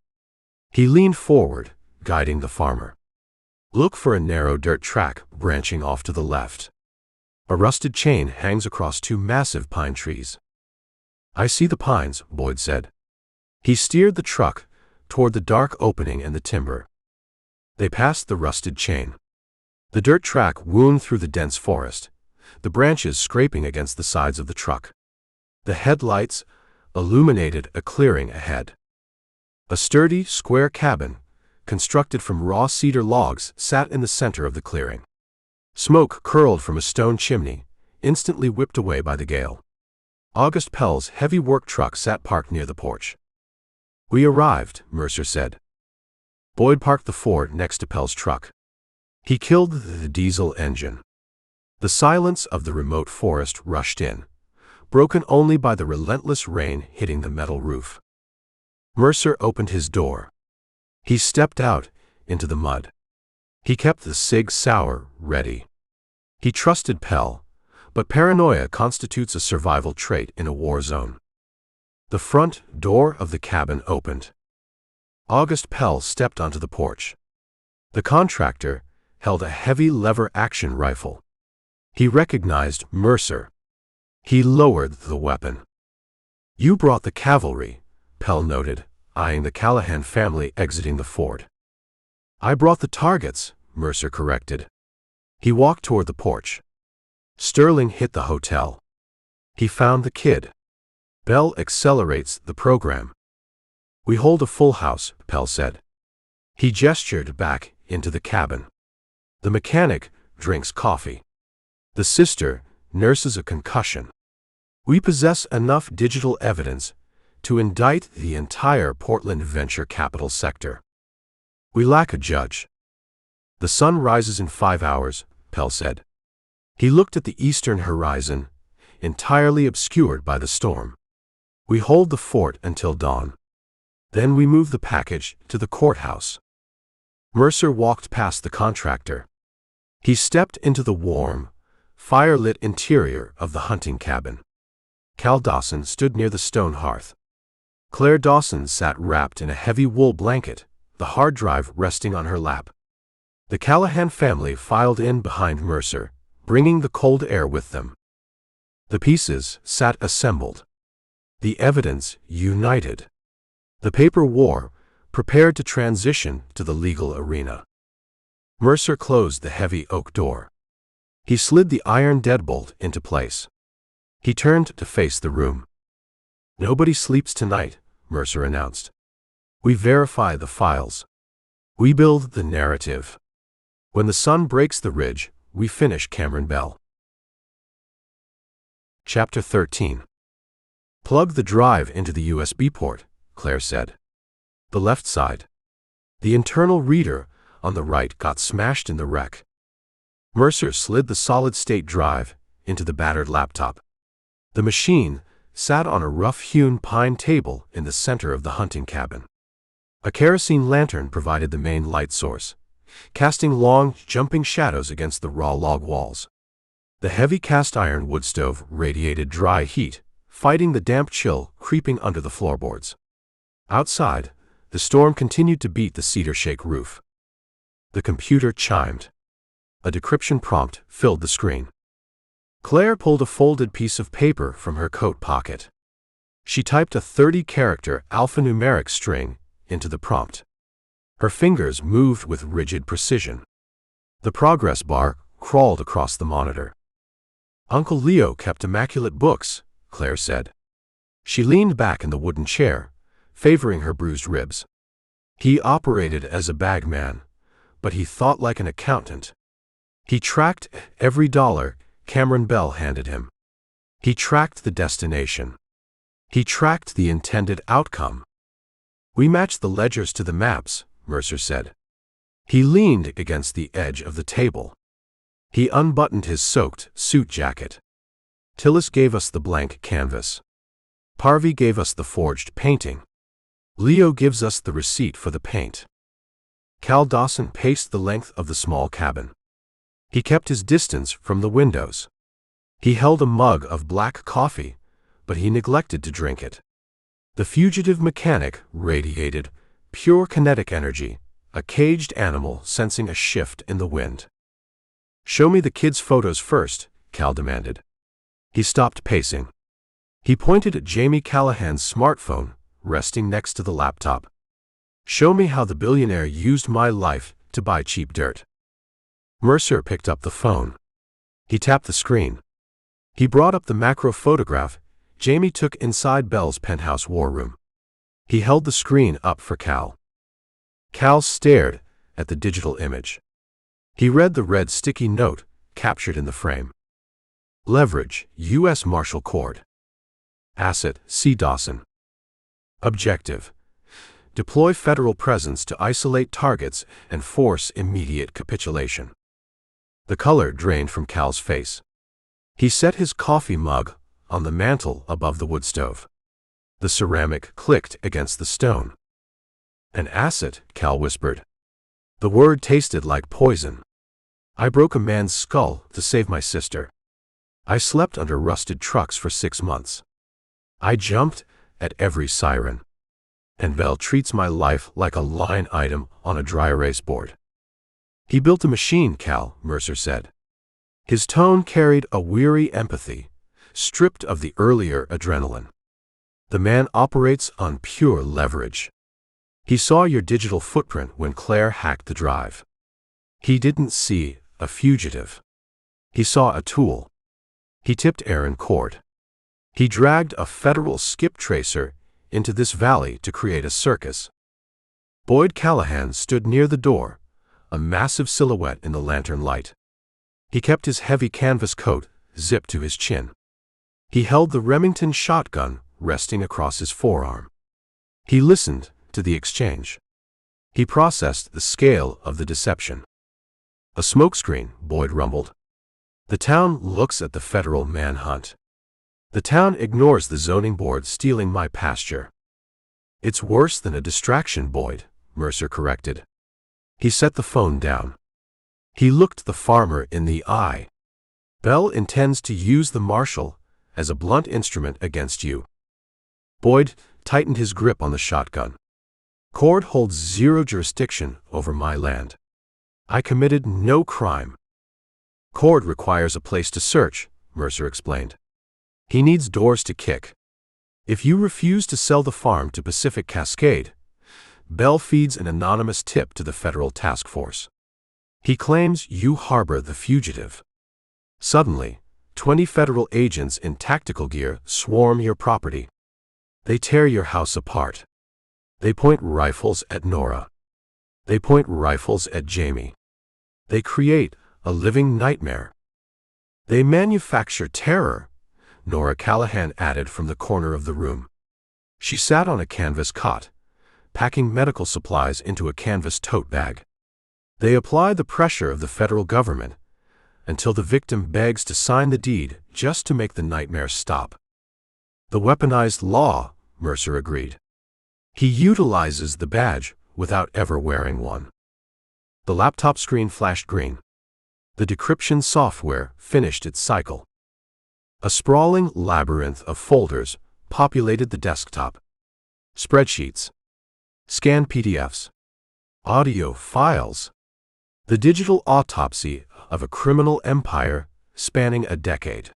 He leaned forward, guiding the farmer. "Look for a narrow dirt track branching off to the left. A rusted chain hangs across 2 massive pine trees." "I see the pines," Boyd said. He steered the truck toward the dark opening in the timber. They passed the rusted chain. The dirt track wound through the dense forest, the branches scraping against the sides of the truck. The headlights illuminated a clearing ahead. A sturdy, square cabin, constructed from raw cedar logs, sat in the center of the clearing. Smoke curled from a stone chimney, instantly whipped away by the gale. August Pell's heavy work truck sat parked near the porch. "We arrived," Mercer said. Boyd parked the Ford next to Pell's truck. He killed the diesel engine. The silence of the remote forest rushed in, broken only by the relentless rain hitting the metal roof. Mercer opened his door. He stepped out into the mud. He kept the Sig Sauer ready. He trusted Pell, but paranoia constitutes a survival trait in a war zone. The front door of the cabin opened. August Pell stepped onto the porch. The contractor held a heavy lever-action rifle. He recognized Mercer. He lowered the weapon. You brought the cavalry, Pell noted, eyeing the Callahan family exiting the fort. I brought the targets, Mercer corrected. He walked toward the porch. Sterling hit the hotel. He found the kid. Bell accelerates the program. We hold a full house, Pell said. He gestured back into the cabin. The mechanic drinks coffee. The sister nurses a concussion. We possess enough digital evidence to indict the entire Portland venture capital sector. We lack a judge. The sun rises in 5 hours, Pell said. He looked at the eastern horizon, entirely obscured by the storm. We hold the fort until dawn. Then we move the package to the courthouse. Mercer walked past the contractor. He stepped into the warm, fire-lit interior of the hunting cabin. Cal Dawson stood near the stone hearth. Claire Dawson sat wrapped in a heavy wool blanket, the hard drive resting on her lap. The Callahan family filed in behind Mercer, bringing the cold air with them. The pieces sat assembled. The evidence united. The paper war prepared to transition to the legal arena. Mercer closed the heavy oak door. He slid the iron deadbolt into place. He turned to face the room. Nobody sleeps tonight, Mercer announced. We verify the files. We build the narrative. When the sun breaks the ridge, we finish Cameron Bell. Chapter 13. Plug the drive into the USB port, Claire said. The left side. The internal reader on the right got smashed in the wreck. Mercer slid the solid-state drive into the battered laptop. The machine sat on a rough-hewn pine table in the center of the hunting cabin. A kerosene lantern provided the main light source, casting long, jumping shadows against the raw log walls. The heavy cast-iron wood stove radiated dry heat, fighting the damp chill creeping under the floorboards. Outside, the storm continued to beat the cedar shake roof. The computer chimed. A decryption prompt filled the screen. Claire pulled a folded piece of paper from her coat pocket. She typed a 30-character alphanumeric string into the prompt. Her fingers moved with rigid precision. The progress bar crawled across the monitor. Uncle Leo kept immaculate books, Claire said. She leaned back in the wooden chair, favoring her bruised ribs. He operated as a bagman, but he thought like an accountant. He tracked every dollar Cameron Bell handed him. He tracked the destination. He tracked the intended outcome. We matched the ledgers to the maps, Mercer said. He leaned against the edge of the table. He unbuttoned his soaked suit jacket. Tillis gave us the blank canvas. Parvey gave us the forged painting. Leo gives us the receipt for the paint. Cal Dawson paced the length of the small cabin. He kept his distance from the windows. He held a mug of black coffee, but he neglected to drink it. The fugitive mechanic radiated pure kinetic energy, a caged animal sensing a shift in the wind. Show me the kids' photos first, Cal demanded. He stopped pacing. He pointed at Jamie Callahan's smartphone, resting next to the laptop. Show me how the billionaire used my life to buy cheap dirt. Mercer picked up the phone. He tapped the screen. He brought up the macro photograph Jamie took inside Bell's penthouse war room. He held the screen up for Cal. Cal stared at the digital image. He read the red sticky note captured in the frame. Leverage, U.S. Marshal Court. Asset, C. Dawson. Objective: deploy federal presence to isolate targets and force immediate capitulation. The color drained from Cal's face. He set his coffee mug on the mantel above the wood stove. The ceramic clicked against the stone. An asset, Cal whispered. The word tasted like poison. I broke a man's skull to save my sister. I slept under rusted trucks for 6 months. I jumped at every siren. And Bell treats my life like a line item on a dry erase board. He built a machine, Cal, Mercer said. His tone carried a weary empathy, stripped of the earlier adrenaline. The man operates on pure leverage. He saw your digital footprint when Claire hacked the drive. He didn't see a fugitive. He saw a tool. He tipped Aaron Cord. He dragged a federal skip tracer into this valley to create a circus. Boyd Callahan stood near the door, a massive silhouette in the lantern light. He kept his heavy canvas coat zipped to his chin. He held the Remington shotgun resting across his forearm. He listened to the exchange. He processed the scale of the deception. A smokescreen, Boyd rumbled. The town looks at the federal manhunt. The town ignores the zoning board stealing my pasture. It's worse than a distraction, Boyd, Mercer corrected. He set the phone down. He looked the farmer in the eye. Bell intends to use the Marshal as a blunt instrument against you. Boyd tightened his grip on the shotgun. Cord holds zero jurisdiction over my land. I committed no crime. Cord requires a place to search, Mercer explained. He needs doors to kick. If you refuse to sell the farm to Pacific Cascade, Bell feeds an anonymous tip to the federal task force. He claims you harbor the fugitive. Suddenly, 20 federal agents in tactical gear swarm your property. They tear your house apart. They point rifles at Nora. They point rifles at Jamie. They create a living nightmare. They manufacture terror, Nora Callahan added from the corner of the room. She sat on a canvas cot, packing medical supplies into a canvas tote bag. They apply the pressure of the federal government until the victim begs to sign the deed just to make the nightmare stop. The weaponized law, Mercer agreed. He utilizes the badge without ever wearing one. The laptop screen flashed green. The decryption software finished its cycle. A sprawling labyrinth of folders populated the desktop. Spreadsheets. Scanned PDFs. Audio files. The digital autopsy of a criminal empire spanning a decade.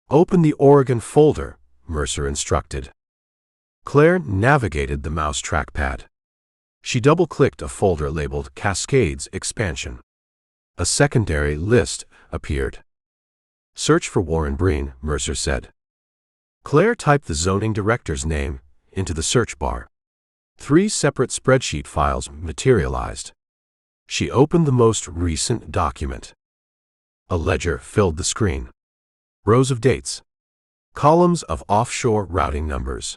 Open the Oregon folder, Mercer instructed. Claire navigated the mouse trackpad. She double-clicked a folder labeled Cascades Expansion. A secondary list appeared. Search for Warren Breen, Mercer said. Claire typed the zoning director's name into the search bar. 3 separate spreadsheet files materialized. She opened the most recent document. A ledger filled the screen. Rows of dates. Columns of offshore routing numbers.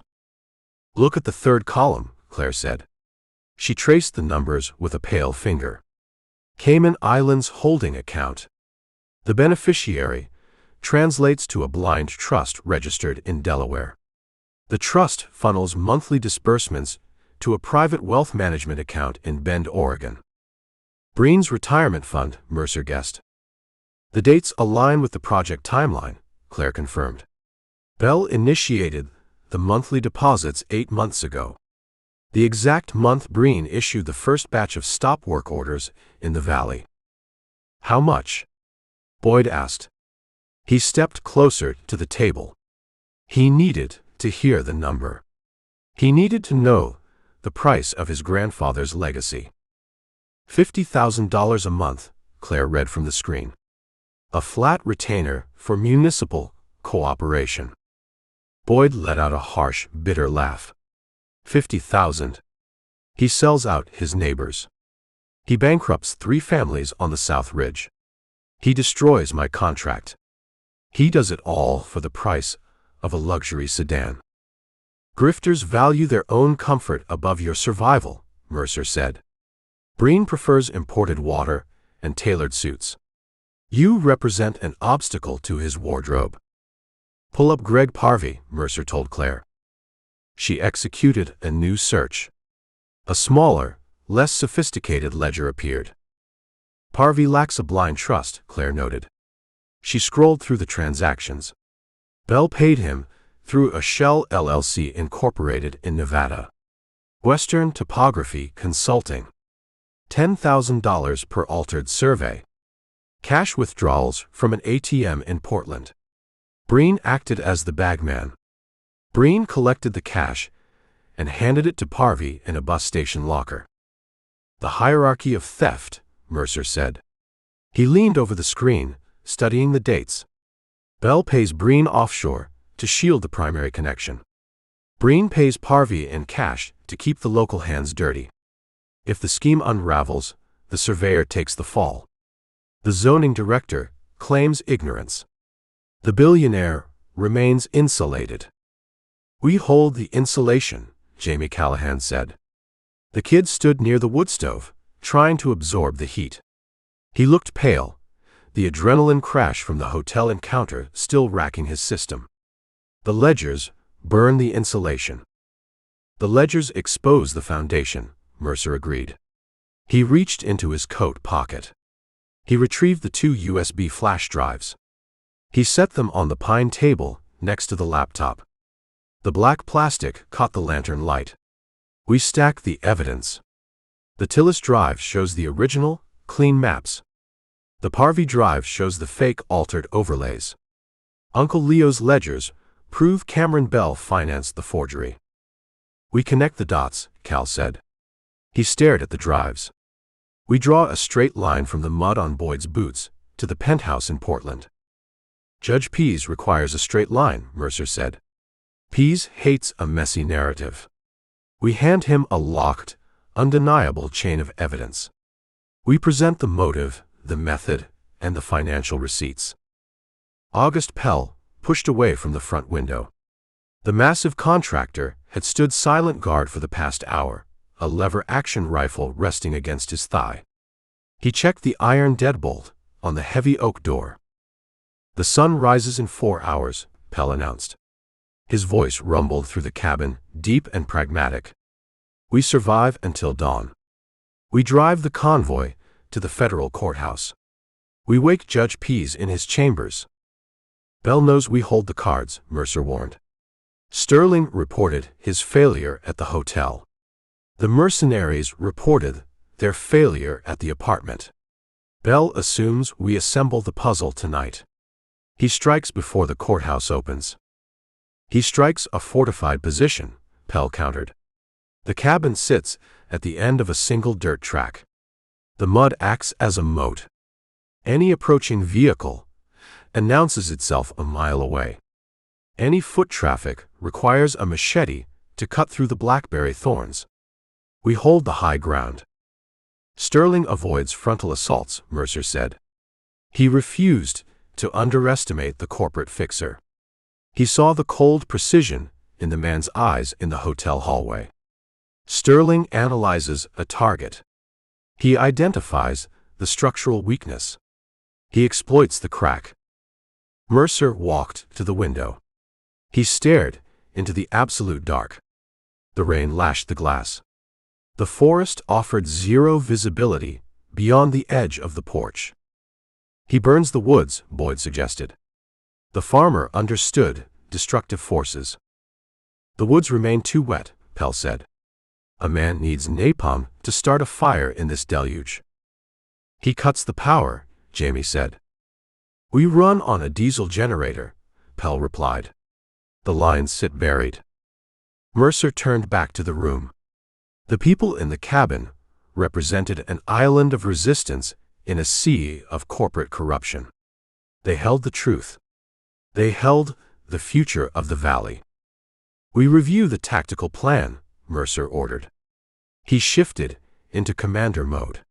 Look at the third column, Claire said. She traced the numbers with a pale finger. Cayman Islands holding account. The beneficiary translates to a blind trust registered in Delaware. The trust funnels monthly disbursements to a private wealth management account in Bend, Oregon. Breen's retirement fund, Mercer guessed. The dates align with the project timeline, Claire confirmed. Bell initiated the monthly deposits 8 months ago. The exact month Breen issued the first batch of stop work orders in the valley. How much? Boyd asked. He stepped closer to the table. He needed to hear the number. He needed to know the price of his grandfather's legacy. $50,000 a month, Claire read from the screen. A flat retainer for municipal cooperation. Boyd let out a harsh, bitter laugh. 50,000. He sells out his neighbors. He bankrupts 3 families on the South Ridge. He destroys my contract. He does it all for the price of a luxury sedan. Grifters value their own comfort above your survival, Mercer said. Breen prefers imported water and tailored suits. You represent an obstacle to his wardrobe. Pull up Greg Parvey, Mercer told Claire. She executed a new search. A smaller, less sophisticated ledger appeared. Parvey lacks a blind trust, Claire noted. She scrolled through the transactions. Bell paid him through a Shell LLC incorporated in Nevada. Western Topography Consulting. $10,000 per altered survey. Cash withdrawals from an ATM in Portland. Breen acted as the bagman. Breen collected the cash and handed it to Parvey in a bus station locker. "The hierarchy of theft," Mercer said. He leaned over the screen, studying the dates. Bell pays Breen offshore to shield the primary connection. Breen pays Parvey in cash to keep the local hands dirty. If the scheme unravels, the surveyor takes the fall. The zoning director claims ignorance. The billionaire remains insulated. "We hold the insulation," Jamie Callahan said. The kid stood near the wood stove, trying to absorb the heat. He looked pale, the adrenaline crash from the hotel encounter still racking his system. "The ledgers burn the insulation." "The ledgers expose the foundation," Mercer agreed. He reached into his coat pocket. He retrieved the 2 USB flash drives. He set them on the pine table next to the laptop. The black plastic caught the lantern light. "We stack the evidence." The Tillis drive shows the original, clean maps. The Parvey drive shows the fake altered overlays. Uncle Leo's ledgers prove Cameron Bell financed the forgery. "We connect the dots," Cal said. He stared at the drives. "We draw a straight line from the mud on Boyd's boots to the penthouse in Portland." "Judge Pease requires a straight line," Mercer said. "Pease hates a messy narrative." We hand him a locked, undeniable chain of evidence. We present the motive, the method, and the financial receipts. August Pell pushed away from the front window. The massive contractor had stood silent guard for the past hour, a lever-action rifle resting against his thigh. He checked the iron deadbolt on the heavy oak door. "The sun rises in 4 hours," Pell announced. His voice rumbled through the cabin, deep and pragmatic. "We survive until dawn. We drive the convoy to the federal courthouse. We wake Judge Pease in his chambers." "Bell knows we hold the cards," Mercer warned. Sterling reported his failure at the hotel. The mercenaries reported their failure at the apartment. "Bell assumes we assemble the puzzle tonight. He strikes before the courthouse opens." "He strikes a fortified position," Pell countered. "The cabin sits at the end of a single dirt track. The mud acts as a moat. Any approaching vehicle announces itself a mile away. Any foot traffic requires a machete to cut through the blackberry thorns. We hold the high ground." "Sterling avoids frontal assaults," Mercer said. He refused to underestimate the corporate fixer. He saw the cold precision in the man's eyes in the hotel hallway. Sterling analyzes a target. He identifies the structural weakness. He exploits the crack. Mercer walked to the window. He stared into the absolute dark. The rain lashed the glass. The forest offered zero visibility beyond the edge of the porch. "He burns the woods," Boyd suggested. The farmer understood destructive forces. "The woods remain too wet," Pell said. "A man needs napalm to start a fire in this deluge." "He cuts the power," Jamie said. "We run on a diesel generator," Pell replied. "The lines sit buried." Mercer turned back to the room. The people in the cabin represented an island of resistance in a sea of corporate corruption. They held the truth. They held the future of the valley. "We review the tactical plan," Mercer ordered. He shifted into commander mode.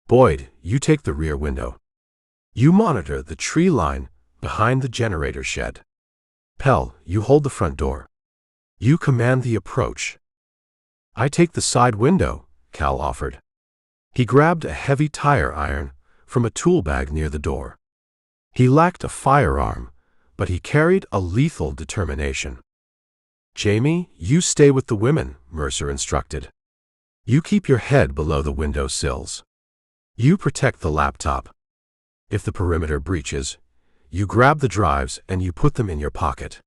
"Boyd, you take the rear window. You monitor the tree line behind the generator shed. Pell, you hold the front door. You command the approach." "I take the side window," Cal offered. He grabbed a heavy tire iron from a tool bag near the door. He lacked a firearm, but he carried a lethal determination. "Jamie, you stay with the women," Mercer instructed. "You keep your head below the window sills. You protect the laptop. If the perimeter breaches, you grab the drives and you put them in your pocket.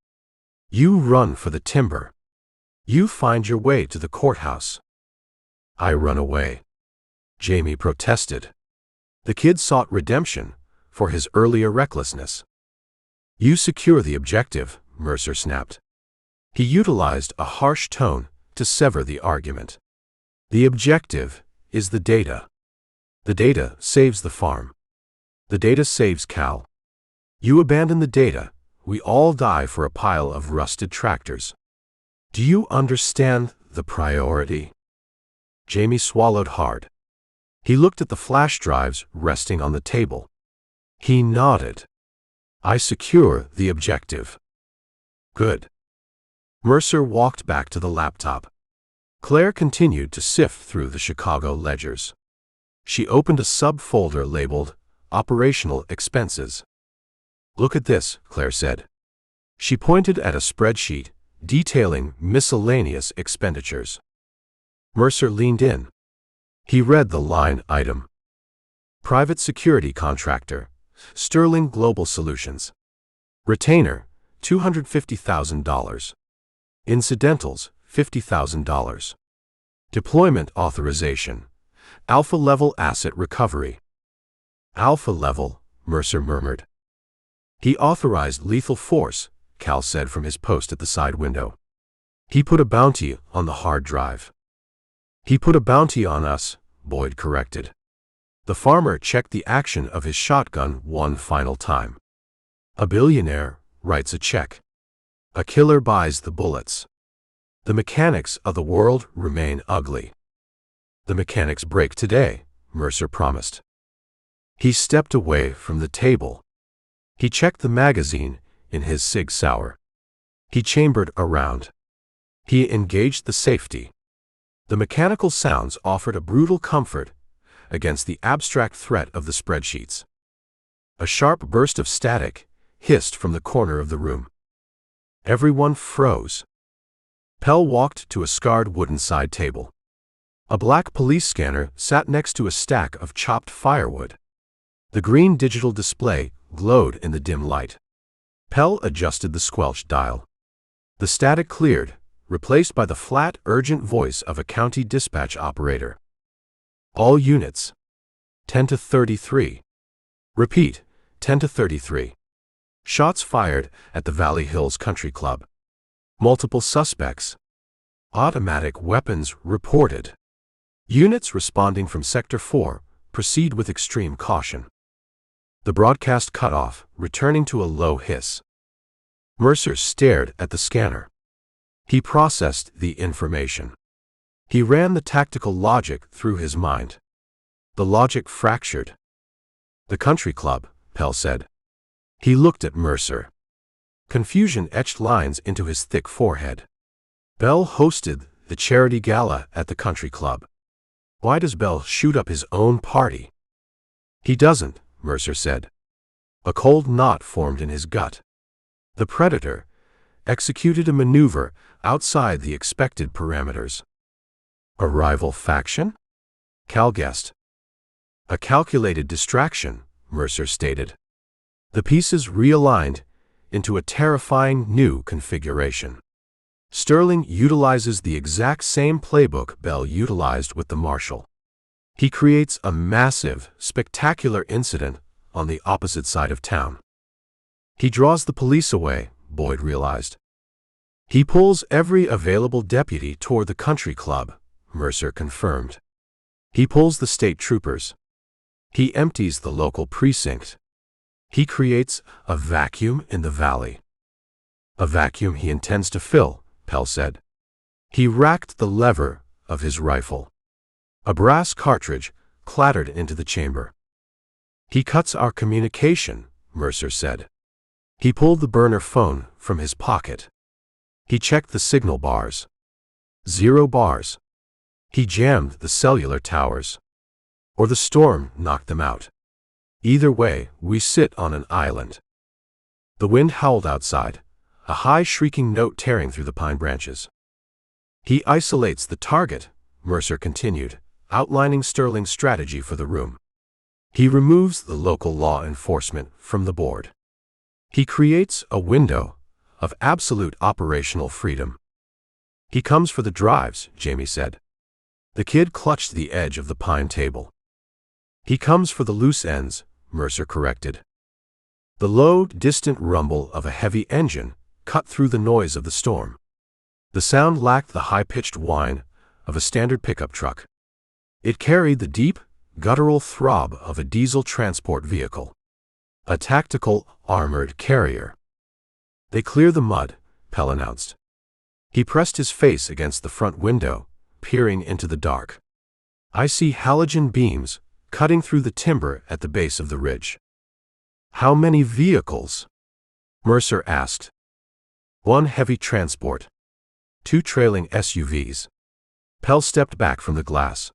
You run for the timber. You find your way to the courthouse." "I run away," Jamie protested. The kid sought redemption for his earlier recklessness. "You secure the objective," Mercer snapped. He utilized a harsh tone to sever the argument. The objective is the data. The data saves the farm. The data saves Cal. You abandon the data, we all die for a pile of rusted tractors. Do you understand the priority? Jamie swallowed hard. He looked at the flash drives resting on the table. He nodded. I secure the objective. Good. Mercer walked back to the laptop. Claire continued to sift through the Chicago ledgers. She opened a subfolder labeled Operational Expenses. Look at this, Claire said. She pointed at a spreadsheet detailing miscellaneous expenditures. Mercer leaned in. He read the line item. Private security contractor, Sterling Global Solutions. Retainer, $250,000. Incidentals, $50,000. Deployment authorization, Alpha Level Asset Recovery. Alpha Level, Mercer murmured. He authorized lethal force, Cal said from his post at the side window. He put a bounty on the hard drive. He put a bounty on us, Boyd corrected. The farmer checked the action of his shotgun one final time. A billionaire writes a check. A killer buys the bullets. The mechanics of the world remain ugly. The mechanics break today, Mercer promised. He stepped away from the table. He checked the magazine in his Sig Sauer. He chambered around. He engaged the safety. The mechanical sounds offered a brutal comfort against the abstract threat of the spreadsheets. A sharp burst of static hissed from the corner of the room. Everyone froze. Pell walked to a scarred wooden side table. A black police scanner sat next to a stack of chopped firewood. The green digital display glowed in the dim light. Pell adjusted the squelch dial. The static cleared, replaced by the flat, urgent voice of a county dispatch operator. All units. 10 to 33. Repeat, 10 to 33. Shots fired at the Valley Hills Country Club. Multiple suspects. Automatic weapons reported. Units responding from Sector 4 proceed with extreme caution. The broadcast cut off, returning to a low hiss. Mercer stared at the scanner. He processed the information. He ran the tactical logic through his mind. The logic fractured. The country club, Pell said. He looked at Mercer. Confusion etched lines into his thick forehead. Bell hosted the charity gala at the country club. Why does Bell shoot up his own party? He doesn't, Mercer said. A cold knot formed in his gut. The predator executed a maneuver outside the expected parameters. A rival faction? Cal guessed. A calculated distraction, Mercer stated. The pieces realigned into a terrifying new configuration. Sterling utilizes the exact same playbook Bell utilized with the Marshal. He creates a massive, spectacular incident on the opposite side of town. He draws the police away, Boyd realized. He pulls every available deputy toward the country club, Mercer confirmed. He pulls the state troopers. He empties the local precinct. He creates a vacuum in the valley. A vacuum he intends to fill, Pell said. He racked the lever of his rifle. A brass cartridge clattered into the chamber. He cuts our communication, Mercer said. He pulled the burner phone from his pocket. He checked the signal bars. 0 bars. He jammed the cellular towers. Or the storm knocked them out. Either way, we sit on an island. The wind howled outside, a high shrieking note tearing through the pine branches. He isolates the target, Mercer continued, outlining Sterling's strategy for the room. He removes the local law enforcement from the board. He creates a window of absolute operational freedom. He comes for the drives, Jamie said. The kid clutched the edge of the pine table. He comes for the loose ends, Mercer corrected. The low, distant rumble of a heavy engine cut through the noise of the storm. The sound lacked the high-pitched whine of a standard pickup truck. It carried the deep, guttural throb of a diesel transport vehicle. A tactical, armored carrier. "They clear the mud," Pell announced. He pressed his face against the front window, peering into the dark. "I see halogen beams cutting through the timber at the base of the ridge." "How many vehicles?" Mercer asked. "One heavy transport. 2 trailing SUVs." Pell stepped back from the glass.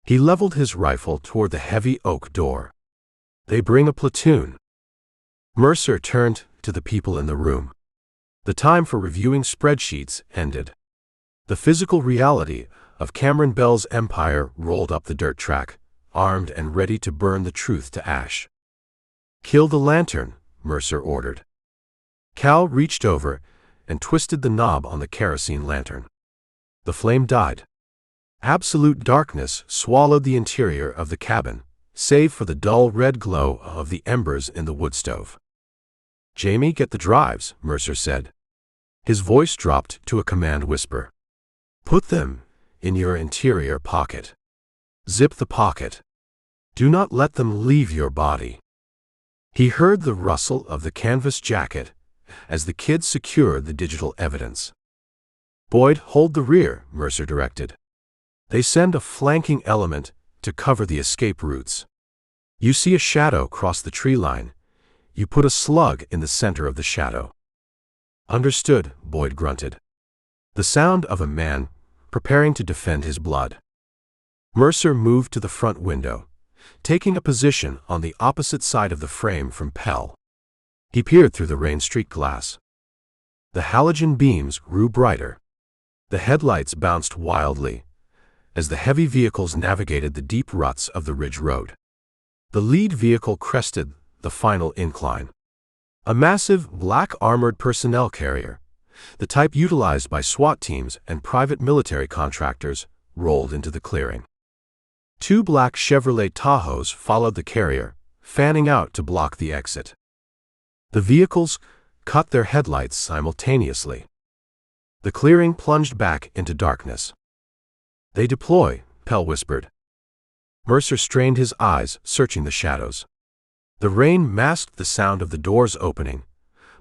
He leveled his rifle toward the heavy oak door. "They bring a platoon." Mercer turned to the people in the room. The time for reviewing spreadsheets ended. The physical reality of Cameron Bell's empire rolled up the dirt track, armed and ready to burn the truth to ash. "Kill the lantern," Mercer ordered. Cal reached over and twisted the knob on the kerosene lantern. The flame died. Absolute darkness swallowed the interior of the cabin, save for the dull red glow of the embers in the wood stove. "Jamie, get the drives," Mercer said. His voice dropped to a command whisper. "Put them in your interior pocket. Zip the pocket. Do not let them leave your body." He heard the rustle of the canvas jacket as the kids secured the digital evidence. "Boyd, hold the rear," Mercer directed. "They send a flanking element to cover the escape routes. You see a shadow cross the tree line. You put a slug in the center of the shadow." "Understood," Boyd grunted. The sound of a man preparing to defend his blood. Mercer moved to the front window, taking a position on the opposite side of the frame from Pell. He peered through the rain-streaked glass. The halogen beams grew brighter. The headlights bounced wildly as the heavy vehicles navigated the deep ruts of the ridge road. The lead vehicle crested the final incline. A massive, black-armored personnel carrier, the type utilized by SWAT teams and private military contractors, rolled into the clearing. 2 black Chevrolet Tahoes followed the carrier, fanning out to block the exit. The vehicles cut their headlights simultaneously. The clearing plunged back into darkness. "They deploy," Pell whispered. Mercer strained his eyes, searching the shadows. The rain masked the sound of the doors opening,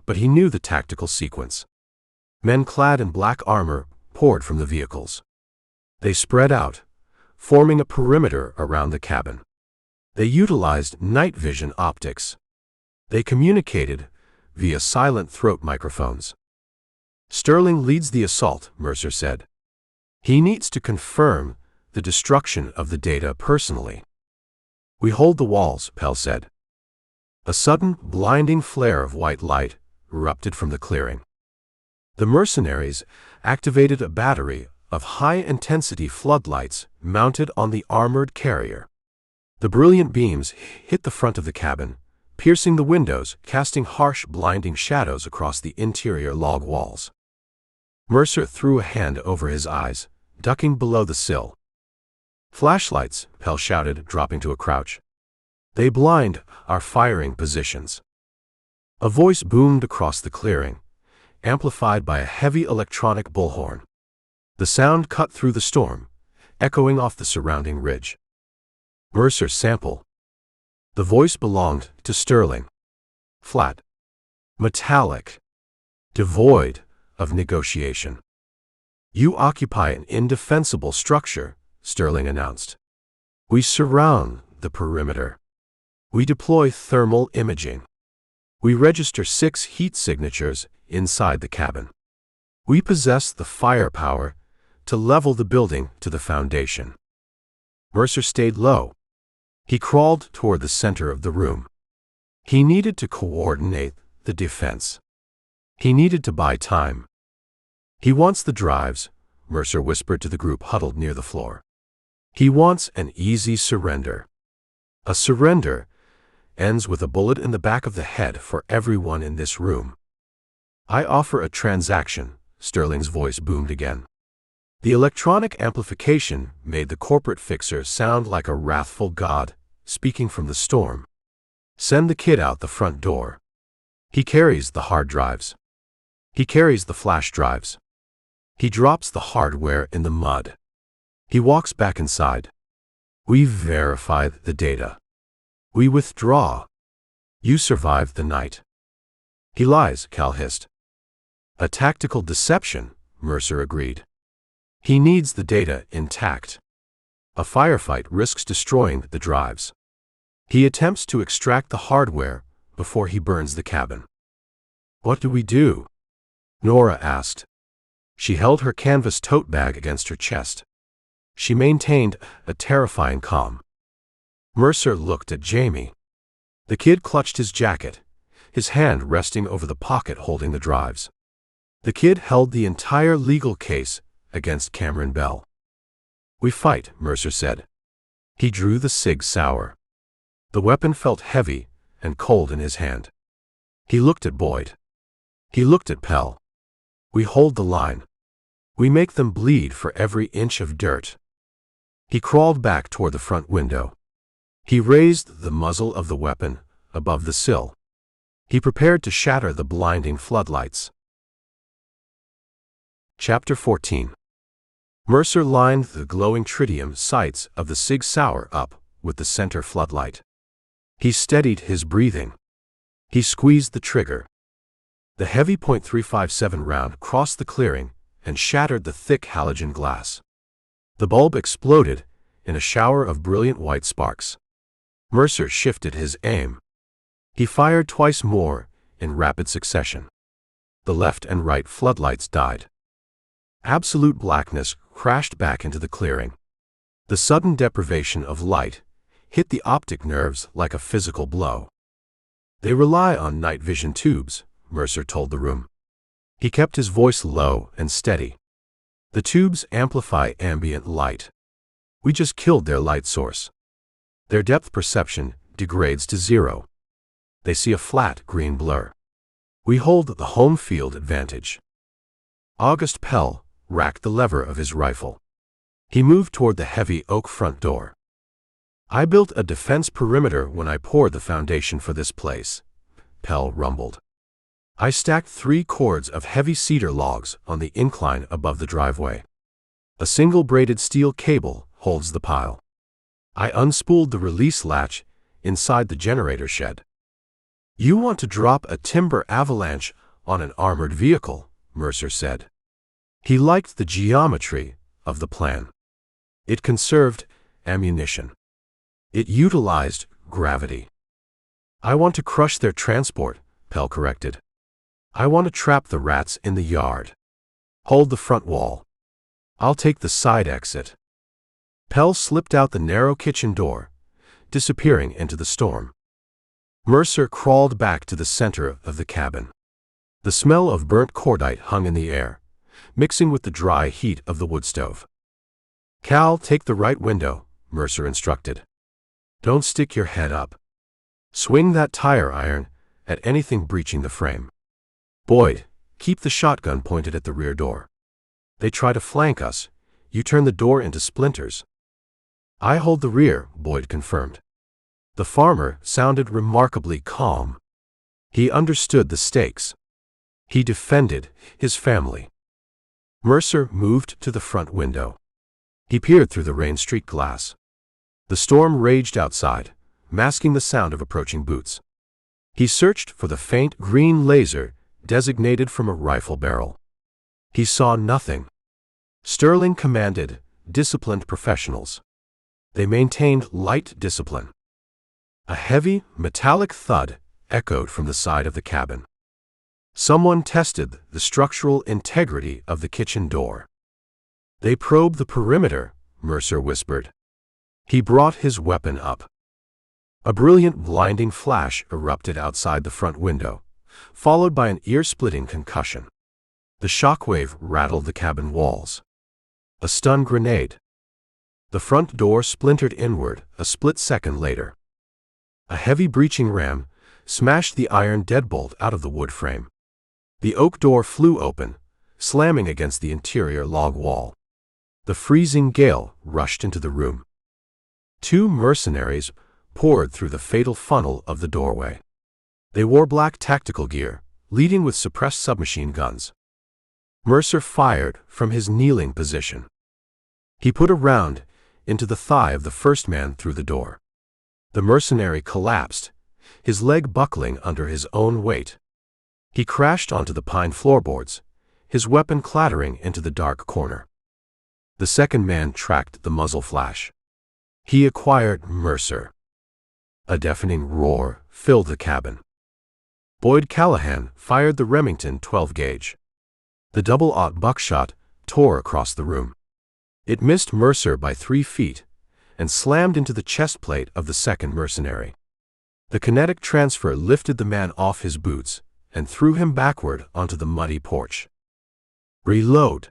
but he knew the tactical sequence. Men clad in black armor poured from the vehicles. They spread out, forming a perimeter around the cabin. They utilized night vision optics. They communicated via silent throat microphones. "Sterling leads the assault," Mercer said. "He needs to confirm the destruction of the data personally." "We hold the walls," Pell said. A sudden, blinding flare of white light erupted from the clearing. The mercenaries activated a battery of high-intensity floodlights mounted on the armored carrier. The brilliant beams hit the front of the cabin, piercing the windows, casting harsh, blinding shadows across the interior log walls. Mercer threw a hand over his eyes, ducking below the sill. "Flashlights," Pell shouted, dropping to a crouch. "They blind our firing positions." A voice boomed across the clearing, amplified by a heavy electronic bullhorn. The sound cut through the storm, echoing off the surrounding ridge. "Mercer Sample." The voice belonged to Sterling. Flat. Metallic. Devoid of negotiation. "You occupy an indefensible structure," Sterling announced. "We surround the perimeter. We deploy thermal imaging. We register 6 heat signatures inside the cabin. We possess the firepower to level the building to the foundation." Mercer stayed low. He crawled toward the center of the room. He needed to coordinate the defense. He needed to buy time. "He wants the drives," Mercer whispered to the group huddled near the floor. "He wants an easy surrender. A surrender ends with a bullet in the back of the head for everyone in this room." "I offer a transaction," Sterling's voice boomed again. The electronic amplification made the corporate fixer sound like a wrathful god, speaking from the storm. "Send the kid out the front door. He carries the hard drives. He carries the flash drives." He drops the hardware in the mud. He walks back inside. We verify the data. We withdraw. You survived the night. He lies, Cal hissed. A tactical deception, Mercer agreed. He needs the data intact. A firefight risks destroying the drives. He attempts to extract the hardware before he burns the cabin. What do we do? Nora asked. She held her canvas tote bag against her chest. She maintained a terrifying calm. Mercer looked at Jamie. The kid clutched his jacket, his hand resting over the pocket holding the drives. The kid held the entire legal case against Cameron Bell. We fight, Mercer said. He drew the Sig Sauer. The weapon felt heavy and cold in his hand. He looked at Boyd. He looked at Pell. We hold the line. We make them bleed for every inch of dirt. He crawled back toward the front window. He raised the muzzle of the weapon above the sill. He prepared to shatter the blinding floodlights. Chapter 14. Mercer lined the glowing tritium sights of the Sig Sauer up with the center floodlight. He steadied his breathing. He squeezed the trigger. The heavy .357 round crossed the clearing and shattered the thick halogen glass. The bulb exploded in a shower of brilliant white sparks. Mercer shifted his aim. He fired twice more in rapid succession. The left and right floodlights died. Absolute blackness crashed back into the clearing. The sudden deprivation of light hit the optic nerves like a physical blow. They rely on night vision tubes, Mercer told the room. He kept his voice low and steady. The tubes amplify ambient light. We just killed their light source. Their depth perception degrades to zero. They see a flat green blur. We hold the home field advantage. August Pell racked the lever of his rifle. He moved toward the heavy oak front door. I built a defense perimeter when I poured the foundation for this place, Pell rumbled. I stacked 3 cords of heavy cedar logs on the incline above the driveway. A single braided steel cable holds the pile. I unspooled the release latch inside the generator shed. You want to drop a timber avalanche on an armored vehicle, Mercer said. He liked the geometry of the plan. It conserved ammunition. It utilized gravity. I want to crush their transport, Pell corrected. I want to trap the rats in the yard. Hold the front wall. I'll take the side exit. Pell slipped out the narrow kitchen door, disappearing into the storm. Mercer crawled back to the center of the cabin. The smell of burnt cordite hung in the air, mixing with the dry heat of the wood stove. Cal, take the right window, Mercer instructed. Don't stick your head up. Swing that tire iron at anything breaching the frame. Boyd, keep the shotgun pointed at the rear door. They try to flank us. You turn the door into splinters. I hold the rear, Boyd confirmed. The farmer sounded remarkably calm. He understood the stakes. He defended his family. Mercer moved to the front window. He peered through the rain-streaked glass. The storm raged outside, masking the sound of approaching boots. He searched for the faint green laser designated from a rifle barrel. He saw nothing. Sterling commanded disciplined professionals. They maintained light discipline. A heavy, metallic thud echoed from the side of the cabin. Someone tested the structural integrity of the kitchen door. They probed the perimeter, Mercer whispered. He brought his weapon up. A brilliant, blinding flash erupted outside the front window, followed by an ear-splitting concussion. The shockwave rattled the cabin walls. A stun grenade. The front door splintered inward a split second later. A heavy breaching ram smashed the iron deadbolt out of the wood frame. The oak door flew open, slamming against the interior log wall. The freezing gale rushed into the room. 2 mercenaries poured through the fatal funnel of the doorway. They wore black tactical gear, leading with suppressed submachine guns. Mercer fired from his kneeling position. He put a round into the thigh of the first man through the door. The mercenary collapsed, his leg buckling under his own weight. He crashed onto the pine floorboards, his weapon clattering into the dark corner. The second man tracked the muzzle flash. He acquired Mercer. A deafening roar filled the cabin. Boyd Callahan fired the Remington 12-gauge. The double-aught buckshot tore across the room. It missed Mercer by 3 feet and slammed into the chest plate of the second mercenary. The kinetic transfer lifted the man off his boots and threw him backward onto the muddy porch. "Reload!"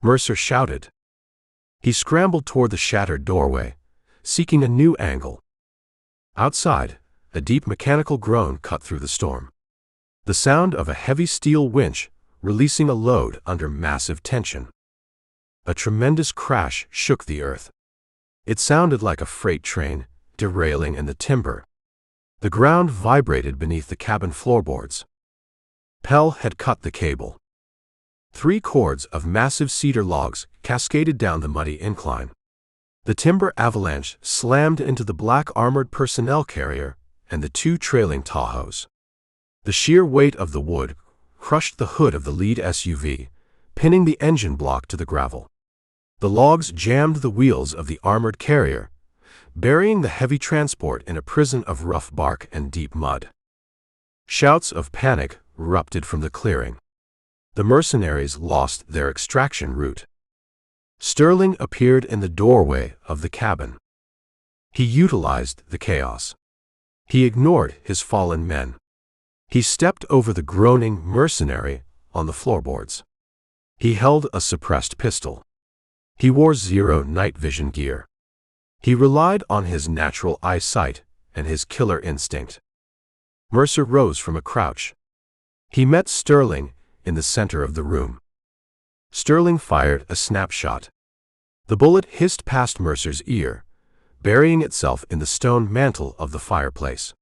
Mercer shouted. He scrambled toward the shattered doorway, seeking a new angle. Outside, a deep mechanical groan cut through the storm. The sound of a heavy steel winch releasing a load under massive tension. A tremendous crash shook the earth. It sounded like a freight train derailing in the timber. The ground vibrated beneath the cabin floorboards. Pell had cut the cable. 3 cords of massive cedar logs cascaded down the muddy incline. The timber avalanche slammed into the black armored personnel carrier and the 2 trailing Tahoes. The sheer weight of the wood crushed the hood of the lead SUV, pinning the engine block to the gravel. The logs jammed the wheels of the armored carrier, burying the heavy transport in a prison of rough bark and deep mud. Shouts of panic erupted from the clearing. The mercenaries lost their extraction route. Sterling appeared in the doorway of the cabin. He utilized the chaos. He ignored his fallen men. He stepped over the groaning mercenary on the floorboards. He held a suppressed pistol. He wore zero night vision gear. He relied on his natural eyesight and his killer instinct. Mercer rose from a crouch. He met Sterling in the center of the room. Sterling fired a snapshot. The bullet hissed past Mercer's ear, burying itself in the stone mantel of the fireplace.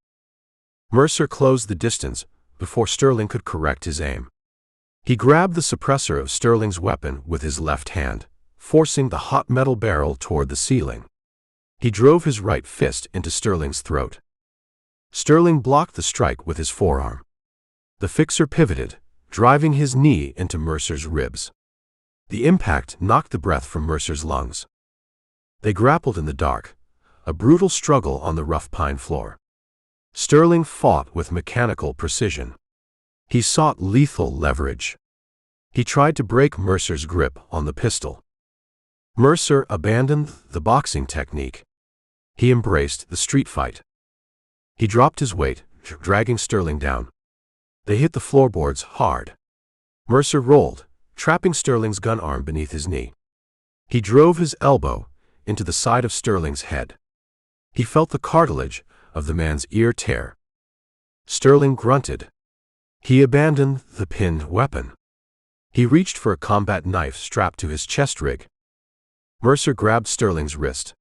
Mercer closed the distance before Sterling could correct his aim. He grabbed the suppressor of Sterling's weapon with his left hand, forcing the hot metal barrel toward the ceiling. He drove his right fist into Sterling's throat. Sterling blocked the strike with his forearm. The fixer pivoted, driving his knee into Mercer's ribs. The impact knocked the breath from Mercer's lungs. They grappled in the dark, a brutal struggle on the rough pine floor. Sterling fought with mechanical precision. He sought lethal leverage. He tried to break Mercer's grip on the pistol. Mercer abandoned the boxing technique. He embraced the street fight. He dropped his weight, dragging Sterling down. They hit the floorboards hard. Mercer rolled, trapping Sterling's gun arm beneath his knee. He drove his elbow into the side of Sterling's head. He felt the cartilage of the man's ear tear. Sterling grunted. He abandoned the pinned weapon. He reached for a combat knife strapped to his chest rig. Mercer grabbed Sterling's wrist.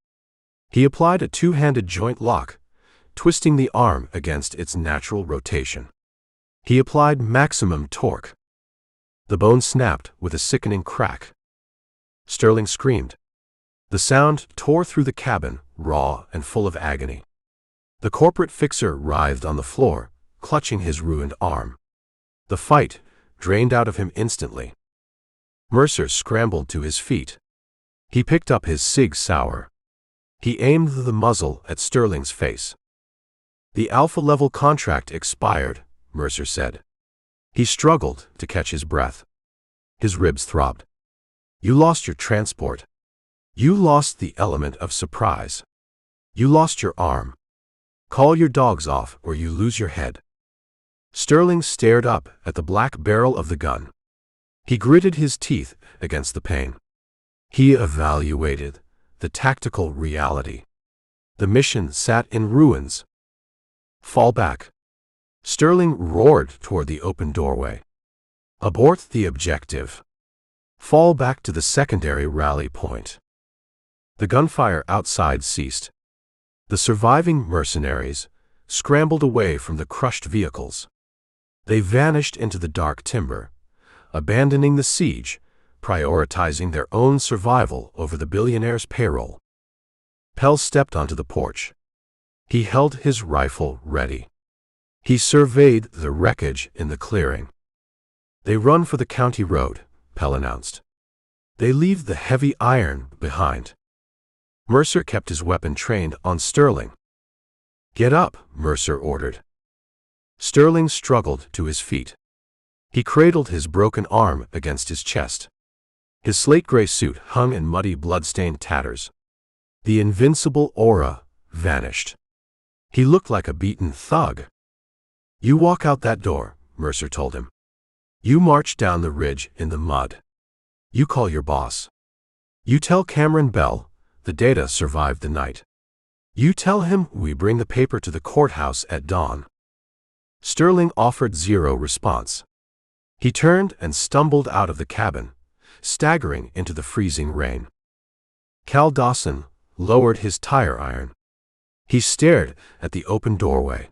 He applied a 2-handed joint lock, twisting the arm against its natural rotation. He applied maximum torque. The bone snapped with a sickening crack. Sterling screamed. The sound tore through the cabin, raw and full of agony. The corporate fixer writhed on the floor, clutching his ruined arm. The fight drained out of him instantly. Mercer scrambled to his feet. He picked up his Sig Sauer. He aimed the muzzle at Sterling's face. "The Alpha-level contract expired," Mercer said. He struggled to catch his breath. His ribs throbbed. "You lost your transport. You lost the element of surprise. You lost your arm. Call your dogs off or you lose your head." Sterling stared up at the black barrel of the gun. He gritted his teeth against the pain. He evaluated the tactical reality. The mission sat in ruins. "Fall back." Sterling roared toward the open doorway. "Abort the objective. Fall back to the secondary rally point." The gunfire outside ceased. The surviving mercenaries scrambled away from the crushed vehicles. They vanished into the dark timber, abandoning the siege, prioritizing their own survival over the billionaire's payroll. Pell stepped onto the porch. He held his rifle ready. He surveyed the wreckage in the clearing. "They run for the county road," Pell announced. "They leave the heavy iron behind." Mercer kept his weapon trained on Sterling. "Get up," Mercer ordered. Sterling struggled to his feet. He cradled his broken arm against his chest. His slate-gray suit hung in muddy, blood-stained tatters. The invincible aura vanished. He looked like a beaten thug. "You walk out that door," Mercer told him. "You march down the ridge in the mud. You call your boss. You tell Cameron Bell the data survived the night. You tell him we bring the paper to the courthouse at dawn." Sterling offered zero response. He turned and stumbled out of the cabin, staggering into the freezing rain. Cal Dawson lowered his tire iron. He stared at the open doorway.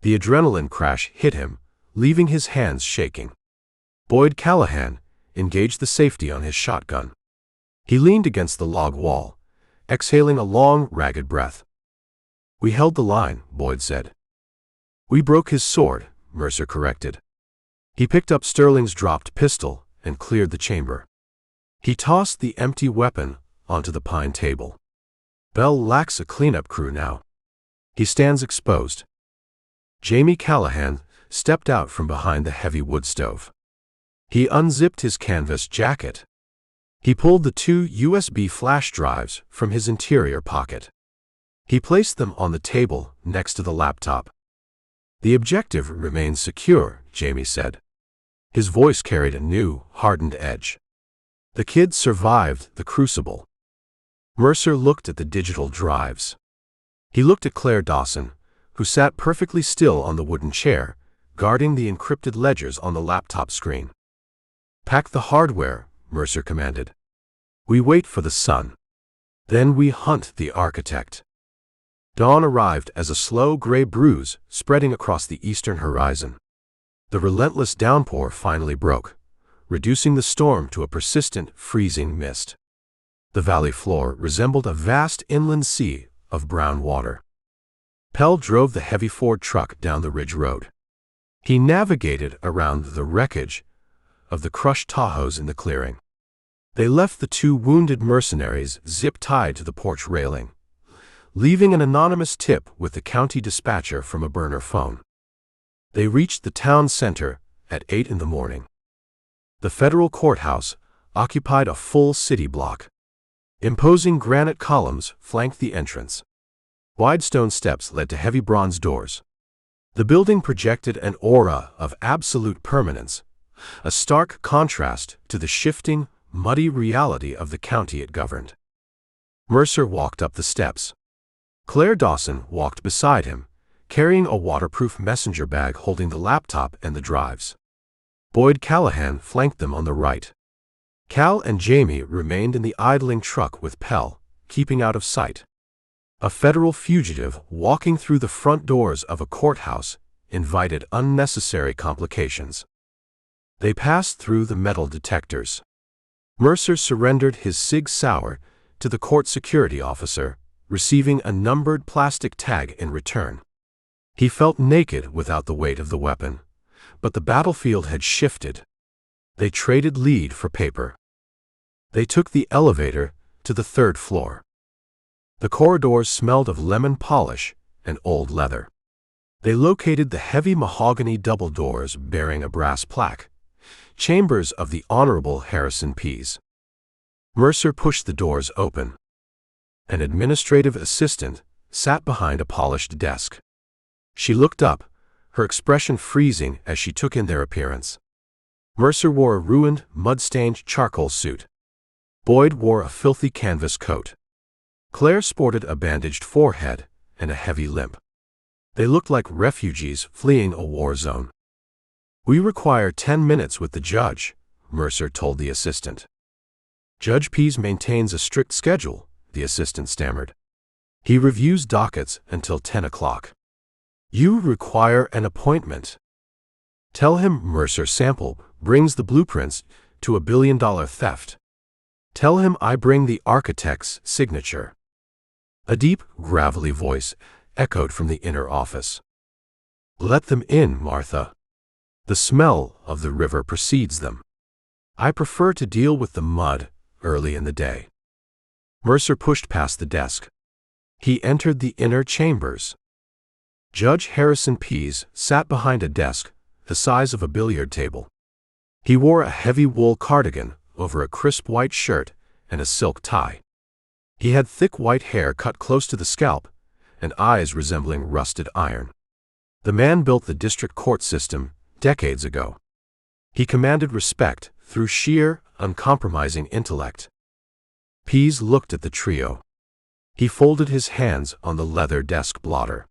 The adrenaline crash hit him, leaving his hands shaking. Boyd Callahan engaged the safety on his shotgun. He leaned against the log wall, exhaling a long, ragged breath. "We held the line," Boyd said. "We broke his sword," Mercer corrected. He picked up Sterling's dropped pistol and cleared the chamber. He tossed the empty weapon onto the pine table. "Bell lacks a cleanup crew now. He stands exposed." Jamie Callahan stepped out from behind the heavy wood stove. He unzipped his canvas jacket. He pulled the 2 USB flash drives from his interior pocket. He placed them on the table next to the laptop. "The objective remains secure," Jamie said. His voice carried a new, hardened edge. "The kid survived the crucible." Mercer looked at the digital drives. He looked at Claire Dawson, who sat perfectly still on the wooden chair, guarding the encrypted ledgers on the laptop screen. "Pack the hardware," Mercer commanded. "We wait for the sun. Then we hunt the architect." Dawn arrived as a slow gray bruise spreading across the eastern horizon. The relentless downpour finally broke, reducing the storm to a persistent, freezing mist. The valley floor resembled a vast inland sea of brown water. Pell drove the heavy Ford truck down the ridge road. He navigated around the wreckage of the crushed Tahoes in the clearing. They left the 2 wounded mercenaries zip-tied to the porch railing, leaving an anonymous tip with the county dispatcher from a burner phone. They reached the town center at 8 in the morning. The federal courthouse occupied a full city block. Imposing granite columns flanked the entrance. Wide stone steps led to heavy bronze doors. The building projected an aura of absolute permanence, a stark contrast to the shifting, muddy reality of the county it governed. Mercer walked up the steps. Claire Dawson walked beside him, carrying a waterproof messenger bag holding the laptop and the drives. Boyd Callahan flanked them on the right. Cal and Jamie remained in the idling truck with Pell, keeping out of sight. A federal fugitive walking through the front doors of a courthouse invited unnecessary complications. They passed through the metal detectors. Mercer surrendered his Sig Sauer to the court security officer, receiving a numbered plastic tag in return. He felt naked without the weight of the weapon, but the battlefield had shifted. They traded lead for paper. They took the elevator to the 3rd floor. The corridors smelled of lemon polish and old leather. They located the heavy mahogany double doors bearing a brass plaque, Chambers of the Honorable Harrison Pease. Mercer pushed the doors open. An administrative assistant sat behind a polished desk. She looked up, her expression freezing as she took in their appearance. Mercer wore a ruined, mud-stained charcoal suit. Boyd wore a filthy canvas coat. Claire sported a bandaged forehead and a heavy limp. They looked like refugees fleeing a war zone. "We require 10 minutes with the judge," Mercer told the assistant. "Judge Pease maintains a strict schedule," the assistant stammered. "He reviews dockets until 10 o'clock. You require an appointment." Tell him Mercer Sample brings the blueprints to a billion-dollar theft. Tell him I bring the architect's signature." A deep, gravelly voice echoed from the inner office. "Let them in, Martha. The smell of the river precedes them. I prefer to deal with the mud early in the day." Mercer pushed past the desk. He entered the inner chambers. Judge Harrison Pease sat behind a desk the size of a billiard table. He wore a heavy wool cardigan over a crisp white shirt and a silk tie. He had thick white hair cut close to the scalp and eyes resembling rusted iron. The man built the district court system decades ago. He commanded respect through sheer, uncompromising intellect. Pease looked at the trio. He folded his hands on the leather desk blotter.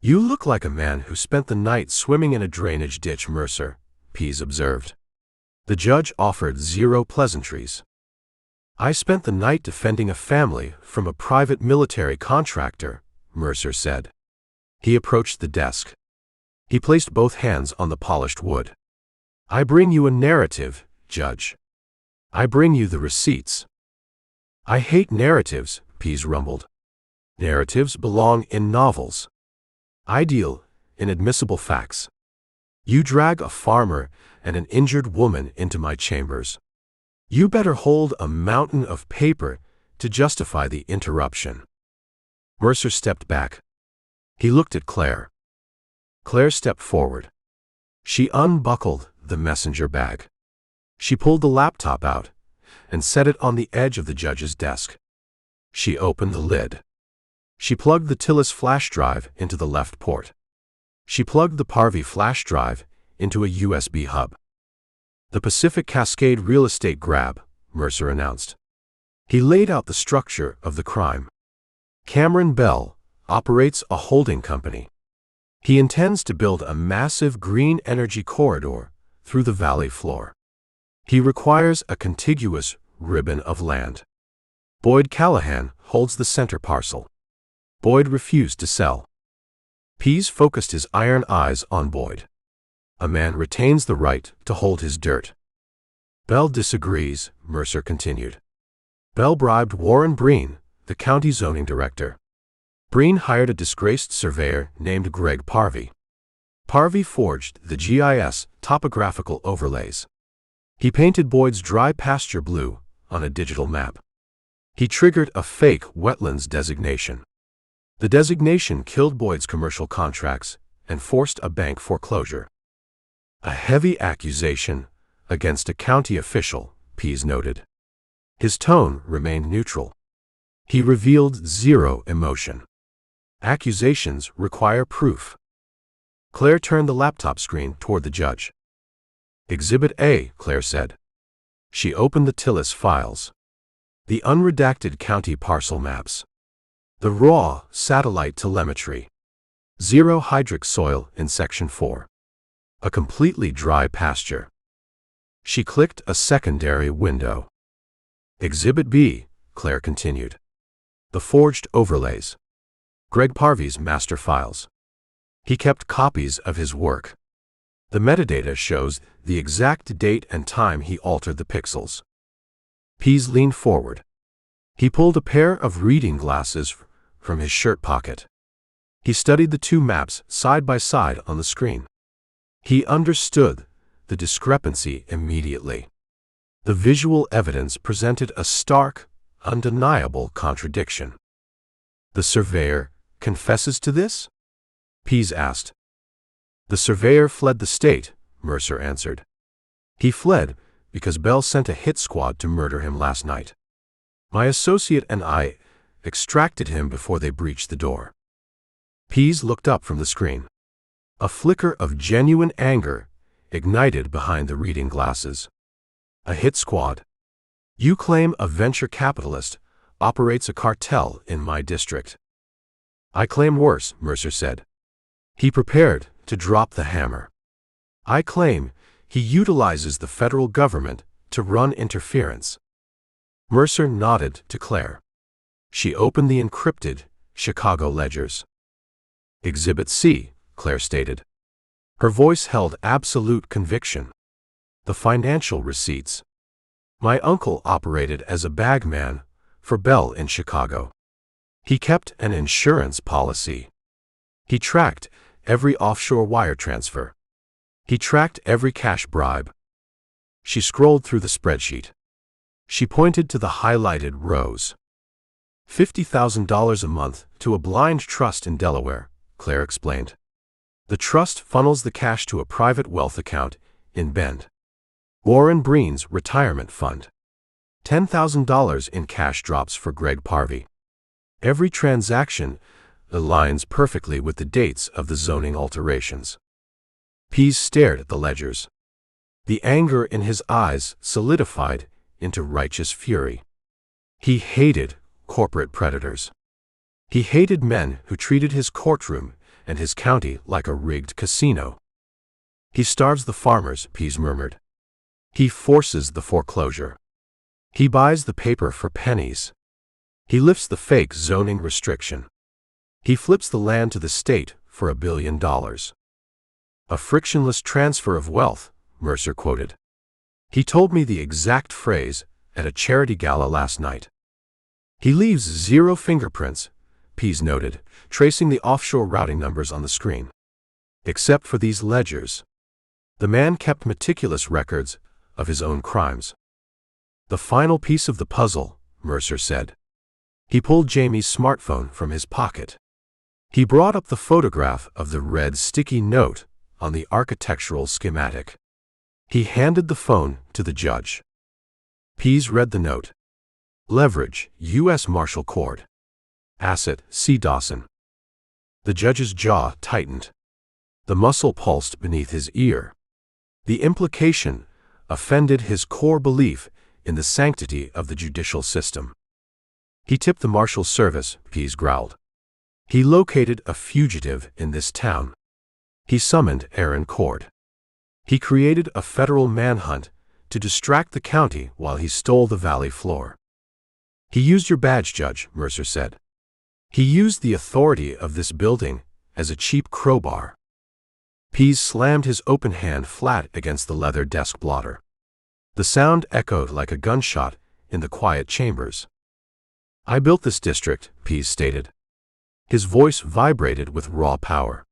"You look like a man who spent the night swimming in a drainage ditch, Mercer," Pease observed. The judge offered zero pleasantries. "I spent the night defending a family from a private military contractor," Mercer said. He approached the desk. He placed both hands on the polished wood. "I bring you a narrative, Judge. I bring you the receipts." "I hate narratives," Pease rumbled. "Narratives belong in novels. I deal in admissible facts. You drag a farmer and an injured woman into my chambers. You better hold a mountain of paper to justify the interruption." Mercer stepped back. He looked at Claire. Claire stepped forward. She unbuckled the messenger bag. She pulled the laptop out and set it on the edge of the judge's desk. She opened the lid. She plugged the Tillis flash drive into the left port. She plugged the Parvy flash drive into a USB hub. "The Pacific Cascade real estate grab," Mercer announced. He laid out the structure of the crime. Cameron Bell operates a holding company. He intends to build a massive green energy corridor through the valley floor. He requires a contiguous ribbon of land. Boyd Callahan holds the center parcel. Boyd refused to sell. Pease focused his iron eyes on Boyd. "A man retains the right to hold his dirt." "Bell disagrees," Mercer continued. "Bell bribed Warren Breen, the county zoning director. Breen hired a disgraced surveyor named Greg Parvy. Parvy forged the GIS topographical overlays. He painted Boyd's dry pasture blue on a digital map. He triggered a fake wetlands designation. The designation killed Boyd's commercial contracts and forced a bank foreclosure. A heavy accusation against a county official," Pease noted. His tone remained neutral. He revealed zero emotion. Accusations require proof. Claire turned the laptop screen toward the judge. "Exhibit A," Claire said. She opened the Tillis files. The unredacted county parcel maps. The raw satellite telemetry. Zero hydric soil in Section 4. A completely dry pasture. She clicked a secondary window. "Exhibit B," Claire continued. The forged overlays. Greg Parvy's master files. He kept copies of his work. The metadata shows the exact date and time he altered the pixels. Pease leaned forward. He pulled a pair of reading glasses from his shirt pocket. He studied the two maps side by side on the screen. He understood the discrepancy immediately. The visual evidence presented a stark, undeniable contradiction. "The surveyor confesses to this?" Pease asked. "The surveyor fled the state," Mercer answered. "He fled because Bell sent a hit squad to murder him last night. My associate and I extracted him before they breached the door." Pease looked up from the screen. A flicker of genuine anger ignited behind the reading glasses. "A hit squad? You claim a venture capitalist operates a cartel in my district." "I claim worse," Mercer said. He prepared to drop the hammer. "I claim he utilizes the federal government to run interference." Mercer nodded to Claire. She opened the encrypted Chicago ledgers. "Exhibit C," Claire stated. Her voice held absolute conviction. "The financial receipts. My uncle operated as a bagman for Bell in Chicago. He kept an insurance policy. He tracked every offshore wire transfer. He tracked every cash bribe." She scrolled through the spreadsheet. She pointed to the highlighted rows. $50,000 a month to a blind trust in Delaware, Claire explained. The trust funnels the cash to a private wealth account in Bend. Warren Breen's retirement fund. $10,000 in cash drops for Greg Parvey. Every transaction aligns perfectly with the dates of the zoning alterations. Pease stared at the ledgers. The anger in his eyes solidified into righteous fury. He hated corporate predators. He hated men who treated his courtroom and his county like a rigged casino. "He starves the farmers," Pease murmured. "He forces the foreclosure. He buys the paper for pennies. He lifts the fake zoning restriction. He flips the land to the state for $1 billion. A frictionless transfer of wealth," Mercer quoted. "He told me the exact phrase at a charity gala last night." "He leaves 0 fingerprints," Pease noted, tracing the offshore routing numbers on the screen. "Except for these ledgers. The man kept meticulous records of his own crimes." "The final piece of the puzzle," Mercer said. He pulled Jamie's smartphone from his pocket. He brought up the photograph of the red sticky note on the architectural schematic. He handed the phone to the judge. Pease read the note. "Leverage, U.S. Marshal Court. Asset, C. Dawson." The judge's jaw tightened. The muscle pulsed beneath his ear. The implication offended his core belief in the sanctity of the judicial system. "He tipped the Marshal Service," Pease growled. "He located a fugitive in this town. He summoned Aaron Cord. He created a federal manhunt to distract the county while he stole the valley floor. He used your badge, Judge," Mercer said. "He used the authority of this building as a cheap crowbar." Pease slammed his open hand flat against the leather desk blotter. The sound echoed like a gunshot in the quiet chambers. "I built this district," Pease stated. His voice vibrated with raw power.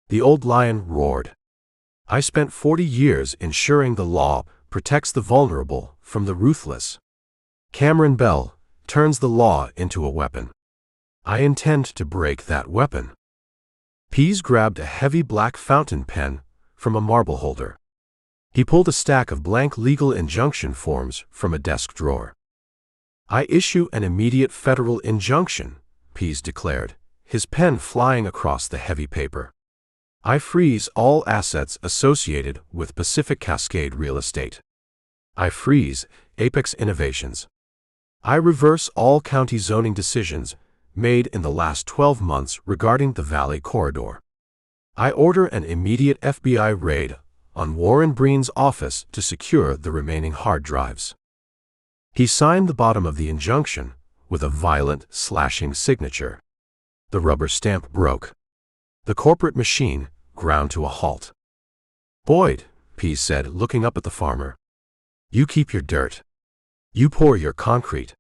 The old lion roared. "I spent 40 years ensuring the law protects the vulnerable from the ruthless. Cameron Bell turns the law into a weapon. I intend to break that weapon." Pease grabbed a heavy black fountain pen from a marble holder. He pulled a stack of blank legal injunction forms from a desk drawer. "I issue an immediate federal injunction," Pease declared, his pen flying across the heavy paper. "I freeze all assets associated with Pacific Cascade real estate. I freeze Apex Innovations. I reverse all county zoning decisions made in the last 12 months regarding the Valley Corridor. I order an immediate FBI raid on Warren Breen's office to secure the remaining hard drives." He signed the bottom of the injunction with a violent, slashing signature. The rubber stamp broke. The corporate machine ground to a halt. "Boyd," Pease said, looking up at the farmer. "You keep your dirt. You pour your concrete.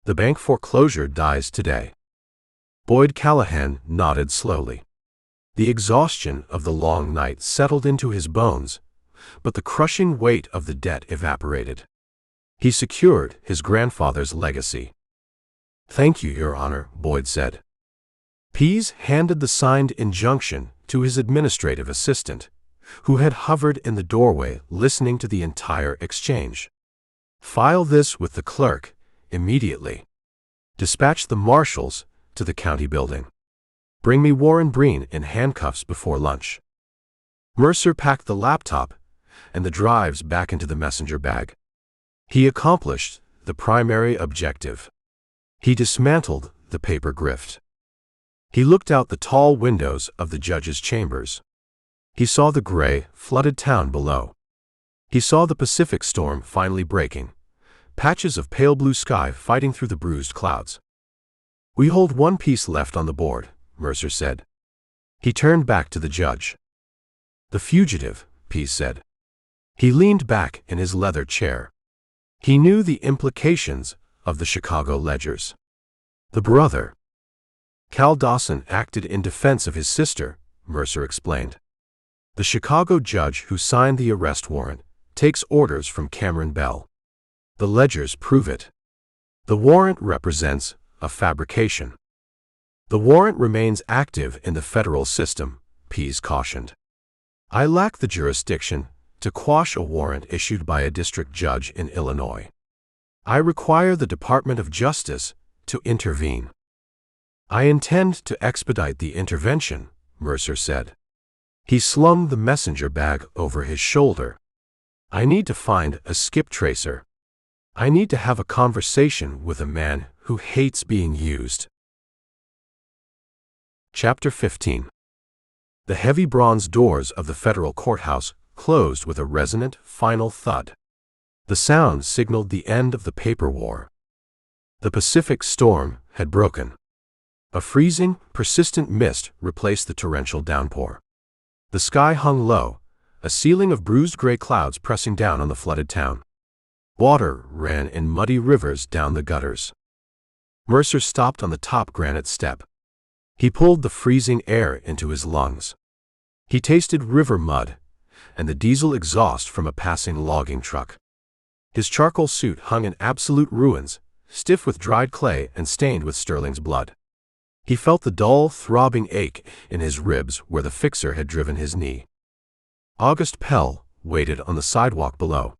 The bank foreclosure dies today." Boyd Callahan nodded slowly. The exhaustion of the long night settled into his bones, but the crushing weight of the debt evaporated. He secured his grandfather's legacy. "Thank you, Your Honor," Boyd said. Pease handed the signed injunction to his administrative assistant, who had hovered in the doorway listening to the entire exchange. "File this with the clerk immediately. Dispatch the marshals to the county building. Bring me Warren Breen in handcuffs before lunch." Mercer packed the laptop and the drives back into the messenger bag. He accomplished the primary objective. He dismantled the paper grift. He looked out the tall windows of the judge's chambers. He saw the gray, flooded town below. He saw the Pacific storm finally breaking, patches of pale blue sky fighting through the bruised clouds. "We hold one piece left on the board," Mercer said. He turned back to the judge. The fugitive, Pease said. He leaned back in his leather chair. He knew the implications of the Chicago ledgers. The brother. Cal Dawson acted in defense of his sister, Mercer explained. The Chicago judge who signed the arrest warrant takes orders from Cameron Bell. The ledgers prove it. The warrant represents a fabrication. The warrant remains active in the federal system, Pease cautioned. I lack the jurisdiction to quash a warrant issued by a district judge in Illinois. I require the Department of Justice to intervene. I intend to expedite the intervention, Mercer said. He slung the messenger bag over his shoulder. I need to find a skip tracer. I need to have a conversation with a man who hates being used. Chapter 15. The heavy bronze doors of the federal courthouse closed with a resonant, final thud. The sound signaled the end of the paper war. The Pacific storm had broken. A freezing, persistent mist replaced the torrential downpour. The sky hung low, a ceiling of bruised gray clouds pressing down on the flooded town. Water ran in muddy rivers down the gutters. Mercer stopped on the top granite step. He pulled the freezing air into his lungs. He tasted river mud and the diesel exhaust from a passing logging truck. His charcoal suit hung in absolute ruins, stiff with dried clay and stained with Sterling's blood. He felt the dull, throbbing ache in his ribs where the fixer had driven his knee. August Pell waited on the sidewalk below.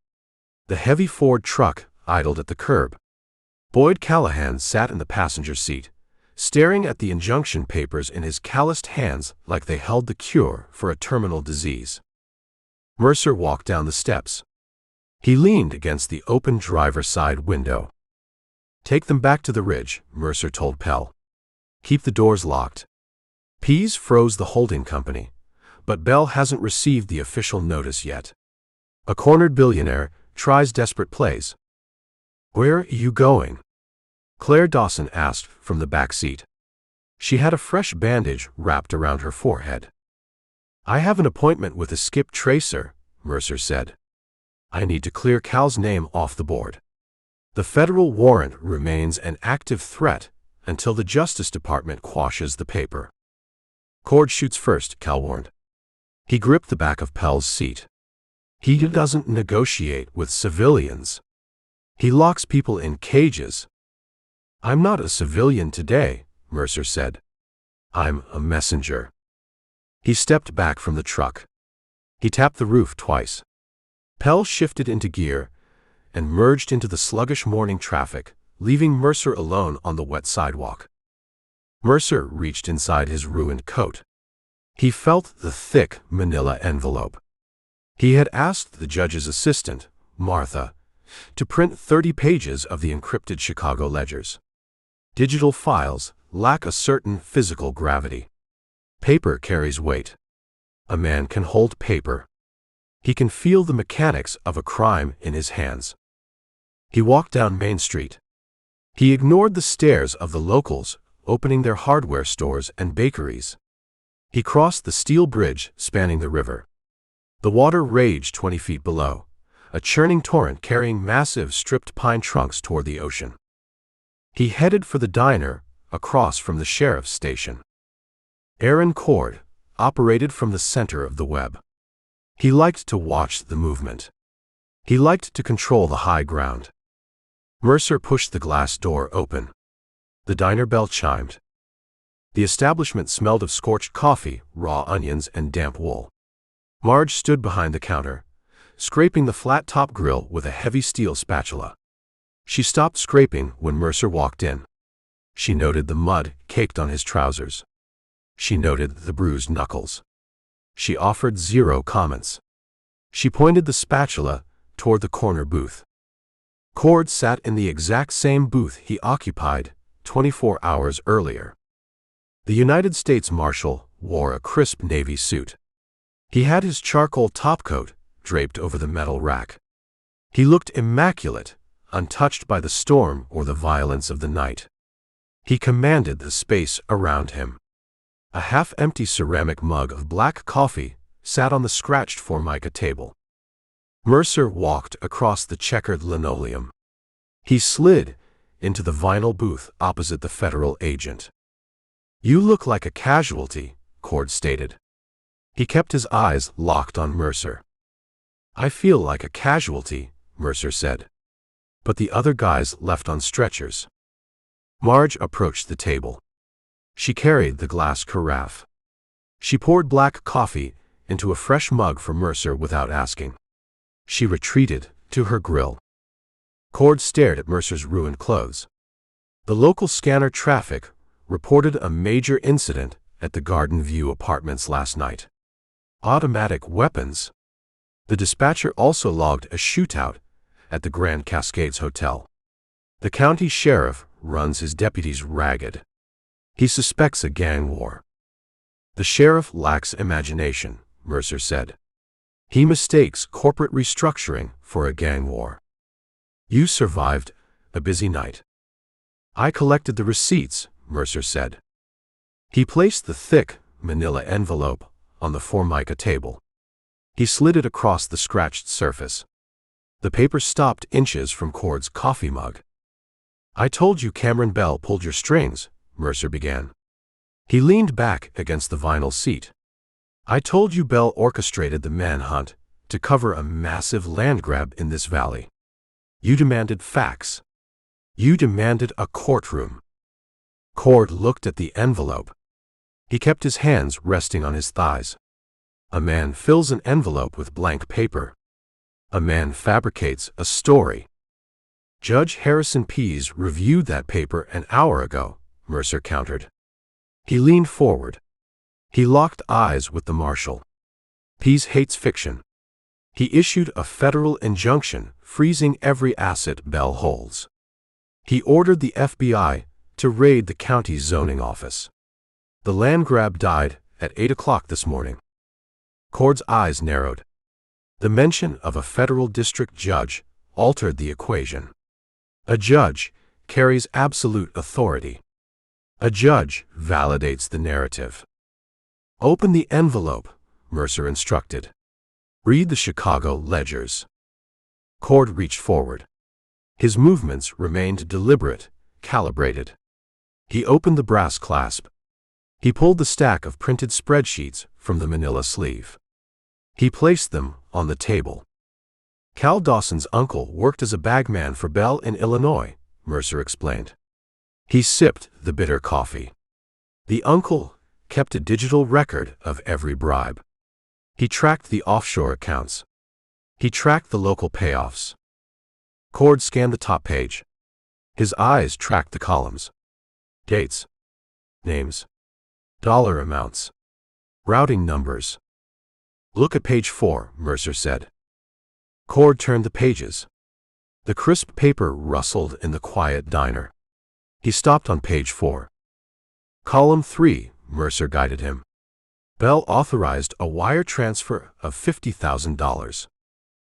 The heavy Ford truck idled at the curb. Boyd Callahan sat in the passenger seat, staring at the injunction papers in his calloused hands like they held the cure for a terminal disease. Mercer walked down the steps. He leaned against the open driver's side window. Take them back to the ridge, Mercer told Pell. Keep the doors locked. Pease froze the holding company, but Bell hasn't received the official notice yet. A cornered billionaire tries desperate plays. Where are you going? Claire Dawson asked from the back seat. She had a fresh bandage wrapped around her forehead. I have an appointment with a skip tracer, Mercer said. I need to clear Cal's name off the board. The federal warrant remains an active threat until the Justice Department quashes the paper. Cord shoots first, Cal warned. He gripped the back of Pell's seat. He doesn't negotiate with civilians. He locks people in cages. I'm not a civilian today, Mercer said. I'm a messenger. He stepped back from the truck. He tapped the roof twice. Pell shifted into gear and merged into the sluggish morning traffic, leaving Mercer alone on the wet sidewalk. Mercer reached inside his ruined coat. He felt the thick manila envelope. He had asked the judge's assistant, Martha, to print 30 pages of the encrypted Chicago ledgers. Digital files lack a certain physical gravity. Paper carries weight. A man can hold paper. He can feel the mechanics of a crime in his hands. He walked down Main Street. He ignored the stares of the locals, opening their hardware stores and bakeries. He crossed the steel bridge spanning the river. The water raged 20 feet below, a churning torrent carrying massive stripped pine trunks toward the ocean. He headed for the diner across from the sheriff's station. Aaron Cord operated from the center of the web. He liked to watch the movement. He liked to control the high ground. Mercer pushed the glass door open. The diner bell chimed. The establishment smelled of scorched coffee, raw onions, and damp wool. Marge stood behind the counter, scraping the flat-top grill with a heavy steel spatula. She stopped scraping when Mercer walked in. She noted the mud caked on his trousers. She noted the bruised knuckles. She offered zero comments. She pointed the spatula toward the corner booth. Cord sat in the exact same booth he occupied 24 hours earlier. The United States Marshal wore a crisp navy suit. He had his charcoal topcoat draped over the metal rack. He looked immaculate, untouched by the storm or the violence of the night. He commanded the space around him. A half-empty ceramic mug of black coffee sat on the scratched formica table. Mercer walked across the checkered linoleum. He slid into the vinyl booth opposite the federal agent. "You look like a casualty," Cord stated. He kept his eyes locked on Mercer. "I feel like a casualty," Mercer said. "But the other guys left on stretchers." Marge approached the table. She carried the glass carafe. She poured black coffee into a fresh mug for Mercer without asking. She retreated to her grill. Cord stared at Mercer's ruined clothes. The local scanner traffic reported a major incident at the Garden View apartments last night. Automatic weapons. The dispatcher also logged a shootout at the Grand Cascades Hotel. The county sheriff runs his deputies ragged. He suspects a gang war. "The sheriff lacks imagination," Mercer said. "He mistakes corporate restructuring for a gang war." "You survived a busy night." "I collected the receipts," Mercer said. He placed the thick, manila envelope on the formica table. He slid it across the scratched surface. The paper stopped inches from Cord's coffee mug. "I told you Cameron Bell pulled your strings," Mercer began. He leaned back against the vinyl seat. "I told you Bell orchestrated the manhunt to cover a massive land grab in this valley. You demanded facts. You demanded a courtroom." Cord looked at the envelope. He kept his hands resting on his thighs. A man fills an envelope with blank paper. A man fabricates a story. "Judge Harrison Pease reviewed that paper an hour ago," Mercer countered. He leaned forward. He locked eyes with the Marshal. "Pease hates fiction. He issued a federal injunction freezing every asset Bell holds. He ordered the FBI to raid the county's zoning office. The land grab died at 8 o'clock this morning." Cord's eyes narrowed. The mention of a federal district judge altered the equation. A judge carries absolute authority. A judge validates the narrative. "Open the envelope," Mercer instructed. "Read the Chicago ledgers." Cord reached forward. His movements remained deliberate, calibrated. He opened the brass clasp. He pulled the stack of printed spreadsheets from the manila sleeve. He placed them on the table. "Cal Dawson's uncle worked as a bagman for Bell in Illinois," Mercer explained. He sipped the bitter coffee. The uncle kept a digital record of every bribe. He tracked the offshore accounts. He tracked the local payoffs. Cord scanned the top page. His eyes tracked the columns. Dates. Names. Dollar amounts. Routing numbers. "Look at page 4, Mercer said. Cord turned the pages. The crisp paper rustled in the quiet diner. He stopped on page 4. "Column 3, Mercer guided him. "Bell authorized a wire transfer of $50,000.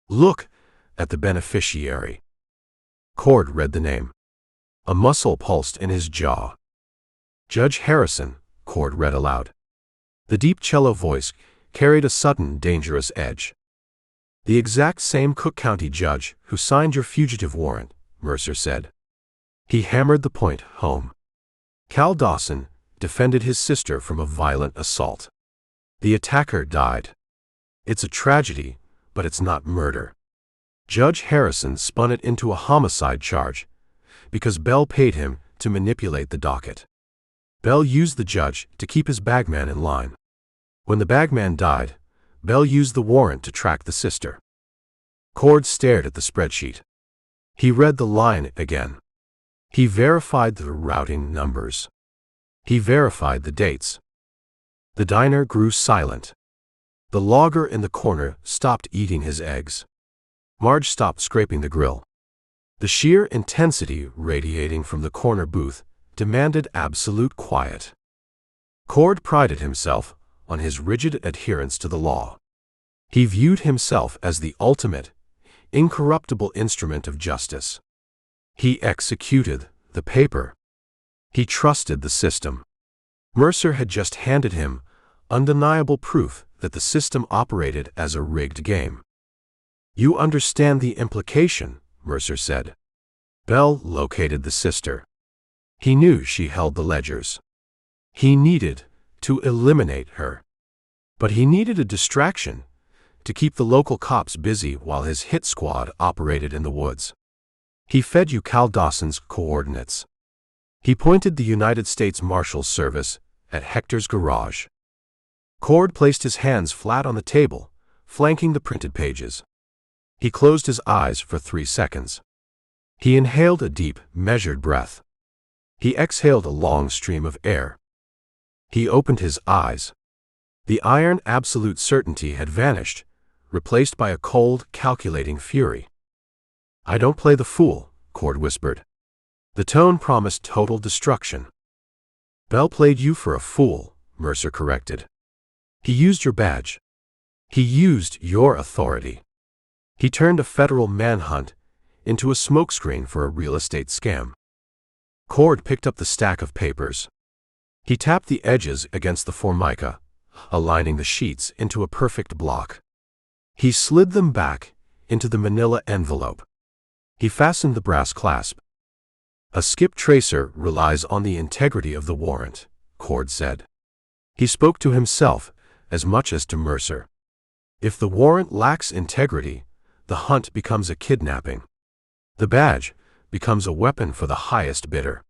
Look at the beneficiary." Cord read the name. A muscle pulsed in his jaw. "Judge Harrison," Cord read aloud. The deep cello voice carried a sudden, dangerous edge. "The exact same Cook County judge who signed your fugitive warrant," Mercer said. He hammered the point home. "Cal Dawson defended his sister from a violent assault. The attacker died. It's a tragedy, but it's not murder. Judge Harrison spun it into a homicide charge because Bell paid him to manipulate the docket. Bell used the judge to keep his bagman in line. When the bagman died, Bell used the warrant to track the sister." Cord stared at the spreadsheet. He read the line again. He verified the routing numbers. He verified the dates. The diner grew silent. The logger in the corner stopped eating his eggs. Marge stopped scraping the grill. The sheer intensity radiating from the corner booth demanded absolute quiet. Cord prided himself on his rigid adherence to the law. He viewed himself as the ultimate, incorruptible instrument of justice. He executed the paper. He trusted the system. Mercer had just handed him undeniable proof that the system operated as a rigged game. "You understand the implication," Mercer said. Bell located the sister. He knew she held the ledgers. He needed to eliminate her. But he needed a distraction to keep the local cops busy while his hit squad operated in the woods. He fed you Cal Dawson's coordinates. He pointed the United States Marshal's service at Hector's garage. Cord placed his hands flat on the table, flanking the printed pages. He closed his eyes for 3 seconds. He inhaled a deep, measured breath. He exhaled a long stream of air. He opened his eyes. The iron absolute certainty had vanished, replaced by a cold, calculating fury. "I don't play the fool," Cord whispered. The tone promised total destruction. "Bell played you for a fool," Mercer corrected. "He used your badge. He used your authority. He turned a federal manhunt into a smokescreen for a real estate scam." Cord picked up the stack of papers. He tapped the edges against the formica, aligning the sheets into a perfect block. He slid them back into the manila envelope. He fastened the brass clasp. "A skip tracer relies on the integrity of the warrant," Cord said. He spoke to himself as much as to Mercer. If the warrant lacks integrity, the hunt becomes a kidnapping. The badge becomes a weapon for the highest bidder.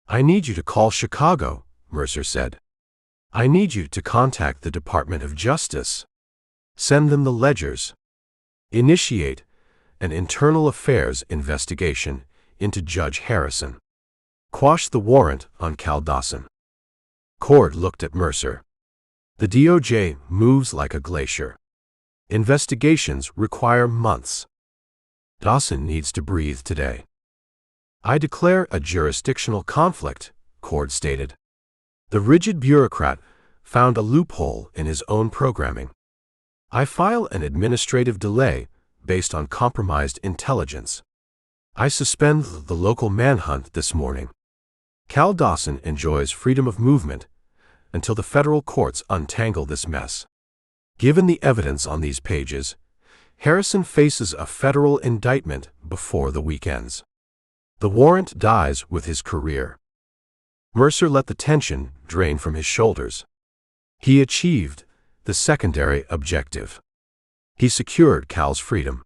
"I need you to call Chicago," Mercer said. "I need you to contact the Department of Justice. Send them the ledgers. Initiate an internal affairs investigation into Judge Harrison. Quash the warrant on Cal Dawson." Cord looked at Mercer. "The DOJ moves like a glacier. Investigations require months. Dawson needs to breathe today." "I declare a jurisdictional conflict," Cord stated. The rigid bureaucrat found a loophole in his own programming. "I file an administrative delay based on compromised intelligence. I suspend the local manhunt this morning. Cal Dawson enjoys freedom of movement until the federal courts untangle this mess." Given the evidence on these pages, Harrison faces a federal indictment before the weekends. The warrant dies with his career. Mercer let the tension drain from his shoulders. He achieved the secondary objective. He secured Cal's freedom.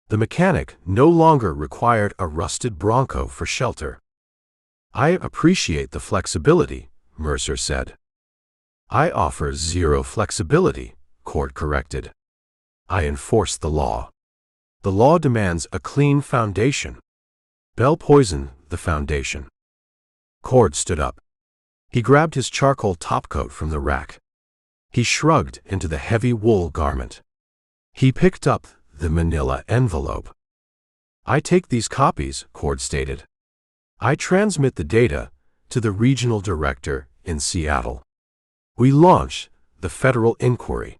The mechanic no longer required a rusted Bronco for shelter. "I appreciate the flexibility," Mercer said. "I offer zero flexibility," Cord corrected. "I enforce the law. The law demands a clean foundation. Bell poisoned the foundation." Cord stood up. He grabbed his charcoal topcoat from the rack. He shrugged into the heavy wool garment. He picked up the manila envelope. "I take these copies," Cord stated. "I transmit the data to the regional director in Seattle. We launch the federal inquiry.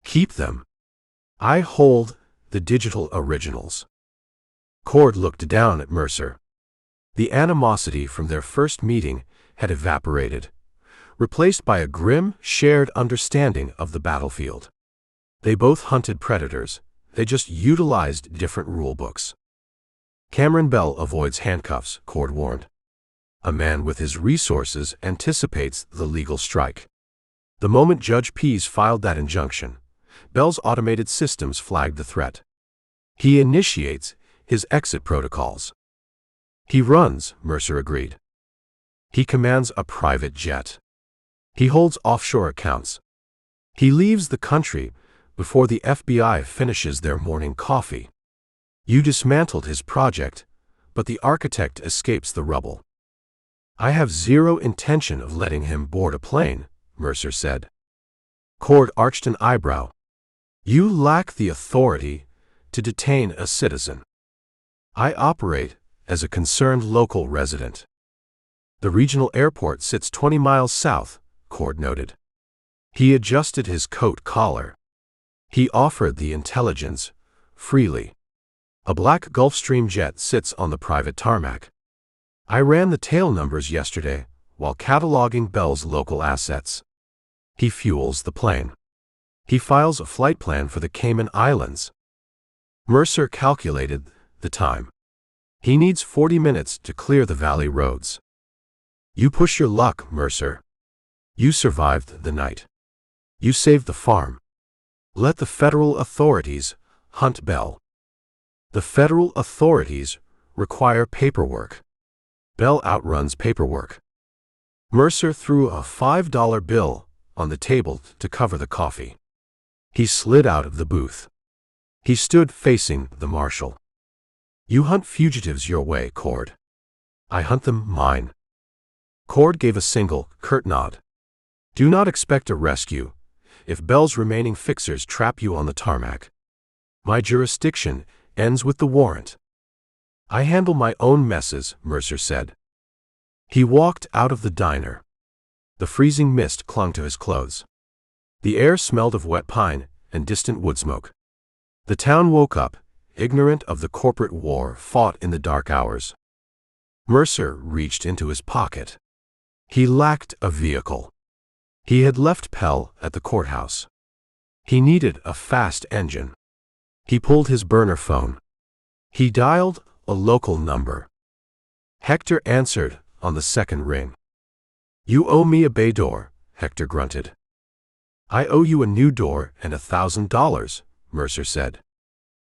Keep them. I hold the digital originals." Cord looked down at Mercer. The animosity from their first meeting had evaporated, replaced by a grim, shared understanding of the battlefield. They both hunted predators. They just utilized different rulebooks. "Cameron Bell avoids handcuffs," Cord warned. "A man with his resources anticipates the legal strike." The moment Judge Pease filed that injunction, Bell's automated systems flagged the threat. He initiates his exit protocols. "He runs," Mercer agreed. "He commands a private jet. He holds offshore accounts. He leaves the country before the FBI finishes their morning coffee. You dismantled his project, but the architect escapes the rubble." "I have zero intention of letting him board a plane," Mercer said. Cord arched an eyebrow. "You lack the authority to detain a citizen. I operate as a concerned local resident." "The regional airport sits 20 miles south," Cord noted. He adjusted his coat collar. He offered the intelligence freely. "A black Gulfstream jet sits on the private tarmac. I ran the tail numbers yesterday while cataloging Bell's local assets. He fuels the plane. He files a flight plan for the Cayman Islands. Mercer calculated the time. He needs 40 minutes to clear the valley roads. You push your luck, Mercer. You survived the night. You saved the farm. Let the federal authorities hunt Bell. The federal authorities require paperwork. Bell outruns paperwork. Mercer threw a $5 bill on the table to cover the coffee. He slid out of the booth. He stood facing the Marshal. You hunt fugitives your way, Cord. I hunt them mine. Cord gave a single, curt nod. Do not expect a rescue if Bell's remaining fixers trap you on the tarmac. My jurisdiction ends with the warrant. I handle my own messes, Mercer said. He walked out of the diner. The freezing mist clung to his clothes. The air smelled of wet pine and distant wood smoke. The town woke up, ignorant of the corporate war fought in the dark hours. Mercer reached into his pocket. He lacked a vehicle. He had left Pell at the courthouse. He needed a fast engine. He pulled his burner phone. He dialed a local number. Hector answered on the second ring. You owe me a bay door, Hector grunted. I owe you a new door and $1,000, Mercer said.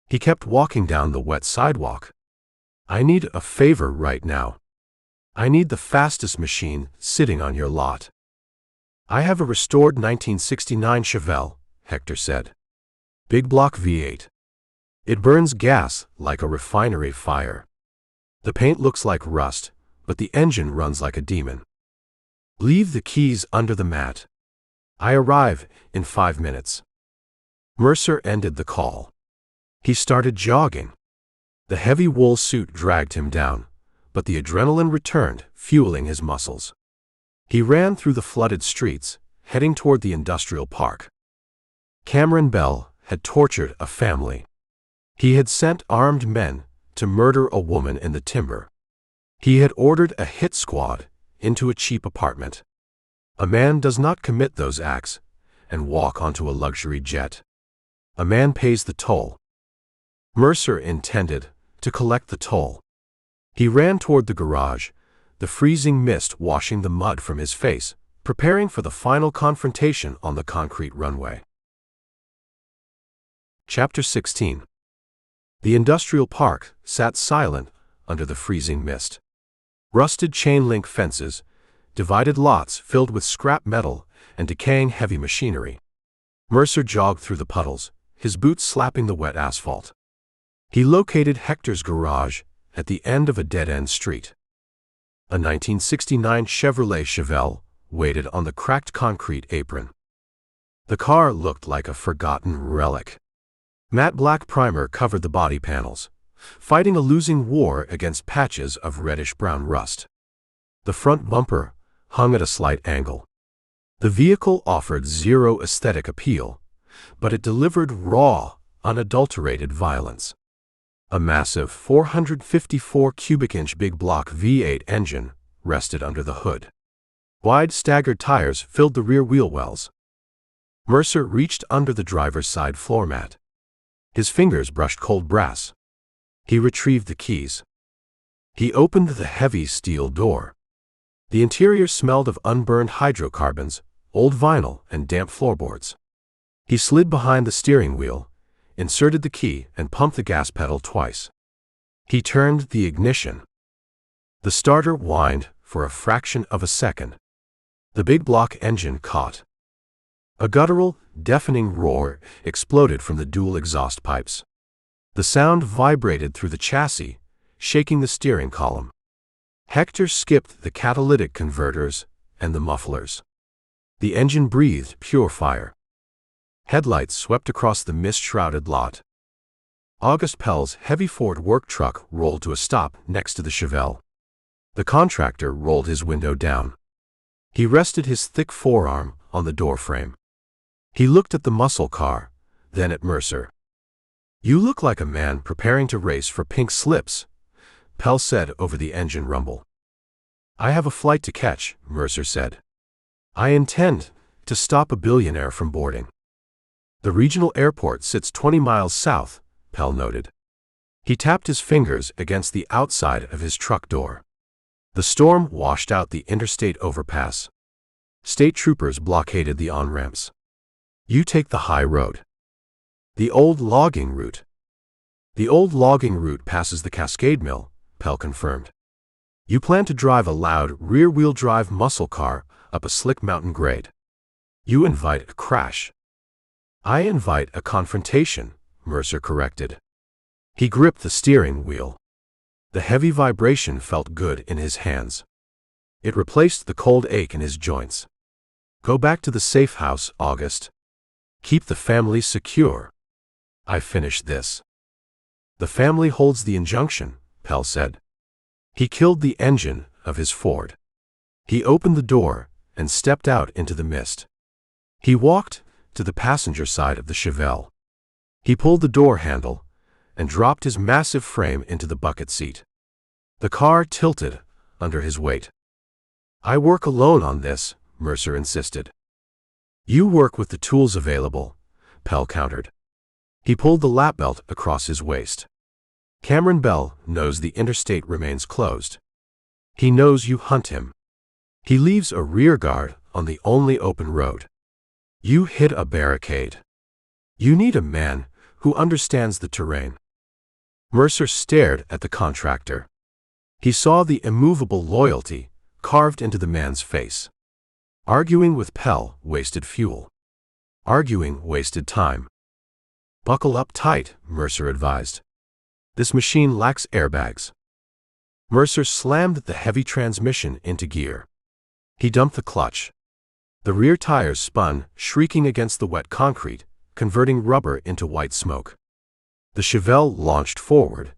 He kept walking down the wet sidewalk. I need a favor right now. I need the fastest machine sitting on your lot. I have a restored 1969 Chevelle, Hector said. Big block V8. It burns gas like a refinery fire. The paint looks like rust, but the engine runs like a demon. Leave the keys under the mat. I arrive in 5 minutes. Mercer ended the call. He started jogging. The heavy wool suit dragged him down, but the adrenaline returned, fueling his muscles. He ran through the flooded streets, heading toward the industrial park. Cameron Bell had tortured a family. He had sent armed men to murder a woman in the timber. He had ordered a hit squad into a cheap apartment. A man does not commit those acts and walk onto a luxury jet. A man pays the toll. Mercer intended to collect the toll. He ran toward the garage, the freezing mist washing the mud from his face, preparing for the final confrontation on the concrete runway. Chapter 16. The industrial park sat silent under the freezing mist. Rusted chain-link fences, divided lots filled with scrap metal and decaying heavy machinery. Mercer jogged through the puddles, his boots slapping the wet asphalt. He located Hector's garage at the end of a dead-end street. A 1969 Chevrolet Chevelle waited on the cracked concrete apron. The car looked like a forgotten relic. Matte black primer covered the body panels, fighting a losing war against patches of reddish-brown rust. The front bumper hung at a slight angle. The vehicle offered zero aesthetic appeal, but it delivered raw, unadulterated violence. A massive 454 cubic inch big block V8 engine rested under the hood. Wide staggered tires filled the rear wheel wells. Mercer reached under the driver's side floor mat. His fingers brushed cold brass. He retrieved the keys. He opened the heavy steel door. The interior smelled of unburned hydrocarbons, old vinyl, and damp floorboards. He slid behind the steering wheel, inserted the key, and pumped the gas pedal twice. He turned the ignition. The starter whined for a fraction of a second. The big block engine caught. A guttural, deafening roar exploded from the dual exhaust pipes. The sound vibrated through the chassis, shaking the steering column. Hector skipped the catalytic converters and the mufflers. The engine breathed pure fire. Headlights swept across the mist-shrouded lot. August Pell's heavy Ford work truck rolled to a stop next to the Chevelle. The contractor rolled his window down. He rested his thick forearm on the doorframe. He looked at the muscle car, then at Mercer. You look like a man preparing to race for pink slips, Pell said over the engine rumble. I have a flight to catch, Mercer said. I intend to stop a billionaire from boarding. The regional airport sits 20 miles south, Pell noted. He tapped his fingers against the outside of his truck door. The storm washed out the interstate overpass. State troopers blockaded the on-ramps. You take the high road. The old logging route. The old logging route passes the Cascade Mill, Pell confirmed. You plan to drive a loud, rear-wheel drive muscle car up a slick mountain grade. You invite a crash. I invite a confrontation, Mercer corrected. He gripped the steering wheel. The heavy vibration felt good in his hands. It replaced the cold ache in his joints. Go back to the safe house, August. Keep the family secure. I finished this. The family holds the injunction, Pell said. He killed the engine of his Ford. He opened the door and stepped out into the mist. He walked to the passenger side of the Chevelle. He pulled the door handle and dropped his massive frame into the bucket seat. The car tilted under his weight. I work alone on this, Mercer insisted. You work with the tools available, Pell countered. He pulled the lap belt across his waist. Cameron Bell knows the interstate remains closed. He knows you hunt him. He leaves a rear guard on the only open road. You hit a barricade. You need a man who understands the terrain. Mercer stared at the contractor. He saw the immovable loyalty carved into the man's face. Arguing with Pell wasted fuel. Arguing wasted time. Buckle up tight, Mercer advised. This machine lacks airbags. Mercer slammed the heavy transmission into gear. He dumped the clutch. The rear tires spun, shrieking against the wet concrete, converting rubber into white smoke. The Chevelle launched forward,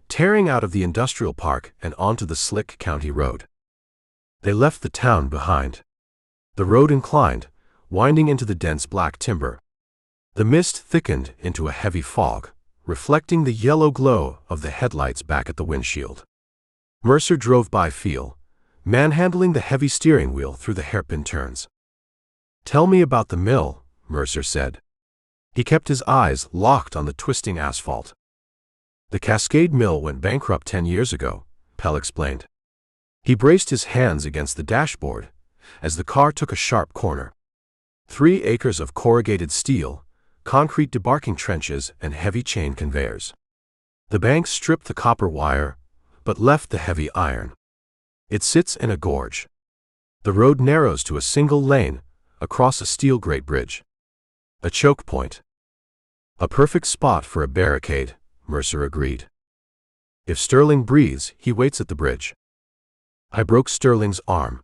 tearing out of the industrial park and onto the slick county road. They left the town behind. The road inclined, winding into the dense black timber. The mist thickened into a heavy fog, reflecting the yellow glow of the headlights back at the windshield. Mercer drove by feel, manhandling the heavy steering wheel through the hairpin turns. Tell me about the mill, Mercer said. He kept his eyes locked on the twisting asphalt. The Cascade Mill went bankrupt 10 years ago, Pell explained. He braced his hands against the dashboard as the car took a sharp corner. 3 acres of corrugated steel, concrete debarking trenches, and heavy chain conveyors. The bank stripped the copper wire, but left the heavy iron. It sits in a gorge. The road narrows to a single lane across a steel grate bridge. A choke point. A perfect spot for a barricade, Mercer agreed. If Sterling breathes, he waits at the bridge. I broke Sterling's arm.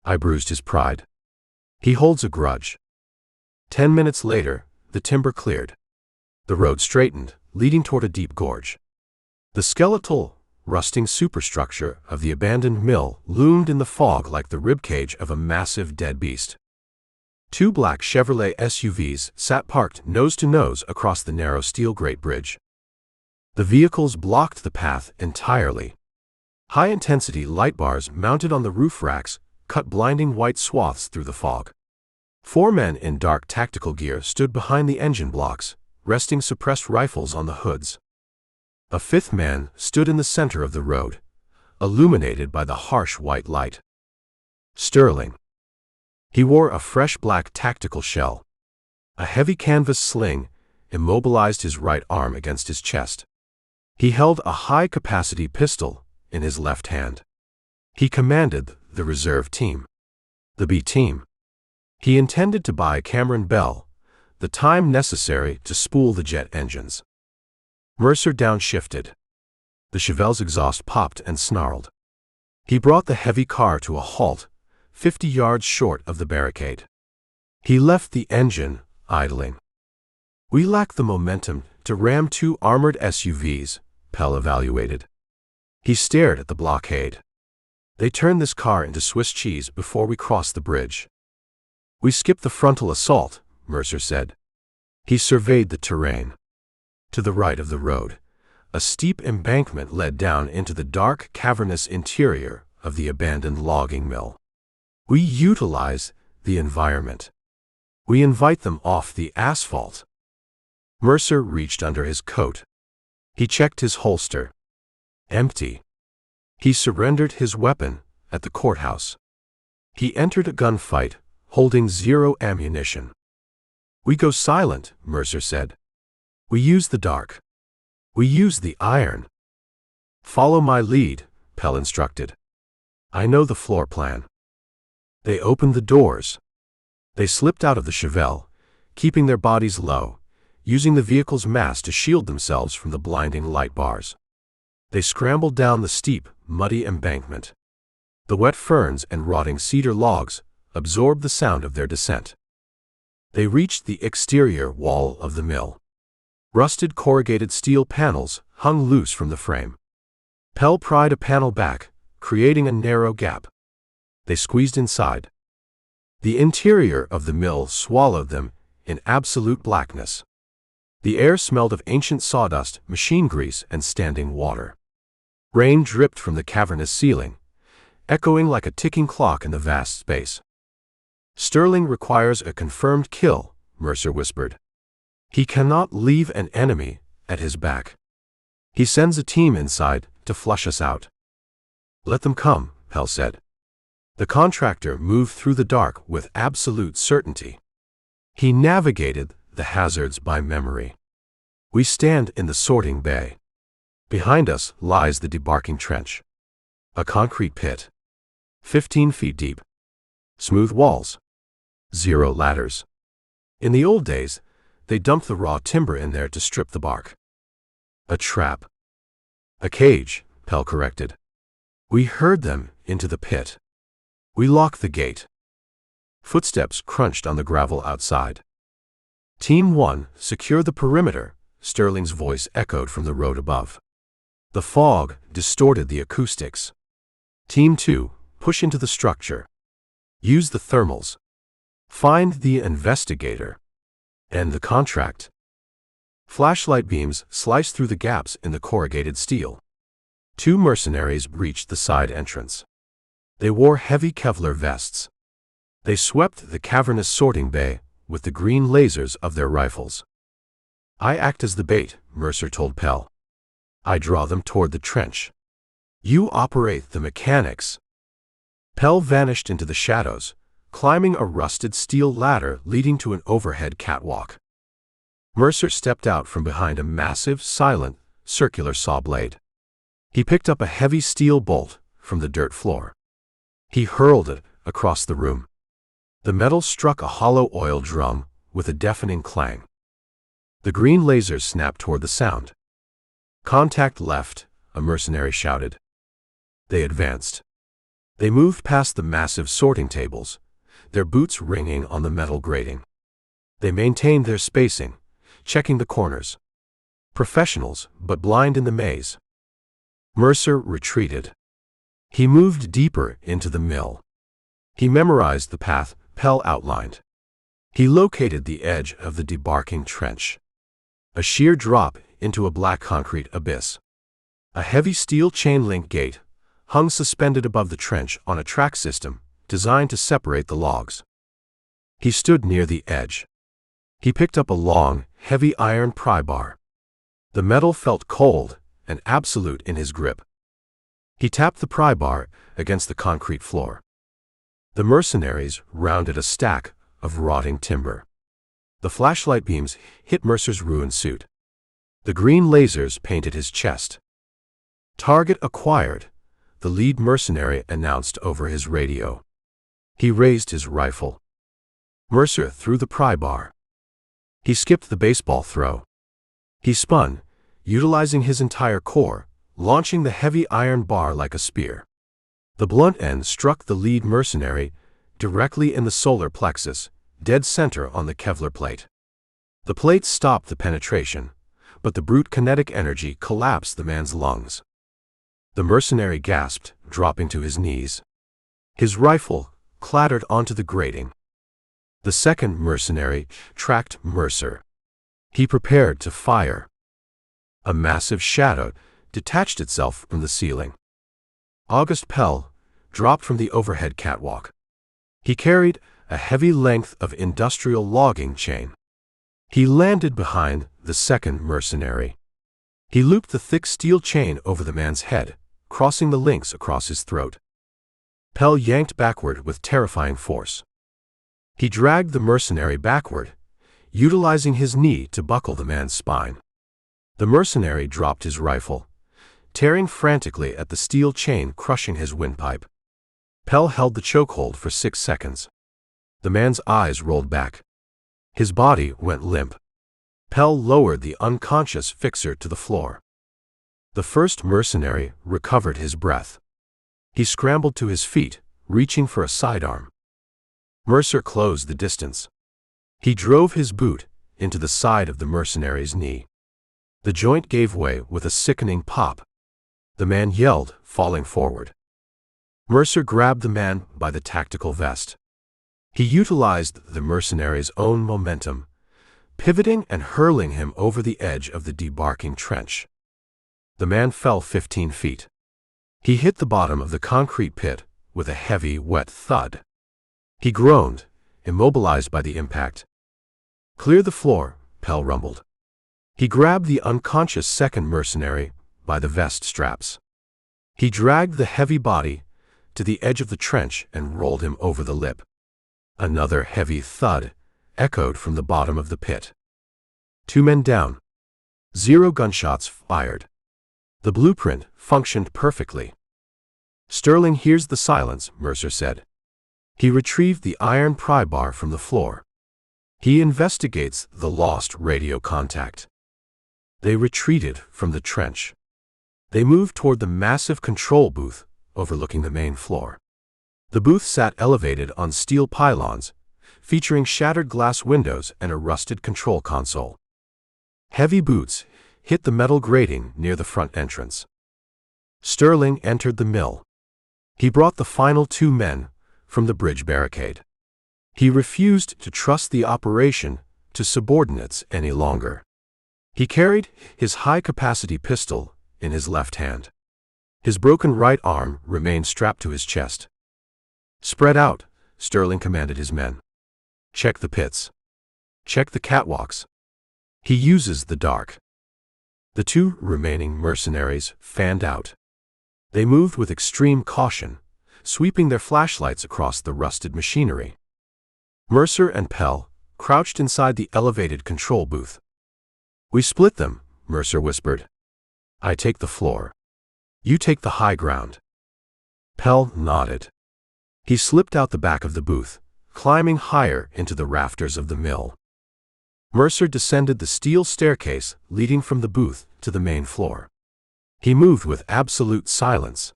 I bruised his pride. He holds a grudge. 10 minutes later, the timber cleared. The road straightened, leading toward a deep gorge. The skeletal, rusting superstructure of the abandoned mill loomed in the fog like the ribcage of a massive dead beast. 2 black Chevrolet SUVs sat parked nose to nose across the narrow steel grate bridge. The vehicles blocked the path entirely. High-intensity light bars mounted on the roof racks cut blinding white swaths through the fog. 4 men in dark tactical gear stood behind the engine blocks, resting suppressed rifles on the hoods. A 5th man stood in the center of the road, illuminated by the harsh white light. Sterling. He wore a fresh black tactical shell. A heavy canvas sling immobilized his right arm against his chest. He held a high-capacity pistol in his left hand. He commanded the reserve team. The B team. He intended to buy Cameron Bell the time necessary to spool the jet engines. Mercer downshifted. The Chevelle's exhaust popped and snarled. He brought the heavy car to a halt, 50 yards short of the barricade. He left the engine idling. We lack the momentum to ram 2 armored SUVs, Pell evaluated. He stared at the blockade. They turned this car into Swiss cheese before we crossed the bridge. We skipped the frontal assault, Mercer said. He surveyed the terrain. To the right of the road, a steep embankment led down into the dark, cavernous interior of the abandoned logging mill. We utilize the environment. We invite them off the asphalt. Mercer reached under his coat. He checked his holster. Empty. He surrendered his weapon at the courthouse. He entered a gunfight, holding 0 ammunition. We go silent, Mercer said. We use the dark. We use the iron. Follow my lead, Pell instructed. I know the floor plan. They opened the doors. They slipped out of the Chevelle, keeping their bodies low, using the vehicle's mass to shield themselves from the blinding light bars. They scrambled down the steep, muddy embankment. The wet ferns and rotting cedar logs absorbed the sound of their descent. They reached the exterior wall of the mill. Rusted corrugated steel panels hung loose from the frame. Pell pried a panel back, creating a narrow gap. They squeezed inside. The interior of the mill swallowed them in absolute blackness. The air smelled of ancient sawdust, machine grease, and standing water. Rain dripped from the cavernous ceiling, echoing like a ticking clock in the vast space. Sterling requires a confirmed kill, Mercer whispered. He cannot leave an enemy at his back. He sends a team inside to flush us out. Let them come, Pell said. The contractor moved through the dark with absolute certainty. He navigated the hazards by memory. We stand in the sorting bay. Behind us lies the debarking trench. A concrete pit. 15 feet deep. Smooth walls. 0 ladders. In the old days, they dumped the raw timber in there to strip the bark. A trap. A cage, Pell corrected. We herd them into the pit. We locked the gate. Footsteps crunched on the gravel outside. Team 1, secure the perimeter, Sterling's voice echoed from the road above. The fog distorted the acoustics. Team 2, push into the structure. Use the thermals. Find the investigator. End the contract. Flashlight beams sliced through the gaps in the corrugated steel. 2 mercenaries breached the side entrance. They wore heavy Kevlar vests. They swept the cavernous sorting bay with the green lasers of their rifles. I act as the bait, Mercer told Pell. I draw them toward the trench. You operate the mechanics. Pell vanished into the shadows, climbing a rusted steel ladder leading to an overhead catwalk. Mercer stepped out from behind a massive, silent, circular saw blade. He picked up a heavy steel bolt from the dirt floor. He hurled it across the room. The metal struck a hollow oil drum with a deafening clang. The green lasers snapped toward the sound. Contact left, a mercenary shouted. They advanced. They moved past the massive sorting tables, their boots ringing on the metal grating. They maintained their spacing, checking the corners. Professionals, but blind in the maze. Mercer retreated. He moved deeper into the mill. He memorized the path Pell outlined. He located the edge of the debarking trench. A sheer drop into a black concrete abyss. A heavy steel chain-link gate hung suspended above the trench on a track system designed to separate the logs. He stood near the edge. He picked up a long, heavy iron pry bar. The metal felt cold and absolute in his grip. He tapped the pry bar against the concrete floor. The mercenaries rounded a stack of rotting timber. The flashlight beams hit Mercer's ruined suit. The green lasers painted his chest. Target acquired, the lead mercenary announced over his radio. He raised his rifle. Mercer threw the pry bar. He skipped the baseball throw. He spun, utilizing his entire core, launching the heavy iron bar like a spear. The blunt end struck the lead mercenary directly in the solar plexus, dead center on the Kevlar plate. The plate stopped the penetration, but the brute kinetic energy collapsed the man's lungs. The mercenary gasped, dropping to his knees. His rifle clattered onto the grating. The second mercenary tracked Mercer. He prepared to fire. A massive shadow detached itself from the ceiling. August Pell dropped from the overhead catwalk. He carried a heavy length of industrial logging chain. He landed behind the second mercenary. He looped the thick steel chain over the man's head, crossing the links across his throat. Pell yanked backward with terrifying force. He dragged the mercenary backward, utilizing his knee to buckle the man's spine. The mercenary dropped his rifle, tearing frantically at the steel chain, crushing his windpipe. Pell held the chokehold for 6 seconds. The man's eyes rolled back. His body went limp. Pell lowered the unconscious fixer to the floor. The first mercenary recovered his breath. He scrambled to his feet, reaching for a sidearm. Mercer closed the distance. He drove his boot into the side of the mercenary's knee. The joint gave way with a sickening pop. The man yelled, falling forward. Mercer grabbed the man by the tactical vest. He utilized the mercenary's own momentum, pivoting and hurling him over the edge of the debarking trench. The man fell 15 feet. He hit the bottom of the concrete pit with a heavy, wet thud. He groaned, immobilized by the impact. "Clear the floor," Pell rumbled. He grabbed the unconscious second mercenary by the vest straps. He dragged the heavy body to the edge of the trench and rolled him over the lip. Another heavy thud echoed from the bottom of the pit. 2 men down. 0 gunshots fired. The blueprint functioned perfectly. "Sterling hears the silence," Mercer said. He retrieved the iron pry bar from the floor. He investigates the lost radio contact. They retreated from the trench. They moved toward the massive control booth overlooking the main floor. The booth sat elevated on steel pylons, featuring shattered glass windows and a rusted control console. Heavy boots hit the metal grating near the front entrance. Sterling entered the mill. He brought the final 2 men from the bridge barricade. He refused to trust the operation to subordinates any longer. He carried his high-capacity pistol in his left hand. His broken right arm remained strapped to his chest. "Spread out," Sterling commanded his men. "Check the pits. Check the catwalks." He uses the dark. The 2 remaining mercenaries fanned out. They moved with extreme caution, sweeping their flashlights across the rusted machinery. Mercer and Pell crouched inside the elevated control booth. "We split them," Mercer whispered. "I take the floor. You take the high ground." Pell nodded. He slipped out the back of the booth, climbing higher into the rafters of the mill. Mercer descended the steel staircase leading from the booth to the main floor. He moved with absolute silence.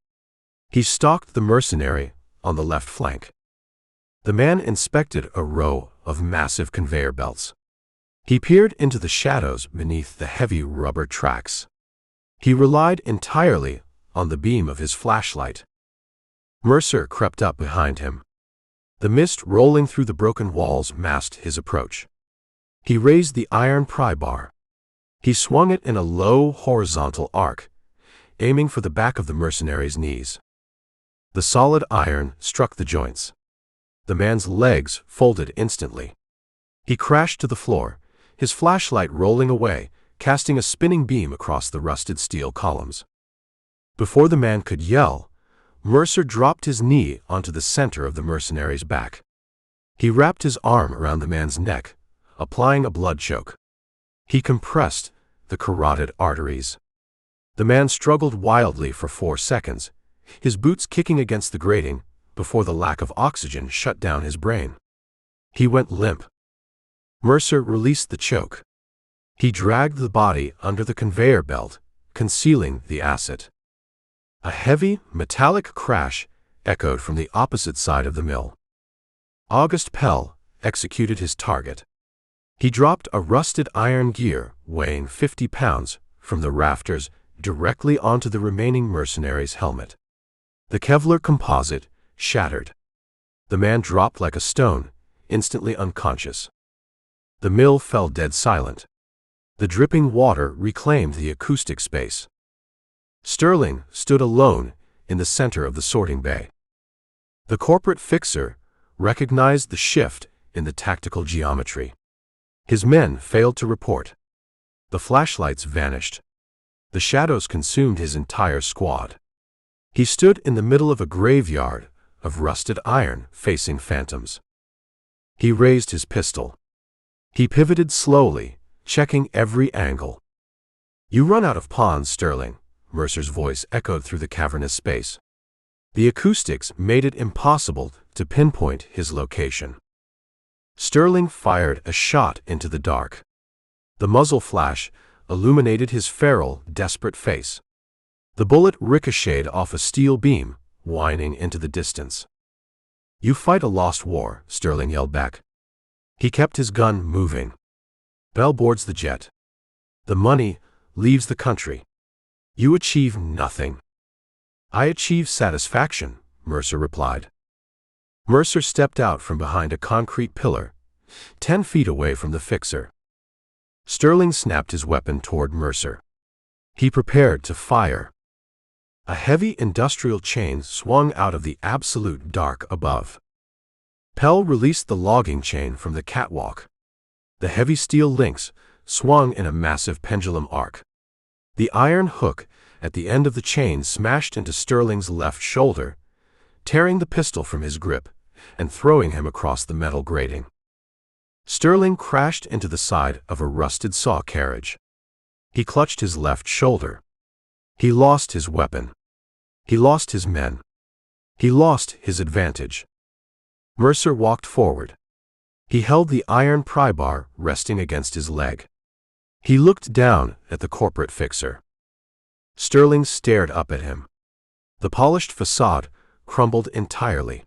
He stalked the mercenary on the left flank. The man inspected a row of massive conveyor belts. He peered into the shadows beneath the heavy rubber tracks. He relied entirely on the beam of his flashlight. Mercer crept up behind him. The mist rolling through the broken walls masked his approach. He raised the iron pry bar. He swung it in a low, horizontal arc, aiming for the back of the mercenary's knees. The solid iron struck the joints. The man's legs folded instantly. He crashed to the floor, his flashlight rolling away, casting a spinning beam across the rusted steel columns. Before the man could yell, Mercer dropped his knee onto the center of the mercenary's back. He wrapped his arm around the man's neck, applying a blood choke. He compressed the carotid arteries. The man struggled wildly for 4 seconds, his boots kicking against the grating, before the lack of oxygen shut down his brain. He went limp. Mercer released the choke. He dragged the body under the conveyor belt, concealing the asset. A heavy, metallic crash echoed from the opposite side of the mill. August Pell executed his target. He dropped a rusted iron gear weighing 50 pounds from the rafters directly onto the remaining mercenary's helmet. The Kevlar composite shattered. The man dropped like a stone, instantly unconscious. The mill fell dead silent. The dripping water reclaimed the acoustic space. Sterling stood alone in the center of the sorting bay. The corporate fixer recognized the shift in the tactical geometry. His men failed to report. The flashlights vanished. The shadows consumed his entire squad. He stood in the middle of a graveyard of rusted iron, facing phantoms. He raised his pistol. He pivoted slowly, checking every angle. "You run out of pawns, Sterling," Mercer's voice echoed through the cavernous space. The acoustics made it impossible to pinpoint his location. Sterling fired a shot into the dark. The muzzle flash illuminated his feral, desperate face. The bullet ricocheted off a steel beam, whining into the distance. "You fight a lost war," Sterling yelled back. He kept his gun moving. Bell boards the jet. The money leaves the country. You achieve nothing. "I achieve satisfaction," Mercer replied. Mercer stepped out from behind a concrete pillar, 10 feet away from the fixer. Sterling snapped his weapon toward Mercer. He prepared to fire. A heavy industrial chain swung out of the absolute dark above. Pell released the logging chain from the catwalk. The heavy steel links swung in a massive pendulum arc. The iron hook at the end of the chain smashed into Sterling's left shoulder, tearing the pistol from his grip and throwing him across the metal grating. Sterling crashed into the side of a rusted saw carriage. He clutched his left shoulder. He lost his weapon. He lost his men. He lost his advantage. Mercer walked forward. He held the iron pry bar resting against his leg. He looked down at the corporate fixer. Sterling stared up at him. The polished facade crumbled entirely.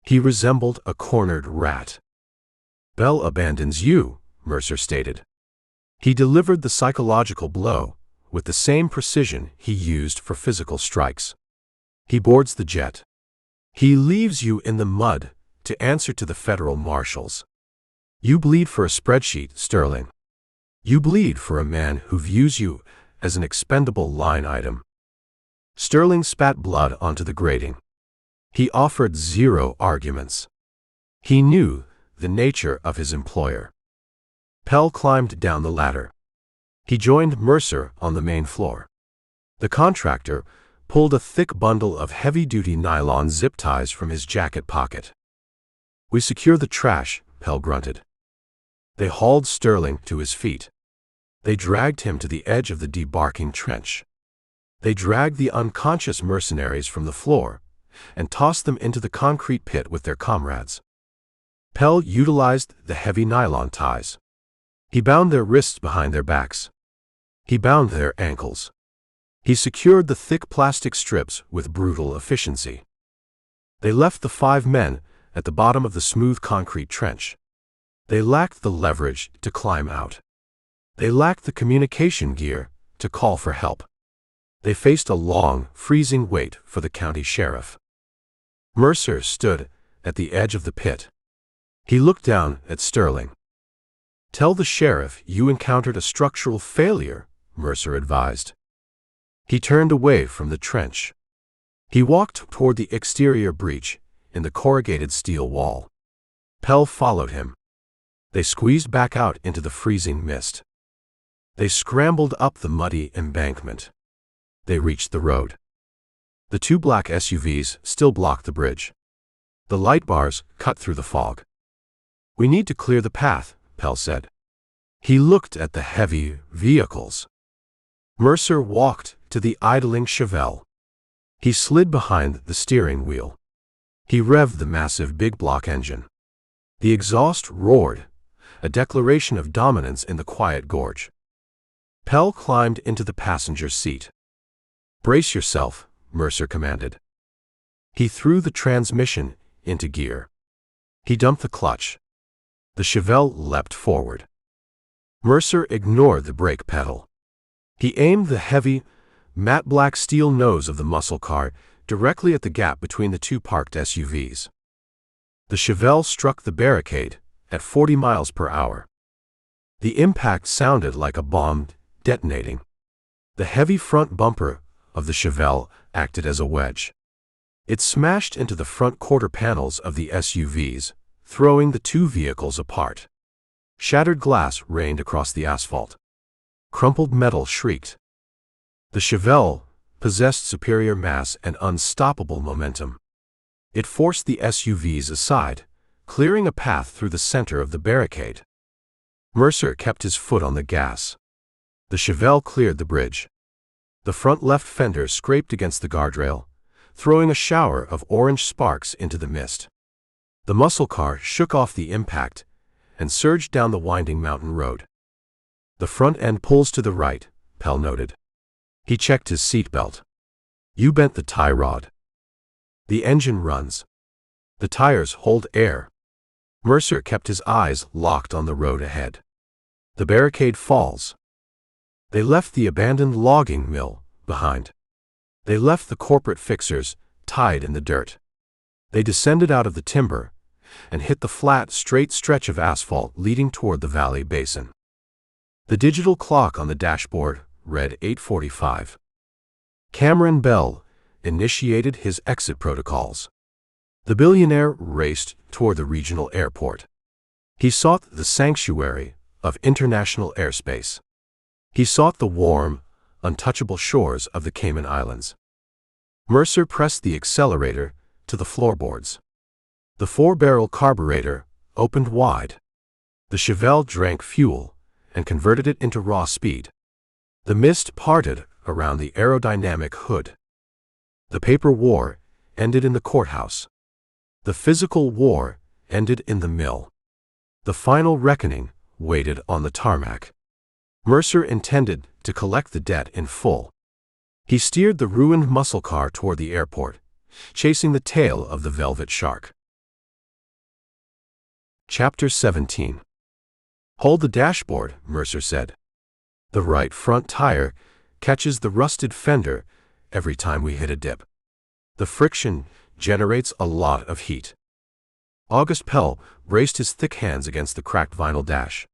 He resembled a cornered rat. "Bell abandons you," Mercer stated. He delivered the psychological blow with the same precision he used for physical strikes. He boards the jet. He leaves you in the mud to answer to the federal marshals. You bleed for a spreadsheet, Sterling. You bleed for a man who views you as an expendable line item. Sterling spat blood onto the grating. He offered zero arguments. He knew the nature of his employer. Pell climbed down the ladder. He joined Mercer on the main floor. The contractor pulled a thick bundle of heavy-duty nylon zip ties from his jacket pocket. "We secure the trash," Pell grunted. They hauled Sterling to his feet. They dragged him to the edge of the debarking trench. They dragged the unconscious mercenaries from the floor and tossed them into the concrete pit with their comrades. Pell utilized the heavy nylon ties. He bound their wrists behind their backs. He bound their ankles. He secured the thick plastic strips with brutal efficiency. They left the 5 men at the bottom of the smooth concrete trench. They lacked the leverage to climb out. They lacked the communication gear to call for help. They faced a long, freezing wait for the county sheriff. Mercer stood at the edge of the pit. He looked down at Sterling. "Tell the sheriff you encountered a structural failure," Mercer advised. He turned away from the trench. He walked toward the exterior breach in the corrugated steel wall. Pell followed him. They squeezed back out into the freezing mist. They scrambled up the muddy embankment. They reached the road. The 2 black SUVs still blocked the bridge. The light bars cut through the fog. "We need to clear the path," Pell said. He looked at the heavy vehicles. Mercer walked to the idling Chevelle. He slid behind the steering wheel. He revved the massive big block engine. The exhaust roared, a declaration of dominance in the quiet gorge. Pell climbed into the passenger seat. "Brace yourself," Mercer commanded. He threw the transmission into gear. He dumped the clutch. The Chevelle leapt forward. Mercer ignored the brake pedal. He aimed the heavy, matte black steel nose of the muscle car directly at the gap between the 2 parked SUVs. The Chevelle struck the barricade at 40 miles per hour. The impact sounded like a bomb detonating. The heavy front bumper of the Chevelle acted as a wedge. It smashed into the front quarter panels of the SUVs, throwing the two vehicles apart. Shattered glass rained across the asphalt. Crumpled metal shrieked. The Chevelle possessed superior mass and unstoppable momentum. It forced the SUVs aside, clearing a path through the center of the barricade. Mercer kept his foot on the gas. The Chevelle cleared the bridge. The front left fender scraped against the guardrail, throwing a shower of orange sparks into the mist. The muscle car shook off the impact and surged down the winding mountain road. The front end pulls to the right, Pell noted. He checked his seatbelt. You bent the tie rod. The engine runs. The tires hold air. Mercer kept his eyes locked on the road ahead. The barricade falls. They left the abandoned logging mill behind. They left the corporate fixers tied in the dirt. They descended out of the timber and hit the flat, straight stretch of asphalt leading toward the valley basin. The digital clock on the dashboard read 8:45. Cameron Bell initiated his exit protocols. The billionaire raced toward the regional airport. He sought the sanctuary of international airspace. He sought the warm, untouchable shores of the Cayman Islands. Mercer pressed the accelerator to the floorboards. The 4-barrel carburetor opened wide. The Chevelle drank fuel and converted it into raw speed. The mist parted around the aerodynamic hood. The paper war ended in the courthouse. The physical war ended in the mill. The final reckoning waited on the tarmac. Mercer intended to collect the debt in full. He steered the ruined muscle car toward the airport, chasing the tail of the velvet shark. Chapter 17. Hold the dashboard, Mercer said. The right front tire catches the rusted fender every time we hit a dip. The friction generates a lot of heat. August Pell braced his thick hands against the cracked vinyl dash.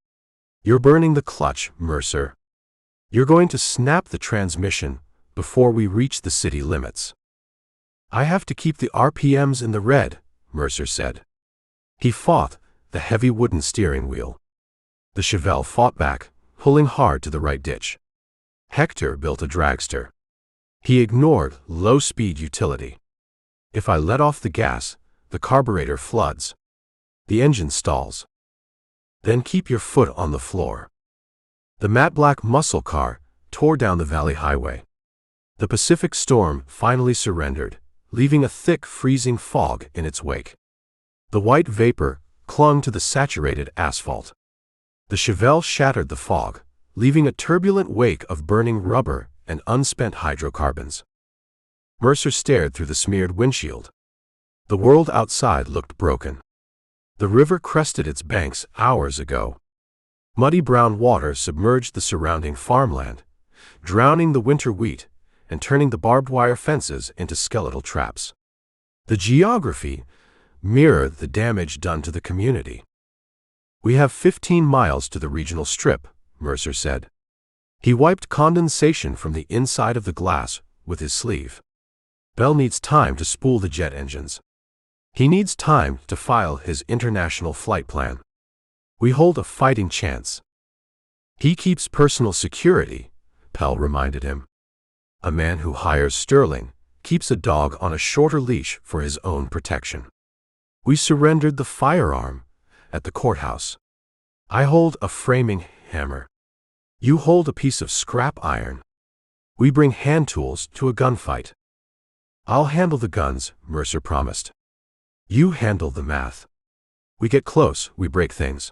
You're burning the clutch, Mercer. You're going to snap the transmission before we reach the city limits. I have to keep the RPMs in the red, Mercer said. He fought the heavy wooden steering wheel. The Chevelle fought back, pulling hard to the right ditch. Hector built a dragster. He ignored low-speed utility. If I let off the gas, the carburetor floods. The engine stalls. Then keep your foot on the floor. The matte black muscle car tore down the valley highway. The Pacific storm finally surrendered, leaving a thick, freezing fog in its wake. The white vapor clung to the saturated asphalt. The Chevelle shattered the fog, leaving a turbulent wake of burning rubber and unspent hydrocarbons. Mercer stared through the smeared windshield. The world outside looked broken. The river crested its banks hours ago. Muddy brown water submerged the surrounding farmland, drowning the winter wheat and turning the barbed wire fences into skeletal traps. The geography mirrored the damage done to the community. We have 15 miles to the regional strip, Mercer said. He wiped condensation from the inside of the glass with his sleeve. Bell needs time to spool the jet engines. He needs time to file his international flight plan. We hold a fighting chance. He keeps personal security, Pell reminded him. A man who hires Sterling keeps a dog on a shorter leash for his own protection. We surrendered the firearm at the courthouse. I hold a framing hammer. You hold a piece of scrap iron. We bring hand tools to a gunfight. I'll handle the guns, Mercer promised. You handle the math. We get close, we break things.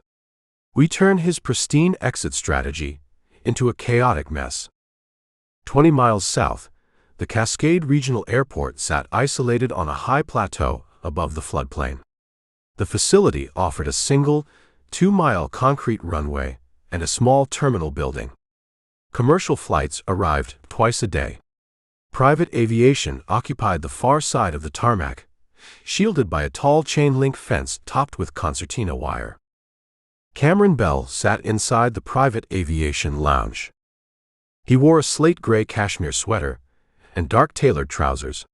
We turn his pristine exit strategy into a chaotic mess. 20 miles south, the Cascade Regional Airport sat isolated on a high plateau above the floodplain. The facility offered a single, 2-mile concrete runway and a small terminal building. Commercial flights arrived twice a day. Private aviation occupied the far side of the tarmac, shielded by a tall chain-link fence topped with concertina wire. Cameron Bell sat inside the private aviation lounge. He wore a slate-gray cashmere sweater and dark tailored trousers.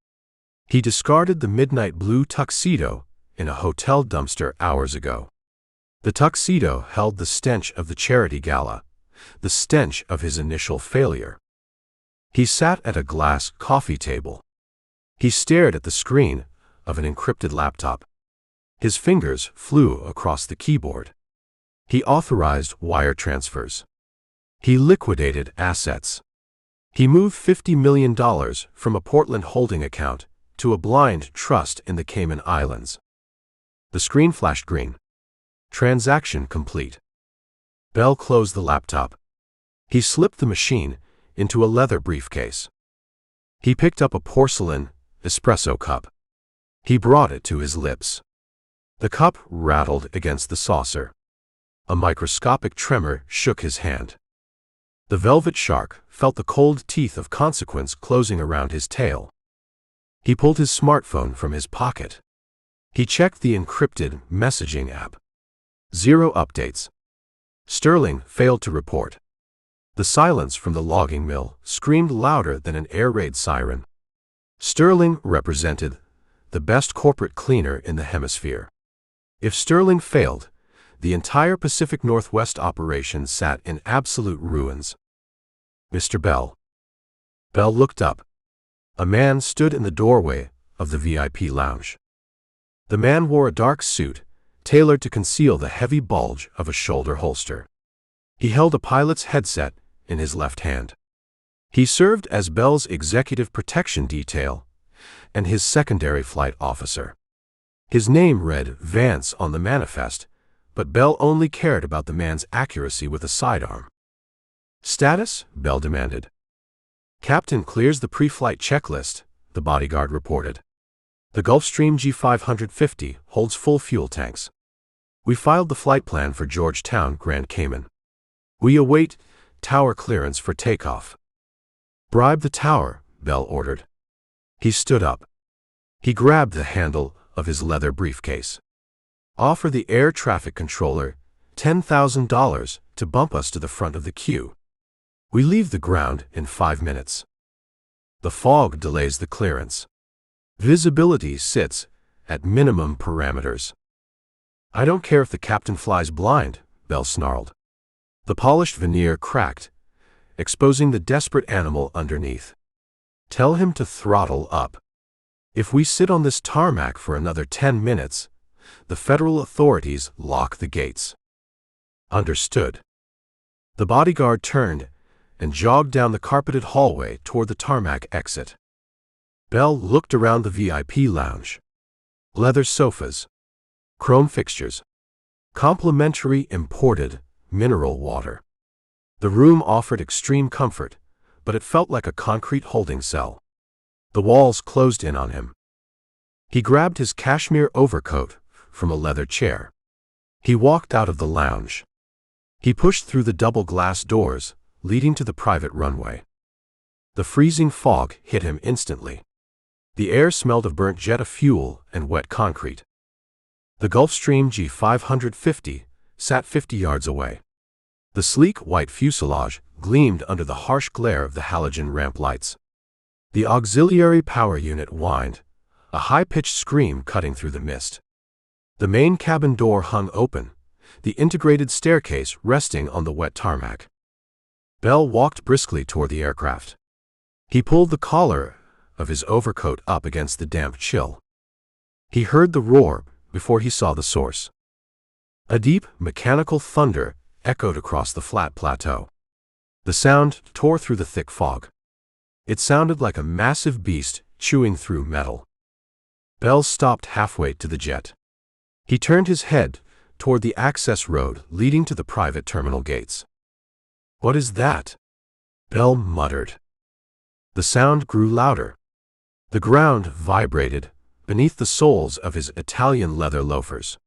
He discarded the midnight blue tuxedo in a hotel dumpster hours ago. The tuxedo held the stench of the charity gala, the stench of his initial failure. He sat at a glass coffee table. He stared at the screen of an encrypted laptop. His fingers flew across the keyboard. He authorized wire transfers. He liquidated assets. He moved $50 million from a Portland holding account to a blind trust in the Cayman Islands. The screen flashed green. Transaction complete. Bell closed the laptop. He slipped the machine into a leather briefcase. He picked up a porcelain espresso cup. He brought it to his lips. The cup rattled against the saucer. A microscopic tremor shook his hand. The velvet shark felt the cold teeth of consequence closing around his tail. He pulled his smartphone from his pocket. He checked the encrypted messaging app. 0 updates. Sterling failed to report. The silence from the logging mill screamed louder than an air raid siren. Sterling represented the best corporate cleaner in the hemisphere. If Sterling failed, the entire Pacific Northwest operation sat in absolute ruins. Mr. Bell. Bell looked up. A man stood in the doorway of the VIP lounge. The man wore a dark suit, tailored to conceal the heavy bulge of a shoulder holster. He held a pilot's headset in his left hand. He served as Bell's executive protection detail and his secondary flight officer. His name read Vance on the manifest, but Bell only cared about the man's accuracy with a sidearm. Status? Bell demanded. Captain clears the pre-flight checklist, the bodyguard reported. The Gulfstream G550 holds full fuel tanks. We filed the flight plan for Georgetown, Grand Cayman. We await tower clearance for takeoff. Bribe the tower, Bell ordered. He stood up. He grabbed the handle of his leather briefcase. Offer the air traffic controller $10,000 to bump us to the front of the queue. We leave the ground in 5 minutes. The fog delays the clearance. Visibility sits at minimum parameters. I don't care if the captain flies blind, Bell snarled. The polished veneer cracked, exposing the desperate animal underneath. Tell him to throttle up. If we sit on this tarmac for another 10 minutes, the federal authorities lock the gates. Understood. The bodyguard turned and jogged down the carpeted hallway toward the tarmac exit. Bell looked around the VIP lounge. Leather sofas, chrome fixtures, complimentary imported mineral water. The room offered extreme comfort, but it felt like a concrete holding cell. The walls closed in on him. He grabbed his cashmere overcoat from a leather chair. He walked out of the lounge. He pushed through the double glass doors leading to the private runway. The freezing fog hit him instantly. The air smelled of burnt jet fuel and wet concrete. The Gulfstream G550 sat 50 yards away. The sleek white fuselage gleamed under the harsh glare of the halogen ramp lights. The auxiliary power unit whined, a high-pitched scream cutting through the mist. The main cabin door hung open, the integrated staircase resting on the wet tarmac. Bell walked briskly toward the aircraft. He pulled the collar of his overcoat up against the damp chill. He heard the roar before he saw the source. A deep, mechanical thunder echoed across the flat plateau. The sound tore through the thick fog. It sounded like a massive beast chewing through metal. Bell stopped halfway to the jet. He turned his head toward the access road leading to the private terminal gates. What is that? Bell muttered. The sound grew louder. The ground vibrated beneath the soles of his Italian leather loafers.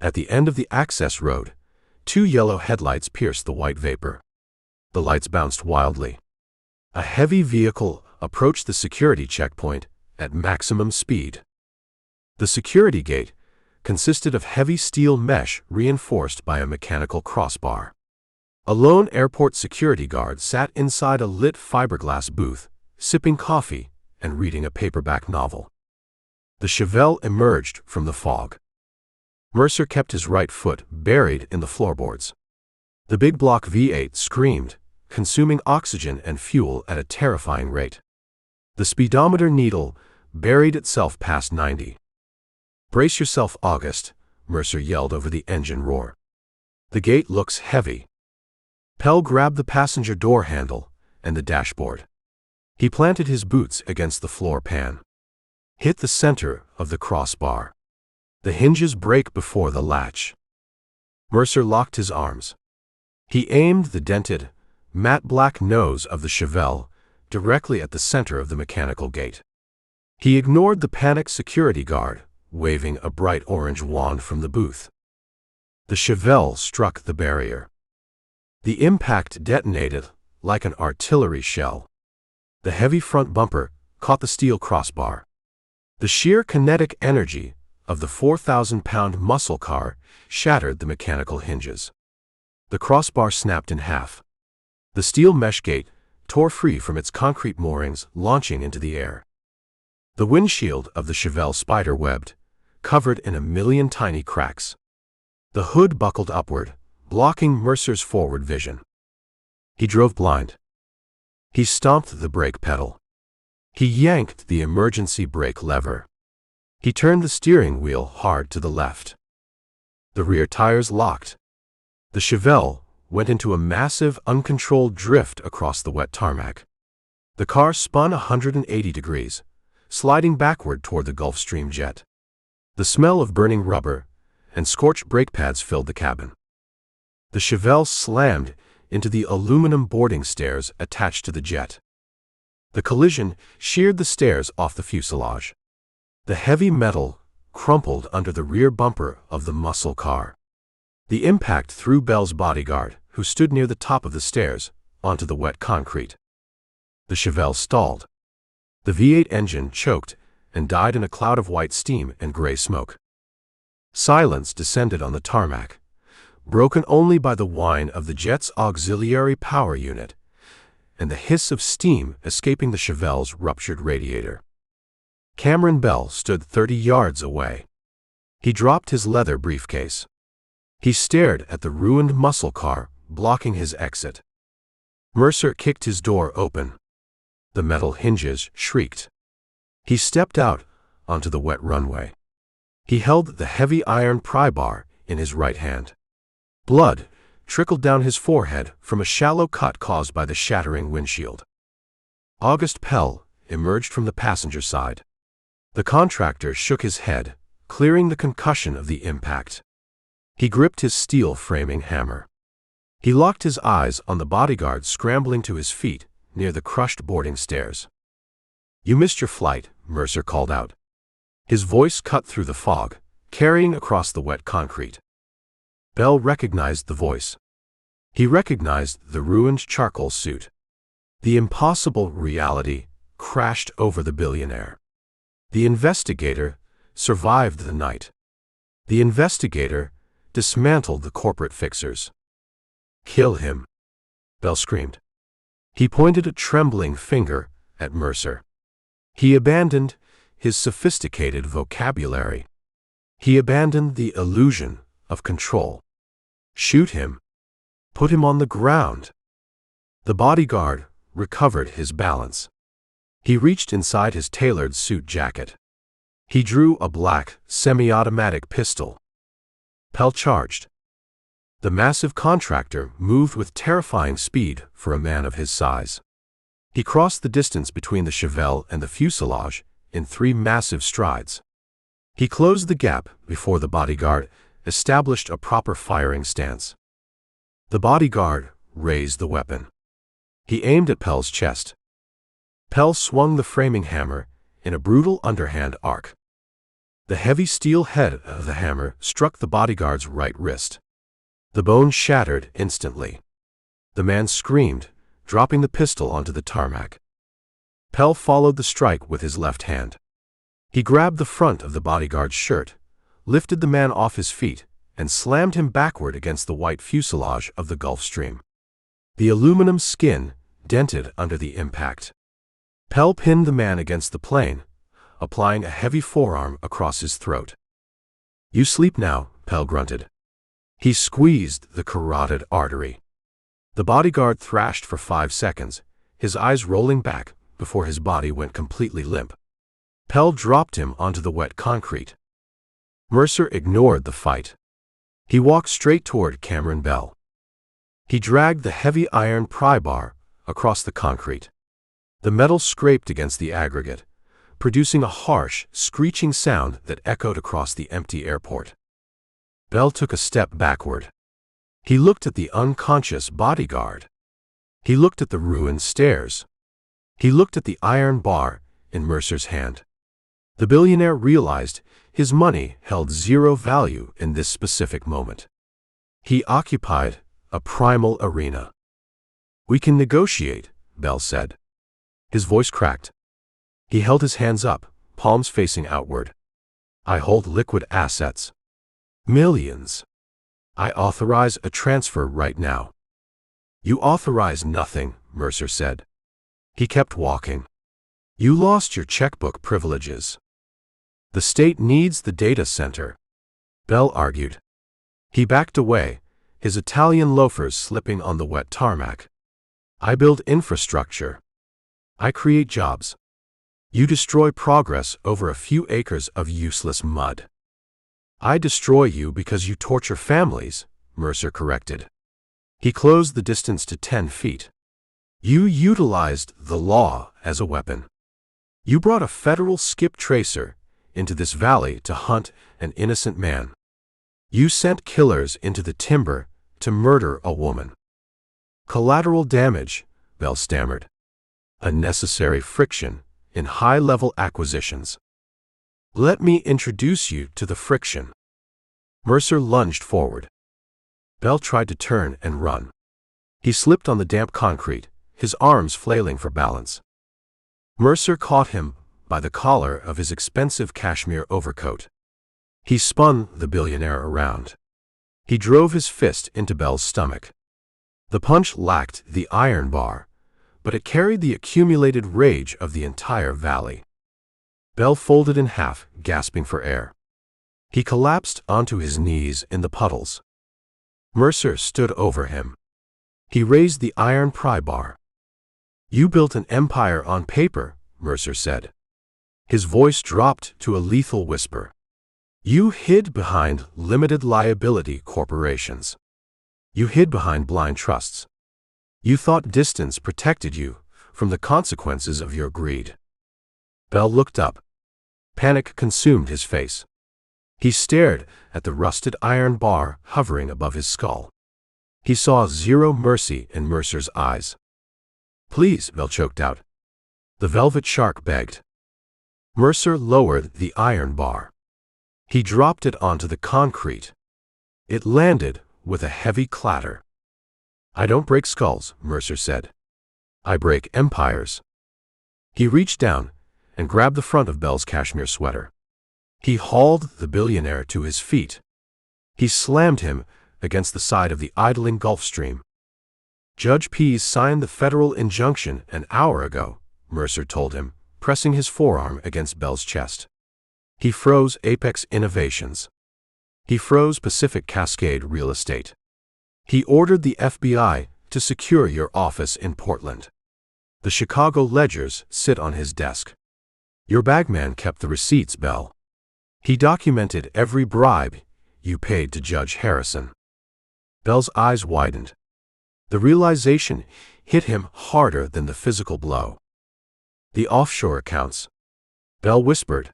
At the end of the access road, 2 yellow headlights pierced the white vapor. The lights bounced wildly. A heavy vehicle approached the security checkpoint at maximum speed. The security gate consisted of heavy steel mesh reinforced by a mechanical crossbar. A lone airport security guard sat inside a lit fiberglass booth, sipping coffee and reading a paperback novel. The Chevelle emerged from the fog. Mercer kept his right foot buried in the floorboards. The big block V8 screamed, consuming oxygen and fuel at a terrifying rate. The speedometer needle buried itself past 90. "Brace yourself, August," Mercer yelled over the engine roar. "The gate looks heavy." Pell grabbed the passenger door handle and the dashboard. He planted his boots against the floor pan. Hit the center of the crossbar. The hinges break before the latch. Mercer locked his arms. He aimed the dented, matte black nose of the Chevelle directly at the center of the mechanical gate. He ignored the panicked security guard, waving a bright orange wand from the booth. The Chevelle struck the barrier. The impact detonated like an artillery shell. The heavy front bumper caught the steel crossbar. The sheer kinetic energy of the 4,000-pound muscle car shattered the mechanical hinges. The crossbar snapped in half. The steel mesh gate tore free from its concrete moorings, launching into the air. The windshield of the Chevelle spider-webbed, covered in a million tiny cracks. The hood buckled upward, blocking Mercer's forward vision. He drove blind. He stomped the brake pedal. He yanked the emergency brake lever. He turned the steering wheel hard to the left. The rear tires locked. The Chevelle went into a massive, uncontrolled drift across the wet tarmac. The car spun 180 degrees, sliding backward toward the Gulf Stream jet. The smell of burning rubber and scorched brake pads filled the cabin. The Chevelle slammed into the aluminum boarding stairs attached to the jet. The collision sheared the stairs off the fuselage. The heavy metal crumpled under the rear bumper of the muscle car. The impact threw Bell's bodyguard, who stood near the top of the stairs, onto the wet concrete. The Chevelle stalled. The V8 engine choked and died in a cloud of white steam and gray smoke. Silence descended on the tarmac, broken only by the whine of the jet's auxiliary power unit and the hiss of steam escaping the Chevelle's ruptured radiator. Cameron Bell stood 30 yards away. He dropped his leather briefcase. He stared at the ruined muscle car, blocking his exit. Mercer kicked his door open. The metal hinges shrieked. He stepped out onto the wet runway. He held the heavy iron pry bar in his right hand. Blood trickled down his forehead from a shallow cut caused by the shattering windshield. August Pell emerged from the passenger side. The contractor shook his head, clearing the concussion of the impact. He gripped his steel framing hammer. He locked his eyes on the bodyguard scrambling to his feet near the crushed boarding stairs. "You missed your flight," Mercer called out. His voice cut through the fog, carrying across the wet concrete. Bell recognized the voice. He recognized the ruined charcoal suit. The impossible reality crashed over the billionaire. The investigator survived the night. The investigator dismantled the corporate fixers. "Kill him," Bell screamed. He pointed a trembling finger at Mercer. He abandoned his sophisticated vocabulary. He abandoned the illusion of control. "Shoot him. Put him on the ground." The bodyguard recovered his balance. He reached inside his tailored suit jacket. He drew a black, semi-automatic pistol. Pell charged. The massive contractor moved with terrifying speed for a man of his size. He crossed the distance between the Chevelle and the fuselage in 3 massive strides. He closed the gap before the bodyguard established a proper firing stance. The bodyguard raised the weapon. He aimed at Pell's chest. Pell swung the framing hammer in a brutal underhand arc. The heavy steel head of the hammer struck the bodyguard's right wrist. The bone shattered instantly. The man screamed, dropping the pistol onto the tarmac. Pell followed the strike with his left hand. He grabbed the front of the bodyguard's shirt, lifted the man off his feet, and slammed him backward against the white fuselage of the Gulf Stream. The aluminum skin dented under the impact. Pell pinned the man against the plane, applying a heavy forearm across his throat. "You sleep now," Pell grunted. He squeezed the carotid artery. The bodyguard thrashed for 5 seconds, his eyes rolling back before his body went completely limp. Pell dropped him onto the wet concrete. Mercer ignored the fight. He walked straight toward Cameron Bell. He dragged the heavy iron pry bar across the concrete. The metal scraped against the aggregate, producing a harsh, screeching sound that echoed across the empty airport. Bell took a step backward. He looked at the unconscious bodyguard. He looked at the ruined stairs. He looked at the iron bar in Mercer's hand. The billionaire realized his money held zero value in this specific moment. He occupied a primal arena. "We can negotiate," Bell said. His voice cracked. He held his hands up, palms facing outward. "I hold liquid assets. Millions. I authorize a transfer right now." "You authorize nothing," Mercer said. He kept walking. "You lost your checkbook privileges. The state needs the data center," Bell argued. He backed away, his Italian loafers slipping on the wet tarmac. "I build infrastructure. I create jobs. You destroy progress over a few acres of useless mud." "I destroy you because you torture families," Mercer corrected. He closed the distance to 10 feet. "You utilized the law as a weapon. You brought a federal skip tracer into this valley to hunt an innocent man. You sent killers into the timber to murder a woman." "Collateral damage," Bell stammered. "Unnecessary friction in high-level acquisitions." "Let me introduce you to the friction." Mercer lunged forward. Bell tried to turn and run. He slipped on the damp concrete, his arms flailing for balance. Mercer caught him by the collar of his expensive cashmere overcoat. He spun the billionaire around. He drove his fist into Bell's stomach. The punch lacked the iron bar, but it carried the accumulated rage of the entire valley. Bell folded in half, gasping for air. He collapsed onto his knees in the puddles. Mercer stood over him. He raised the iron pry bar. "You built an empire on paper," Mercer said. His voice dropped to a lethal whisper. "You hid behind limited liability corporations. You hid behind blind trusts. You thought distance protected you from the consequences of your greed." Bell looked up. Panic consumed his face. He stared at the rusted iron bar hovering above his skull. He saw zero mercy in Mercer's eyes. "Please," Bell choked out. The velvet shark begged. Mercer lowered the iron bar. He dropped it onto the concrete. It landed with a heavy clatter. "I don't break skulls," Mercer said. "I break empires." He reached down and grabbed the front of Bell's cashmere sweater. He hauled the billionaire to his feet. He slammed him against the side of the idling Gulf Stream. "Judge Pease signed the federal injunction an hour ago," Mercer told him, pressing his forearm against Bell's chest. He froze Apex Innovations. He froze Pacific Cascade Real Estate. He ordered the FBI to secure your office in Portland. The Chicago ledgers sit on his desk. Your bagman kept the receipts, Bell. He documented every bribe you paid to Judge Harrison. Bell's eyes widened. The realization hit him harder than the physical blow. "The offshore accounts," Bell whispered.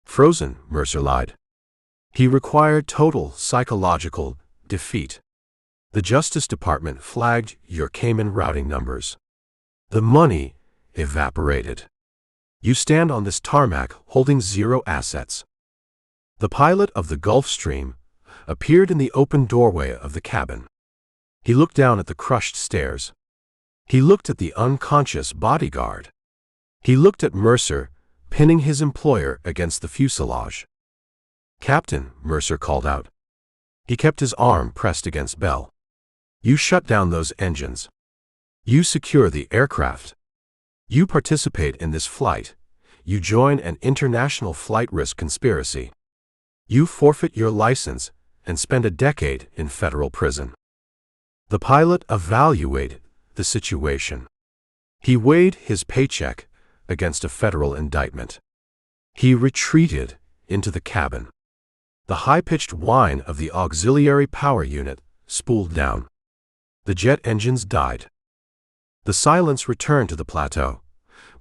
"Frozen," Mercer lied. He required total psychological defeat. The Justice Department flagged your Cayman routing numbers. The money evaporated. You stand on this tarmac holding zero assets. The pilot of the Gulf Stream appeared in the open doorway of the cabin. He looked down at the crushed stairs. He looked at the unconscious bodyguard. He looked at Mercer, pinning his employer against the fuselage. "Captain," Mercer called out. He kept his arm pressed against Bell. "You shut down those engines. You secure the aircraft. You participate in this flight. You join an international flight risk conspiracy. You forfeit your license and spend a decade in federal prison. The pilot evaluated the situation. He weighed his paycheck against a federal indictment. He retreated into the cabin. The high-pitched whine of the auxiliary power unit spooled down. The jet engines died. The silence returned to the plateau,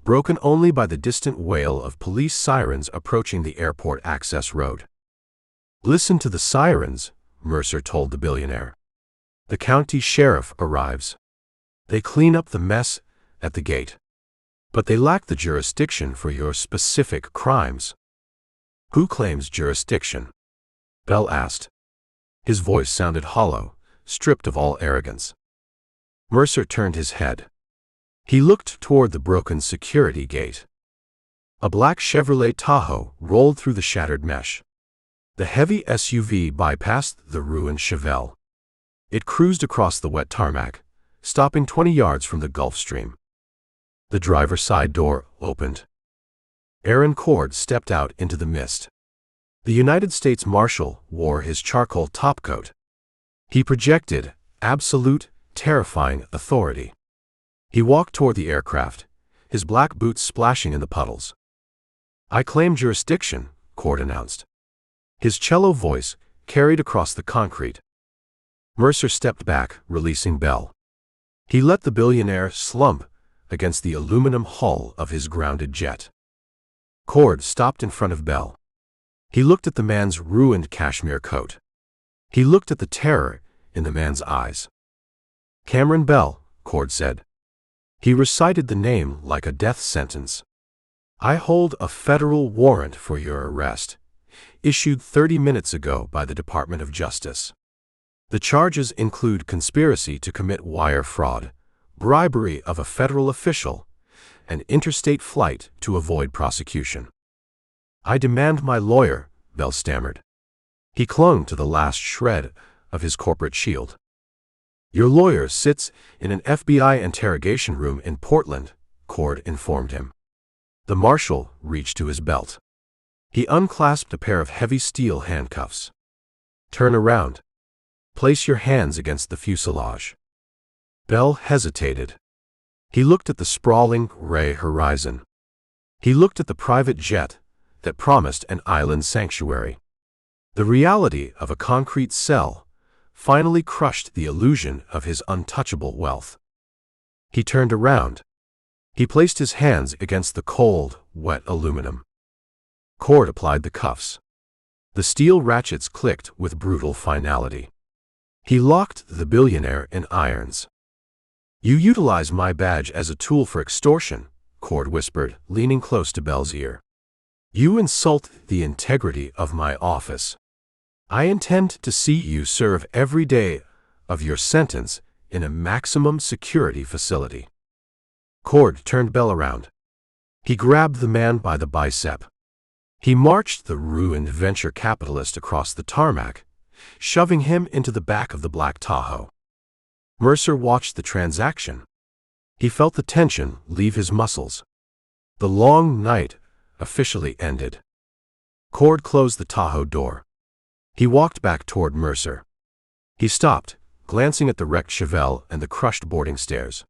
broken only by the distant wail of police sirens approaching the airport access road. "Listen to the sirens," Mercer told the billionaire. "The county sheriff arrives. They clean up the mess at the gate. But they lack the jurisdiction for your specific crimes." "Who claims jurisdiction?" Bell asked. His voice sounded hollow, stripped of all arrogance. Mercer turned his head. He looked toward the broken security gate. A black Chevrolet Tahoe rolled through the shattered mesh. The heavy SUV bypassed the ruined Chevelle. It cruised across the wet tarmac, stopping 20 yards from the Gulf Stream. The driver's side door opened. Aaron Cord stepped out into the mist. The United States Marshal wore his charcoal topcoat. He projected absolute, terrifying authority. He walked toward the aircraft, his black boots splashing in the puddles. "I claim jurisdiction," Cord announced. His cello voice carried across the concrete. Mercer stepped back, releasing Bell. He let the billionaire slump against the aluminum hull of his grounded jet. Cord stopped in front of Bell. He looked at the man's ruined cashmere coat. He looked at the terror in the man's eyes. "Cameron Bell," Cord said. He recited the name like a death sentence. "I hold a federal warrant for your arrest, issued 30 minutes ago by the Department of Justice. The charges include conspiracy to commit wire fraud, bribery of a federal official, and interstate flight to avoid prosecution." "I demand my lawyer," Bell stammered. He clung to the last shred of his corporate shield. "Your lawyer sits in an FBI interrogation room in Portland," Cord informed him. The Marshal reached to his belt. He unclasped a pair of heavy steel handcuffs. "Turn around. Place your hands against the fuselage." Bell hesitated. He looked at the sprawling gray horizon. He looked at the private jet that promised an island sanctuary. The reality of a concrete cell finally crushed the illusion of his untouchable wealth. He turned around. He placed his hands against the cold, wet aluminum. Cord applied the cuffs. The steel ratchets clicked with brutal finality. He locked the billionaire in irons. "You utilize my badge as a tool for extortion," Cord whispered, leaning close to Bell's ear. "You insult the integrity of my office. I intend to see you serve every day of your sentence in a maximum security facility." Cord turned Bell around. He grabbed the man by the bicep. He marched the ruined venture capitalist across the tarmac, shoving him into the back of the black Tahoe. Mercer watched the transaction. He felt the tension leave his muscles. The long night officially ended. Cord closed the Tahoe door. He walked back toward Mercer. He stopped, glancing at the wrecked Chevelle and the crushed boarding stairs.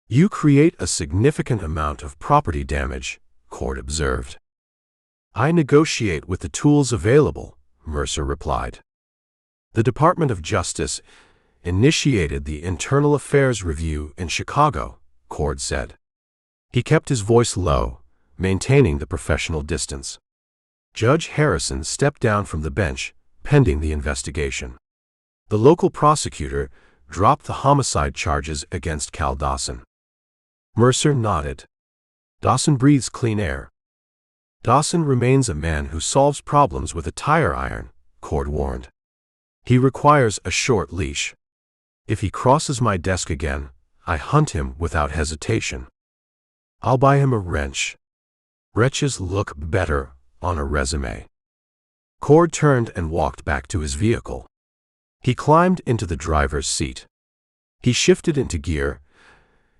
"You create a significant amount of property damage," Cord observed. "I negotiate with the tools available," Mercer replied. "The Department of Justice initiated the Internal Affairs Review in Chicago," Cord said. He kept his voice low, maintaining the professional distance. Judge Harrison stepped down from the bench, pending the investigation. The local prosecutor dropped the homicide charges against Cal Dawson. Mercer nodded. "Dawson breathes clean air." "Dawson remains a man who solves problems with a tire iron," Cord warned. "He requires a short leash. If he crosses my desk again, I hunt him without hesitation. I'll buy him a wrench. Wrenches look better on a resume." Cord turned and walked back to his vehicle. He climbed into the driver's seat. He shifted into gear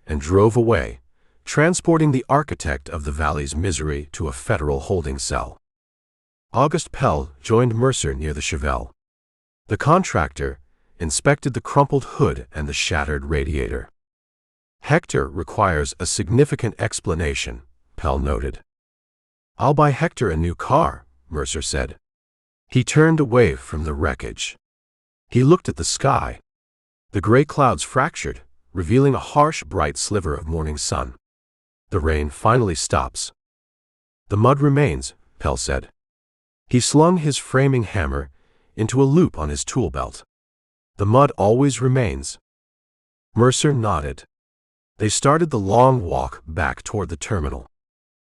and drove away, transporting the architect of the valley's misery to a federal holding cell. August Pell joined Mercer near the Chevelle. The contractor inspected the crumpled hood and the shattered radiator. Hector requires a significant explanation, Pell noted. I'll buy Hector a new car, Mercer said. He turned away from the wreckage. He looked at the sky. The gray clouds fractured, revealing a harsh, bright sliver of morning sun. The rain finally stops. The mud remains, Pell said. He slung his framing hammer into a loop on his tool belt. The mud always remains. Mercer nodded. They started the long walk back toward the terminal.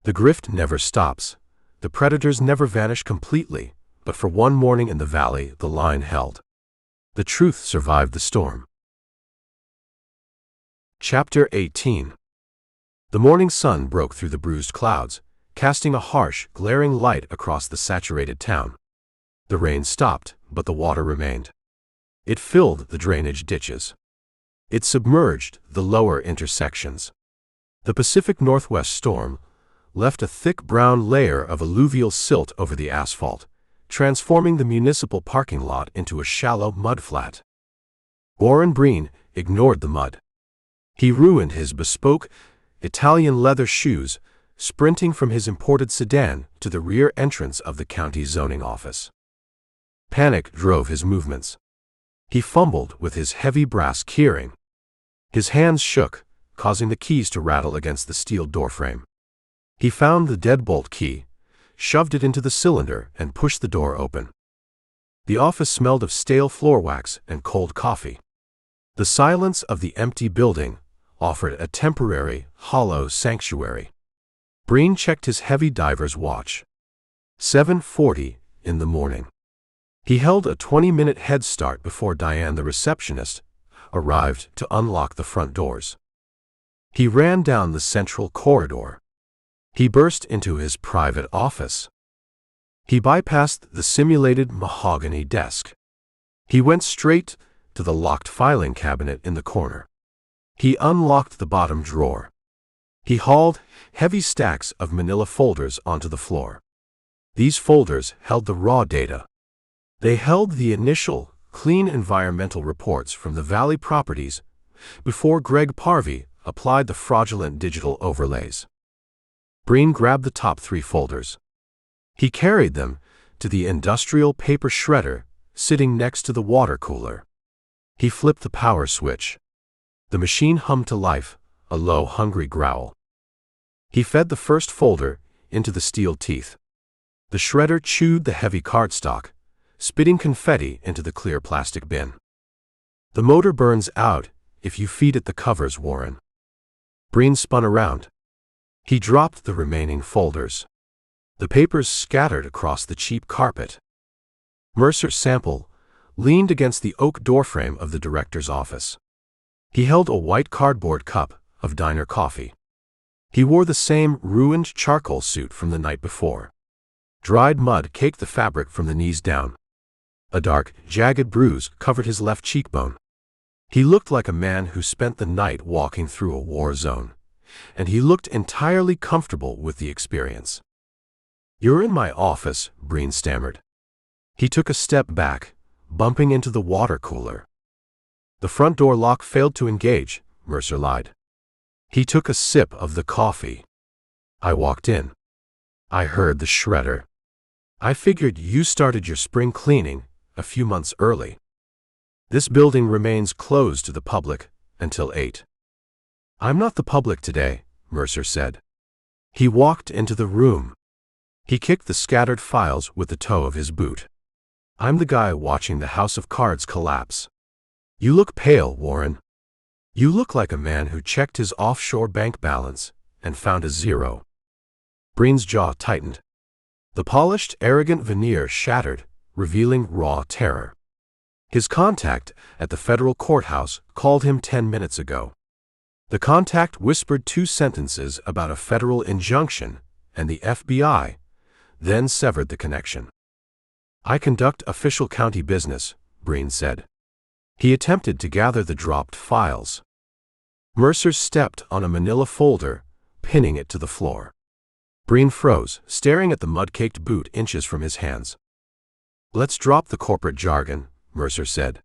The grift never stops. The predators never vanish completely, but for one morning in the valley, the line held. The truth survived the storm. Chapter 18. The morning sun broke through the bruised clouds, casting a harsh, glaring light across the saturated town. The rain stopped, but the water remained. It filled the drainage ditches. It submerged the lower intersections. The Pacific Northwest storm left a thick brown layer of alluvial silt over the asphalt, transforming the municipal parking lot into a shallow mudflat. Warren Breen ignored the mud. He ruined his bespoke Italian leather shoes, sprinting from his imported sedan to the rear entrance of the county zoning office. Panic drove his movements. He fumbled with his heavy brass keyring. His hands shook, causing the keys to rattle against the steel doorframe. He found the deadbolt key, shoved it into the cylinder, and pushed the door open. The office smelled of stale floor wax and cold coffee. The silence of the empty building offered a temporary, hollow sanctuary. Breen checked his heavy diver's watch. 7:40 in the morning. He held a 20-minute head start before Diane, the receptionist, arrived to unlock the front doors. He ran down the central corridor. He burst into his private office. He bypassed the simulated mahogany desk. He went straight to the locked filing cabinet in the corner. He unlocked the bottom drawer. He hauled heavy stacks of manila folders onto the floor. These folders held the raw data. They held the initial, clean environmental reports from the Valley properties before Greg Parvey applied the fraudulent digital overlays. Breen grabbed the top 3 folders. He carried them to the industrial paper shredder sitting next to the water cooler. He flipped the power switch. The machine hummed to life, a low, hungry growl. He fed the first folder into the steel teeth. The shredder chewed the heavy cardstock, spitting confetti into the clear plastic bin. The motor burns out if you feed it the covers, Warren. Breen spun around. He dropped the remaining folders. The papers scattered across the cheap carpet. Mercer Sample leaned against the oak doorframe of the director's office. He held a white cardboard cup of diner coffee. He wore the same ruined charcoal suit from the night before. Dried mud caked the fabric from the knees down. A dark, jagged bruise covered his left cheekbone. He looked like a man who spent the night walking through a war zone, and he looked entirely comfortable with the experience. "You're in my office," Breen stammered. He took a step back, bumping into the water cooler. "The front door lock failed to engage," Mercer lied. He took a sip of the coffee. "I walked in. I heard the shredder. I figured you started your spring cleaning a few months early. This building remains closed to the public until 8. "I'm not the public today," Mercer said. He walked into the room. He kicked the scattered files with the toe of his boot. "I'm the guy watching the house of cards collapse. You look pale, Warren. You look like a man who checked his offshore bank balance and found a zero." Breen's jaw tightened. The polished, arrogant veneer shattered, revealing raw terror. His contact at the federal courthouse called him 10 minutes ago. The contact whispered 2 sentences about a federal injunction and the FBI, then severed the connection. "I conduct official county business," Breen said. He attempted to gather the dropped files. Mercer stepped on a manila folder pinning it to the floor. Breen froze, staring at the mud-caked boot inches from his hands. "Let's drop the corporate jargon," Mercer said.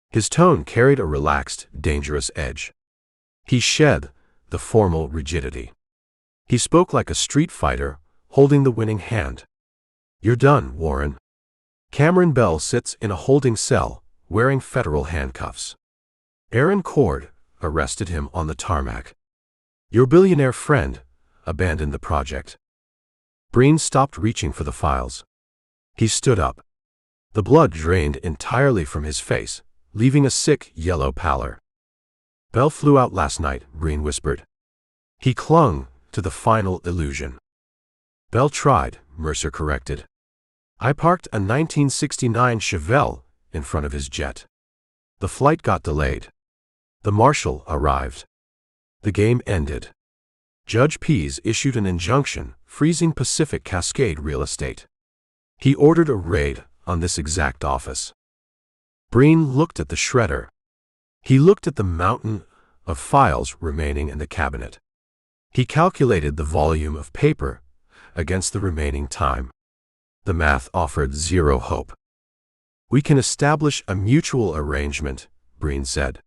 His tone carried a relaxed, dangerous edge. He shed the formal rigidity. He spoke like a street fighter, holding the winning hand. "You're done, Warren." Cameron Bell sits in a holding cell, wearing federal handcuffs. Aaron Cord arrested him on the tarmac. Your billionaire friend abandoned the project. Breen stopped reaching for the files. He stood up. The blood drained entirely from his face, leaving a sick, yellow pallor. "Bell flew out last night," Breen whispered. He clung to the final illusion. "Bell tried," Mercer corrected. "I parked a 1969 Chevelle in front of his jet. The flight got delayed. The Marshal arrived. The game ended. Judge Pease issued an injunction freezing Pacific Cascade real estate. He ordered a raid on this exact office." Breen looked at the shredder. He looked at the mountain of files remaining in the cabinet. He calculated the volume of paper against the remaining time. The math offered zero hope. "We can establish a mutual arrangement," Breen said.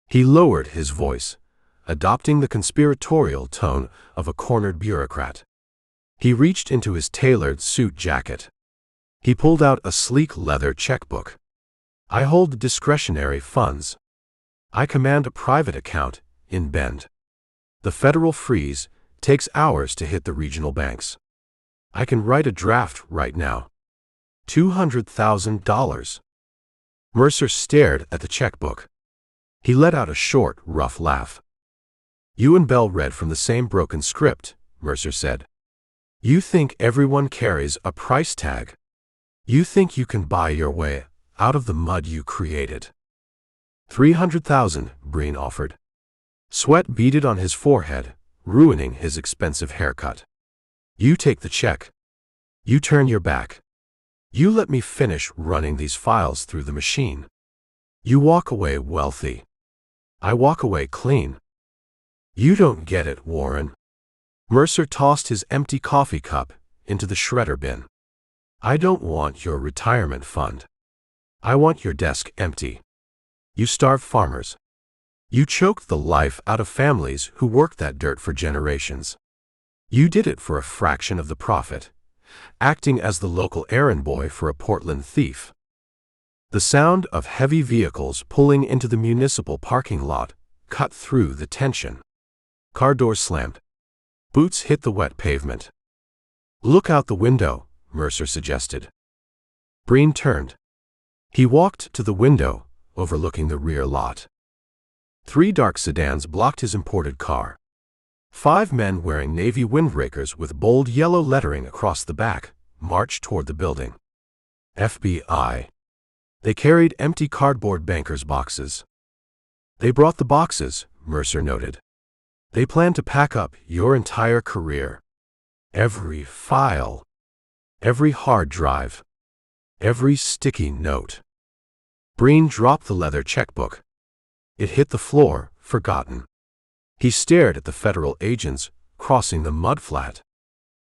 He lowered his voice, adopting the conspiratorial tone of a cornered bureaucrat. He reached into his tailored suit jacket. He pulled out a sleek leather checkbook. "I hold discretionary funds. I command a private account in Bend. The federal freeze takes hours to hit the regional banks. I can write a draft right now. $200,000. Mercer stared at the checkbook. He let out a short, rough laugh. "You and Bell read from the same broken script," Mercer said. "You think everyone carries a price tag. You think you can buy your way out of the mud you created." $300,000, Breen offered. Sweat beaded on his forehead, ruining his expensive haircut. "You take the check. You turn your back. You let me finish running these files through the machine. You walk away wealthy. I walk away clean." "You don't get it, Warren." Mercer tossed his empty coffee cup into the shredder bin. "I don't want your retirement fund. I want your desk empty. You starved farmers. You choked the life out of families who worked that dirt for generations. You did it for a fraction of the profit, acting as the local errand boy for a Portland thief." The sound of heavy vehicles pulling into the municipal parking lot cut through the tension. Car doors slammed. Boots hit the wet pavement. "Look out the window," Mercer suggested. Breen turned. He walked to the window, overlooking the rear lot. 3 dark sedans blocked his imported car. 5 men wearing navy windbreakers with bold yellow lettering across the back marched toward the building. FBI. They carried empty cardboard banker's boxes. "They brought the boxes," Mercer noted. "They plan to pack up your entire career. Every file. Every hard drive. Every sticky note." Breen dropped the leather checkbook. It hit the floor, forgotten. He stared at the federal agents crossing the mudflat.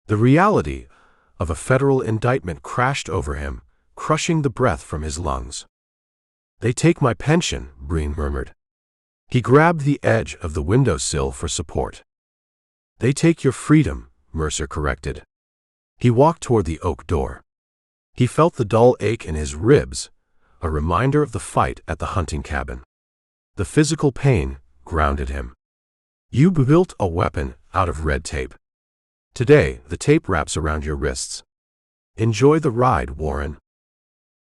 The reality of a federal indictment crashed over him, crushing the breath from his lungs. "They take my pension," Breen murmured. He grabbed the edge of the windowsill for support. "They take your freedom," Mercer corrected. He walked toward the oak door. He felt the dull ache in his ribs, a reminder of the fight at the hunting cabin. The physical pain grounded him. "You built a weapon out of red tape. Today, the tape wraps around your wrists. Enjoy the ride, Warren."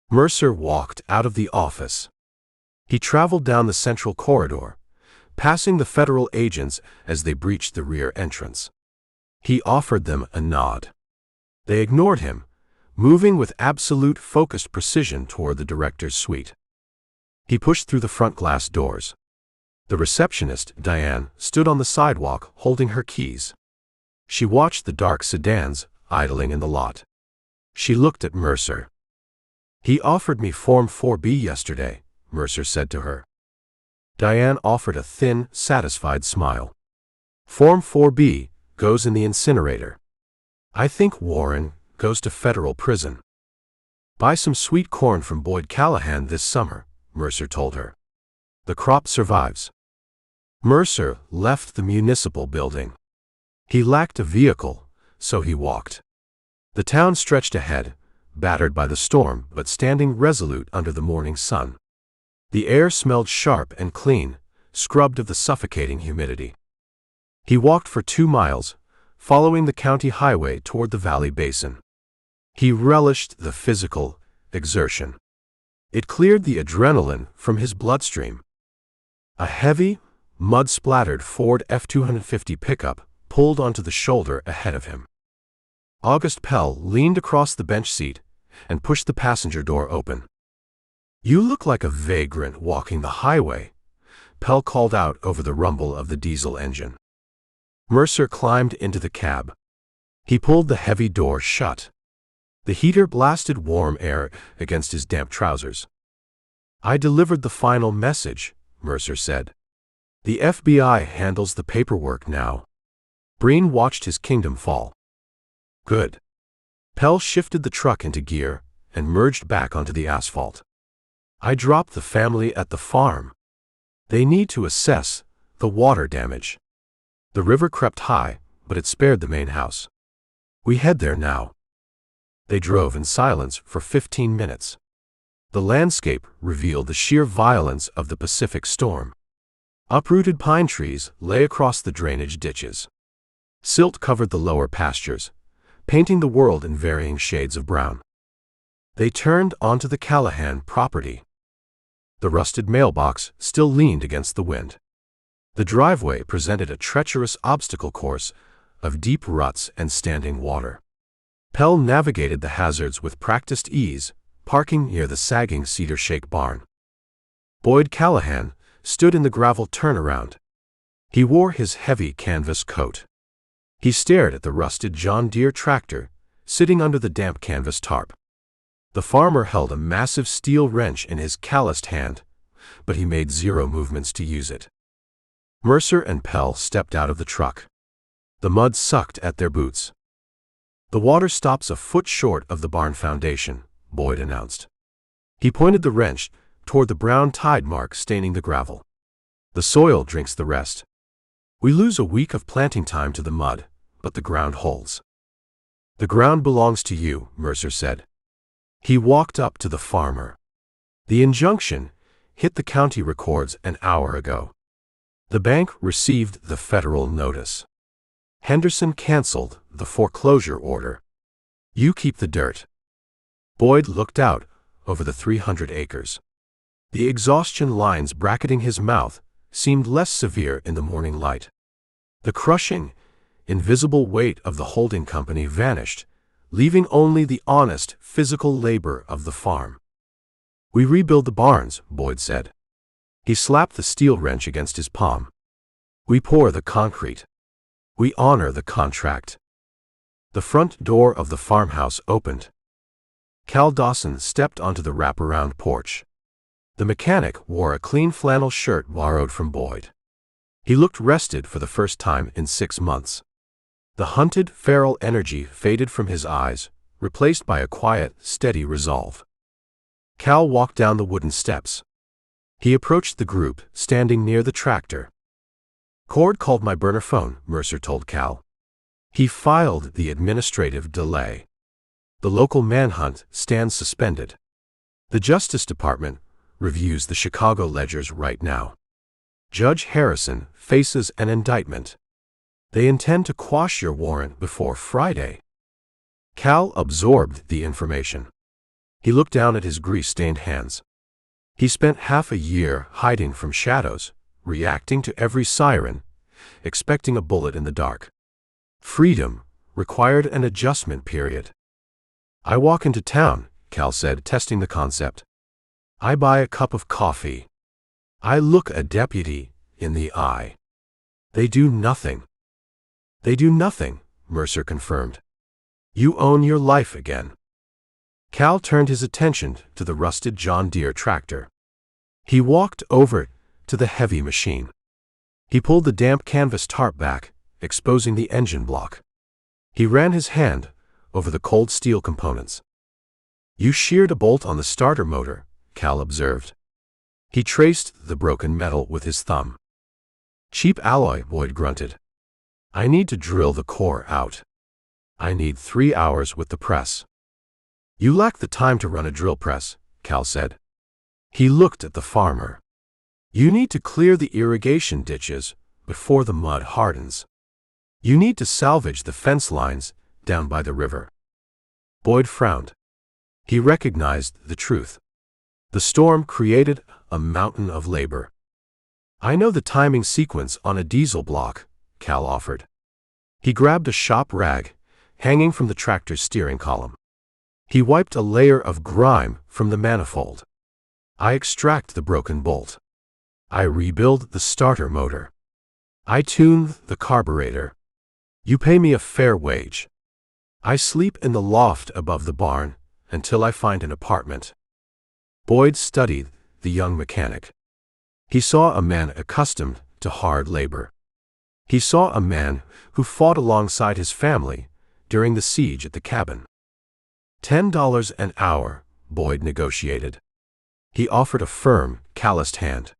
Mercer walked out of the office. He traveled down the central corridor, passing the federal agents as they breached the rear entrance. He offered them a nod. They ignored him, moving with absolute focused precision toward the director's suite. He pushed through the front glass doors. The receptionist, Diane, stood on the sidewalk holding her keys. She watched the dark sedans idling in the lot. She looked at Mercer. "He offered me Form 4B yesterday," Mercer said to her. Diane offered a thin, satisfied smile. "Form 4B, goes in the incinerator. I think Warren goes to federal prison. Buy some sweet corn from Boyd Callahan this summer, Mercer told her. The crop survives. Mercer left the municipal building. He lacked a vehicle, so he walked. The town stretched ahead, battered by the storm but standing resolute under the morning sun. The air smelled sharp and clean, scrubbed of the suffocating humidity. He walked for 2 miles, following the county highway toward the valley basin. He relished the physical exertion. It cleared the adrenaline from his bloodstream. A heavy, mud-splattered Ford F-250 pickup pulled onto the shoulder ahead of him. August Pell leaned across the bench seat and pushed the passenger door open. "You look like a vagrant walking the highway," Pell called out over the rumble of the diesel engine. Mercer climbed into the cab. He pulled the heavy door shut. The heater blasted warm air against his damp trousers. "I delivered the final message," Mercer said. "The FBI handles the paperwork now." Breen watched his kingdom fall. "Good." Pell shifted the truck into gear and merged back onto the asphalt. "I dropped the family at the farm. They need to assess the water damage. The river crept high, but it spared the main house. We head there now." They drove in silence for 15 minutes. The landscape revealed the sheer violence of the Pacific storm. Uprooted pine trees lay across the drainage ditches. Silt covered the lower pastures, painting the world in varying shades of brown. They turned onto the Callahan property. The rusted mailbox still leaned against the wind. The driveway presented a treacherous obstacle course of deep ruts and standing water. Pell navigated the hazards with practiced ease, parking near the sagging cedar shake barn. Boyd Callahan stood in the gravel turnaround. He wore his heavy canvas coat. He stared at the rusted John Deere tractor, sitting under the damp canvas tarp. The farmer held a massive steel wrench in his calloused hand, but he made zero movements to use it. Mercer and Pell stepped out of the truck. The mud sucked at their boots. "The water stops a foot short of the barn foundation," Boyd announced. He pointed the wrench toward the brown tide mark staining the gravel. "The soil drinks the rest. We lose a week of planting time to the mud, but the ground holds." "The ground belongs to you," Mercer said. He walked up to the farmer. "The injunction hit the county records an hour ago. The bank received the federal notice. Henderson canceled the foreclosure order. You keep the dirt." Boyd looked out over the 300 acres. The exhaustion lines bracketing his mouth seemed less severe in the morning light. The crushing, invisible weight of the holding company vanished, leaving only the honest, physical labor of the farm. "We rebuild the barns," Boyd said. He slapped the steel wrench against his palm. "We pour the concrete. We honor the contract." The front door of the farmhouse opened. Cal Dawson stepped onto the wraparound porch. The mechanic wore a clean flannel shirt borrowed from Boyd. He looked rested for the first time in 6 months. The hunted, feral energy faded from his eyes, replaced by a quiet, steady resolve. Cal walked down the wooden steps. He approached the group, standing near the tractor. "Cord called my burner phone," Mercer told Cal. He filed the administrative delay. The local manhunt stands suspended. The Justice Department reviews the Chicago ledgers right now. Judge Harrison faces an indictment. They intend to quash your warrant before Friday. Cal absorbed the information. He looked down at his grease-stained hands. He spent half a year hiding from shadows, reacting to every siren, expecting a bullet in the dark. Freedom required an adjustment period. "I walk into town," Cal said, testing the concept. "I buy a cup of coffee. I look a deputy in the eye. They do nothing." "They do nothing," Mercer confirmed. "You own your life again." Cal turned his attention to the rusted John Deere tractor. He walked over to the heavy machine. He pulled the damp canvas tarp back exposing the engine block. He ran his hand over the cold steel components. "You sheared a bolt on the starter motor," Cal observed. He traced the broken metal with his thumb. "Cheap alloy," Boyd grunted. "I need to drill the core out. I need 3 hours with the press." "You lack the time to run a drill press," Cal said. He looked at the farmer. "You need to clear the irrigation ditches before the mud hardens. You need to salvage the fence lines down by the river." Boyd frowned. He recognized the truth. The storm created a mountain of labor. "I know the timing sequence on a diesel block," Cal offered. He grabbed a shop rag hanging from the tractor's steering column. He wiped a layer of grime from the manifold. "I extract the broken bolt. I rebuild the starter motor. I tune the carburetor. You pay me a fair wage. I sleep in the loft above the barn until I find an apartment." Boyd studied the young mechanic. He saw a man accustomed to hard labor. He saw a man who fought alongside his family during the siege at the cabin. $10 an hour, Boyd negotiated. He offered a firm, calloused hand.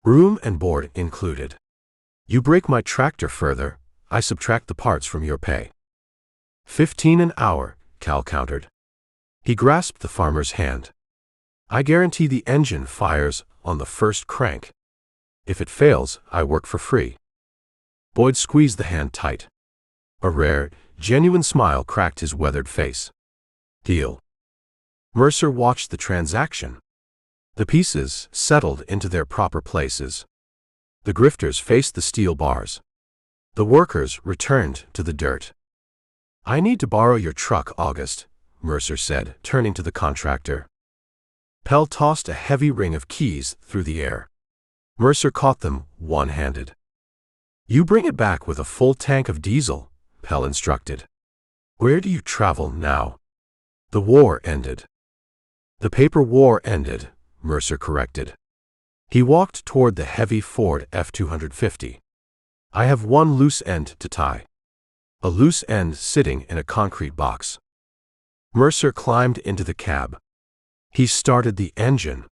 "Room and board included. You break my tractor further, I subtract the parts from your pay." $15 an hour, Cal countered. He grasped the farmer's hand. "I guarantee the engine fires on the first crank. If it fails, I work for free." Boyd squeezed the hand tight. A rare, genuine smile cracked his weathered face. "Deal." Mercer watched the transaction. The pieces settled into their proper places. The grifters faced the steel bars. The workers returned to the dirt. "I need to borrow your truck, August," Mercer said, turning to the contractor. Pell tossed a heavy ring of keys through the air. Mercer caught them one-handed. "You bring it back with a full tank of diesel," Pell instructed. "Where do you travel now?" "The war ended." "The paper war ended," Mercer corrected. He walked toward the heavy Ford F-250. "I have one loose end to tie." A loose end sitting in a concrete box. Mercer climbed into the cab. He started the engine.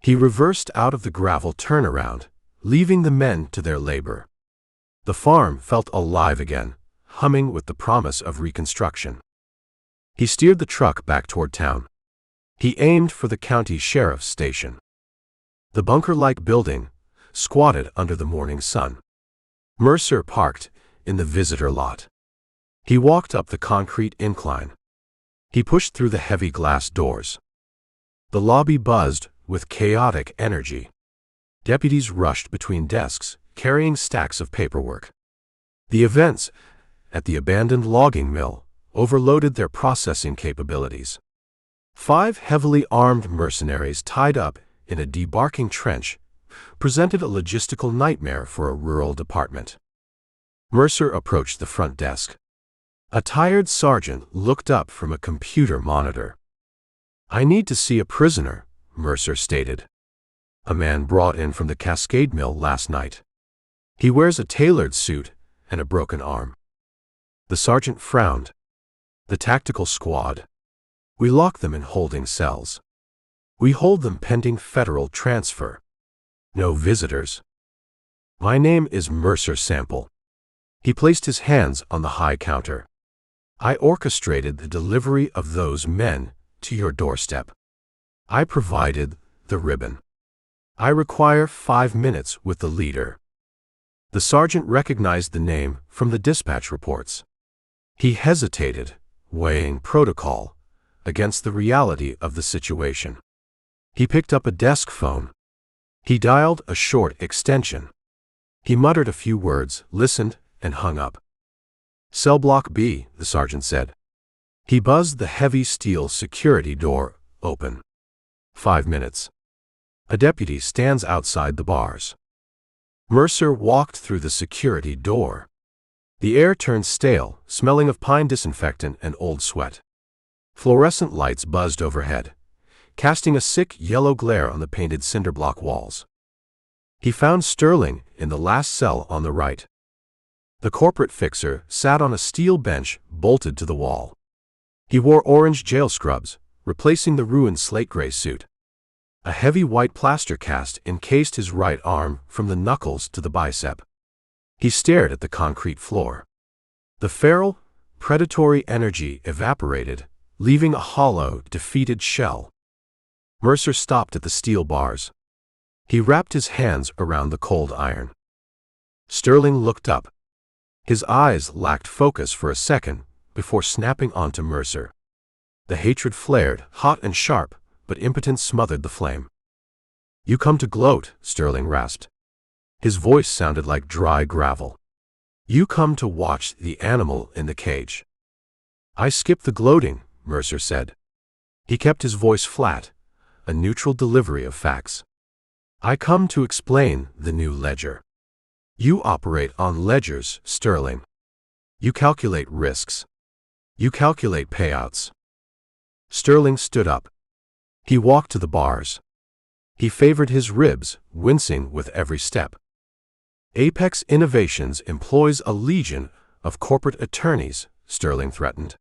He reversed out of the gravel turnaround, leaving the men to their labor. The farm felt alive again, humming with the promise of reconstruction. He steered the truck back toward town. He aimed for the county sheriff's station. The bunker-like building squatted under the morning sun. Mercer parked in the visitor lot. He walked up the concrete incline. He pushed through the heavy glass doors. The lobby buzzed with chaotic energy. Deputies rushed between desks, carrying stacks of paperwork. The events at the abandoned logging mill overloaded their processing capabilities. 5 heavily armed mercenaries tied up in a debarking trench presented a logistical nightmare for a rural department. Mercer approached the front desk. A tired sergeant looked up from a computer monitor. "I need to see a prisoner," Mercer stated. "A man brought in from the Cascade Mill last night. He wears a tailored suit and a broken arm." The sergeant frowned. "The tactical squad. We lock them in holding cells. We hold them pending federal transfer. No visitors." "My name is Mercer Sample." He placed his hands on the high counter. "I orchestrated the delivery of those men to your doorstep. I provided the ribbon. I require 5 minutes with the leader." The sergeant recognized the name from the dispatch reports. He hesitated, weighing protocol against the reality of the situation. He picked up a desk phone. He dialed a short extension. He muttered a few words, listened, and hung up. "Cell block B," the sergeant said. He buzzed the heavy steel security door open. 5 minutes. A deputy stands outside the bars. Mercer walked through the security door. The air turned stale, smelling of pine disinfectant and old sweat. Fluorescent lights buzzed overhead, casting a sick yellow glare on the painted cinderblock walls. He found Sterling in the last cell on the right. The corporate fixer sat on a steel bench bolted to the wall. He wore orange jail scrubs, replacing the ruined slate-gray suit. A heavy white plaster cast encased his right arm from the knuckles to the bicep. He stared at the concrete floor. The feral, predatory energy evaporated, leaving a hollow, defeated shell. Mercer stopped at the steel bars. He wrapped his hands around the cold iron. Sterling looked up. His eyes lacked focus for a second before snapping onto Mercer. The hatred flared, hot and sharp, but impotence smothered the flame. "You come to gloat," Sterling rasped. His voice sounded like dry gravel. "You come to watch the animal in the cage." "I skip the gloating," Mercer said. He kept his voice flat, a neutral delivery of facts. "I come to explain the new ledger. You operate on ledgers, Sterling. You calculate risks. You calculate payouts." Sterling stood up. He walked to the bars. He favored his ribs, wincing with every step. "Apex Innovations employs a legion of corporate attorneys," Sterling threatened.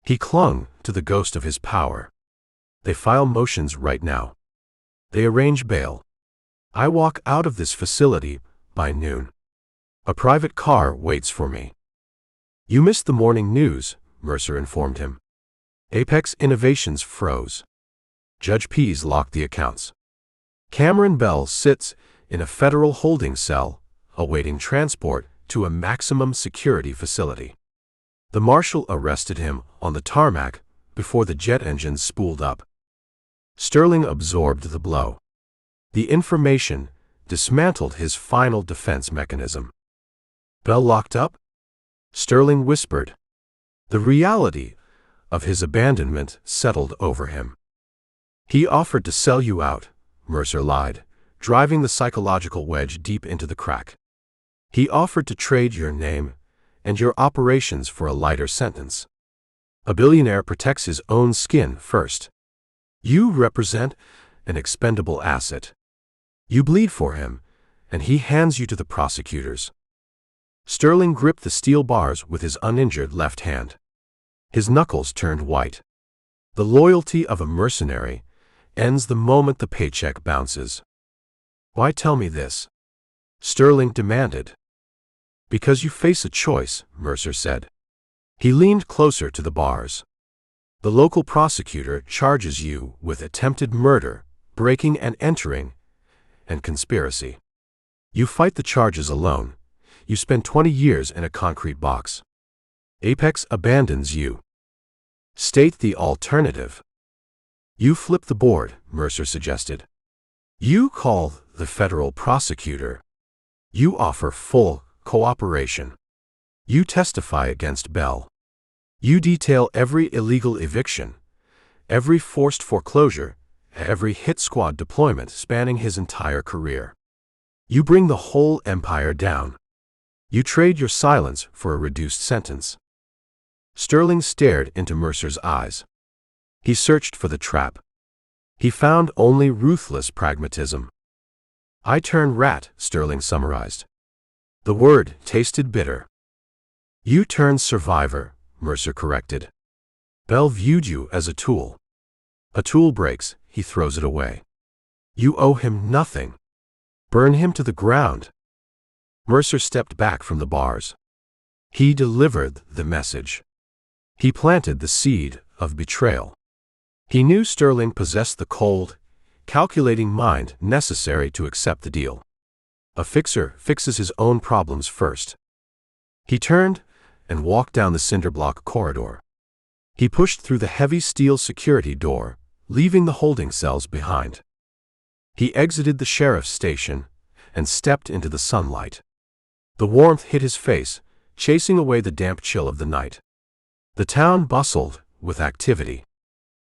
He clung to the ghost of his power. "They file motions right now. They arrange bail. I walk out of this facility by noon. A private car waits for me." "You missed the morning news," Mercer informed him. Apex Innovations froze. Judge Pease locked the accounts. Cameron Bell sits in a federal holding cell, awaiting transport to a maximum security facility. The Marshal arrested him on the tarmac before the jet engines spooled up. Sterling absorbed the blow. The information dismantled his final defense mechanism. "Bell locked up?" Sterling whispered. The reality of his abandonment settled over him. "He offered to sell you out," Mercer lied, driving the psychological wedge deep into the crack. "He offered to trade your name and your operations for a lighter sentence. A billionaire protects his own skin first. You represent an expendable asset. You bleed for him, and he hands you to the prosecutors." Sterling gripped the steel bars with his uninjured left hand. His knuckles turned white. The loyalty of a mercenary ends the moment the paycheck bounces. "Why tell me this?" Sterling demanded. "Because you face a choice," Mercer said. He leaned closer to the bars. "The local prosecutor charges you with attempted murder, breaking and entering, and conspiracy. You fight the charges alone. You spend 20 years in a concrete box. Apex abandons you. State the alternative." "You flip the board," Mercer suggested. "You call the federal prosecutor. You offer full cooperation. You testify against Bell. You detail every illegal eviction, every forced foreclosure, every hit squad deployment spanning his entire career. You bring the whole empire down. You trade your silence for a reduced sentence." Sterling stared into Mercer's eyes. He searched for the trap. He found only ruthless pragmatism. "I turn rat," Sterling summarized. The word tasted bitter. "You turn survivor," Mercer corrected. "Bell viewed you as a tool. A tool breaks, he throws it away. You owe him nothing. Burn him to the ground." Mercer stepped back from the bars. He delivered the message. He planted the seed of betrayal. He knew Sterling possessed the cold, calculating mind necessary to accept the deal. A fixer fixes his own problems first. He turned and walked down the cinderblock corridor. He pushed through the heavy steel security door, leaving the holding cells behind. He exited the sheriff's station and stepped into the sunlight. The warmth hit his face, chasing away the damp chill of the night. The town bustled with activity.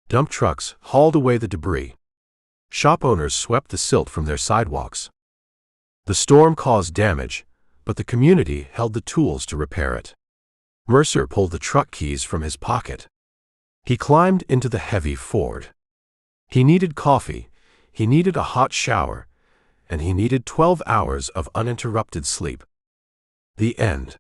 Dump trucks hauled away the debris. Shop owners swept the silt from their sidewalks. The storm caused damage, but the community held the tools to repair it. Mercer pulled the truck keys from his pocket. He climbed into the heavy Ford. He needed coffee, he needed a hot shower, and he needed 12 hours of uninterrupted sleep. The end.